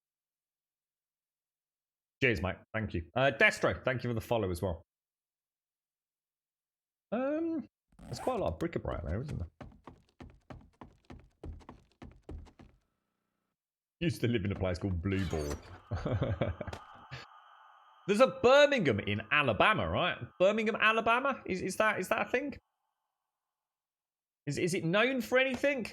Cheers, mate. Thank you. Destro, thank you for the follow as well. There's quite a lot of bric-a-brac there, isn't there? Used to live in a place called Blue Ball. There's a Birmingham in Alabama, right? Birmingham, Alabama? Is that a thing? Is it known for anything?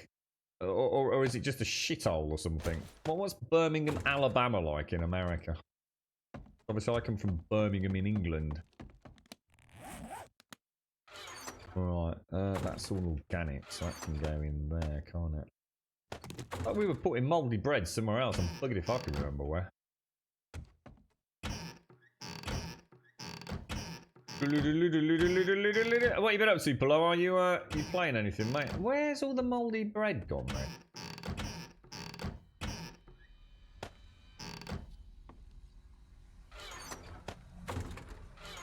Or is it just a shithole or something? What's Birmingham, Alabama like in America? Obviously, I come from Birmingham in England. Right, that's all organic, so that can go in there, can't it? Oh, we were putting mouldy bread somewhere else. I'm bugged if I can remember where. What you been up to, Polo? Are you playing anything, mate? Where's all the mouldy bread gone, mate?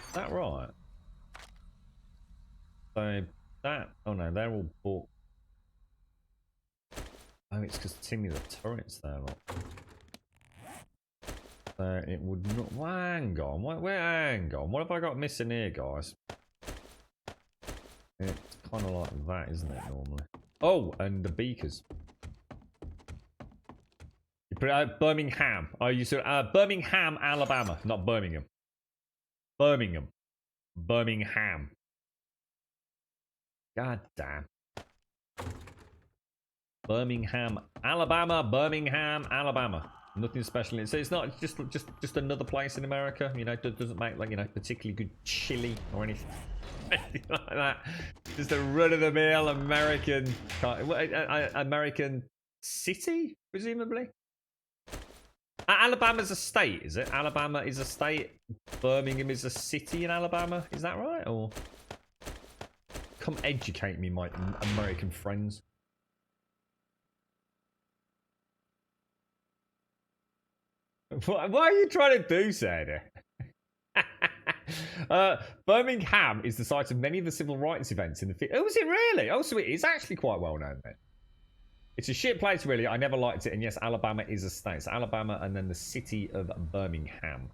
Is that right? So that, oh no, they're all bought. Oh, it's because Timmy the turret's there, look. So it would not. Well, hang on, hang on. What have I got missing here, guys? It's kind of like that, isn't it, normally? Oh, and the beakers. You put out Birmingham. Oh, you said Birmingham, Alabama, not Birmingham. Birmingham. Birmingham. God damn. Birmingham, Alabama. Birmingham, Alabama. Nothing special. It's not just another place in America. You know, it doesn't make like, you know, particularly good chili or anything, anything like that. Just a run-of-the-mill American American city, presumably. Alabama's a state, is it? Alabama is a state. Birmingham is a city in Alabama. Is that right? Or come educate me, my American friends. What are you trying to do, Sada? Birmingham is the site of many of the civil rights events in the... Oh, is it really? Oh, so it is actually quite well known then. It's a shit place, really. I never liked it. And yes, Alabama is a state. It's Alabama and then the city of Birmingham.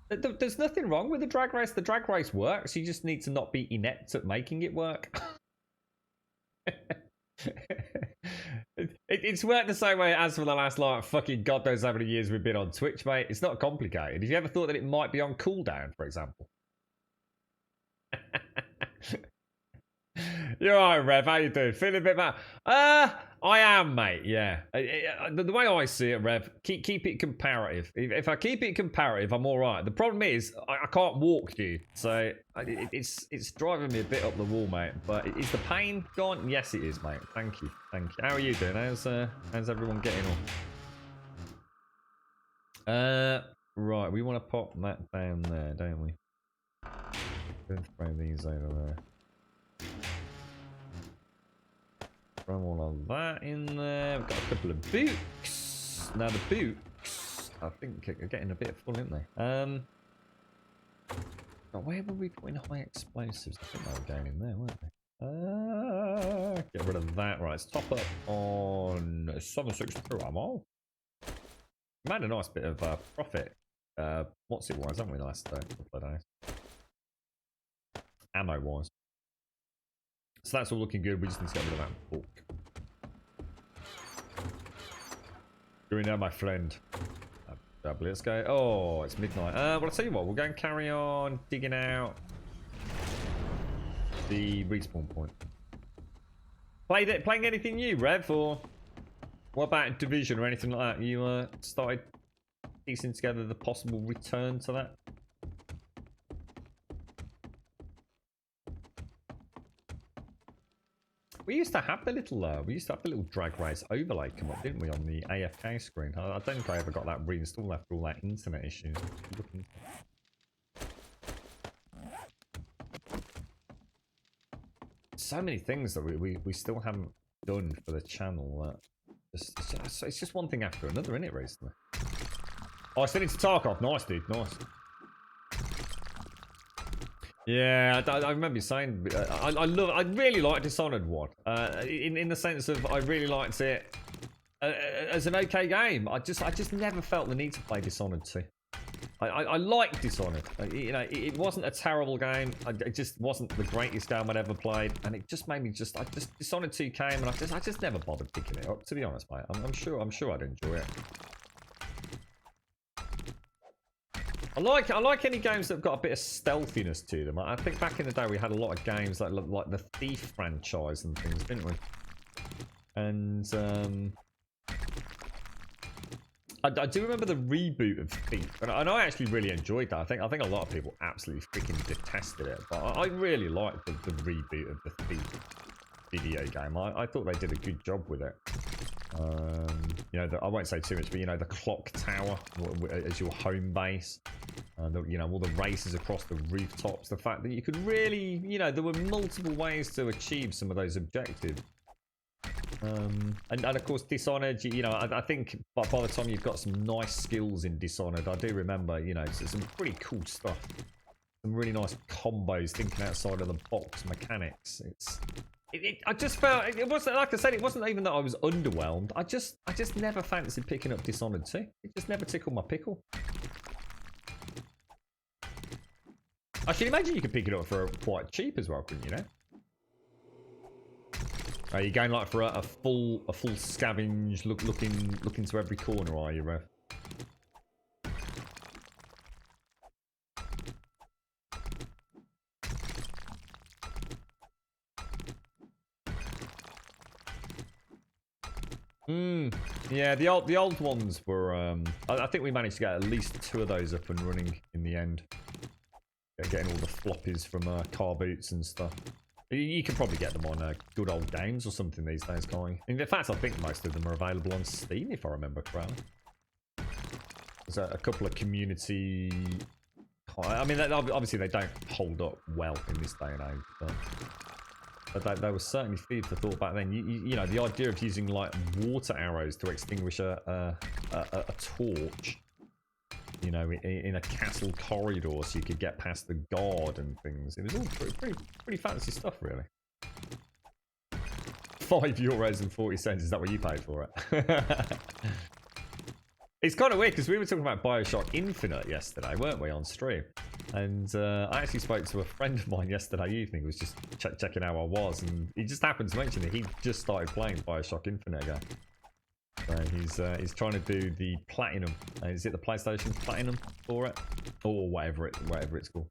There's nothing wrong with the drag race. The drag race works. You just need to not be inept at making it work. It's worked the same way as for the last, like, fucking God knows how many years we've been on Twitch, mate. It's not complicated. Have you ever thought that it might be on cooldown, for example? You're alright, Rev. How you doing? Feeling a bit better? I am, mate. Yeah. The way I see it, Rev, keep it comparative. If I keep it comparative, I'm alright. The problem is, I can't walk, dude. So it's driving me a bit up the wall, mate. But is the pain gone? Yes, it is, mate. Thank you. Thank you. How are you doing? How's everyone getting on? Right. We want to pop that down there, don't we? Let's throw these over there. Throw all of that in there. We've got a couple of boots. Now the boots, I think, are getting a bit full, aren't they? Now where were we putting high explosives? I think they were going in there, weren't they? Get rid of that. Right, let's top up on 762 ammo. Made a nice bit of profit. What's it wise, haven't we, last couple of days? Ammo wise. So that's all looking good. We just need to get rid of that book. Doing now, my friend. Let's go. Oh, it's midnight. Well, I'll tell you what. We'll go and carry on digging out the respawn point. Playing anything new, Rev? Or what about Division or anything like that? You started piecing together the possible return to that? We used to have the little drag race overlay come up, didn't we, on the AFK screen? I don't think I ever got that reinstalled after all that internet issues. So many things that we still haven't done for the channel. It's just one thing after another, isn't it, recently? Oh, I still need to Tarkov. Nice, dude. Nice. Yeah, I remember you saying I really like Dishonored 1. In the sense of I really liked it as an okay game. I just never felt the need to play Dishonored 2. I liked Dishonored. You know, it wasn't a terrible game. It just wasn't the greatest game I'd ever played, and it just made me Dishonored 2 came, and I just never bothered picking it up. To be honest, mate, I'm sure I'd enjoy it. I like any games that have got a bit of stealthiness to them. I think back in the day we had a lot of games like the Thief franchise and things, didn't we? And I do remember the reboot of Thief, and I actually really enjoyed that. I think a lot of people absolutely freaking detested it, but I really liked the reboot of the Thief video game. I thought they did a good job with it. You know, I won't say too much, but you know, the clock tower as your home base. You know, all the races across the rooftops. The fact that you could really, you know, there were multiple ways to achieve some of those objectives. And of course, Dishonored, you know, I think by the time you've got some nice skills in Dishonored, I do remember, you know, some pretty cool stuff. Some really nice combos, thinking outside of the box mechanics. I just felt, it wasn't, like I said, it wasn't even that I was underwhelmed. I just never fancied picking up Dishonored 2. It just never tickled my pickle. I should imagine you could pick it up for quite cheap as well, couldn't you, know? Are you going like for a full scavenge, look into every corner, are you, Rev? Yeah, the old ones were. I think we managed to get at least 2 of those up and running in the end. Getting all the floppies from car boots and stuff. You can probably get them on good old games or something these days, can't you? In fact, I think most of them are available on Steam, if I remember correctly. There's a couple of community. I mean, obviously they don't hold up well in this day and age, but they were certainly food for thought back then. You know, the idea of using like water arrows to extinguish a torch, you know, in a castle corridor, so you could get past the guard and things. It was all pretty fancy stuff, really. €5.40. Is that what you paid for it? It's kind of weird because we were talking about Bioshock Infinite yesterday, weren't we, on stream? And I actually spoke to a friend of mine yesterday evening who was just checking how I was, and he just happened to mention that he just started playing Bioshock Infinite again. So he's trying to do the platinum. Is it the PlayStation Platinum for it, or whatever it's called?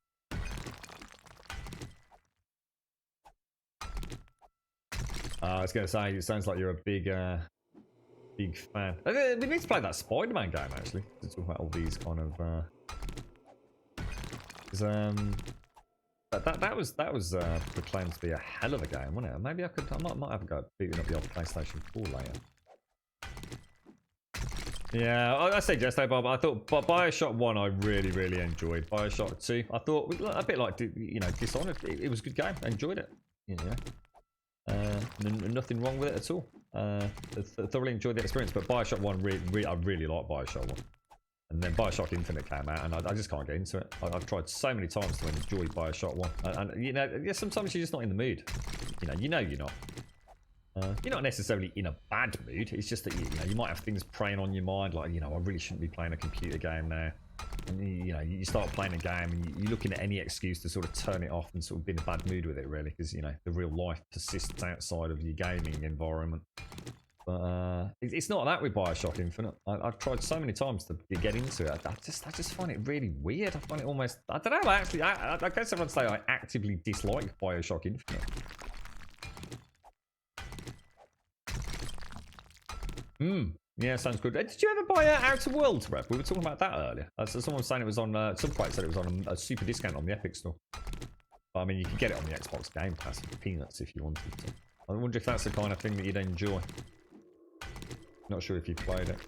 I was going to say, it sounds like you're a big fan. We need to play that Spider-Man game, actually, to talk about all these kind of. That was proclaimed to be a hell of a game, wasn't it? Maybe I might have a go at beating up the old PlayStation 4 later. Yeah, I say yesterday, Bob. I thought Bioshock 1 I really enjoyed. Bioshock 2, I thought a bit like, you know, Dishonored. It was a good game. I enjoyed it. You know, nothing wrong with it at all. Thoroughly enjoyed the experience. But Bioshock 1, I really like Bioshock 1. And then Bioshock Infinite came out, and I just can't get into it. I've tried so many times to enjoy Bioshock 1, and you know, yeah, sometimes you're just not in the mood. You know you're not. You're not necessarily in a bad mood. It's just that you know, you might have things preying on your mind, like, you know, I really shouldn't be playing a computer game now. And you know, you start playing a game and you're looking at any excuse to sort of turn it off and sort of be in a bad mood with it, really, because you know the real life persists outside of your gaming environment. But it's not that with Bioshock Infinite. I've tried so many times to get into it. I just find it really weird. I find it almost, I don't know. Actually, I guess I would say I actively dislike Bioshock Infinite. Yeah, sounds good. Did you ever buy Outer Worlds, Rev? We were talking about that earlier. So someone was saying it was on, some quite said it was on a super discount on the Epic Store. But, I mean, you could get it on the Xbox Game Pass for peanuts if you wanted to. I wonder if that's the kind of thing that you'd enjoy. Not sure if you've played it.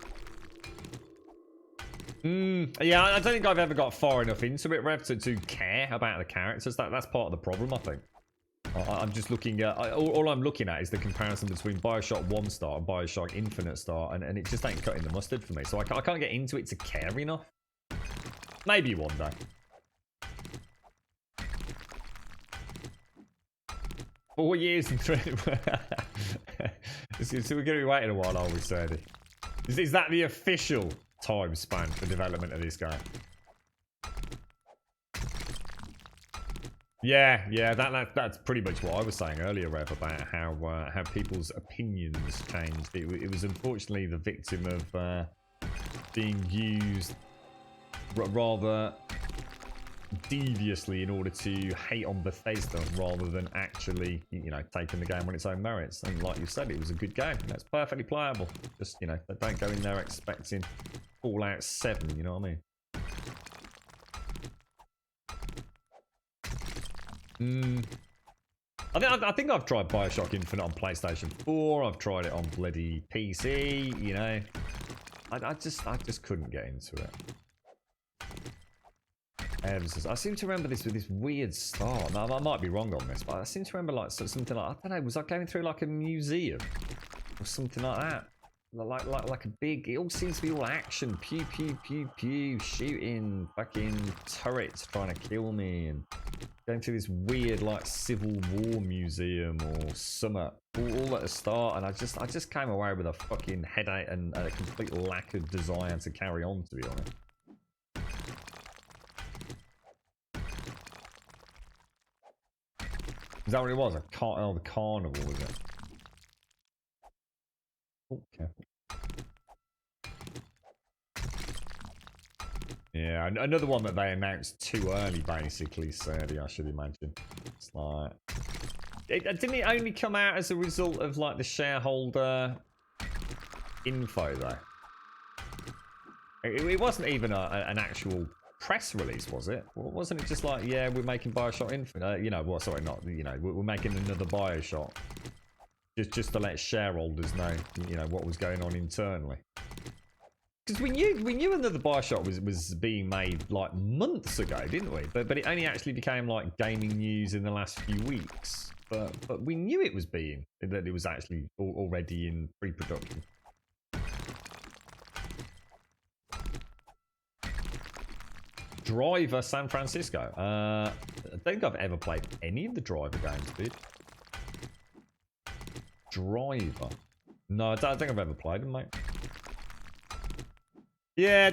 Yeah, I don't think I've ever got far enough into it, Rev, to care about the characters. That's part of the problem, I think. I'm just looking at, all I'm looking at is the comparison between Bioshock 1 start and Bioshock Infinite start, and it just ain't cutting the mustard for me. So I can't get into it to care enough. Maybe one day. Four years and 3. So we're going to be waiting a while, are we, Sadie? Is that the official time span for development of this game? Yeah, that's pretty much what I was saying earlier, Rev, about how people's opinions changed. It was unfortunately the victim of being used rather deviously in order to hate on Bethesda rather than actually, you know, taking the game on its own merits. And like you said, it was a good game. That's perfectly playable. Just, you know, don't go in there expecting Fallout 7, you know what I mean? I think I've tried Bioshock Infinite on PlayStation 4. I've tried it on bloody PC. You know, I just couldn't get into it. I seem to remember this with this weird start. Now, I might be wrong on this, but I seem to remember like something like, I don't know, was I going through like a museum or something like that? Like a big, it all seems to be all action, pew pew pew pew, shooting fucking turrets trying to kill me, and going through this weird like Civil War museum or something, all at the start, and I just came away with a fucking headache and a complete lack of desire to carry on, to be honest. Is that what it was? The carnival, was it? Okay. Yeah, another one that they announced too early, basically, Sadie, I should imagine. It's like... Didn't it only come out as a result of, like, the shareholder info, though? It wasn't even an actual press release, was it? Wasn't it just like, yeah, we're making Bioshock Infinite? You know, well, sorry, not, you know, we're making another Bioshock. Just to let shareholders know, you know, what was going on internally. Because we knew another Bioshock was being made like months ago, didn't we? But it only actually became like gaming news in the last few weeks. But we knew it was that it was actually already in pre-production. Driver San Francisco. I don't think I've ever played any of the Driver games, dude. Driver. No, I don't think I've ever played them, mate. Yeah,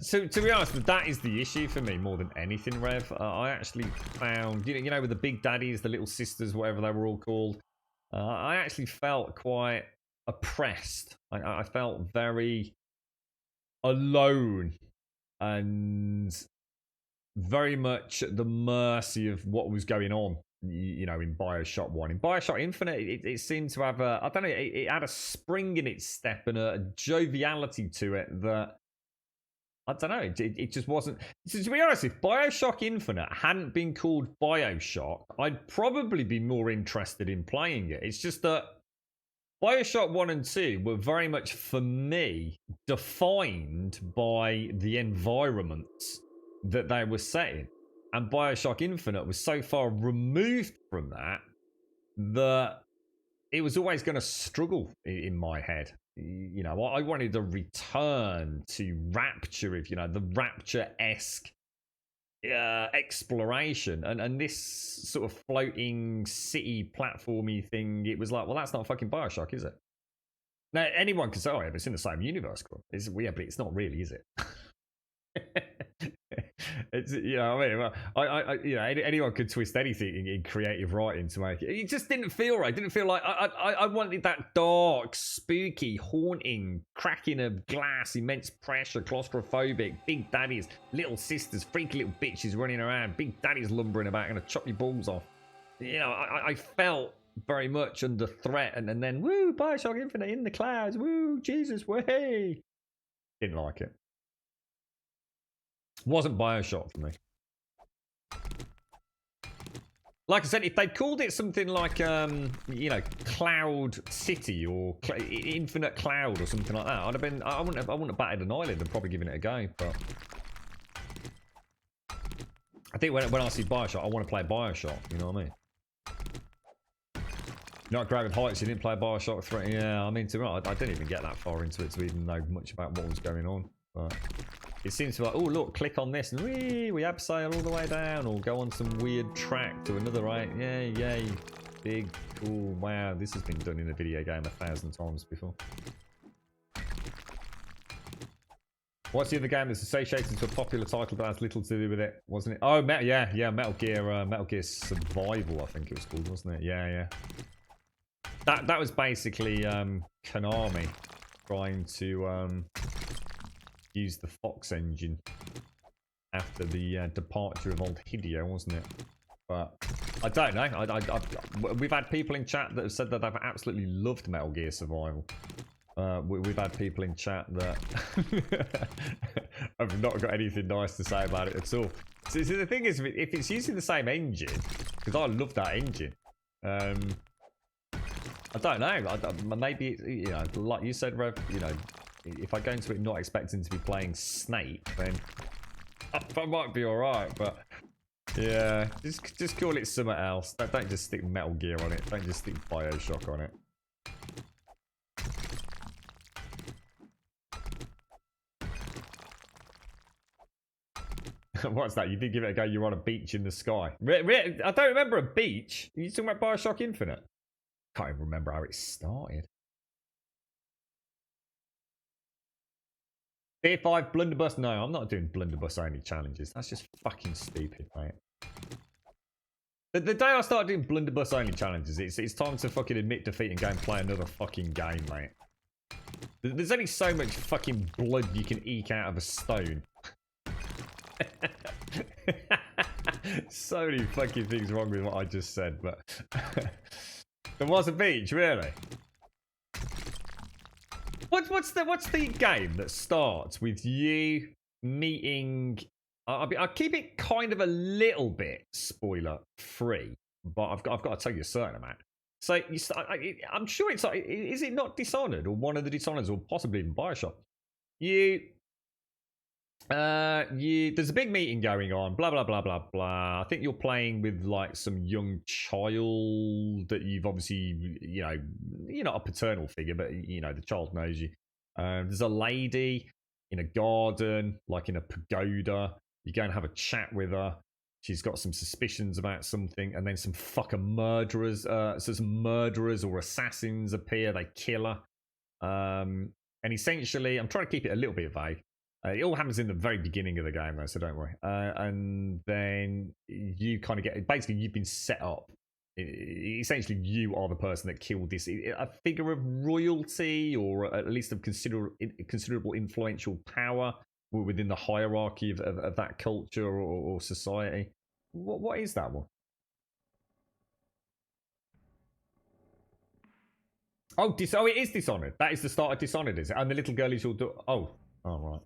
so to be honest, that is the issue for me more than anything, Rev. I actually found, you know, with the big daddies, the little sisters, whatever they were all called, I actually felt quite oppressed. I felt very alone and very much at the mercy of what was going on, you know, in Bioshock 1. In Bioshock Infinite, it seemed to have I don't know, it had a spring in its step and a joviality to it that, I don't know, it just wasn't. So to be honest, if Bioshock Infinite hadn't been called Bioshock, I'd probably be more interested in playing it. It's just that Bioshock 1 and 2 were very much, for me, defined by the environments that they were set in. And Bioshock Infinite was so far removed from that that it was always going to struggle in my head. You know, I wanted a return to Rapture, if you know, the Rapture-esque exploration, and this sort of floating city platformy thing, it was like, well, that's not fucking Bioshock, is it? Now, anyone can say, oh, yeah, but it's in the same universe. Yeah, but it's not really, is it? It's, you know what I mean? I you know, anyone could twist anything in creative writing to make it. It just didn't feel right. It didn't feel like I wanted that dark, spooky, haunting, cracking of glass, immense pressure, claustrophobic, big daddies, little sisters, freaky little bitches running around, big daddies lumbering about, gonna chop your balls off. You know, I felt very much under threat, and then woo, Bioshock Infinite in the clouds, woo, Jesus, way. Didn't like it. Wasn't Bioshock for me. Like I said, if they'd called it something like, you know, Cloud City or Infinite Cloud or something like that, I'd have been. I wouldn't have batted an eyelid and probably given it a go. But I think when I see Bioshock, I want to play Bioshock. You know what I mean? Not Gravity Heights. You didn't play Bioshock 3. Yeah, I mean, to be honest, I didn't even get that far into it to even know much about what was going on. But it seems to be like, oh look, click on this and we abseil all the way down, or go on some weird track to another right. Yay, big, cool, wow, this has been done in a video game 1,000 times before. What's the other game that's associated to a popular title that has little to do with it, wasn't it? Oh, yeah, Metal Gear Survival, I think it was called, wasn't it? Yeah. That was basically Konami trying to use the Fox engine after the departure of old Hideo, wasn't it? But I don't know. We've had people in chat that have said that they've absolutely loved Metal Gear Survival. We've had people in chat that have not got anything nice to say about it at all. So the thing is, if it's using the same engine, because I love that engine, I don't know. Maybe, you know, like you said, Rev, you know, if I go into it not expecting to be playing Snake, then I might be alright, but yeah, just call it something else. Don't just stick Metal Gear on it. Don't just stick Bioshock on it. What's that? You did give it a go. You're on a beach in the sky. I don't remember a beach. Are you talking about Bioshock Infinite? Can't even remember how it started. Tier 5 blunderbuss? No, I'm not doing blunderbuss only challenges. That's just fucking stupid, mate. The day I start doing blunderbuss only challenges, it's time to fucking admit defeat and go and play another fucking game, mate. There's only so much fucking blood you can eke out of a stone. So many fucking things wrong with what I just said, but there was a beach, really. What's the game that starts with you meeting? I'll keep it kind of a little bit spoiler free, but I've got to tell you a certain amount. So you start, I'm sure it's like, is it not Dishonored or one of the Dishonors or possibly even Bioshock? There's a big meeting going on, blah blah blah blah blah. I think you're playing with like some young child that you've obviously, you're not a paternal figure, but the child knows you. There's a lady in a garden, like in a pagoda. You go and have a chat with her. She's got some suspicions about something, and then some fucking murderers, some murderers or assassins appear. They kill her, and essentially, I'm trying to keep it a little bit vague. It all happens in the very beginning of the game, though, so don't worry. And then you kind of get... Basically, you've been set up. Essentially, you are the person that killed this... A figure of royalty, or at least of considerable influential power within the hierarchy of that culture or society. What is that one? Oh, it is Dishonored. That is the start of Dishonored, is it? And the little girl is your daughter. Oh, right.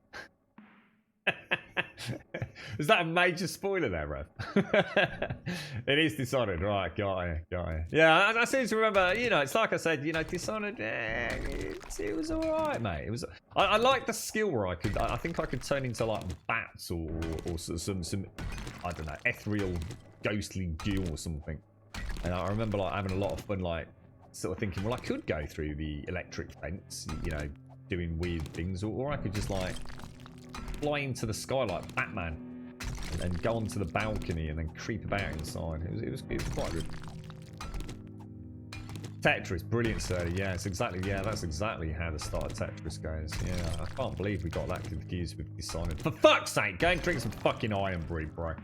Is that a major spoiler there, Rev? It is Dishonored, right? Got you. Yeah, I seem to remember. It's like I said. Dishonored. It was all right, mate. It was. I like the skill where I think I could turn into like bats or some I don't know, ethereal, ghostly goo or something. And I remember like having a lot of fun, like sort of thinking, well, I could go through the electric fence, doing weird things, or I could just like fly into the sky like Batman and go onto the balcony and then creep about inside. It was quite good. Tetris, brilliant, sir. Yeah, that's exactly how the start of Tetris goes. Yeah, I can't believe we got that confused with Dishonored. For fuck's sake, go and drink some fucking Iron Brew, bro.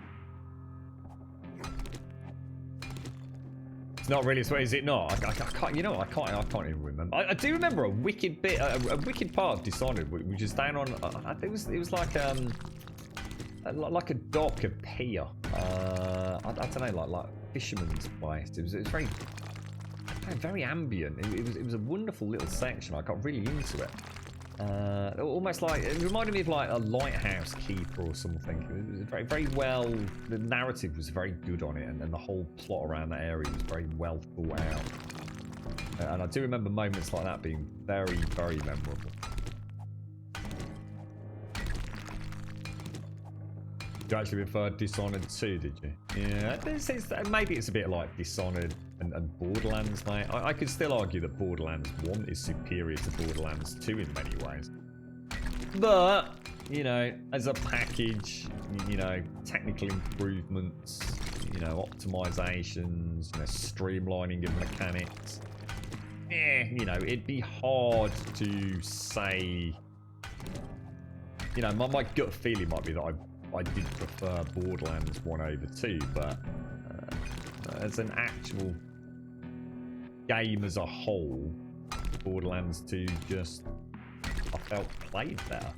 It's not really, is it not? I can't, I can't even remember. I do remember a wicked bit, a wicked part of Dishonored, which is down on, it was like a dock, a pier. I don't know, like fisherman's place. It was very ambient. It was a wonderful little section. I got really into it. Almost like it reminded me of like a lighthouse keeper or something. It was very, very well. The narrative was very good on it, and the whole plot around that area was very well thought out. And I do remember moments like that being very, very memorable. You actually referred Dishonored 2, did you? Yeah, maybe it's a bit like Dishonored and Borderlands, mate. I could still argue that Borderlands 1 is superior to Borderlands 2 in many ways. But, as a package, technical improvements, optimizations, streamlining of mechanics. It'd be hard to say... my gut feeling might be that I did prefer Borderlands 1 over 2, but as an actual game as a whole, Borderlands 2 just, I felt, played better.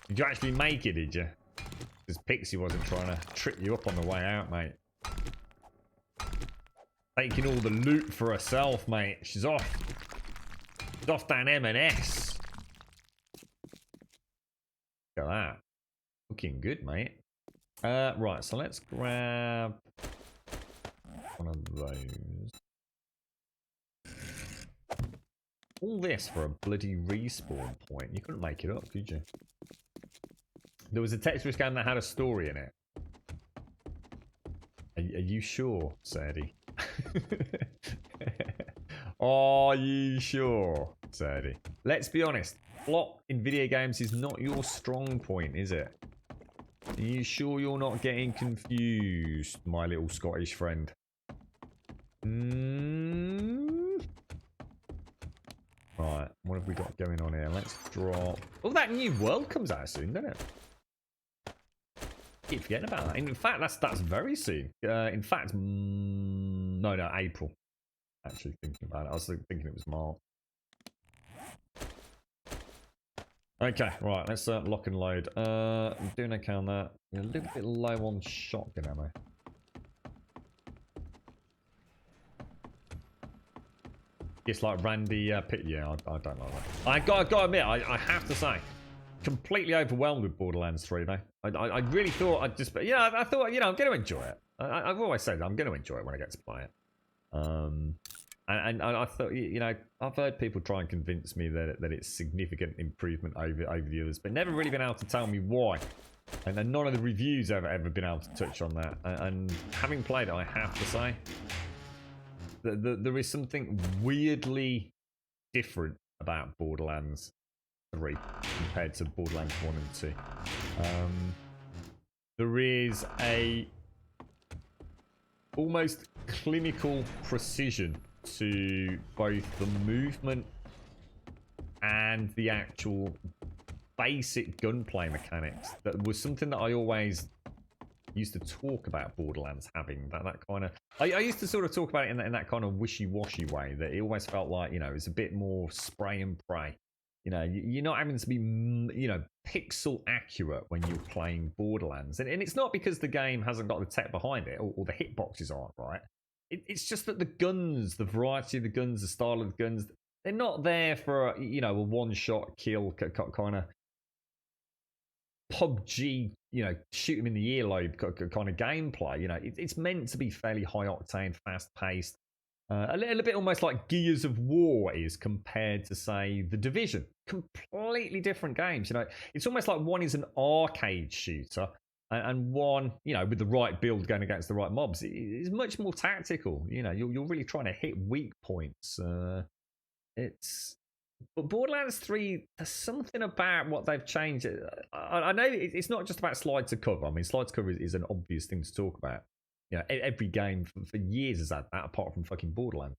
Did you actually make it, did you? Because Pixie wasn't trying to trip you up on the way out, mate. Taking all the loot for herself, mate. She's off. She's off down M&S. Look at that. Looking good, mate. Right, so let's grab one of those. All this for a bloody respawn point. You couldn't make it up, could you? There was a Tetris game that had a story in it. Are you sure, Sadie? Are you sure, Sadie? Let's be honest. Plot in video games is not your strong point, is it? Are you sure you're not getting confused, my little Scottish friend? Right, what have we got going on here? Let's drop... Oh, that new world comes out soon, doesn't it? Keep forgetting about that. In fact, that's very soon. In fact, no, April. Actually thinking about it. I was thinking it was March. Okay, right, let's lock and load. I'm doing okay on that. We're a little bit low on shotgun ammo. It's like Randy Pitt. Yeah, I don't like that. I gotta admit, I have to say, completely overwhelmed with Borderlands 3 though. I really thought I'd just, yeah, I thought, you know, I'm going to enjoy it. I've always said I'm going to enjoy it when I get to play it. And I thought, you know, I've heard people try and convince me that it's significant improvement over the others, but never really been able to tell me why. And then none of the reviews ever been able to touch on that. And having played it, I have to say, there is something weirdly different about Borderlands 3 compared to Borderlands 1 and 2. There is a almost clinical precision to both the movement and the actual basic gunplay mechanics. That was something that I always used to talk about Borderlands having. That kind of... I used to sort of talk about it in that kind of wishy-washy way, that it always felt like, you know, it's a bit more spray and pray. You know, you're not having to be, you know, pixel accurate when you're playing Borderlands. And it's not because the game hasn't got the tech behind it, or the hitboxes aren't right. It's just that the guns, the variety of the guns, the style of the guns, they're not there for, you know, a one-shot kill kind of PUBG, you know, shoot him in the earlobe kind of gameplay. You know, it's meant to be fairly high-octane, fast-paced. A little bit almost like Gears of War is compared to, say, The Division. Completely different games. You know, it's almost like one is an arcade shooter, and one, you know, with the right build going against the right mobs, is much more tactical. You know, you're really trying to hit weak points. But Borderlands 3, there's something about what they've changed. I know it's not just about slide to cover. I mean, slide to cover is an obvious thing to talk about. You know, every game for years has had that, apart from fucking Borderlands.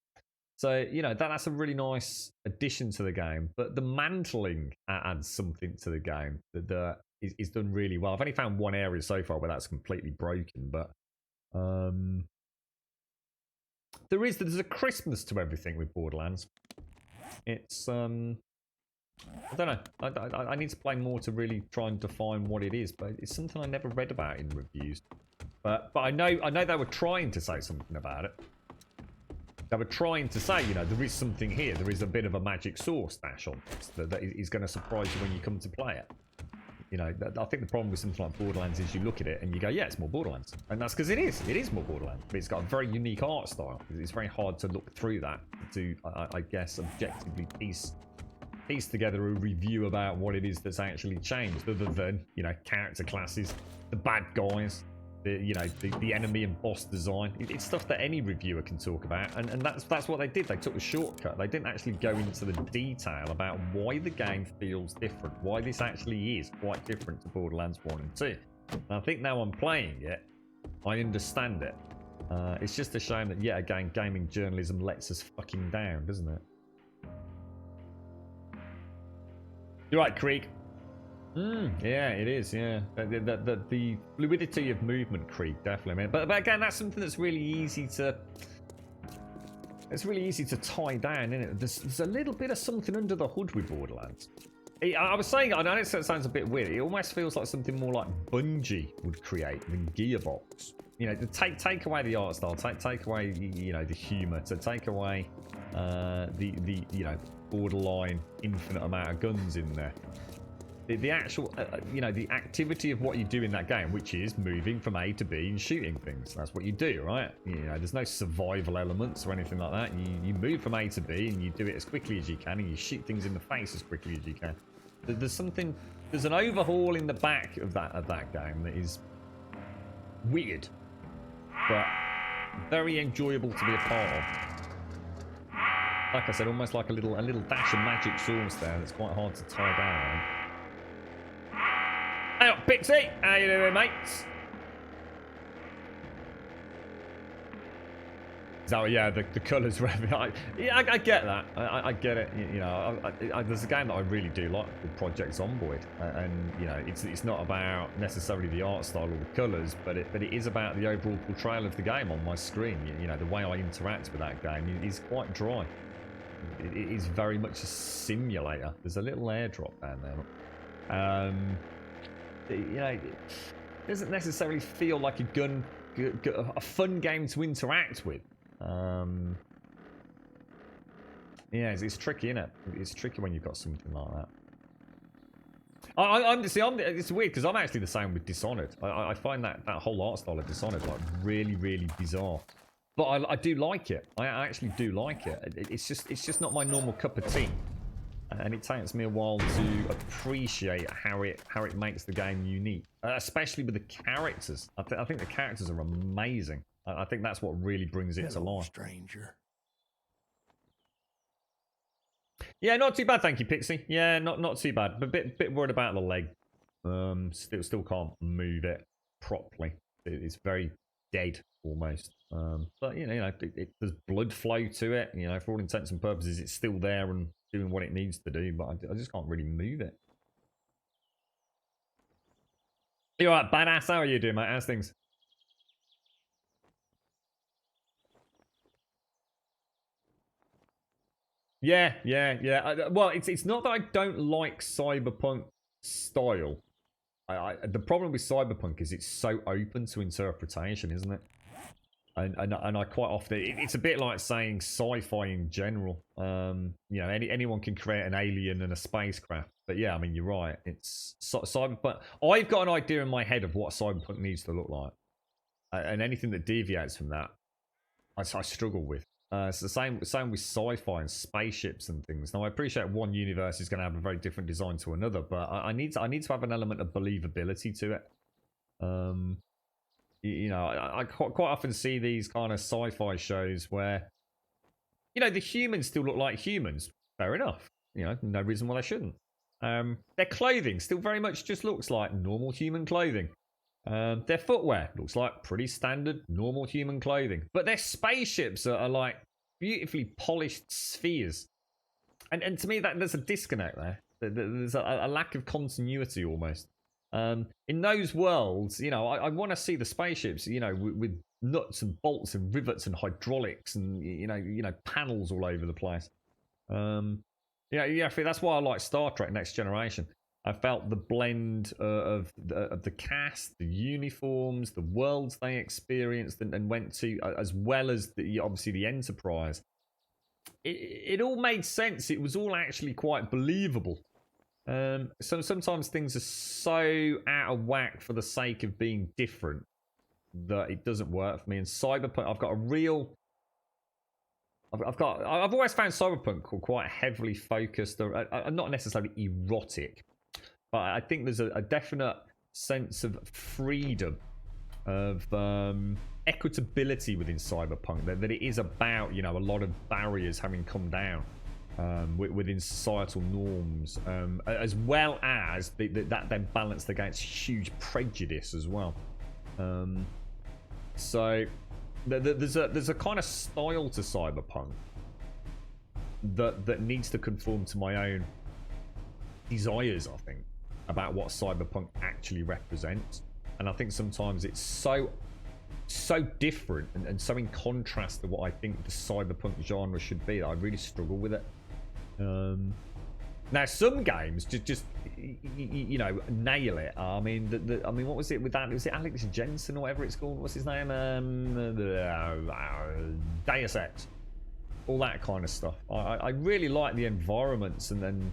So, you know, that's a really nice addition to the game. But the mantling adds something to the game that is done really well. I've only found one area so far where that's completely broken, but there's a crispness to everything with Borderlands. It's I don't know. I need to play more to really try and define what it is, but it's something I never read about in reviews. But I know they were trying to say something about it. They were trying to say, you know, there is something here. There is a bit of a magic sauce dash on this that is going to surprise you when you come to play it. You know, I think the problem with something like Borderlands is you look at it and you go, yeah, it's more Borderlands. And that's because it is more Borderlands. But it's got a very unique art style. It's very hard to look through that to, I guess, objectively piece together a review about what it is that's actually changed, other than, you know, character classes, the bad guys, the enemy and boss design. It's stuff that any reviewer can talk about, and that's what they did. They took the shortcut. They didn't actually go into the detail about why the game feels different, why this actually is quite different to Borderlands 1 and 2. And I think now I'm playing it, I understand it. It's just a shame that, yet again, gaming journalism lets us fucking down, doesn't it? You're right, Creek. Yeah, it is. Yeah, the fluidity of movement, Creek, definitely. Man. But again, that's something that's really easy to. It's really easy to tie down, isn't it? There's a little bit of something under the hood with Borderlands. I was saying, I know it sounds a bit weird. It almost feels like something more like Bungie would create than Gearbox. You know, to take away the art style, take away the humour, to take away the borderline infinite amount of guns in there. The actual, you know, the activity of what you do in that game, which is moving from A to B and shooting things. That's what you do, right? You know, there's no survival elements or anything like that. You move from A to B and you do it as quickly as you can, and you shoot things in the face as quickly as you can. There's an overhaul in the back of that game that is weird, but very enjoyable to be a part of. Like I said, almost like a little dash of magic sauce there that's quite hard to tie down. Hey up, Pixie! How you doing, mates? So yeah, the colours. Yeah, I get that. I get it. You know, there's a game that I really do like called Project Zomboid, and you know, it's not about necessarily the art style or the colours, but it is about the overall portrayal of the game on my screen. You know, the way I interact with that game is quite dry. It is very much a simulator. There's a little airdrop down there. You know, it doesn't necessarily feel like a fun game to interact with. Yeah, it's tricky, isn't it? It's tricky when you've got something like that. It's weird because I'm actually the same with Dishonored. I find that whole art style of Dishonored like really, really bizarre. But I do like it. I actually do like it. It's just not my normal cup of tea. And it takes me a while to appreciate how it makes the game unique, especially with the characters. I think the characters are amazing. I think that's what really brings it to life. Stranger. Yeah, not too bad, thank you, Pixie. Yeah, not too bad. But bit worried about the leg. Still can't move it properly. It's very dead almost. But you know, there's blood flow to it. You know, for all intents and purposes, it's still there and doing what it needs to do, but I just can't really move it. You alright, badass? How are you doing, mate? How's things? Yeah. Well, it's not that I don't like cyberpunk style. The problem with cyberpunk is it's so open to interpretation, isn't it? And I quite often, it's a bit like saying sci-fi in general. You know, anyone can create an alien and a spacecraft. But yeah, I mean, you're right. It's cyberpunk. I've got an idea in my head of what cyberpunk needs to look like, and anything that deviates from that, I struggle with. It's the same with sci-fi and spaceships and things. Now, I appreciate one universe is going to have a very different design to another, but I need to have an element of believability to it. You know, I quite often see these kind of sci-fi shows where, you know, the humans still look like humans. Fair enough. You know, no reason why they shouldn't. Their clothing still very much just looks like normal human clothing. Their footwear looks like pretty standard normal human clothing. But their spaceships are like beautifully polished spheres. And to me, there's a disconnect there. There's a lack of continuity almost. In those worlds, you know, I want to see the spaceships, you know, with nuts and bolts and rivets and hydraulics and you know panels all over the place. Yeah, that's why I like Star Trek Next Generation. I felt the blend of the cast, the uniforms, the worlds they experienced and went to, as well as obviously the Enterprise. It all made sense. It was all actually quite believable. So sometimes things are so out of whack for the sake of being different that it doesn't work for me. And Cyberpunk, I've always found Cyberpunk quite heavily focused, not necessarily erotic, but I think there's a definite sense of freedom, of equitability within Cyberpunk, that it is about, you know, a lot of barriers having come down. Within societal norms, as well as that then balanced against huge prejudice as well. So there's a kind of style to cyberpunk that needs to conform to my own desires, I think, about what cyberpunk actually represents. And I think sometimes it's so different and so in contrast to what I think the cyberpunk genre should be that I really struggle with it. Now some games just you know, nail it. I mean, what was it with that? Was it Alex Jensen or whatever it's called? What's his name? Deus Ex. All that kind of stuff. I really like the environments and then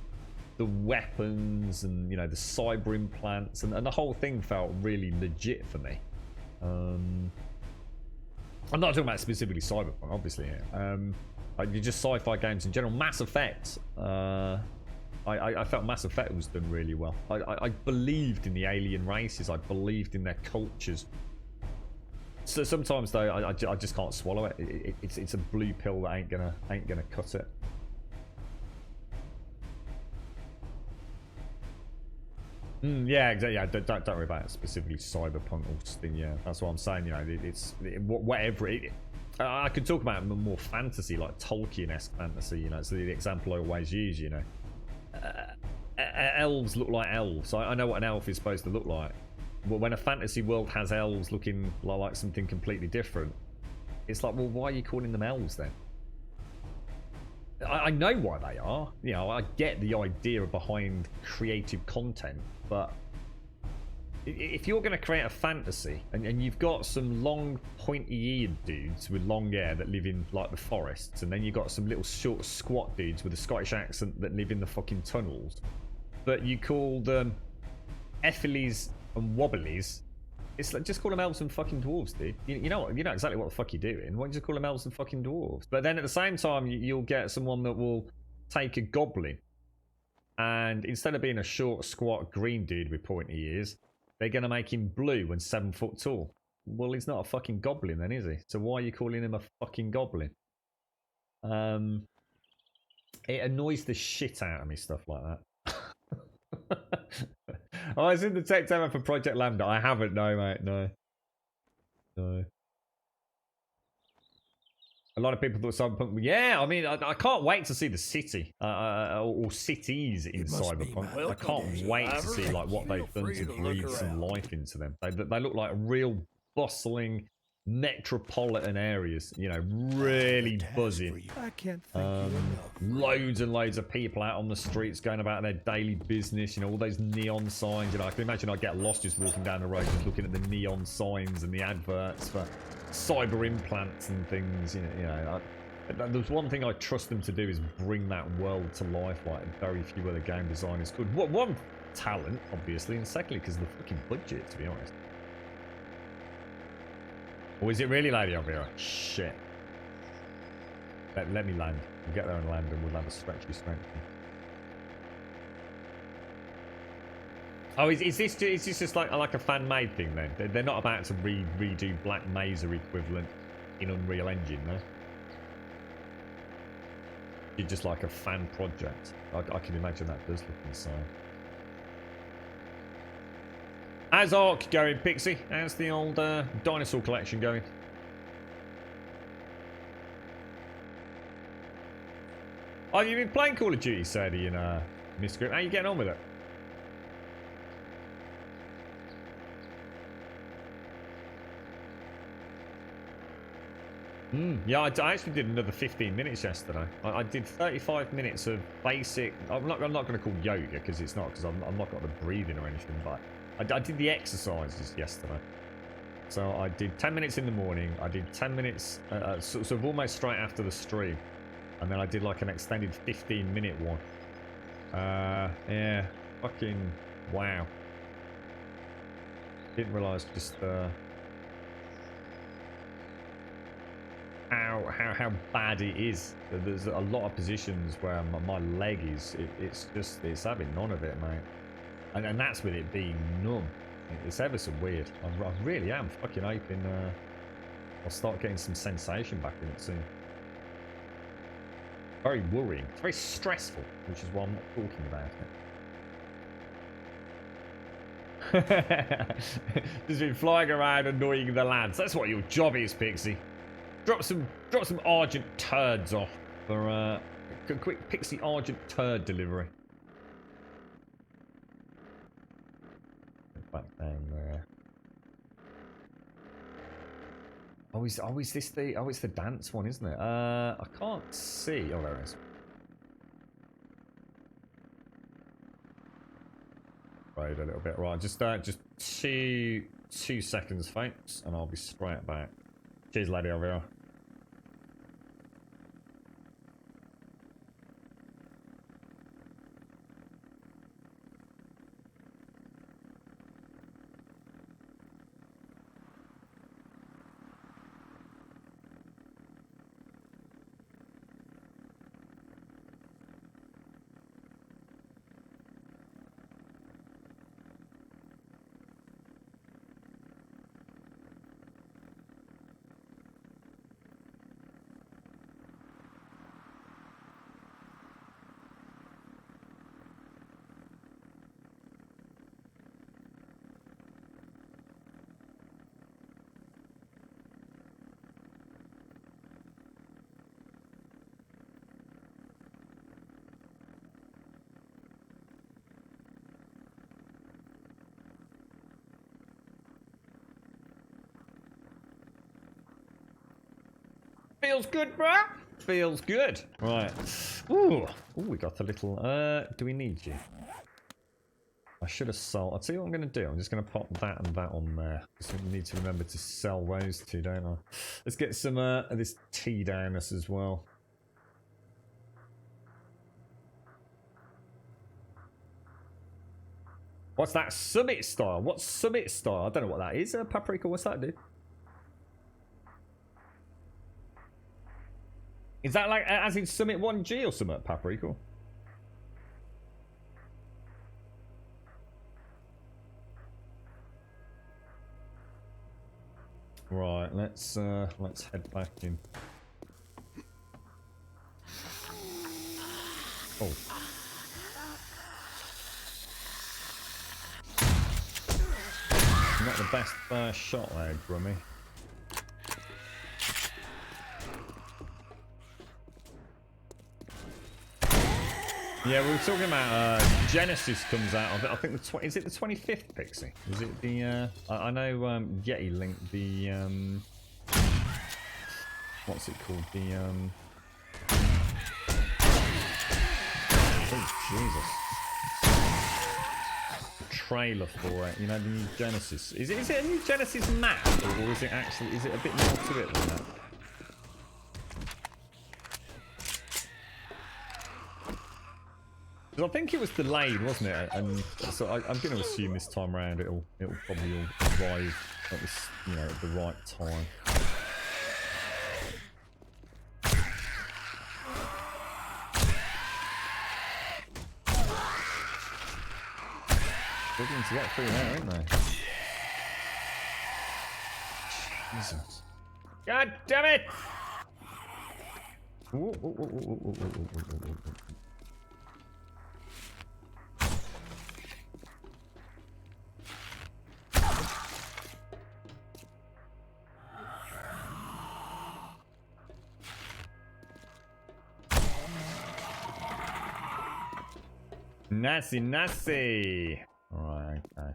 the weapons and, you know, the cyber implants, and the whole thing felt really legit for me. I'm not talking about specifically Cyberpunk, obviously here. Like just sci-fi games in general. Mass Effect. I felt Mass Effect was done really well. I believed in the alien races. I believed in their cultures. So sometimes though, I just can't swallow it. It's a blue pill that ain't gonna cut it. Yeah, exactly. Yeah, don't worry about it. Specifically Cyberpunk or something. Yeah, that's what I'm saying. You know, whatever. I could talk about more fantasy, like Tolkien-esque fantasy. You know, so the example I always use. You know, elves look like elves. I know what an elf is supposed to look like. But when a fantasy world has elves looking like something completely different, it's like, well, why are you calling them elves then? I know why they are. You know, I get the idea behind creative content, but if you're going to create a fantasy and you've got some long pointy-eared dudes with long hair that live in like the forests, and then you've got some little short squat dudes with a Scottish accent that live in the fucking tunnels, but you call them Effilies and Wobblies, it's like, just call them elves and fucking dwarves, dude. You know exactly what the fuck you're doing. Why don't you just call them elves and fucking dwarves? But then at the same time, you'll get someone that will take a goblin, and instead of being a short, squat, green dude with pointy ears, they're going to make him blue and 7 foot tall. Well, he's not a fucking goblin then, is he? So why are you calling him a fucking goblin? It annoys the shit out of me, stuff like that. Oh, I was in the tech demo for Project Lambda. I haven't, no, mate, no. A lot of people thought Cyberpunk. Yeah, I mean, I can't wait to see the city or cities in Cyberpunk. I can't wait to see like what they've done to breathe some life into them. They look like real bustling metropolitan areas. You know, really buzzing. I can't thank you enough. Loads and loads of people out on the streets going about their daily business. You know, all those neon signs. You know, I can imagine I'd get lost just walking down the road, just looking at the neon signs and the adverts for cyber implants and things. You know, there's one thing I trust them to do is bring that world to life like very few other game designers could. One, talent, obviously, and secondly, because of the fucking budget, to be honest. Or is it really Lady Elvira? Shit. Let me land. We'll get there and land and we'll have a stretchy strength. Oh, is this just like a fan-made thing then? They're not about to redo Black Mesa equivalent in Unreal Engine, no? It's just like a fan project. I can imagine that does look insane. How's Ark going, Pixie? How's the old dinosaur collection going? Oh, you've been playing Call of Duty, Sadie, in Mischief. How are you getting on with it? Yeah, I actually did another 15 minutes yesterday. I did 35 minutes of basic. I'm not going to call yoga because it's not, because I'm not got the breathing or anything. But I did the exercises yesterday. So I did 10 minutes in the morning. I did 10 minutes, sort of almost straight after the stream, and then I did like an extended 15-minute one. Yeah, fucking wow. Didn't realise just how bad it is. There's a lot of positions where my leg is it's having none of it, mate. And that's with it being numb. It's ever so weird. I really am fucking hoping I'll start getting some sensation back in it soon. Very worrying. It's very stressful, which is why I'm not talking about it. Just been flying around annoying the lads. That's what your job is, Pixie. Drop some Argent turds off for a quick Pixie Argent turd delivery. Back down there. Is this the? Oh, it's the dance one, isn't it? I can't see. Oh, there it is. Right, a little bit. Right, just 2 seconds, folks, and I'll be straight back. Cheers, lady over here. Feels good, bruh. Feels good. Right. Ooh. Ooh, we got a little... do we need you? I should have sold... I'll tell you what I'm going to do. I'm just going to pop that and that on there. Because we need to remember to sell those two, don't I? Let's get some of this tea down us as well. What's that? Summit style? What's Summit style? I don't know what that is. Paprika, what's that, dude? Is that like as in Summit 1G or something, Paprika? Right, let's head back in. Oh. Not the best first shot there, Grummy. Yeah, we were talking about Genesis comes out. I think the is it the 25th, Pixie? Is it the? I know Yeti linked the what's it called? The oh Jesus! Trailer for it. You know, the new Genesis. Is it a new Genesis map, or is it actually? Is it a bit more to it than that? Because I think it was delayed, wasn't it? And so I'm going to assume this time around it'll probably all arrive at this, you know, at the right time. Struggling to get through there, ain't they? Jesus. God damn it! Ooh, ooh, ooh, ooh, ooh, ooh, ooh, ooh. Nasty. Alright, okay.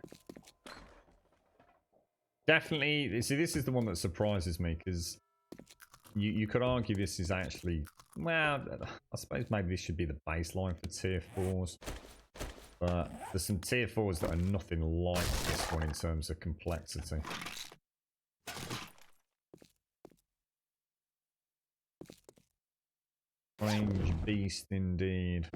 Definitely, see, this is the one that surprises me, because you could argue this is actually, well, I suppose maybe this should be the baseline for tier 4s. But there's some tier 4s that are nothing like this one in terms of complexity. Strange beast indeed.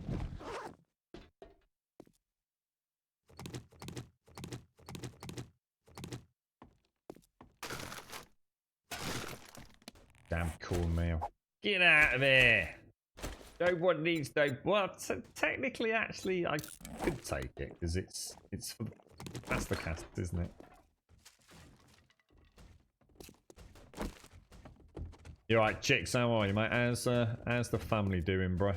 Damn cornmeal. Get out of there! No one needs no... Well, technically, actually, I could take it, because it's for... That's the cast, isn't it? You alright, chicks? How are you, mate? How's the family doing, bro?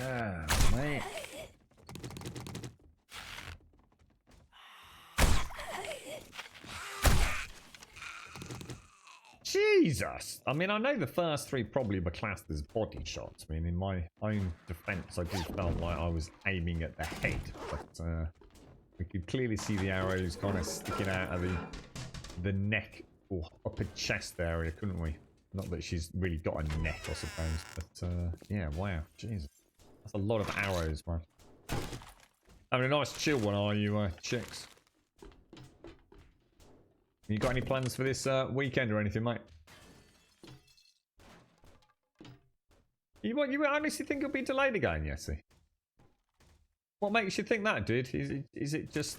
Ah, mate. Jesus! I mean, I know the first three probably were classed as body shots. I mean, in my own defense, I do felt like I was aiming at the head. But we could clearly see the arrows kind of sticking out of the neck or upper chest area, couldn't we? Not that she's really got a neck, I suppose. But yeah, wow. Jesus. That's a lot of arrows, man. Having a nice chill one, are you, chicks? You got any plans for this weekend or anything, mate? You honestly think it'll be delayed again, Yessie? What makes you think that, dude? Is it just...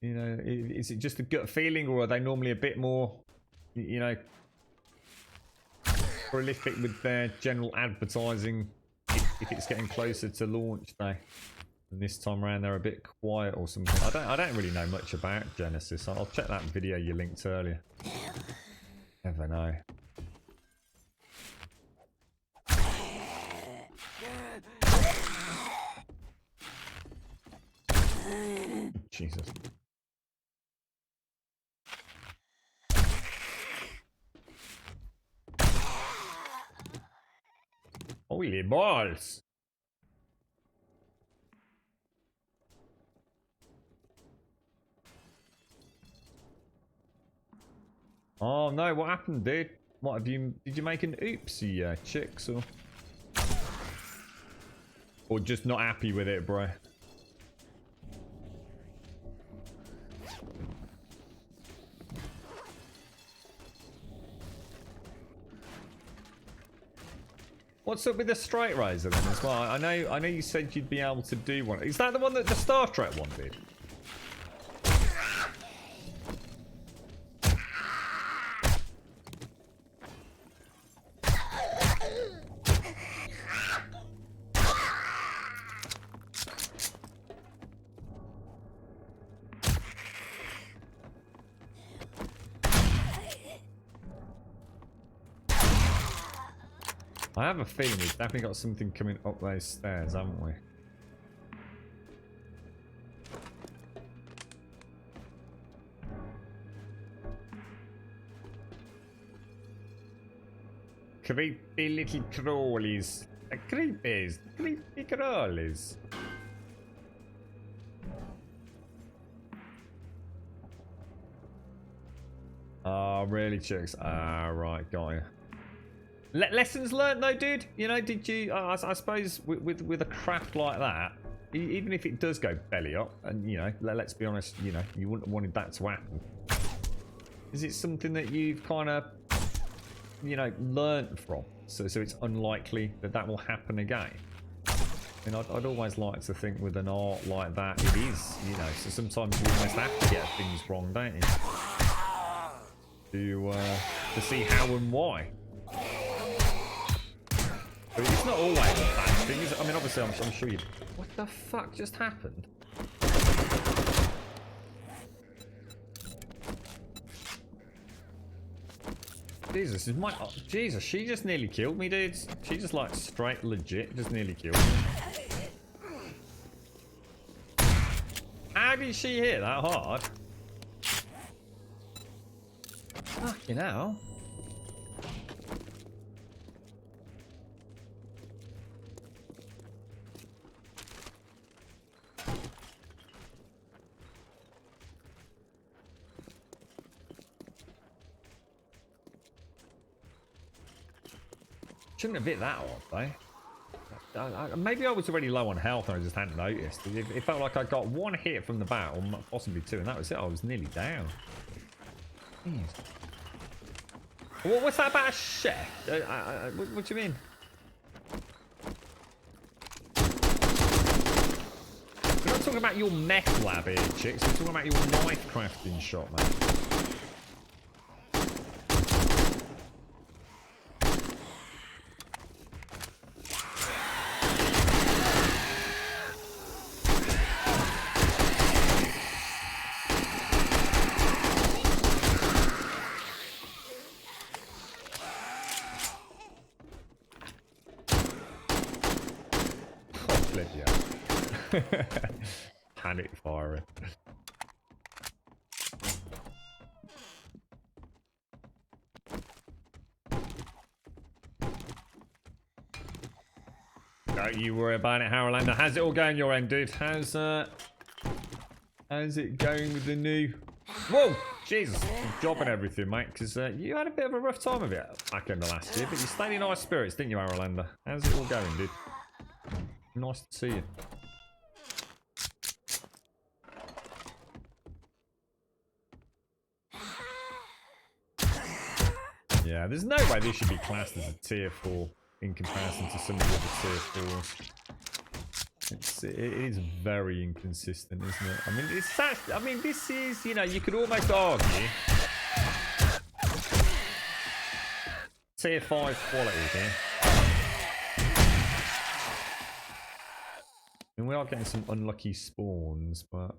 You know, is it just a gut feeling, or are they normally a bit more, you know, prolific with their general advertising if it's getting closer to launch day? And this time around they're a bit quiet or something. I don't really know much about Genesis. I'll check that video you linked earlier. Never know. Jesus. Holy balls. Oh no, what happened, dude? What have you, did you make an oopsie, chicks, or just not happy with it, bro? What's up with the straight razor then as well? I know you said you'd be able to do one. Is that the one that the Star Trek one did? I have a feeling we've definitely got something coming up those stairs, haven't we? Creepy little crawlies. Creepies. Creepy crawlies. Oh, really, chicks? Ah, right, got you. Lessons learned though, dude. You know, did you? I suppose with a craft like that, even if it does go belly up, and you know, let's be honest, you know, you wouldn't have wanted that to happen. Is it something that you've kind of, you know, learnt from? So it's unlikely that that will happen again. And I'd always like to think with an art like that, it is, you know. So sometimes you almost have to get things wrong, don't you? To see how and why. But it's not always a bad thing, is it? I mean, obviously, I'm sure you... What the fuck just happened? Jesus, is my... Oh, Jesus, she just nearly killed me, dude. She just, like, straight legit just nearly killed me. How did she hit that hard? Fucking hell. Shouldn't have hit that off, though. Maybe I was already low on health and I just hadn't noticed. It felt like I got one hit from the battle, possibly two, and that was it. I was nearly down. Jeez. What's that about a chef? What do you mean? We're not talking about your meth lab here, chicks. We're talking about your knife crafting shop, mate. Panic firing. Don't you worry about it, Harolander. How's it all going your end, dude? How's it going with the new... Whoa! Jesus. Good job and everything, mate, because you had a bit of a rough time of it back in the last year, but you stayed in nice spirits, didn't you, Harolander? How's it all going, dude? Nice to see you. Yeah, there's no way this should be classed as a tier 4 in comparison to some of the other tier 4s. It is very inconsistent, isn't it? I mean, it's actually, I mean, this is, you know, you could almost argue tier 5 quality here. I mean, we are getting some unlucky spawns, but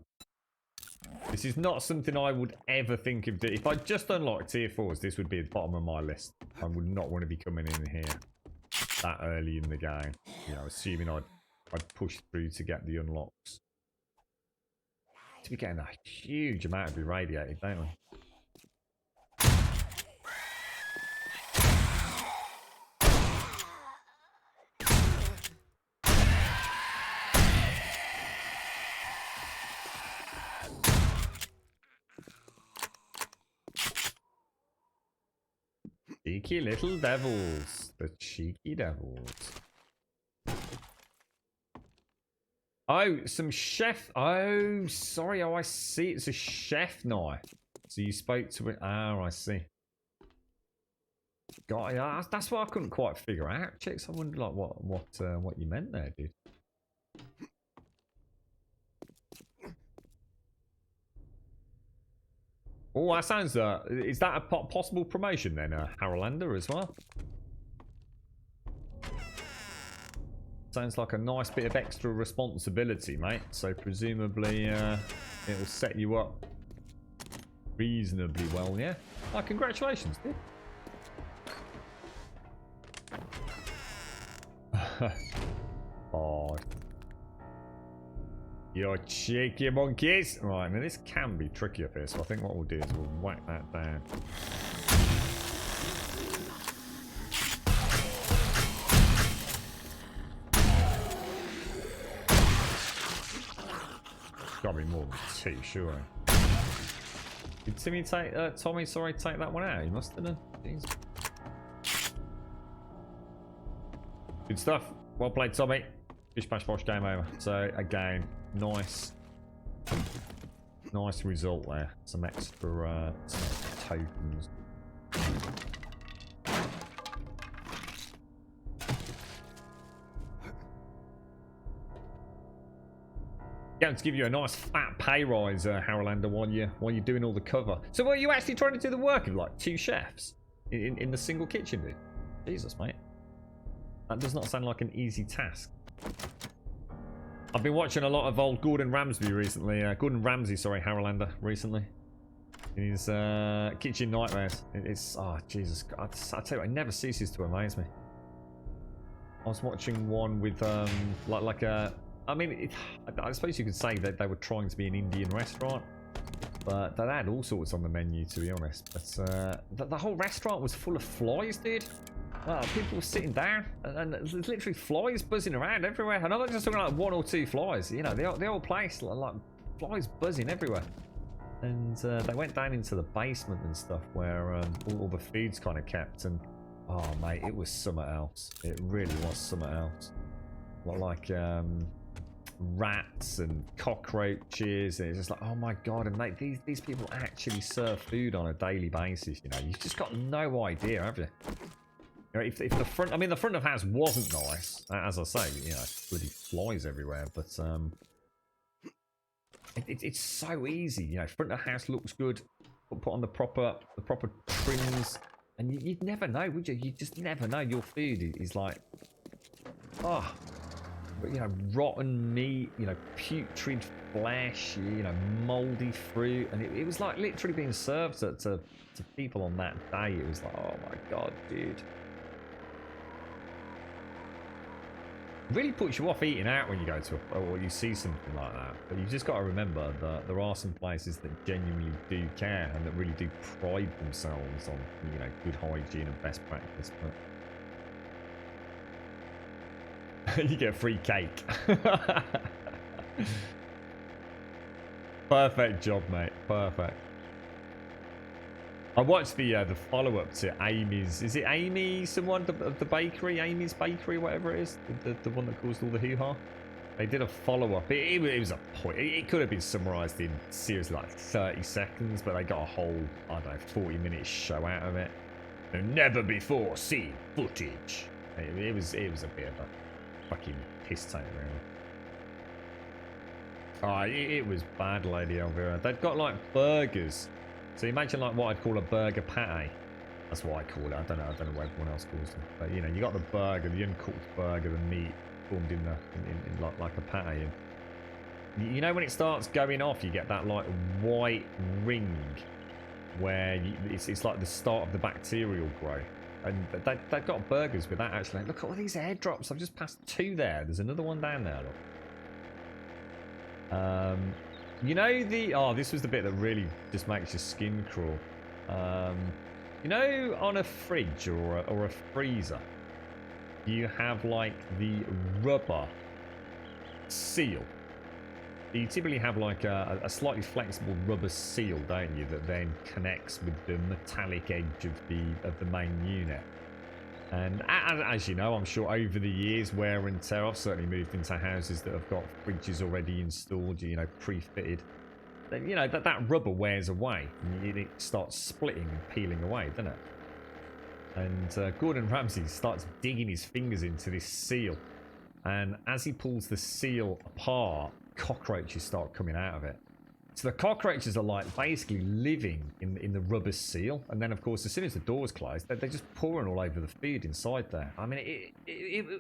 this is not something I would ever think of doing. If I just unlocked tier 4s, this would be at the bottom of my list. I would not want to be coming in here that early in the game. You know, assuming I'd push through to get the unlocks. To be getting a huge amount of irradiated, don't we? cheeky little devils. The cheeky devils. Oh, some chef. Oh, sorry. Oh, I see. It's a chef knife. So you spoke to it. Oh, I see. God, yeah, that's what I couldn't quite figure out. Chicks, I wondered like what you meant there, dude. Oh, that sounds. Is that a possible promotion then, Harolander as well? Sounds like a nice bit of extra responsibility, mate. So presumably, it'll set you up reasonably well, yeah. Oh, congratulations, dude. Oh, you're cheeky monkeys. Right, now this can be tricky up here, so I think what we'll do is we'll whack that down. Gotta be more than two, sure. Did Timmy take, Tommy, sorry, take that one out? He must have done. Jeez. Good stuff. Well played, Tommy. Bish bash bosh, game over. So again, nice result there. Some extra tokens. Going to give you a nice fat pay rise, Harolander, while you're doing all the cover. So were you actually trying to do the work of like 2 chefs in the single kitchen, dude? Jesus, mate. That does not sound like an easy task. I've been watching a lot of old Gordon Ramsay recently. Gordon Ramsay, sorry, Harolander, recently. In his kitchen nightmares. It's, oh, Jesus. I tell you, it never ceases to amaze me. I was watching one with, like a... I mean, I suppose you could say that they were trying to be an Indian restaurant. But they had all sorts on the menu, to be honest. But the whole restaurant was full of flies, dude. People were sitting down, and there's literally flies buzzing around everywhere. And I'm not just talking like 1 or 2 flies. You know, the whole place, like flies buzzing everywhere. And they went down into the basement and stuff where all the food's kind of kept. And oh, mate, it was something else. It really was something else. Like rats and cockroaches, and it's just like, oh my god. And mate, these people actually serve food on a daily basis. You know, you've just got no idea, have you? You know, if the front, I mean, the front of house wasn't nice, as I say, you know, bloody flies everywhere. But it's so easy. You know, front of house looks good, put on the proper trims, and you'd never know, would you? You just never know. Your food is like, oh, you know, rotten meat, you know, putrid flesh, you know, moldy fruit, and it was like literally being served to people on that day. It was like, oh my god, dude. Really puts you off eating out when you go to or you see something like that. But you've just got to remember that there are some places that genuinely do care and that really do pride themselves on, you know, good hygiene and best practice. But you get a free cake. Perfect job, mate. Perfect. I watched the follow-up to Amy's. Is it Amy? Someone of the bakery, Amy's Bakery, whatever it is, the one that caused all the hoo-ha. They did a follow-up. It was a point. It could have been summarised in seriously like 30 seconds, but they got a whole, I don't know, 40-minute show out of it. Never before seen footage. It was a bit of a fucking piss take, really. Oh, it was bad, Lady Elvira. They've got like burgers. So imagine like what I'd call a burger pate. That's what I call it. I don't know what everyone else calls them. But you know, you got the burger, the uncooked burger, the meat formed in like a pate. And you know when it starts going off, you get that like white ring where it's like the start of the bacterial growth. And they've got burgers with that actually. Look at all these airdrops. I've just passed 2 there. There's another one down there. Look. You know this was the bit that really just makes your skin crawl. You know, on a fridge or a freezer, you have like the rubber seal. You typically have like a slightly flexible rubber seal, don't you, that then connects with the metallic edge of the main unit. And as you know, I'm sure over the years, wear and tear, I've certainly moved into houses that have got fridges already installed, you know, pre-fitted. Then, you know, that rubber wears away and it starts splitting and peeling away, doesn't it? And Gordon Ramsay starts digging his fingers into this seal. And as he pulls the seal apart, cockroaches start coming out of it. So the cockroaches are like basically living in the rubber seal. And then, of course, as soon as the door's closed, they're just pouring all over the food inside there. I mean,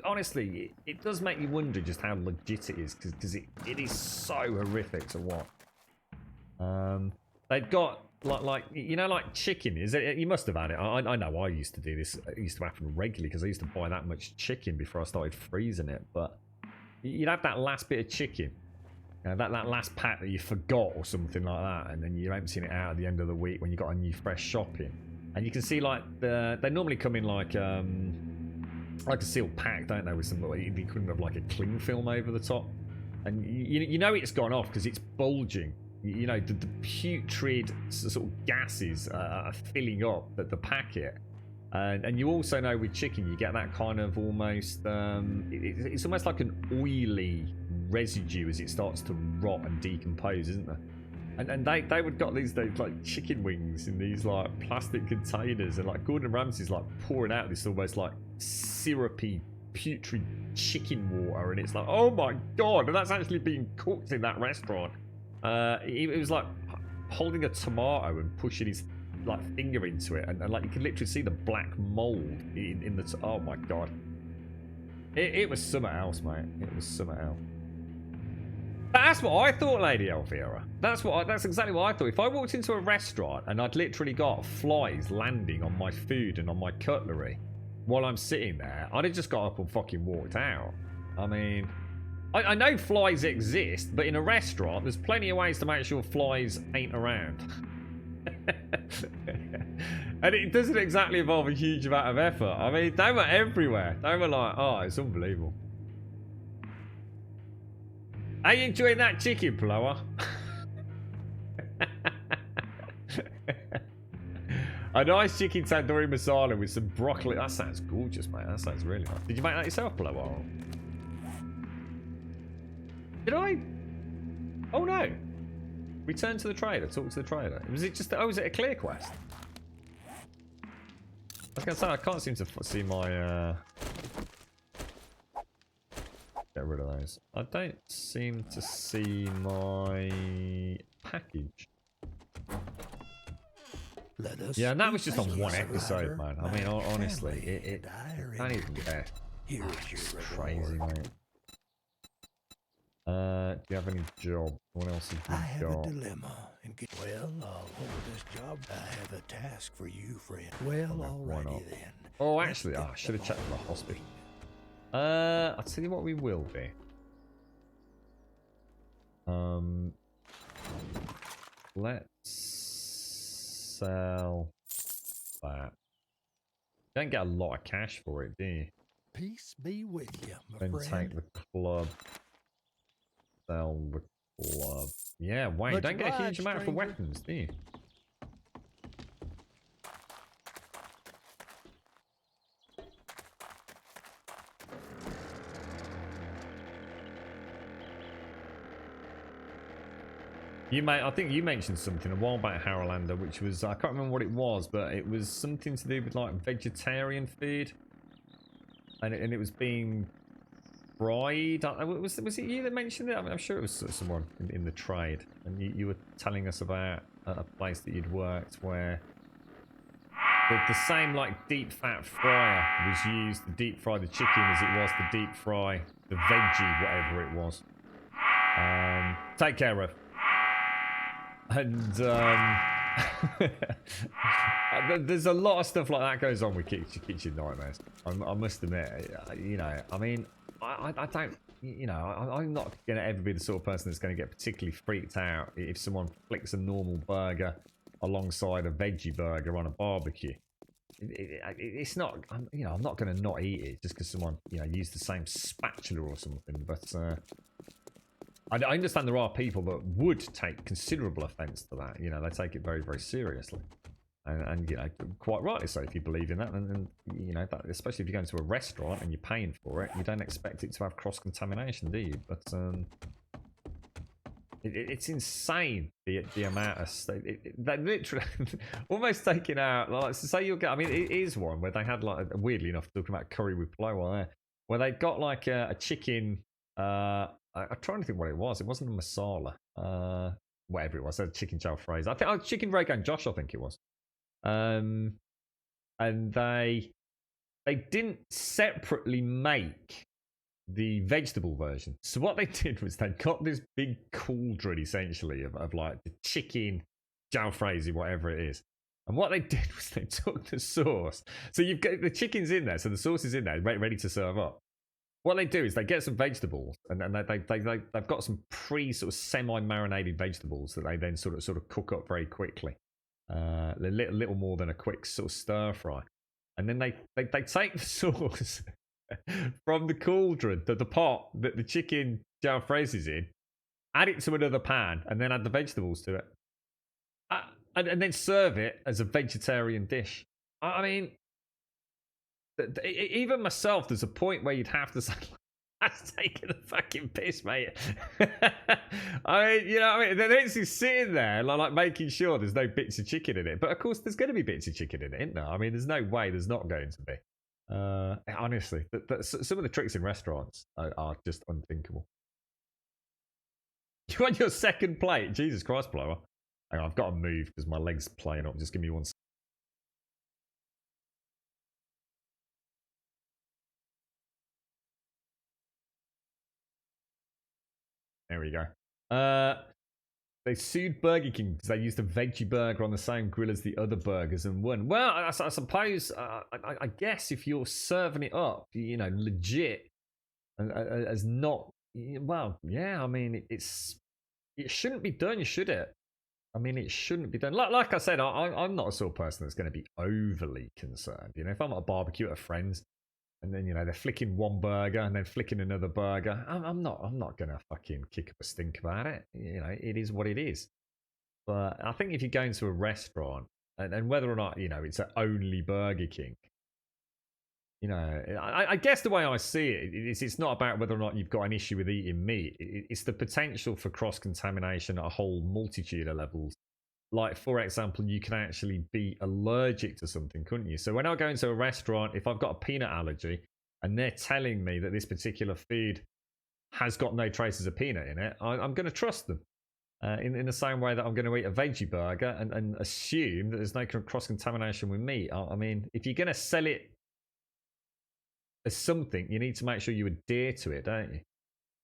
honestly, it does make you wonder just how legit it is, because it is so horrific to watch. They've got like you know, like chicken. Is it? You must have had it. I know I used to do this. It used to happen regularly because I used to buy that much chicken before I started freezing it. But you'd have that last bit of chicken, that last pack that you forgot or something like that, and then you're emptying it out at the end of the week when you got a new fresh shopping. And you can see like they normally come in like a sealed pack, don't they, with some the equivalent of like a cling film over the top. And you know it's gone off because it's bulging. You know, the putrid sort of gases are filling up the packet. And you also know with chicken, you get that kind of almost, it's almost like an oily residue as it starts to rot and decompose, isn't there? And they would got these like chicken wings in these like plastic containers, and like Gordon Ramsay's like pouring out this almost like syrupy, putrid chicken water, and it's like, oh my god, and that's actually being cooked in that restaurant. It was like holding a tomato and pushing his like finger into it, and like you can literally see the black mold in the oh my god, it was something else, mate. It was something else. That's what I thought, Lady Elvira. That's exactly what I thought. If I walked into a restaurant and I'd literally got flies landing on my food and on my cutlery while I'm sitting there, I'd have just got up and fucking walked out. I mean, I know flies exist, but in a restaurant, there's plenty of ways to make sure flies ain't around. And it doesn't exactly involve a huge amount of effort. I mean, they were everywhere. They were like, oh, it's unbelievable. Are you enjoying that chicken, Plower? A nice chicken tandoori masala with some broccoli. That sounds gorgeous, mate. That sounds really nice. Did you make that yourself, Plower? Did I? Oh no. Return to the trader. Talk to the trader. Was it just... Oh, was it a clear quest? I was going to say, I can't seem to see my... Get rid of those. I don't seem to see my package. Yeah, and that was just on one episode, man. I mean, honestly, it can't even get... It's crazy, mate. Do you have any job? What else have you I have got? a dilemma. Well, over this job, I have a task for you, friend. Well, alrighty then. Oh, actually, I should have checked the hospital. I'll tell you what we will do. Let's sell that. You don't get a lot of cash for it, do you? Peace be with you, my Then friend. take the club. Sell the club. Yeah, wait, you Much don't get a huge obliged, amount for stranger. weapons, do you? I think you mentioned something a while back, Harolander, which was, I can't remember what it was, but it was something to do with like vegetarian food. And it was being fried. Was it you that mentioned it? I mean, I'm sure it was someone in the trade. And you were telling us about a place that you'd worked where the same like deep fat fryer was used to deep fry the chicken as it was to deep fry the veggie, whatever it was. Take care of. And there's a lot of stuff like that goes on with kitchen nightmares. I must admit, you know, I mean, I don't, you know, I'm not going to ever be the sort of person that's going to get particularly freaked out if someone flicks a normal burger alongside a veggie burger on a barbecue. It's not, you know, I'm not going to not eat it just because someone, you know, used the same spatula or something. But I understand there are people that would take considerable offence to that. You know, they take it very, very seriously. And you know, quite rightly so if you believe in that. And you know, that, especially if you go into a restaurant and you're paying for it, you don't expect it to have cross-contamination, do you? But it's insane the amount of they literally almost taking out, like, so say you'll get, I mean, it is one where they had, like, weirdly enough, talking about curry with plow there, where they got like a chicken, I'm trying to think what it was. It wasn't a masala, whatever it was, a chicken jalfrezi. I think chicken Rogan Josh, I think it was. And they didn't separately make the vegetable version. So what they did was they got this big cauldron, essentially, of like the chicken jalfrezi, whatever it is. And what they did was they took the sauce. So you've got the chicken's in there, so the sauce is in there, ready to serve up. What they do is they get some vegetables, and they've got some sort of semi-marinated vegetables that they then sort of cook up very quickly. A little more than a quick sort of stir fry. And then they take the sauce from the cauldron, the pot that the chicken jalfrezi is in, add it to another pan, and then add the vegetables to it. And then serve it as a vegetarian dish. I mean, even myself, there's a point where you'd have to say, that's taking the fucking piss, mate. I mean, you know, I mean, they're actually sitting there, like making sure there's no bits of chicken in it. But of course, there's going to be bits of chicken in it, isn't there? I mean, there's no way there's not going to be. Honestly, some of the tricks in restaurants are just unthinkable. You want your second plate? Jesus Christ, blower. Hang on, I've got to move because my leg's playing up. Just give me one second. There we go. They sued Burger King because they used a veggie burger on the same grill as the other burgers and won. Well, I suppose, I guess if you're serving it up, you know, legit, as not, well, yeah, I mean, it shouldn't be done, should it? I mean, it shouldn't be done. Like I said, I'm not a sort of person that's going to be overly concerned. You know, if I'm at a barbecue at a friend's, and then, you know, they're flicking one burger and then flicking another burger, I'm not gonna fucking kick up a stink about it. You know, it is what it is. But I think if you go into a restaurant, and whether or not, you know, it's only Burger King, you know, I guess the way I see it is, it's not about whether or not you've got an issue with eating meat. It's the potential for cross contamination at a whole multitude of levels. Like, for example, you can actually be allergic to something, couldn't you? So when I go into a restaurant, if I've got a peanut allergy and they're telling me that this particular food has got no traces of peanut in it, I'm going to trust them. In the same way that I'm going to eat a veggie burger and assume that there's no cross-contamination with meat. I mean, if you're going to sell it as something, you need to make sure you adhere to it, don't you?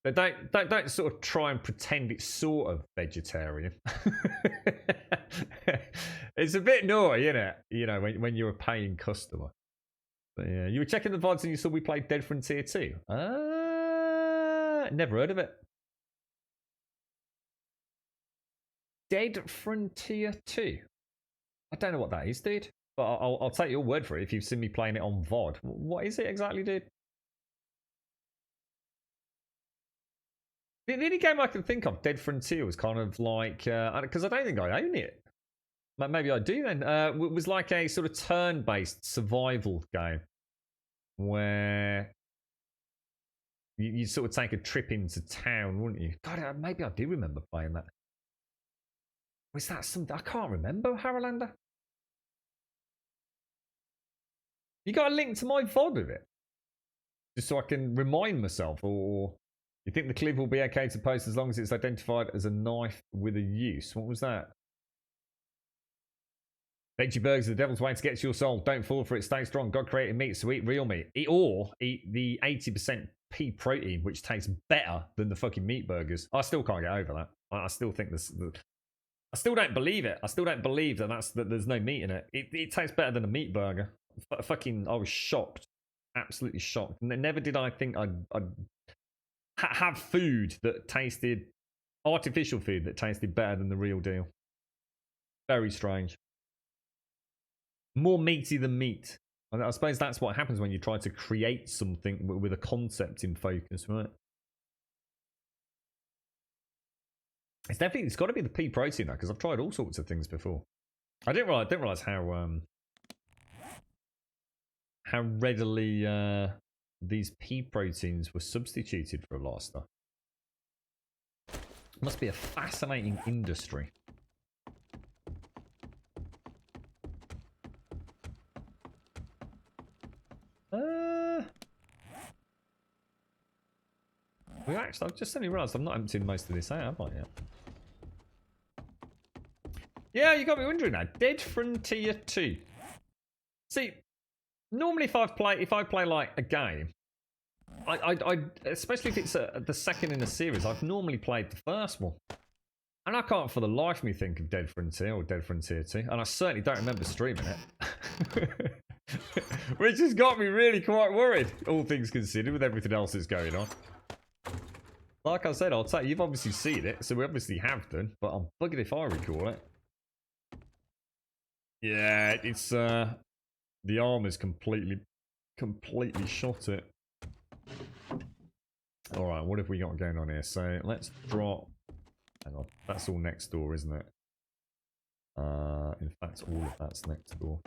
But don't sort of try and pretend it's sort of vegetarian. It's a bit naughty, isn't it? You know, when you're a paying customer. But yeah, you were checking the VODs and you saw we played Dead Frontier 2. Never heard of it. Dead Frontier 2. I don't know what that is, dude. But I'll take your word for it if you've seen me playing it on VOD. What is it exactly, dude? The only game I can think of, Dead Frontier, was kind of like, because I don't think I own it. Maybe I do then. It was like a sort of turn-based survival game where you sort of take a trip into town, wouldn't you? God, maybe I do remember playing that. Was that something? I can't remember, Haralander. You got a link to my VOD of it? Just so I can remind myself, or you think the clip will be okay to post as long as it's identified as a knife with a use? What was that? Veggie burgers are the devil's way to get to your soul. Don't fall for it. Stay strong. God created meat, so eat real meat. Eat the 80% pea protein, which tastes better than the fucking meat burgers. I still can't get over that. I still think this. I still don't believe it. I still don't believe that there's no meat in it. It tastes better than a meat burger. I was shocked. Absolutely shocked. And never did I think I'd have food that tasted, artificial food that tasted better than the real deal. Very strange. More meaty than meat. And I suppose that's what happens when you try to create something with a concept in focus, right? It's got to be the pea protein though, because I've tried all sorts of things before. I didn't realize how readily these pea proteins were substituted for a lot of stuff. Must be a fascinating industry. I've just suddenly realised I've not emptied most of this out, have I yet? Yeah, you got me wondering now. Dead Frontier 2. See, normally if I play like a game, I especially if it's the second in a series, I've normally played the first one. And I can't for the life of me think of Dead Frontier or Dead Frontier 2. And I certainly don't remember streaming it. Which has got me really quite worried, all things considered, with everything else that's going on. Like I said, I'll tell you, you've obviously seen it, so we obviously have done, but I'm buggered if I recall it. Yeah, it's, the armor's completely shot it. Alright, what have we got going on here? So, let's drop... Hang on, that's all next door, isn't it? In fact, all of that's next door.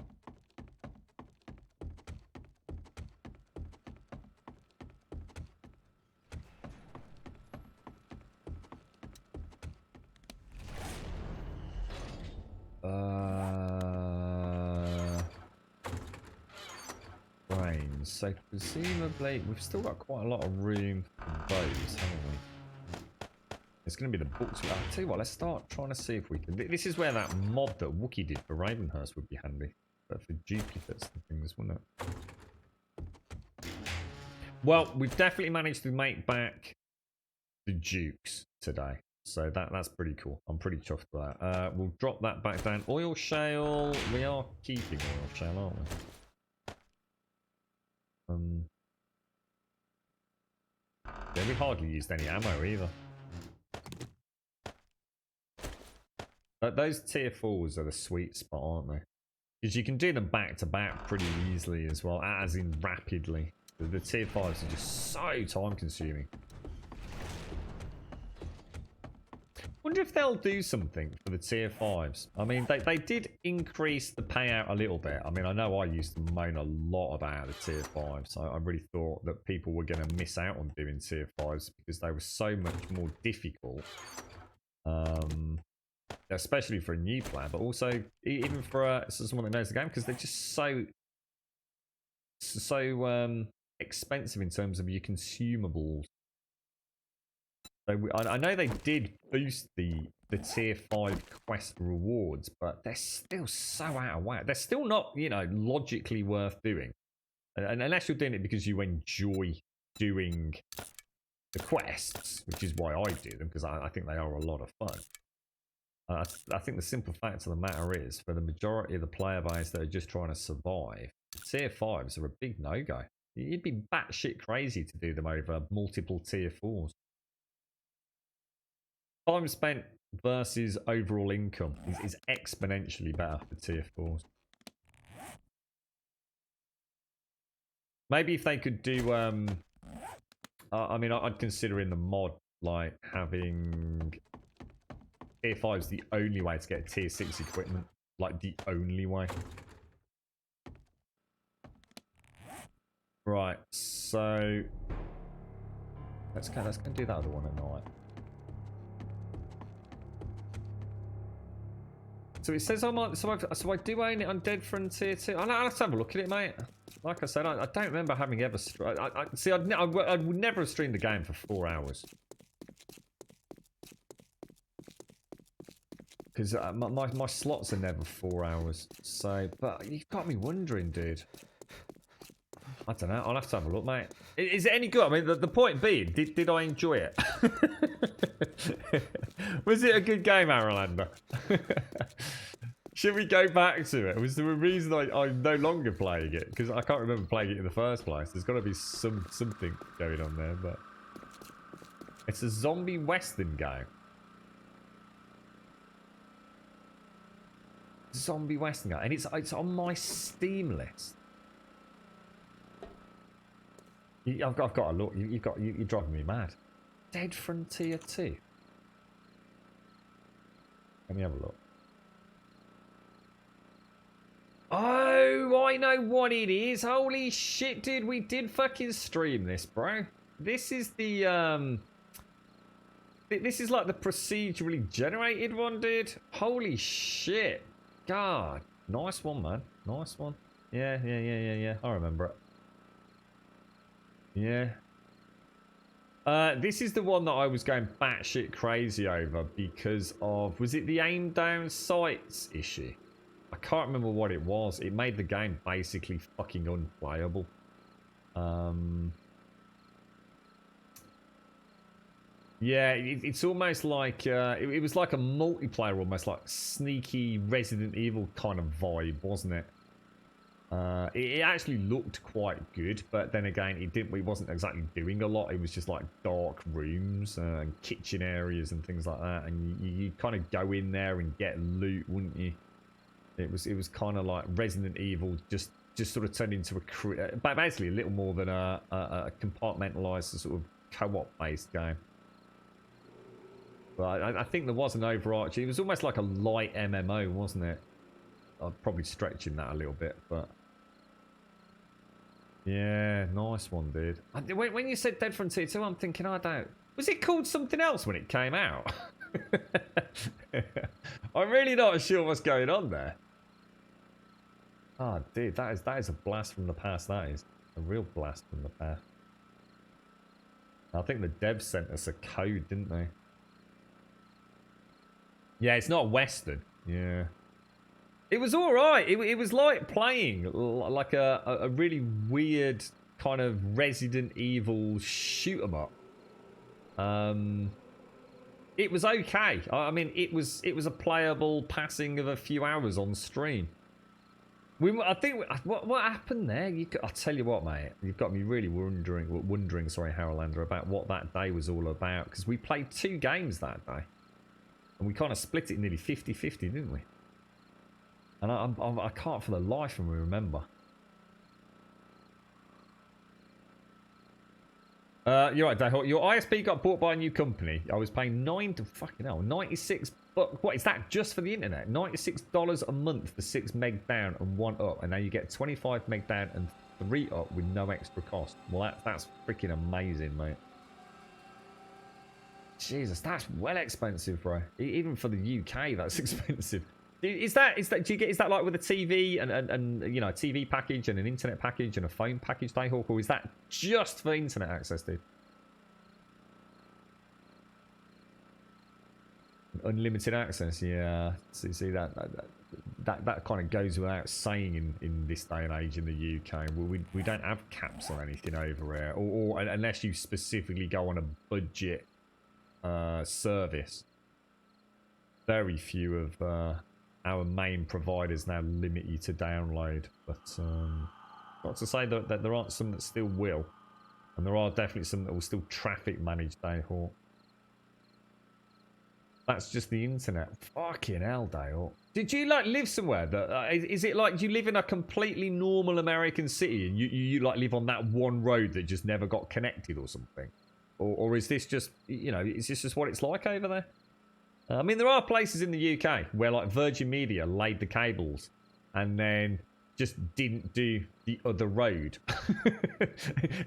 Brains. So presumably we've still got quite a lot of room for those, haven't we? It's going to be the books. I'll tell you what, let's start trying to see if we can. This is where that mod that Wookiee did for Ravenhurst would be handy. But for duplicates and things, wouldn't it? Well, we've definitely managed to make back the Dukes today. So that's pretty cool. I'm pretty chuffed with that. We'll drop that back down. Oil shale. We are keeping oil shale, aren't we? Yeah, we hardly used any ammo either. But those tier 4s are the sweet spot, aren't they? Because you can do them back to back pretty easily as well, as in rapidly. The tier 5s are just so time consuming. Wonder if they'll do something for the tier 5s. I mean, they did increase the payout a little bit. I mean, I know I used to moan a lot about the tier 5s. So I really thought that people were going to miss out on doing tier 5s because they were so much more difficult. Especially for a new player, but also even for someone that knows the game, because they're just so expensive in terms of your consumables. So I know they did boost the tier 5 quest rewards, but they're still so out of whack. They're still not, you know, logically worth doing. And unless you're doing it because you enjoy doing the quests, which is why I do them, because I think they are a lot of fun. I think the simple fact of the matter is, for the majority of the player base that are just trying to survive, tier 5s are a big no-go. You'd be batshit crazy to do them over multiple tier 4s. Time spent versus overall income is exponentially better for tier 4s. Maybe if they could do, I mean, I'd consider in the mod, like, having tier 5 is the only way to get tier 6 equipment. Like, the only way. Right, so... Let's go do that other one at night. So it says I'm on, so I do own it on Dead Frontier 2. I'll have to have a look at it, mate. Like I said, I don't remember having ever... See, I would never have streamed the game for 4 hours. Because my slots are never 4 hours. So, but you've got me wondering, dude. I don't know. I'll have to have a look, mate. Is it any good? I mean, the point being, did I enjoy it? Was it a good game, Aralander? Should we go back to it? Was there a reason I'm no longer playing it? Because I can't remember playing it in the first place. There's got to be something going on there, but... It's a zombie western game. Zombie western game. And it's on my Steam list. I've got to look. You're driving me mad. Dead Frontier 2. Let me have a look. Oh, I know what it is. Holy shit, dude. We did fucking stream this, bro. This is the, This is like the procedurally generated one, dude. Holy shit. God. Nice one, man. Nice one. Yeah. I remember it. Yeah. This is the one that I was going batshit crazy over because of... Was it the aim down sights issue? I can't remember what it was. It made the game basically fucking unplayable. Yeah, it's almost like... it was like a multiplayer, almost like sneaky Resident Evil kind of vibe, wasn't it? It actually looked quite good, but then again, it wasn't exactly doing a lot. It was just like dark rooms and kitchen areas and things like that, and you kind of go in there and get loot, wouldn't you? It was kind of like Resident Evil, just sort of turned into basically a little more than a compartmentalized sort of co-op based game. But I think there was an overarching. It was almost like a light MMO, wasn't it? I'm probably stretching that a little bit, but yeah, nice one, dude. When you said Dead Frontier 2, I'm thinking, I don't... Was it called something else when it came out? I'm really not sure what's going on there. Oh, dude, that is a blast from the past, that is. A real blast from the past. I think the devs sent us a code, didn't they? Yeah, it's not Western. Yeah. It was alright. It was like playing like a really weird kind of Resident Evil shoot 'em up. It was okay. I mean, it was a playable passing of a few hours on stream. I think what happened there? I'll tell you what, mate. You've got me really wondering. Sorry, Harolander, about what that day was all about, because we played 2 games that day, and we kind of split it nearly 50-50, didn't we? And I can't for the life of me remember. You're right, Dayhawk. Your ISP got bought by a new company. I was paying $96. What is that just for the internet? $96 a month for 6 meg down and 1 up, and now you get 25 meg down and 3 up with no extra cost. Well, that's freaking amazing, mate. Jesus, that's well expensive, bro. Even for the UK, that's expensive. Is that like with a TV and you know, a TV package and an internet package and a phone package, Dayhawk, or is that just for internet access, dude? Unlimited access, yeah. See that kind of goes without saying in this day and age in the UK. We don't have caps on anything over here, or unless you specifically go on a budget service. Very few of our main providers now limit you to download, but not to say that there aren't some that still will, and there are definitely some that will still traffic manage Dayhawk. That's just the internet. Fucking hell, Dayhawk. Did you like live somewhere that is it like, do you live in a completely normal American city and you like live on that one road that just never got connected or something, or is this just, you know, is this just what it's like over there? I mean, there are places in the UK where, like, Virgin Media laid the cables and then just didn't do the other road.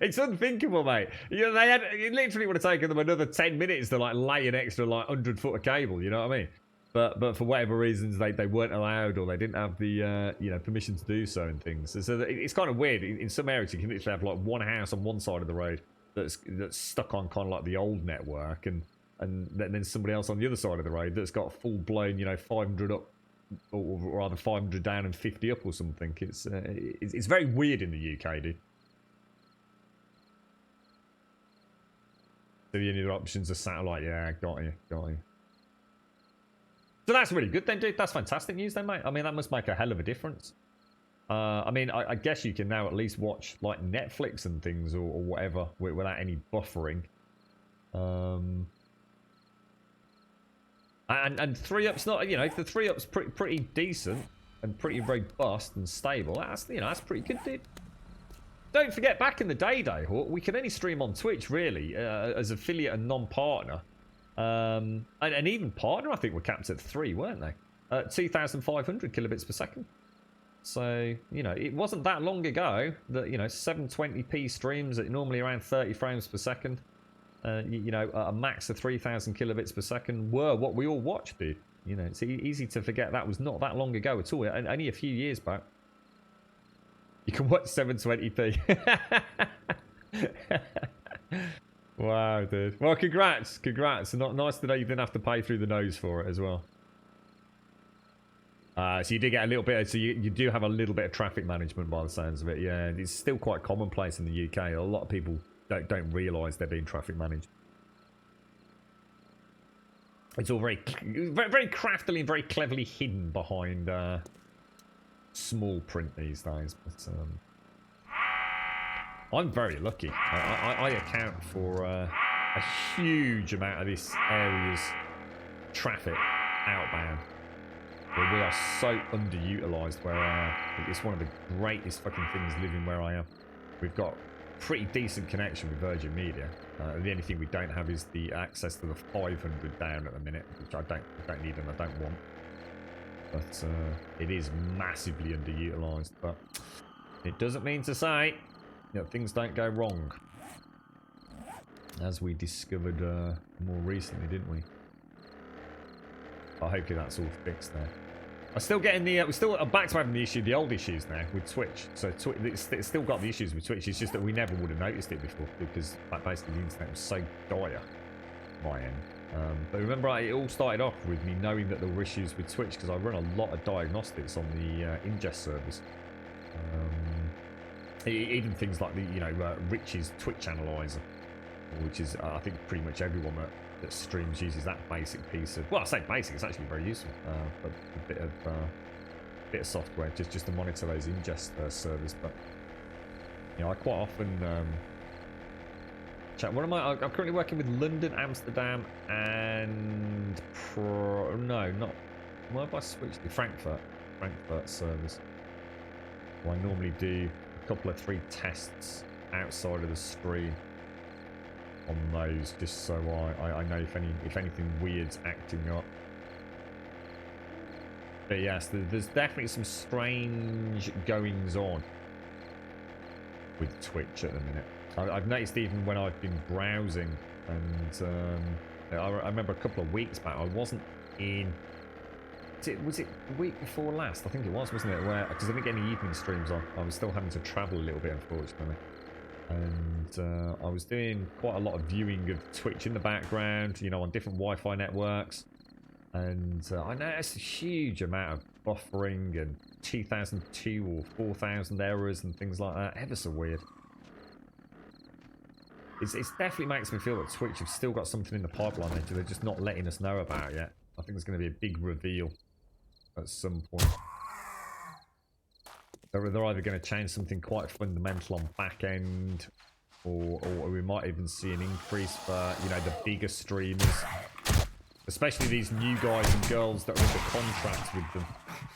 It's unthinkable, mate. You know, it literally would have taken them another 10 minutes to, like, lay an extra, like, 100-foot of cable, you know what I mean? But for whatever reasons, they weren't allowed, or they didn't have the, you know, permission to do so and things. So it's kind of weird. In some areas, you can literally have, like, one house on one side of the road that's stuck on kind of like the old network, and then somebody else on the other side of the road that's got full-blown, you know, 500 up, or rather 500 down and 50 up or something. It's very weird in the UK, dude. So the only other options are satellite. Yeah, got you. So that's really good then, dude. That's fantastic news then, mate. I mean, that must make a hell of a difference. I mean, I guess you can now at least watch, like, Netflix and things or whatever without any buffering. And 3-up's not, you know, if the 3-up's pretty decent and pretty robust and stable, that's, you know, that's pretty good, dude. Don't forget, back in the day, Dayhawk, we could only stream on Twitch, really, as affiliate and non-partner. And even partner, I think, were capped at 3, weren't they? 2,500 kilobits per second. So, you know, it wasn't that long ago that, you know, 720p streams at normally around 30 frames per second, you know, a max of 3,000 kilobits per second were what we all watched, dude. You know, it's easy to forget that was not that long ago at all, only a few years back. You can watch 720p. Wow, dude. Well, congrats. Nice to know you didn't have to pay through the nose for it as well. So you did get a little bit, so you do have a little bit of traffic management by the sounds of it. Yeah, it's still quite commonplace in the UK. A lot of people don't realise they're being traffic managed. It's all very craftily and very cleverly hidden behind small print these days. But I'm very lucky. I account for a huge amount of this area's traffic outbound. But we are so underutilised where I am. It's one of the greatest fucking things living where I am. We've got pretty decent connection with Virgin Media. The only thing we don't have is the access to the 500 down at the minute, which I don't need and I don't want. But it is massively underutilised. But it doesn't mean to say that things don't go wrong, as we discovered more recently, didn't we? But hopefully that's all fixed now. I'm still getting the we're still back to having the old issues now with Twitch. So it's still got the issues with Twitch. It's just that we never would have noticed it before because basically the internet was so dire my end. But remember, it all started off with me knowing that there were issues with Twitch because I run a lot of diagnostics on the ingest servers. Even things like the Rich's Twitch analyzer, which is I think pretty much everyone that streams uses that basic piece of, well, I say basic, it's actually very useful, but a bit of software just to monitor those ingest servers. But you know, I quite often check. What am I? I'm currently working with London, Amsterdam, and where have I switched to? Frankfurt servers. Well, I normally do a couple of 3 tests outside of the stream on those, just so I know if anything weird's acting up. But yes, there's definitely some strange goings on with Twitch at the minute. I've noticed even when I've been browsing, and I remember a couple of weeks back I wasn't in. Was it the week before last? I think it was, wasn't it? Where, because I didn't get any evening streams on, I was still having to travel a little bit, unfortunately. And I was doing quite a lot of viewing of Twitch in the background, you know, on different Wi-Fi networks. And I noticed a huge amount of buffering and 2002 or 4000 errors and things like that. Ever so weird. It definitely makes me feel that Twitch have still got something in the pipeline that they're just not letting us know about yet. I think there's going to be a big reveal at some point. They're either going to change something quite fundamental on back end, or we might even see an increase for, you know, the bigger streamers, especially these new guys and girls that are under contract with them.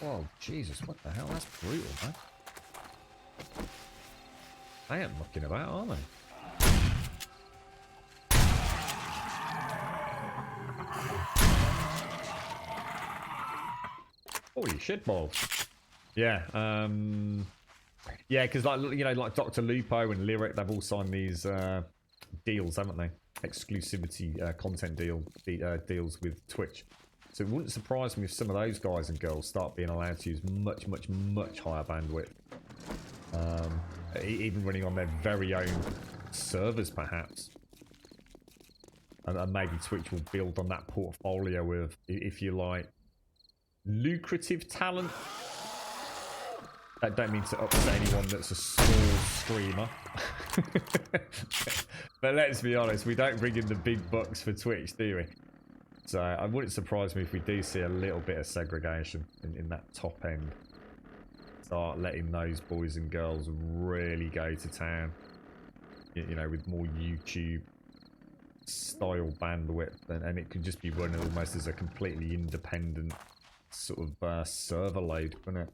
Oh Jesus, what the hell? That's brutal, man. They ain't mucking about, are they? Holy shit balls. Yeah, yeah, because like Dr. Lupo and Lyric, they've all signed these deals, haven't they? Exclusivity content deals with Twitch. So it wouldn't surprise me if some of those guys and girls start being allowed to use much higher bandwidth, even running on their very own servers, perhaps. And maybe Twitch will build on that portfolio of, if you like, lucrative talent. I don't mean to upset anyone that's a small streamer. But let's be honest, we don't bring in the big bucks for Twitch, do we? So I wouldn't surprise me if we do see a little bit of segregation in that top end. Start letting those boys and girls really go to town. You know, with more YouTube style bandwidth, and it could just be running almost as a completely independent sort of server load, couldn't it?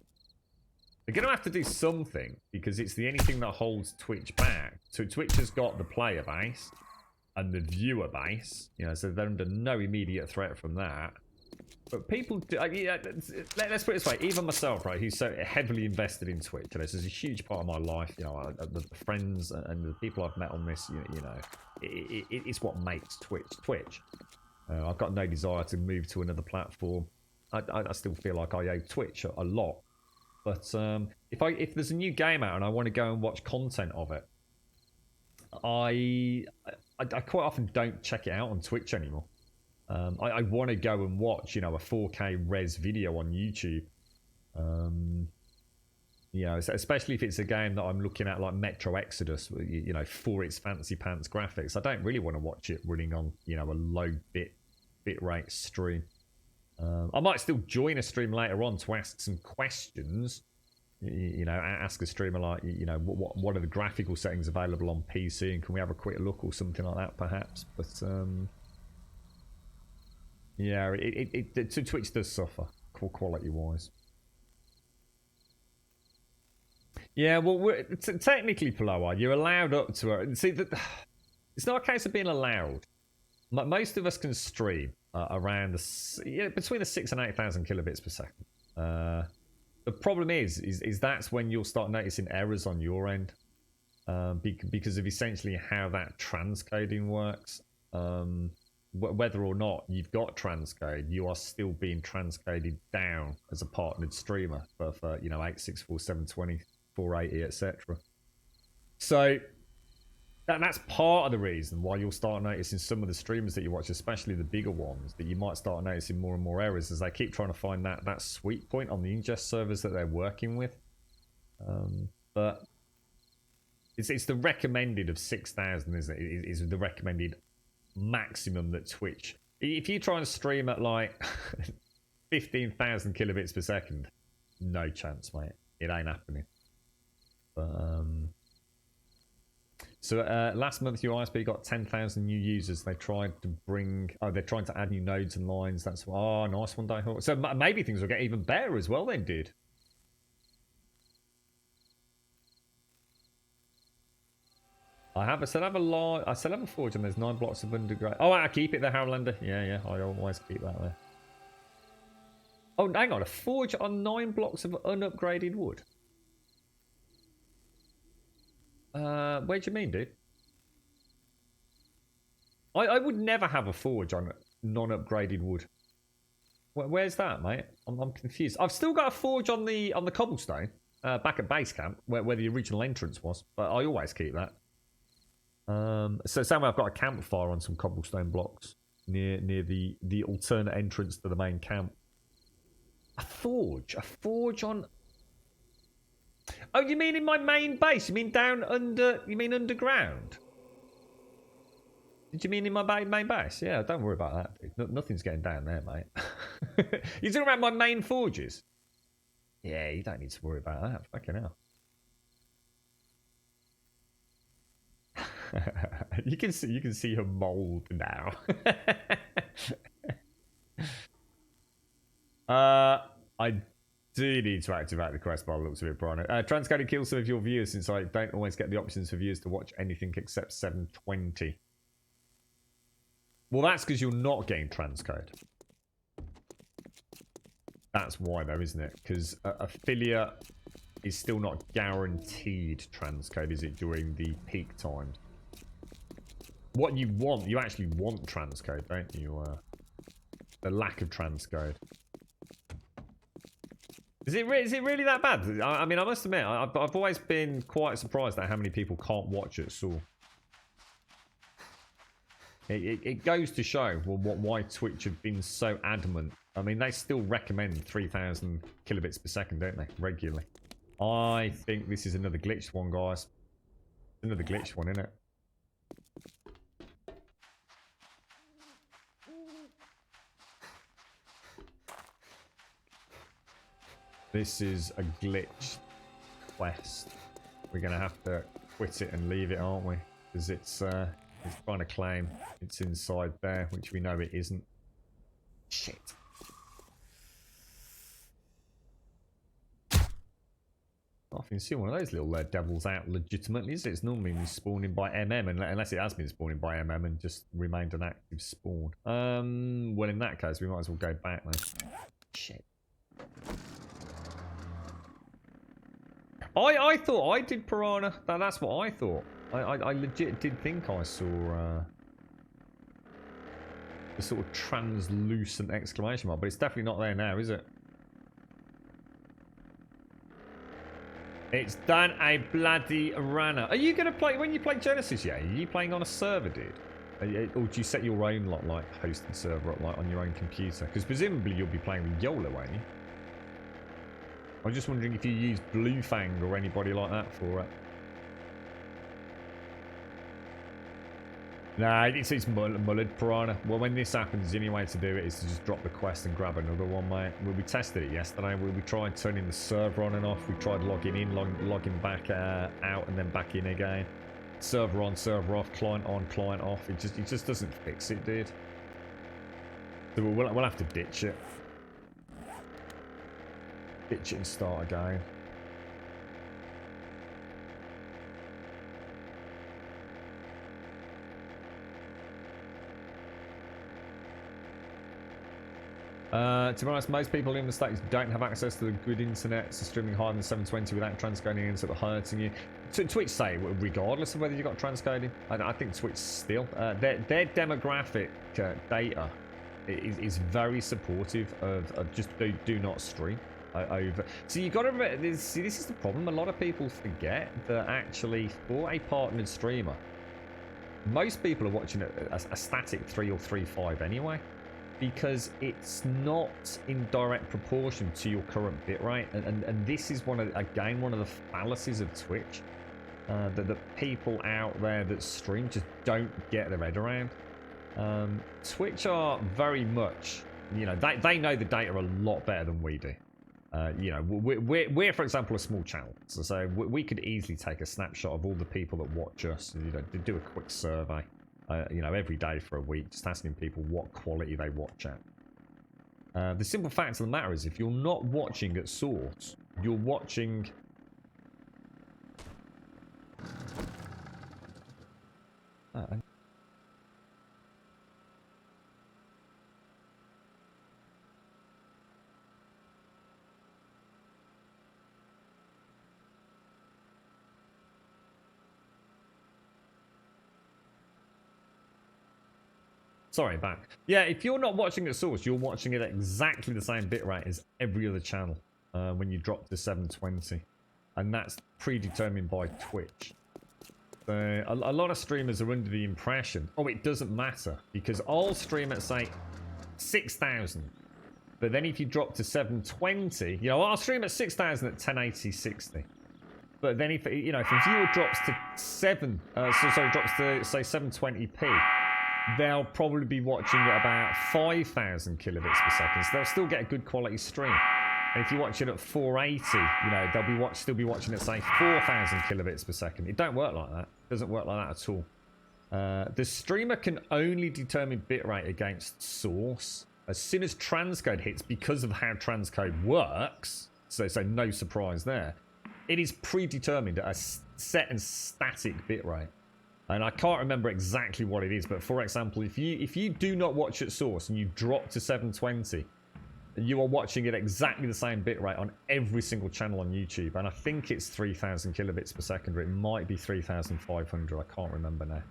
They're going to have to do something, because it's the only thing that holds Twitch back. So Twitch has got the player base, and the viewer base, you know, so they're under no immediate threat from that. But people do, yeah, let's put it this way, even myself, right, who's so heavily invested in Twitch, you know, this is a huge part of my life, you know, the friends and the people I've met on this, you know, it's what makes Twitch. I've got no desire to move to another platform. I still feel like I owe Twitch a lot. But if there's a new game out and I want to go and watch content of it, I quite often don't check it out on Twitch anymore. I want to go and watch, you know, a 4K res video on YouTube. You know, especially if it's a game that I'm looking at like Metro Exodus, you know, for its fancy pants graphics. I don't really want to watch it running on, you know, a low bitrate stream. I might still join a stream later on to ask some questions. You know, ask a streamer like, you know, what are the graphical settings available on PC, and can we have a quick look or something like that, perhaps? But yeah, Twitch does suffer quality-wise. Yeah, well, technically, Paloa, you're allowed up to. See, it's not a case of being allowed. Most of us can stream around between the 6,000 and 8,000 kilobits per second. The problem is that's when you'll start noticing errors on your end, because of essentially how that transcoding works. Whether or not you've got transcode, you are still being transcoded down as a partnered streamer for you know, 864, 720, 480, etc. So that's part of the reason why you'll start noticing some of the streamers that you watch, especially the bigger ones, that you might start noticing more and more errors as they keep trying to find that sweet point on the ingest servers that they're working with. But it's the recommended of 6,000, isn't it? Is the recommended maximum that Twitch. If you try and stream at like 15,000 kilobits per second, no chance, mate. It ain't happening. But so last month your ISP got 10,000 new users. They tried to they're trying to add new nodes and lines. That's nice one, Diehawk. So maybe things will get even better as well then, dude. I still have a forge, and there's 9 blocks of underground. Oh, I keep it there, Howlander. Yeah, I always keep that there. Oh, hang on, a forge on 9 blocks of unupgraded wood. Where do you mean, dude? I would never have a forge on non-upgraded wood. Where's that, mate? I'm confused. I've still got a forge on the cobblestone back at base camp where the original entrance was, but I always keep that. So somewhere I've got a campfire on some cobblestone blocks near the alternate entrance to the main camp. A forge on. Oh, you mean in my main base? You mean down under? You mean underground? Did you mean in my main base? Yeah, don't worry about that, dude. Nothing's getting down there, mate. You're talking about my main forges? Yeah, you don't need to worry about that. Fucking hell. You can see her mold now. I do need to activate the quest by the looks of it, Brian. Transcoded kills some of your viewers, since I don't always get the options for viewers to watch anything except 720. Well, that's because you're not getting transcode. That's why, though, isn't it? Because affiliate is still not guaranteed transcode, is it, during the peak times? What you want, you actually want transcode, don't you? The lack of transcode. Is it really that bad? I mean, I must admit, I've always been quite surprised at how many people can't watch it. So it goes to show why Twitch have been so adamant. I mean, they still recommend 3,000 kilobits per second, don't they? Regularly. I think this is another glitched one, guys. Another glitched one, isn't it? This is a glitch quest. We're going to have to quit it and leave it, aren't we? Because it's trying to claim it's inside there, which we know it isn't. Shit. Oh, even seen one of those little devils out legitimately, is it? It's normally been spawning by MM, unless it has been spawning by MM and just remained an active spawn. Well, in that case, we might as well go back, then. Shit. I thought I did piranha. That's what I thought. I legit did think I saw the sort of translucent exclamation mark, but it's definitely not there now, is it? It's done a bloody runner. Are you going to play, when you play Genesis, yeah? Are you playing on a server, dude? Or do you set your own, like hosting server up, like, on your own computer? Because presumably you'll be playing with YOLO, won't you? I'm just wondering if you use Bluefang or anybody like that for it. Nah, it's mullered piranha. Well, when this happens, the only way to do it is to just drop the quest and grab another one, mate. We tested it yesterday. We tried turning the server on and off. We tried logging in, logging back out, and then back in again. Server on, server off, client on, client off. It just doesn't fix it, dude. So we'll have to ditch it. Ditch it and start again. To be honest, most people in the States don't have access to the good internet, so streaming higher than 720 without transcoding is sort of hurting you. Twitch say, regardless of whether you've got transcoding, I think Twitch still, their demographic data is very supportive of just do not stream over. So you got to, see, this is the problem. A lot of people forget that actually for a partnered streamer, most people are watching a static 3 or 3.5 anyway. Because it's not in direct proportion to your current bitrate, and this is one of the fallacies of Twitch that people out there that stream just don't get their head around. Twitch are very much, you know, they know the data a lot better than we do. You know, we're for example a small channel, so we could easily take a snapshot of all the people that watch us, and, you know, do a quick survey. You know, every day for a week, just asking people what quality they watch at. The simple fact of the matter is, if you're not watching at source, you're watching... Sorry, back. Yeah, if you're not watching at source, you're watching it at exactly the same bitrate as every other channel when you drop to 720. And that's predetermined by Twitch. A lot of streamers are under the impression, oh, it doesn't matter, because I'll stream at, say, 6,000. But then if you drop to 720, you know, I'll stream at 6,000 at 1080-60. But then if, you know, if a viewer drops to drops to, say, 720p, they'll probably be watching at about 5,000 kilobits per second, so they'll still get a good quality stream. And if you watch it at 480, you know, they'll be still be watching at, say, 4,000 kilobits per second. It don't work like that. It doesn't work like that at all. The streamer can only determine bitrate against source as soon as transcode hits, because of how transcode works. So no surprise there. It is predetermined at a set and static bitrate. And I can't remember exactly what it is, but for example, if you do not watch at source and you drop to 720, you are watching it exactly the same bitrate on every single channel on YouTube. And I think it's 3,000 kilobits per second, or it might be 3,500. I can't remember now.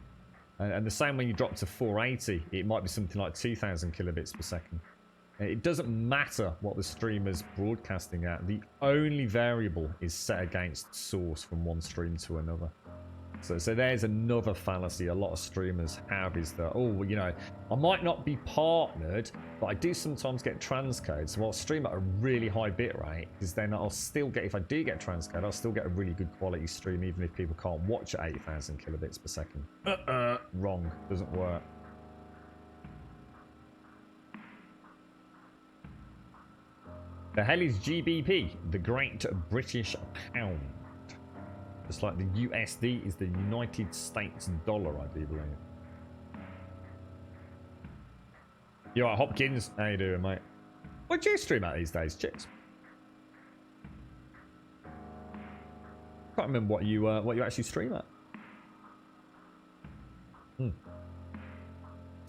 And the same when you drop to 480, it might be something like 2,000 kilobits per second. It doesn't matter what the streamer's broadcasting at. The only variable is set against source from one stream to another. So there's another fallacy a lot of streamers have, is that, oh, well, you know, I might not be partnered, but I do sometimes get transcode, so I'll stream at a really high bitrate, because then I'll still get, if I do get transcode, I'll still get a really good quality stream, even if people can't watch at 8,000 kilobits per second. Wrong. Doesn't work. The hell is GBP? The Great British Pound. Just like the USD is the United States dollar, I do believe. You alright, Hopkins? How you doing, mate? What do you stream at these days, chicks? can't remember what you actually stream at.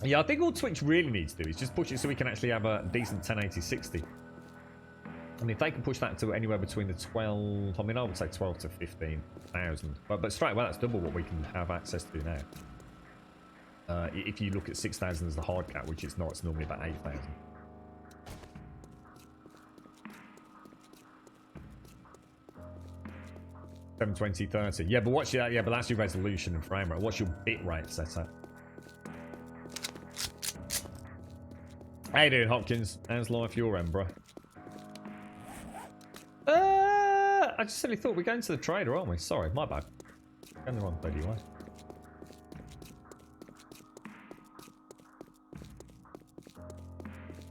Yeah, I think all Twitch really needs to do is just push it so we can actually have a decent 1080-60. And if they can push that to anywhere between the 12, I mean, I would say 12 to 15,000. But straight away, that's double what we can have access to now. If you look at 6,000 as the hard cap, which it's not, it's normally about 8,000. $720.30. Yeah, but what's your, yeah, but that's your resolution and frame rate. What's your bit rate set at? How you doing, Hopkins? How's life your end, bro? I just suddenly thought we're going to the trader, aren't we? Sorry, my bad. Going the wrong bloody way.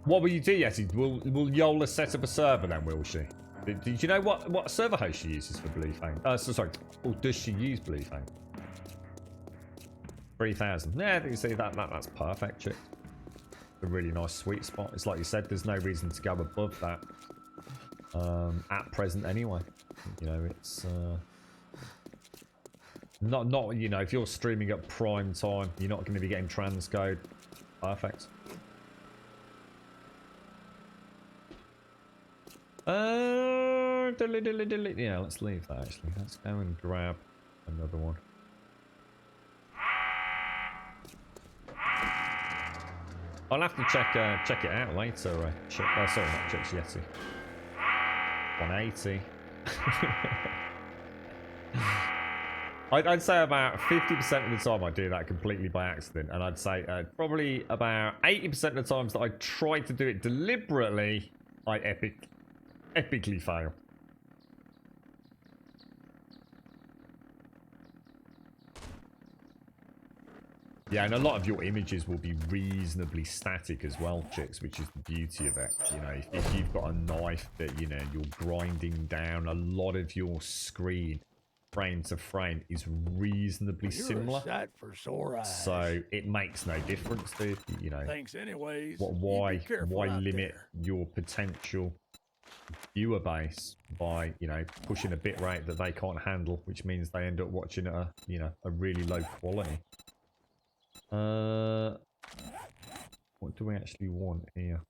What will you do, Yeti? Will Yola set up a server then, will she? Did you know what server host she uses for Bluefang? Sorry. Or does she use Bluefang? 3,000. Yeah, you see that's perfect, chick. A really nice sweet spot. It's like you said, there's no reason to go above that at present anyway. You know, it's not you know, if you're streaming at prime time, you're not going to be getting transcode. Perfect. Yeah, let's leave that actually. Let's go and grab another one. I'll have to check it out later. Sorry, not check Yeti. 180. I'd say about 50% of the time I do that completely by accident, and I'd say probably about 80% of the times that I try to do it deliberately, I epically fail. Yeah, and a lot of your images will be reasonably static as well, chicks, which is the beauty of it. You know, if you've got a knife that, you know, you're grinding down, a lot of your screen, frame to frame, is reasonably similar. A sight for sore eyes. So it makes no difference, dude. You know, Thanks anyways. why limit there. your potential viewer base by, you know, pushing a bit rate that they can't handle, which means they end up watching at a, you know, a really low quality. What do we actually want here?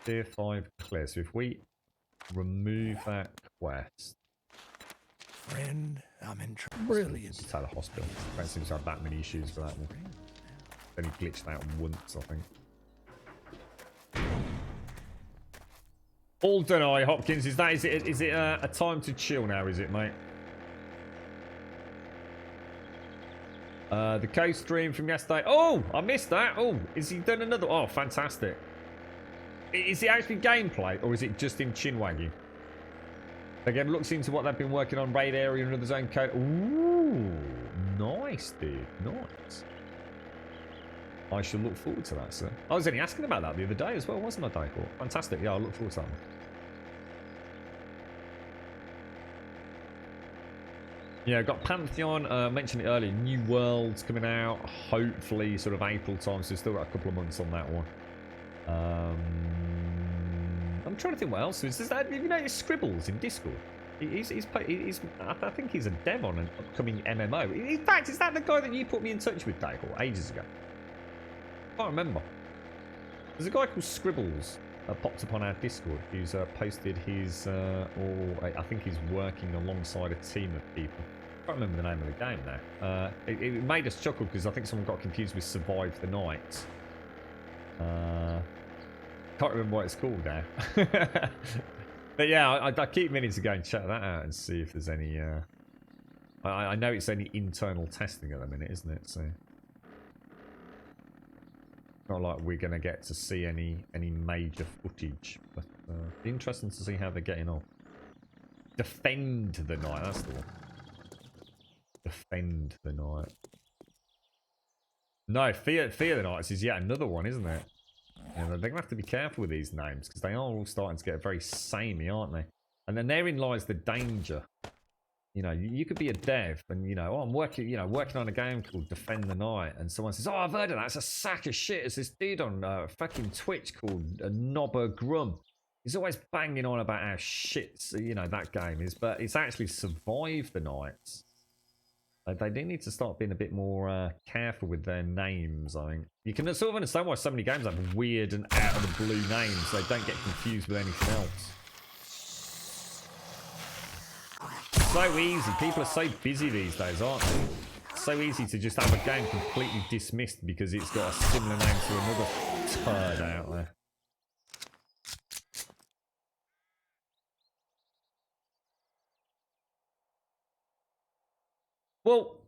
Tier 5 clear. So if we remove that quest, Friend, I'm in trouble. Brilliant. just out of hospital. Don't seem to have that many issues for that one. Only glitched out once, I think. All deny, Hopkins. Is it a time to chill now? Is it, mate? The coast stream from yesterday. Oh, I missed that. Oh, is he done another? Oh, fantastic. Is it actually gameplay, or is it just in chinwaggy? Again, looks into what they've been working on. Raid area and the zone code. Ooh, nice, dude. Nice. I shall look forward to that, sir. I was only asking about that the other day as well, wasn't I, Dayhawk? Fantastic. Yeah, I'll look forward to that one. Yeah, got Pantheon, mentioned it earlier, New World's coming out, hopefully sort of April time, so we've still got a couple of months on that one. I'm trying to think what else is. Have you noticed Scribbles in Discord? I think he's a dev on an upcoming MMO. In fact, is that the guy that you put me in touch with, Dayhawk, ages ago? I can't remember. There's a guy called Scribbles that popped up on our Discord who's posted his, I think he's working alongside a team of people. I can't remember the name of the game now. It made us chuckle because I think someone got confused with Survive the Night. Can't remember what it's called now. But yeah, I keep meaning to go and check that out and see if there's any... I know it's only internal testing at the minute, isn't it? So not like we're going to get to see any major footage. But interesting to see how they're getting on. Defend the Night, that's the one. Defend the Night. No, Fear the Night is yet another one, isn't it? And they're going to have to be careful with these names because they are all starting to get very samey, aren't they? And then therein lies the danger. You know, you could be a dev and, you know, oh, I'm working on a game called Defend the Night. And someone says, oh, I've heard of that. It's a sack of shit. It's this dude on fucking Twitch called Nobber Grum. He's always banging on about how shit, you know, that game is, but it's actually survived the nights. They do need to start being a bit more careful with their names, I think. You can sort of understand why so many games have weird and out of the blue names, so they don't get confused with anything else. So easy. People are so busy these days, aren't they? It's so easy to just have a game completely dismissed because it's got a similar name to another turd out there. Well,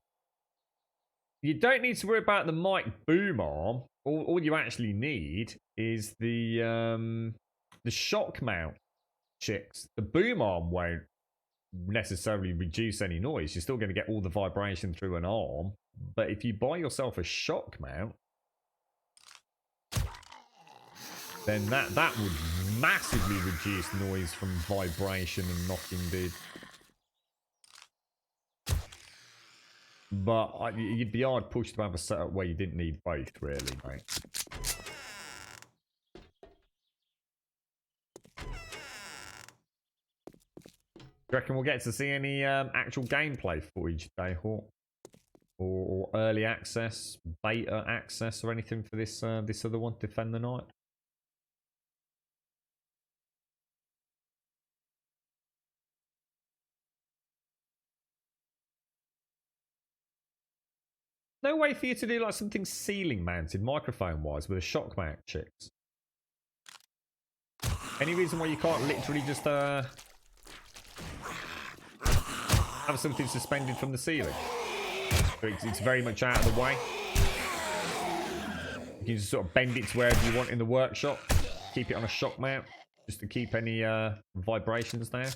you don't need to worry about the mic boom arm. All you actually need is the shock mount chicks. The boom arm won't necessarily reduce any noise. You're still going to get all the vibration through an arm. But if you buy yourself a shock mount, then that would massively reduce noise from vibration and knocking, dude. But you'd be hard pushed to have a setup where you didn't need both, really, mate. Do you reckon we'll get to see any actual gameplay footage today, Hawk? Or early access, beta access, or anything for this this other one, Defend the Night? No way for you to do like something ceiling mounted microphone wise with a shock mount, chicks. Any reason why you can't literally just have something suspended from the ceiling? It's very much out of the way. You can just sort of bend it to wherever you want in the workshop. Keep it on a shock mount just to keep any vibrations there.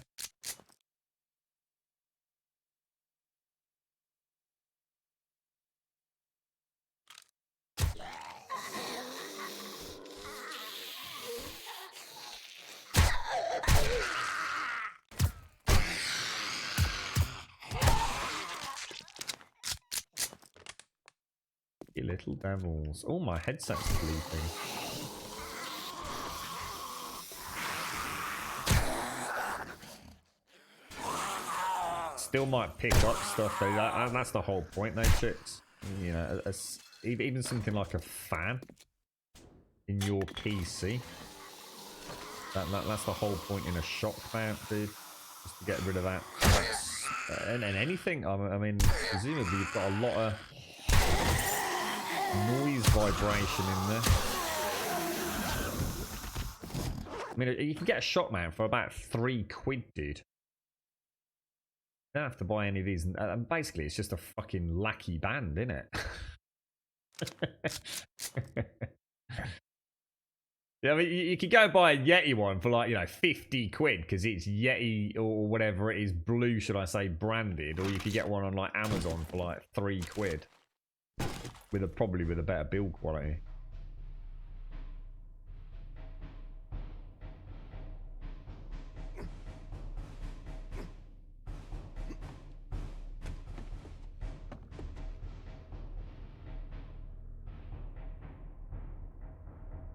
You little devils. Oh, my headset's bleeping. Still might pick up stuff though. That's the whole point though, chicks. You know, even something like a fan in your PC. That's the whole point in a shock mount, dude. Just to get rid of that. And anything. I mean, presumably you've got a lot of noise vibration in there. I mean, you can get a shock mount for about £3, dude. You don't have to buy any of these. And basically, it's just a fucking lackey band, isn't it? Yeah, I mean, you could go buy a Yeti one for like, you know, £50 because it's Yeti or whatever it is, blue, should I say, branded. Or you could get one on like Amazon for like £3 probably with a better build quality.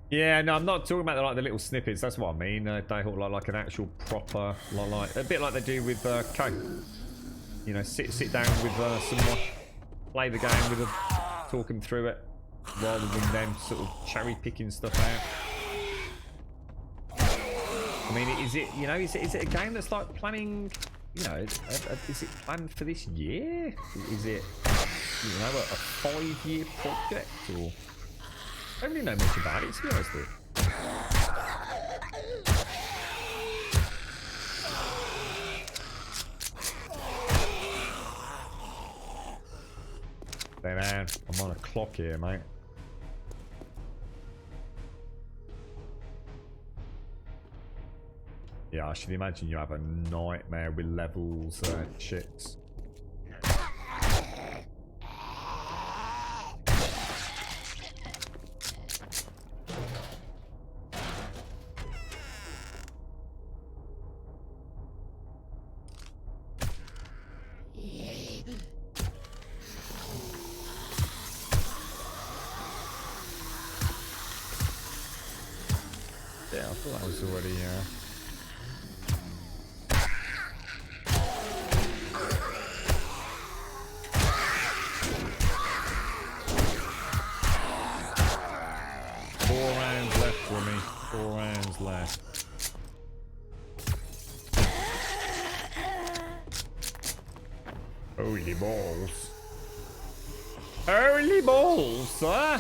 Yeah, no, I'm not talking about like the little snippets. That's what I mean. They hold like an actual proper, like a bit like they do with Coke. You know, sit down with someone, play the game with them, talk them through it, rather than them sort of cherry picking stuff out. I mean, is it, you know, is it a game that's like planning? You know, is it planned for this year? Is it, you know, a 5-year project or? I don't really know much about it, to be honest with you. Stay down. I'm on a clock here, mate. Yeah, I should imagine you have a nightmare with levels, chicks. Yeah, I thought that was already. 4 rounds left for me. 4 rounds left. Holy balls. Holy balls, sir!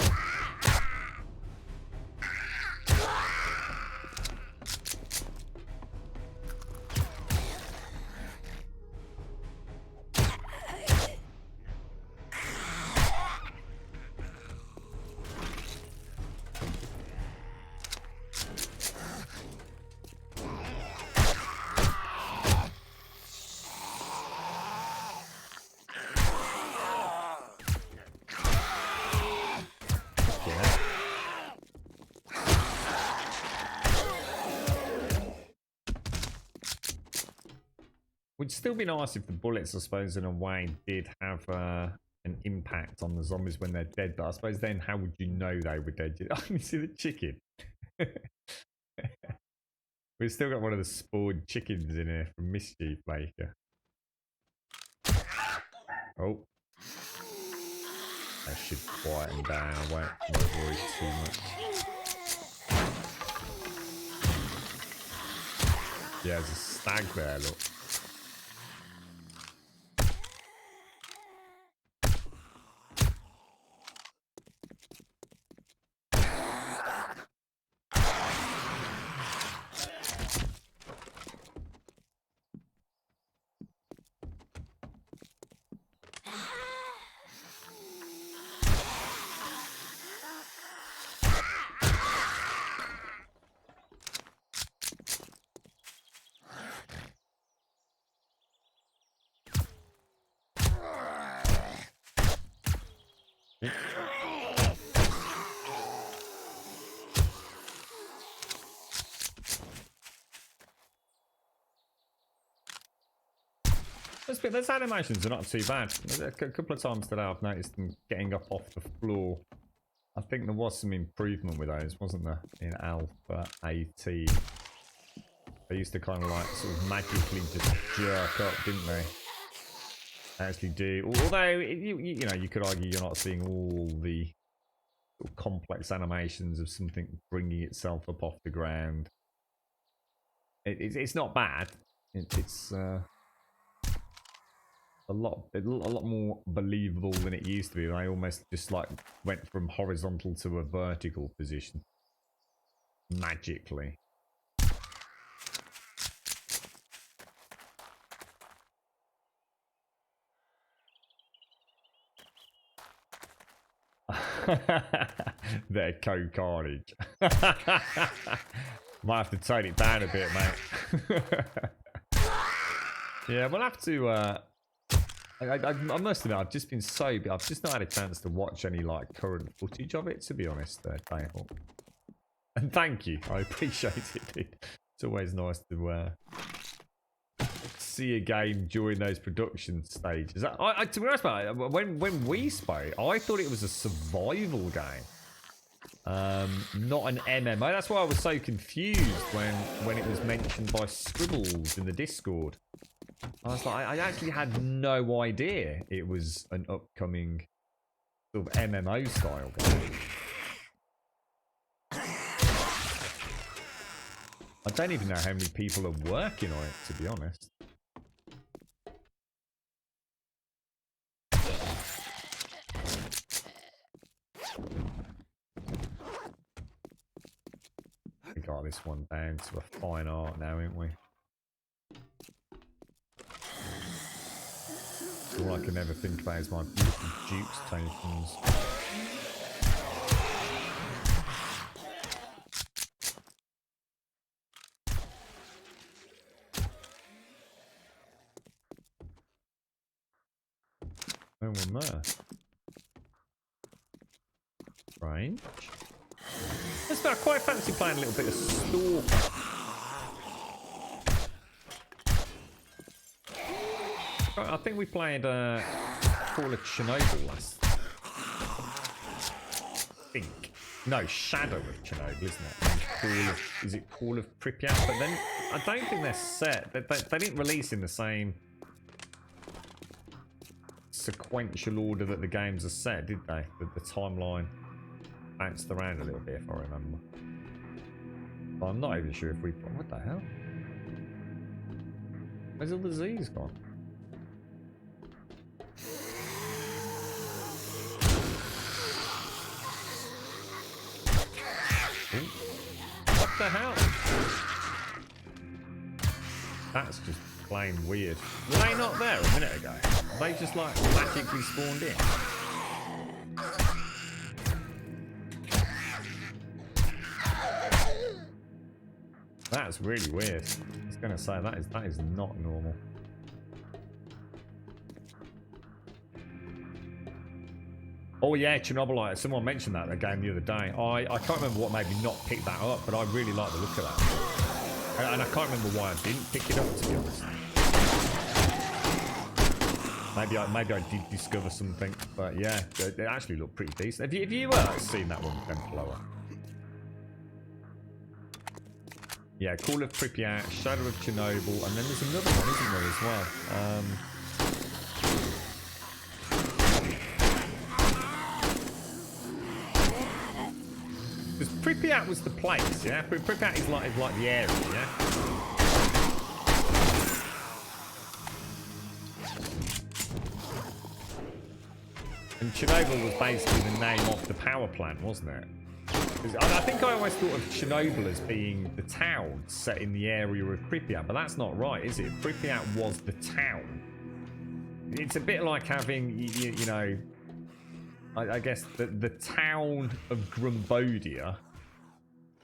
Would still be nice if the bullets, I suppose, in a way, did have an impact on the zombies when they're dead. But I suppose then, how would you know they were dead? Oh, you see the chicken? We've still got one of the spawned chickens in here from Mischief Maker. Oh. That should quieten down. I won't worry too much. Yeah, there's a stag there, look. Those animations are not too bad. A couple of times today I've noticed them getting up off the floor. I think there was some improvement with those, wasn't there, in Alpha 18? They used to kind of like sort of magically just jerk up, didn't they? Actually do. Although, you know, you could argue you're not seeing all the sort of complex animations of something bringing itself up off the ground. It's not bad. It's a lot more believable than it used to be. I almost just like went from horizontal to a vertical position magically. They're co-carnage. Might have to tone it down a bit, mate. Yeah, we'll have to I must admit, I've just been I've just not had a chance to watch any like current footage of it, to be honest, Dayhawk. And thank you, I appreciate it, dude. It's always nice to see a game during those production stages. To be honest, mate, when we spoke, I thought it was a survival game, not an MMO. That's why I was so confused when it was mentioned by Scribbles in the Discord. I was like, I actually had no idea it was an upcoming sort of MMO style game. I don't even know how many people are working on it, to be honest. We got this one down to a fine art now, ain't we? All I can ever think about is my beautiful Duke's tokens. No one there. Strange. I quite fancy playing a little bit of Stalker. I think we played Fall of Chernobyl last. I think. No, Shadow of Chernobyl, isn't it? Is it Call of Pripyat? But then I don't think they're set. They didn't release in the same sequential order that the games are set, did they? The timeline bounced around a little bit, if I remember. But I'm not even sure if we... What the hell? Where's all the Z's gone? Ooh. What the hell? That's just plain weird. Were they not there a minute ago? They just like magically spawned in. That's really weird. I was gonna say that is not normal. Oh yeah, Chernobylite. Someone mentioned that game the other day. I can't remember what made me not pick that up, but I really like the look of that. And I can't remember why I didn't pick it up, to be honest. Maybe I did discover something, but yeah, it actually looked pretty decent. Have you seen that one, Templar? Yeah, Call of Pripyat, Shadow of Chernobyl, and then there's another one, isn't there, as well? Because Pripyat was the place, yeah? Pripyat is like the area, yeah? And Chernobyl was basically the name of the power plant, wasn't it? I think I always thought of Chernobyl as being the town set in the area of Pripyat, but that's not right, is it? Pripyat was the town. It's a bit like having, you know, I guess the town of Grumbodia,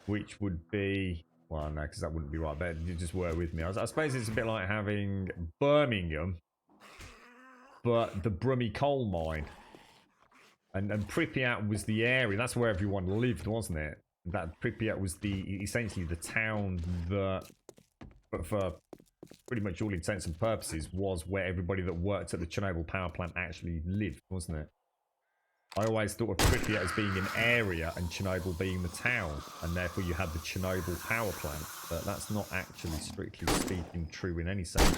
which would be, well, no, because that wouldn't be right, but you just were with me. I suppose it's a bit like having Birmingham, but the Brummy coal mine. And Pripyat was the area, that's where everyone lived, wasn't it? That Pripyat was essentially the town that, for pretty much all intents and purposes, was where everybody that worked at the Chernobyl power plant actually lived, wasn't it? I always thought of Pripyat as being an area and Chernobyl being the town, and therefore you had the Chernobyl power plant, but that's not actually, strictly speaking, true in any sense.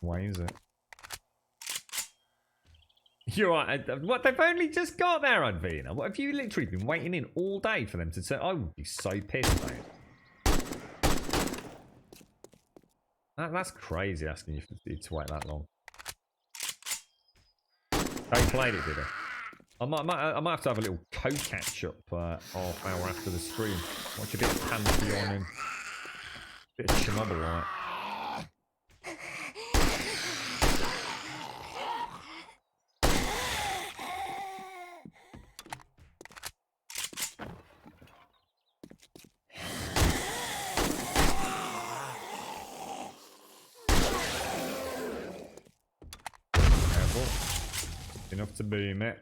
Why is it? You're right. What, they've only just got there, Advina. What, have you literally been waiting in all day for them to say? I would be so pissed, mate. That's crazy asking you to wait that long. They played it, did they? I might have to have a little co-catch up half hour after the stream. Watch a bit of Pantheon and a bit of Chernobyl, enough to boom it.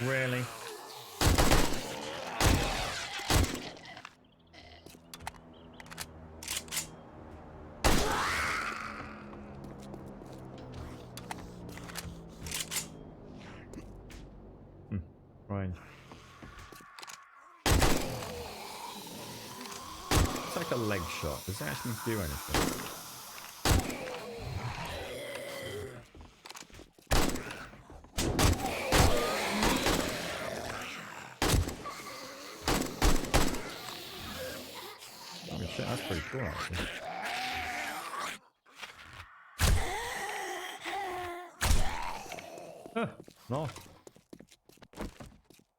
Really? Right. It's like a leg shot. Does it actually do anything? Oh shit, that's pretty cool actually. Huh, nice.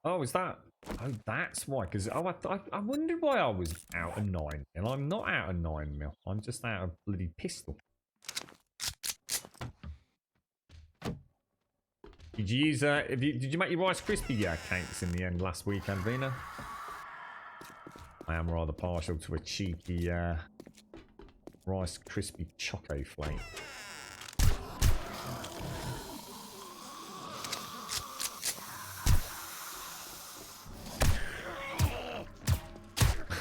Oh, is that? Oh, that's why. Because I wondered why I was out of 9 mil. I'm not out of 9 mil. I'm just out of bloody pistol. Did you use did you make your Rice Krispie cakes in the end last week, Anvina? I am rather partial to a cheeky Rice Krispie Choco Flake.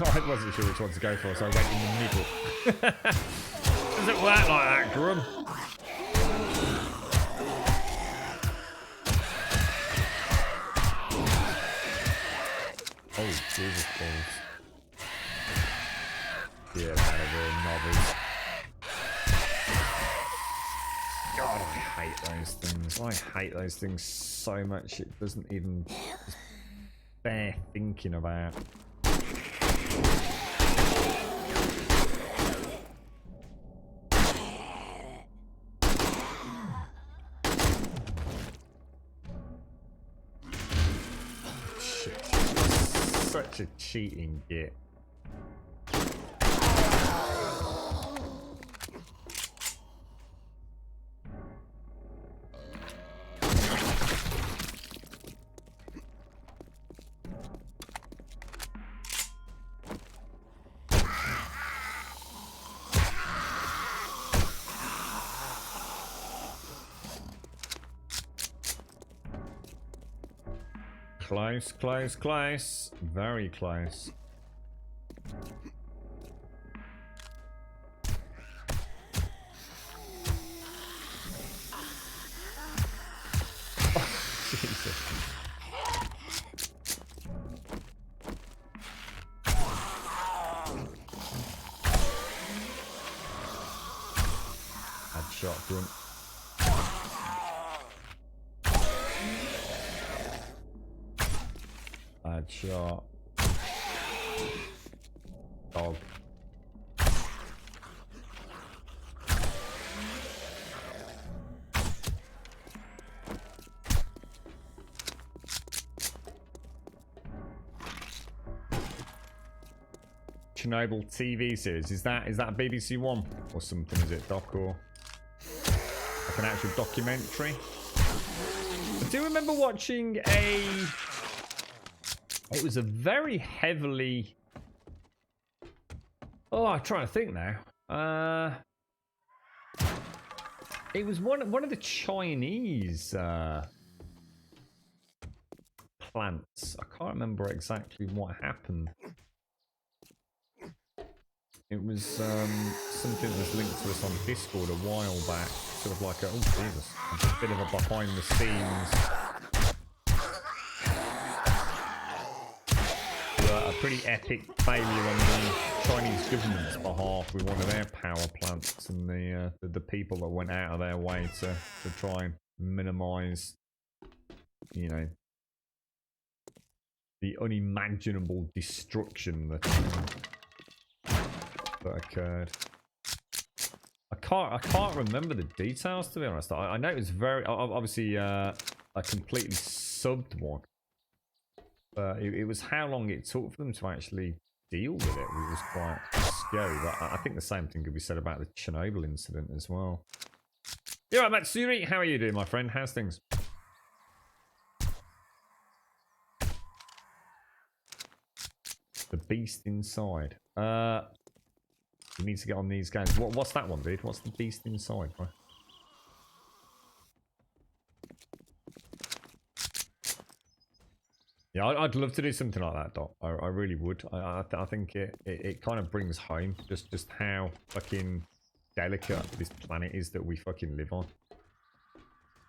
I wasn't sure which one to go for, so I went in the middle. Does it work like that, Grum? Oh, Jesus balls. Yeah, man, a real novice. God, I hate those things. I hate those things so much it doesn't even just bear thinking about. Shit. Such a cheating git. Close, close, close. Very close. Oh, Jesus. Headshot grunt. Headshot. Dog. Chernobyl TV series. Is that a BBC One or something? Is it doc or like an actual documentary? I do remember watching a. It was a very heavily. Oh, I'm trying to think now. It was one of the Chinese plants. I can't remember exactly what happened. It was something that was linked to us on Discord a while back. Sort of like a, oh Jesus, a bit of a behind the scenes. A pretty epic failure on the Chinese government's behalf with one of their power plants, and the people that went out of their way to try and minimise, you know, the unimaginable destruction that occurred. I can't remember the details, to be honest. I know it was very obviously a completely subbed one. It was how long it took for them to actually deal with it. It was quite scary. But I think the same thing could be said about the Chernobyl incident as well. Yeah, right, Matsuri, how are you doing, my friend? How's things? The beast inside. You need to get on these games. What's that one, dude? What's the beast inside, bro? Yeah, I'd love to do something like that, Doc. I really would. I think it kind of brings home just how fucking delicate this planet is that we fucking live on.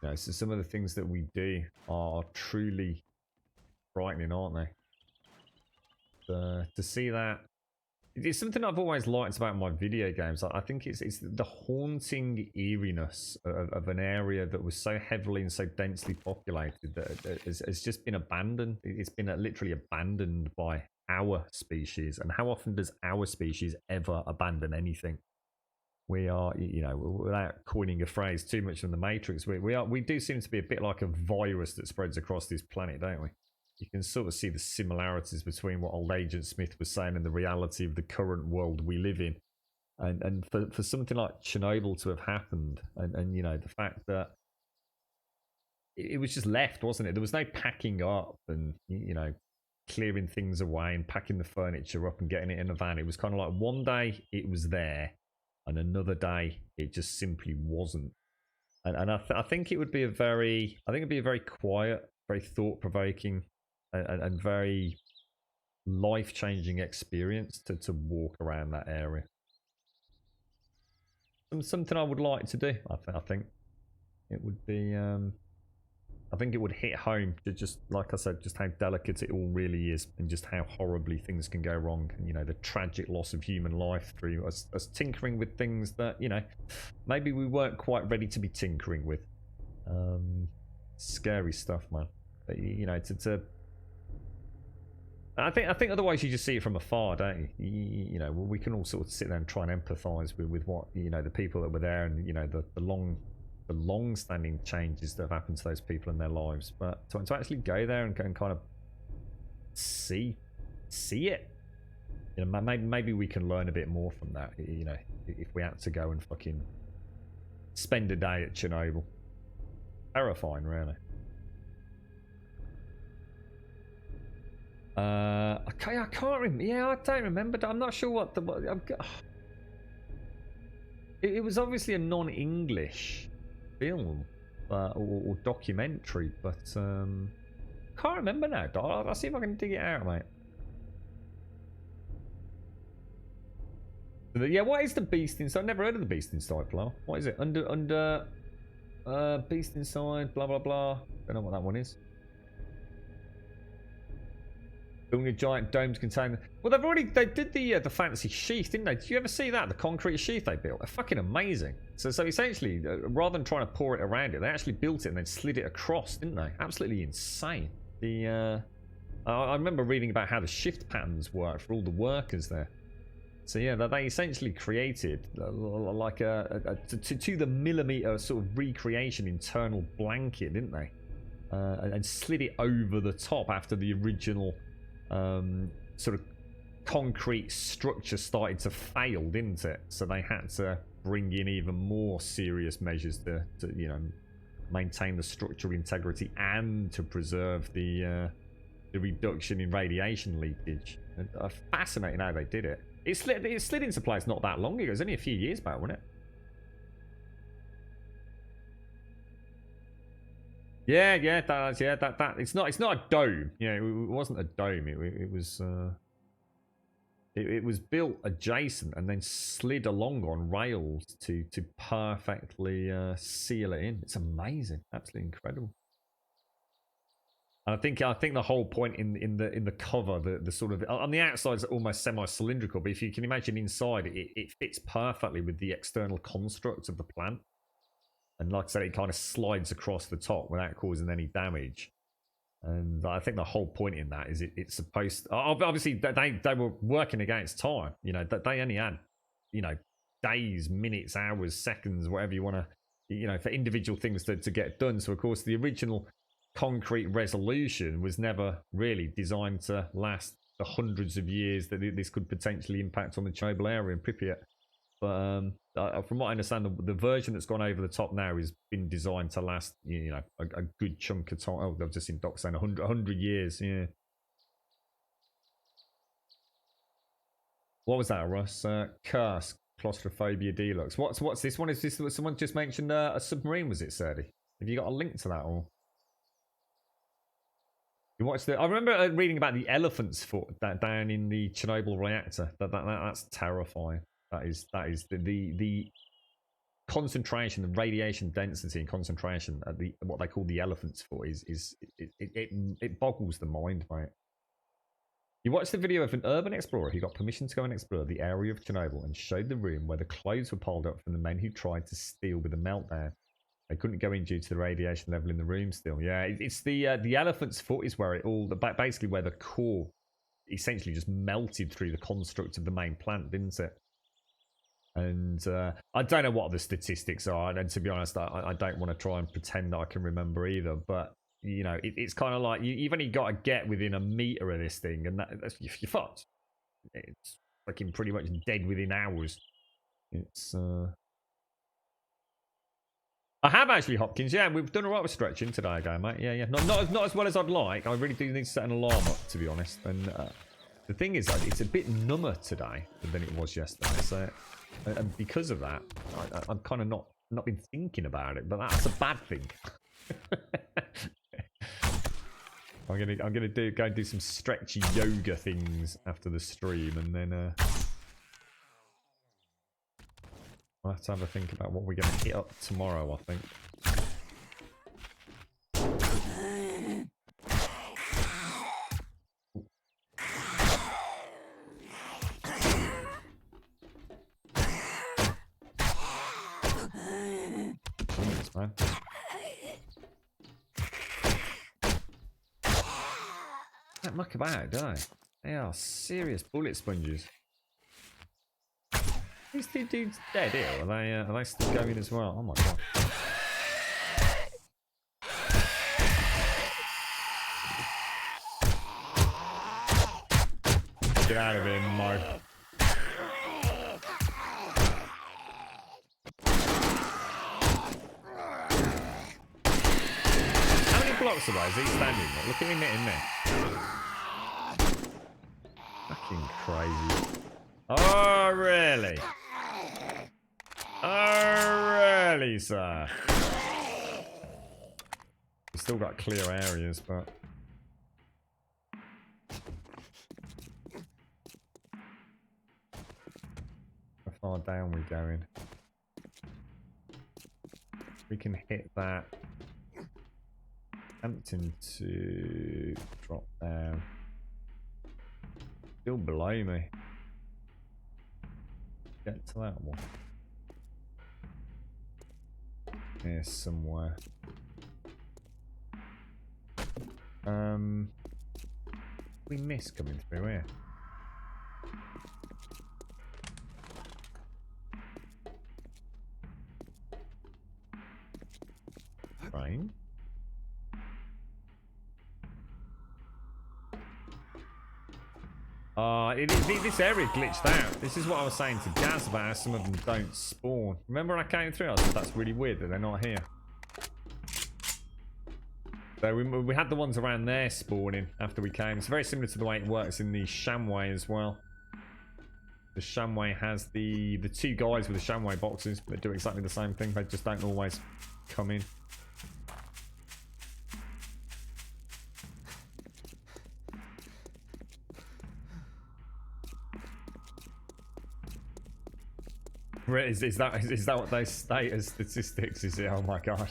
You know, so some of the things that we do are truly frightening, aren't they? To see that, it's something I've always liked about my video games. I think it's the haunting eeriness of an area that was so heavily and so densely populated that has just been abandoned. It's been literally abandoned by our species. And how often does our species ever abandon anything? We are, you know, without coining a phrase too much from the Matrix, we do seem to be a bit like a virus that spreads across this planet, don't we? You can sort of see the similarities between what old Agent Smith was saying and the reality of the current world we live in. And for something like Chernobyl to have happened, and you know, the fact that it was just left, wasn't it? There was no packing up and, you know, clearing things away and packing the furniture up and getting it in a van. It was kind of like one day it was there and another day it just simply wasn't. And I think it would be it'd be a very quiet, very thought-provoking and very life-changing experience to walk around that area. Something I would like to do. I think it would be. I think it would hit home, just like I said, just how delicate it all really is, and just how horribly things can go wrong, and you know, the tragic loss of human life through us tinkering with things that, you know, maybe we weren't quite ready to be tinkering with. Scary stuff, man. But, you know, I think otherwise you just see it from afar, don't you? You know, we can all sort of sit there and try and empathise with what, you know, the people that were there, and you know, the long-standing changes that have happened to those people in their lives. But to actually go there and kind of see it, you know, maybe we can learn a bit more from that. You know, if we had to go and fucking spend a day at Chernobyl, terrifying, really. Okay, I can't remember. Yeah, I don't remember. I'm not sure what it was obviously a non-English film or documentary, but can't remember now. I'll see if I can dig it out, mate. Yeah, what is the Beast Inside? I've never heard of the Beast Inside, blah. What is it? Under Beast Inside, blah blah blah. Don't know what that one is. Building a giant dome to contain. Well, they did the fancy sheath, didn't they? Did you ever see that? The concrete sheath they built. They're fucking amazing. So essentially, rather than trying to pour it around it, they actually built it and then slid it across, didn't they? Absolutely insane. I remember reading about how the shift patterns work for all the workers there. So yeah, they essentially created like to the millimeter sort of recreation internal blanket, didn't they? And slid it over the top after the original sort of concrete structure started to fail, didn't it? So they had to bring in even more serious measures to you know, maintain the structural integrity and to preserve the reduction in radiation leakage. Fascinating how they did it. It slid into place not that long ago. It was only a few years back, wasn't it? Yeah, that it's not a dome. Yeah, it wasn't a dome. It was built adjacent and then slid along on rails to perfectly seal it in. It's amazing, absolutely incredible. And I think the whole point in the cover, the sort of on the outside is almost semi-cylindrical, but if you can imagine inside, it fits perfectly with the external construct of the plant. And like I said, it kind of slides across the top without causing any damage. And I think the whole point in that is it's supposed to, obviously they were working against time. You know, that they only had, you know, days, minutes, hours, seconds, whatever you want to, you know, for individual things to get done. So of course the original concrete resolution was never really designed to last the hundreds of years that this could potentially impact on the Chernobyl area in Pripyat. But from what I understand, the version that's gone over the top now has been designed to last, you know, a good chunk of time. Oh, I've just seen Doc saying 100 years. Yeah. What was that, Russ? Curse, claustrophobia deluxe. What's this one? Is this someone just mentioned a submarine? Was it, Serdi? Have you got a link to that or? You watched I remember reading about the elephant's foot down in the Chernobyl reactor. That's terrifying. That is the concentration, the radiation density and concentration at what they call the elephant's foot it boggles the mind, mate. You watched the video of an urban explorer who got permission to go and explore the area of Chernobyl and showed the room where the clothes were piled up from the men who tried to steal with the meltdown. They couldn't go in due to the radiation level in the room still. Yeah, it's the elephant's foot is where it all, basically where the core essentially just melted through the construct of the main plant, didn't it? And I don't know what the statistics are, and to be honest, I don't want to try and pretend that I can remember either. But you know, it's kind of like you've only got to get within a meter of this thing, and that's you're fucked. It's fucking pretty much dead within hours. It's I have actually, Hopkins. Yeah, we've done a lot of stretching today, again, mate. Yeah. Not as well as I'd like. I really do need to set an alarm up, to be honest. And the thing is, it's a bit number today than it was yesterday. So, and because of that, I'm kind of not been thinking about it. But that's a bad thing. I'm gonna go do some stretchy yoga things after the stream, and then I'll have to have a think about what we're gonna hit up tomorrow, I think. Jeez, man. Don't muck about, do they? They are serious bullet sponges. These two dudes dead here? Are they still going as well? Oh my god. Get out of here, Mo. How many blocks away is he standing there? Look at him in there. Fucking crazy. Oh, really? Oh, really, sir? We've still got clear areas, but... How far down we going? We can hit that. Tempting to drop down. Still below me. Get to that one. Here somewhere. We missed coming through here. Train. This area glitched out. This is what I was saying to Gaz about how some of them don't spawn. Remember when I came through? I said that's really weird that they're not here. So we had the ones around there spawning after we came. It's very similar to the way it works in the Shamway as well. The Shamway has the two guys with the Shamway boxes that do exactly the same thing. They just don't always come in. Is that what they state as statistics? Is it? Oh my god!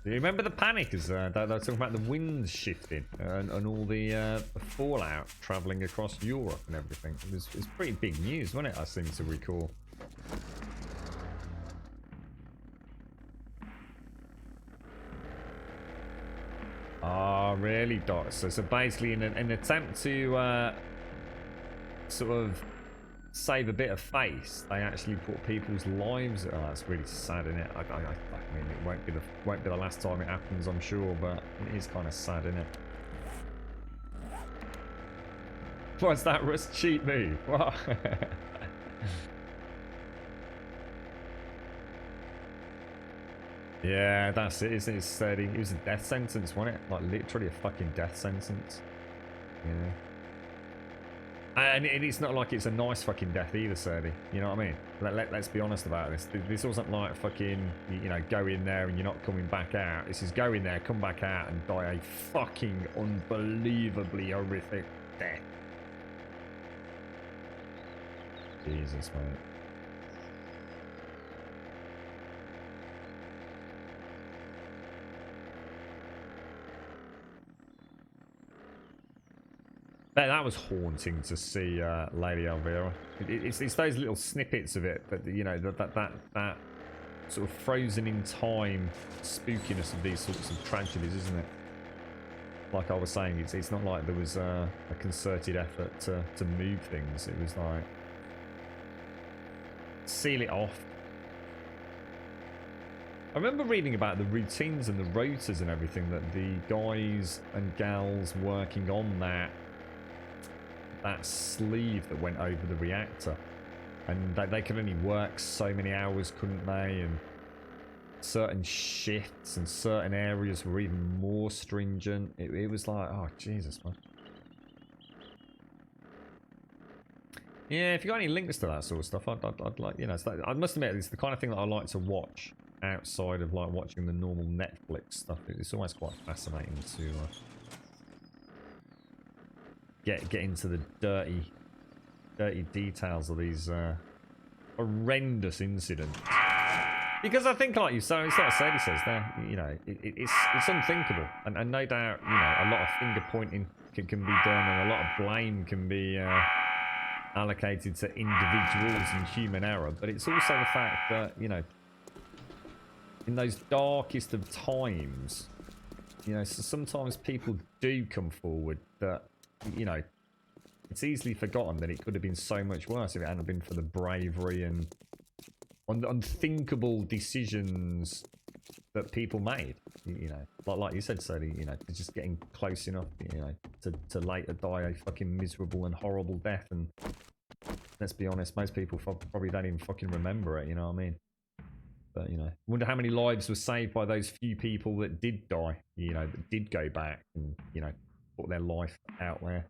Do you remember the panic? As they were talking about the winds shifting and all the fallout travelling across Europe and everything. It was pretty big news, wasn't it? I seem to recall. Oh, really, Doc? So basically, in an attempt to sort of save a bit of face, they actually put people's lives. Oh, that's really sad, isn't it? I mean, it won't be the last time it happens, I'm sure, but it is kind of sad, isn't it? What's that Rust cheat move? What? Yeah, that's it. Isn't it? It was a death sentence, wasn't it? Like literally a fucking death sentence. Yeah. And it's not like it's a nice fucking death either, Serdy. You know what I mean? Let's be honest about this. This wasn't like fucking, you know, go in there and you're not coming back out. This is go in there, come back out and die a fucking unbelievably horrific death. Jesus, mate. That was haunting to see, Lady Elvira. It's those little snippets of it that, you know, that sort of frozen in time spookiness of these sorts of tragedies, isn't it? Like I was saying, it's not like there was a concerted effort to move things. It was like seal it off. I remember reading about the routines and the rotors and everything that the guys and gals working on that sleeve that went over the reactor, and they could only work so many hours, couldn't they? And certain shifts and certain areas were even more stringent. It was like, oh Jesus, man. Yeah, if you got any links to that sort of stuff, I'd like, you know, I must admit, it's the kind of thing that I like to watch outside of like watching the normal Netflix stuff. It's always quite fascinating to get into the dirty details of these horrendous incidents. Because I think, like you say, it's like Sadie says there, you know, it's unthinkable, and no doubt, you know, a lot of finger pointing can be done, and a lot of blame can be allocated to individuals and human error. But it's also the fact that, you know, in those darkest of times, you know, so sometimes people do come forward that, you know, it's easily forgotten that it could have been so much worse if it hadn't been for the bravery and unthinkable decisions that people made. You know, like you said, Sadie, you know, just getting close enough, you know, to later die a fucking miserable and horrible death. And let's be honest, most people probably don't even fucking remember it, you know what I mean? But, you know, I wonder how many lives were saved by those few people that did die, you know, that did go back and, you know, put their life out there.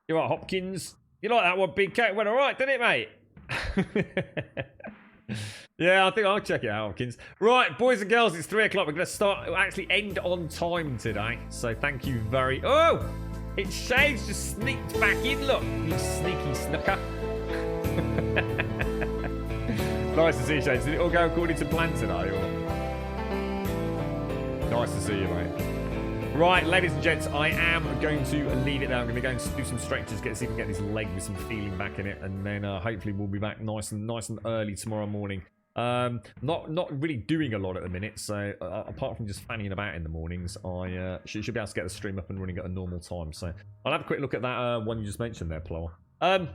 You're right, Hopkins. You like that one, Big Cat? Went alright, didn't it, mate? Yeah, I think I'll check it out, Hopkins. Right, boys and girls, it's 3 o'clock. We're going to start, actually end on time today. So thank you very... Oh! It's Shades just sneaked back in, look. You sneaky snooker. Nice to see you, Shades. Did it all go according to plan today? Or... Nice to see you, mate. Right, ladies and gents, I am going to leave it there. I'm going to go and do some stretches, see if we can get this leg with some feeling back in it, and then hopefully we'll be back nice and early tomorrow morning. Not really doing a lot at the minute, so apart from just fanning about in the mornings, I should be able to get the stream up and running at a normal time. So I'll have a quick look at that one you just mentioned there, Plower.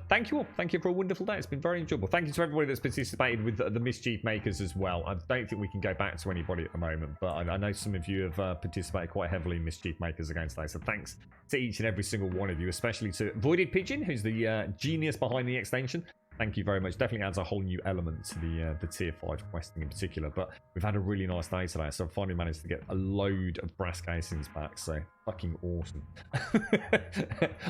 Thank you all. Thank you for a wonderful day. It's been very enjoyable. Thank you to everybody that's participated with the Mischief makers as well. I don't think we can go back to anybody at the moment, but I know some of you have participated quite heavily in Mischief makers again today. So thanks to each and every single one of you, especially to Voided Pigeon, who's the genius behind the extension. Thank you very much. Definitely adds a whole new element to the tier 5 questing in particular. But we've had a really nice day today, so I've finally managed to get a load of brass casings back. So fucking awesome.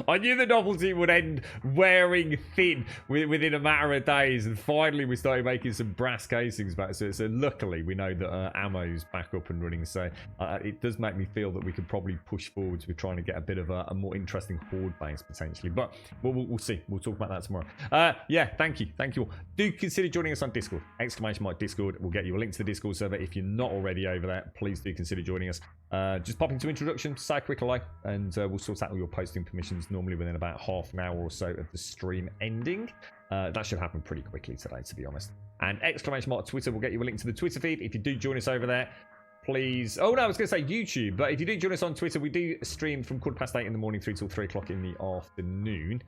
I knew the novelty would end wearing thin within a matter of days, and finally we started making some brass casings back. So luckily we know that ammo's back up and running. So it does make me feel that we could probably push forwards with trying to get a bit of a more interesting horde base potentially. But we'll see. We'll talk about that tomorrow. Yeah. Thank you all. Do consider joining us on Discord. !Discord will get you a link to the Discord server. If you're not already over there, please do consider joining us. Just pop into introduction, say a quick hello, and we'll sort out all your posting permissions normally within about half an hour or so of the stream ending. That should happen pretty quickly today, to be honest. And Twitter will get you a link to the Twitter feed. If you do join us over there, please... Oh, no, I was going to say YouTube. But if you do join us on Twitter, we do stream from 8:15 in the morning through till 3 o'clock in the afternoon.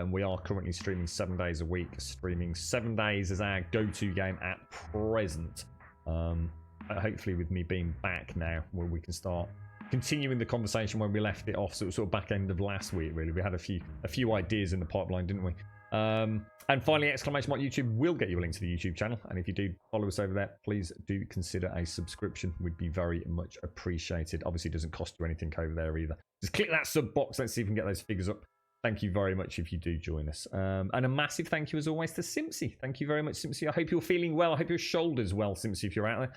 We are currently streaming 7 days a week, streaming 7 days as our go-to game at present. Hopefully with me being back now, where we can start continuing the conversation where we left it off, so it was sort of back end of last week, really. We had a few ideas in the pipeline, didn't we? And finally, YouTube will get you a link to the YouTube channel, and if you do follow us over there, please do consider a subscription. Would be very much appreciated. Obviously, it doesn't cost you anything over there either. Just click that sub box. Let's see if we can get those figures up. Thank you very much if you do join us. And a massive thank you as always to Simpsy. Thank you very much, Simpsy. I hope you're feeling well. I hope your shoulder's well, Simpsy, if you're out there.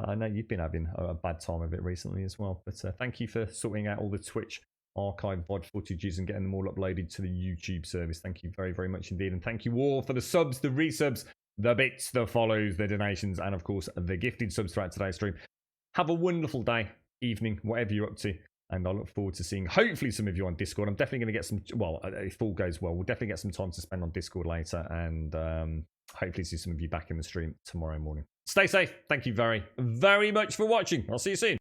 I know you've been having a bad time of it recently as well. But thank you for sorting out all the Twitch archive VOD footages and getting them all uploaded to the YouTube service. Thank you very, very much indeed. And thank you all for the subs, the resubs, the bits, the follows, the donations, and of course, the gifted subs throughout today's stream. Have a wonderful day, evening, whatever you're up to. And I look forward to seeing, hopefully, some of you on Discord. I'm definitely going to get some, well, if all goes well, we'll definitely get some time to spend on Discord later. And hopefully see some of you back in the stream tomorrow morning. Stay safe. Thank you very, very much for watching. I'll see you soon.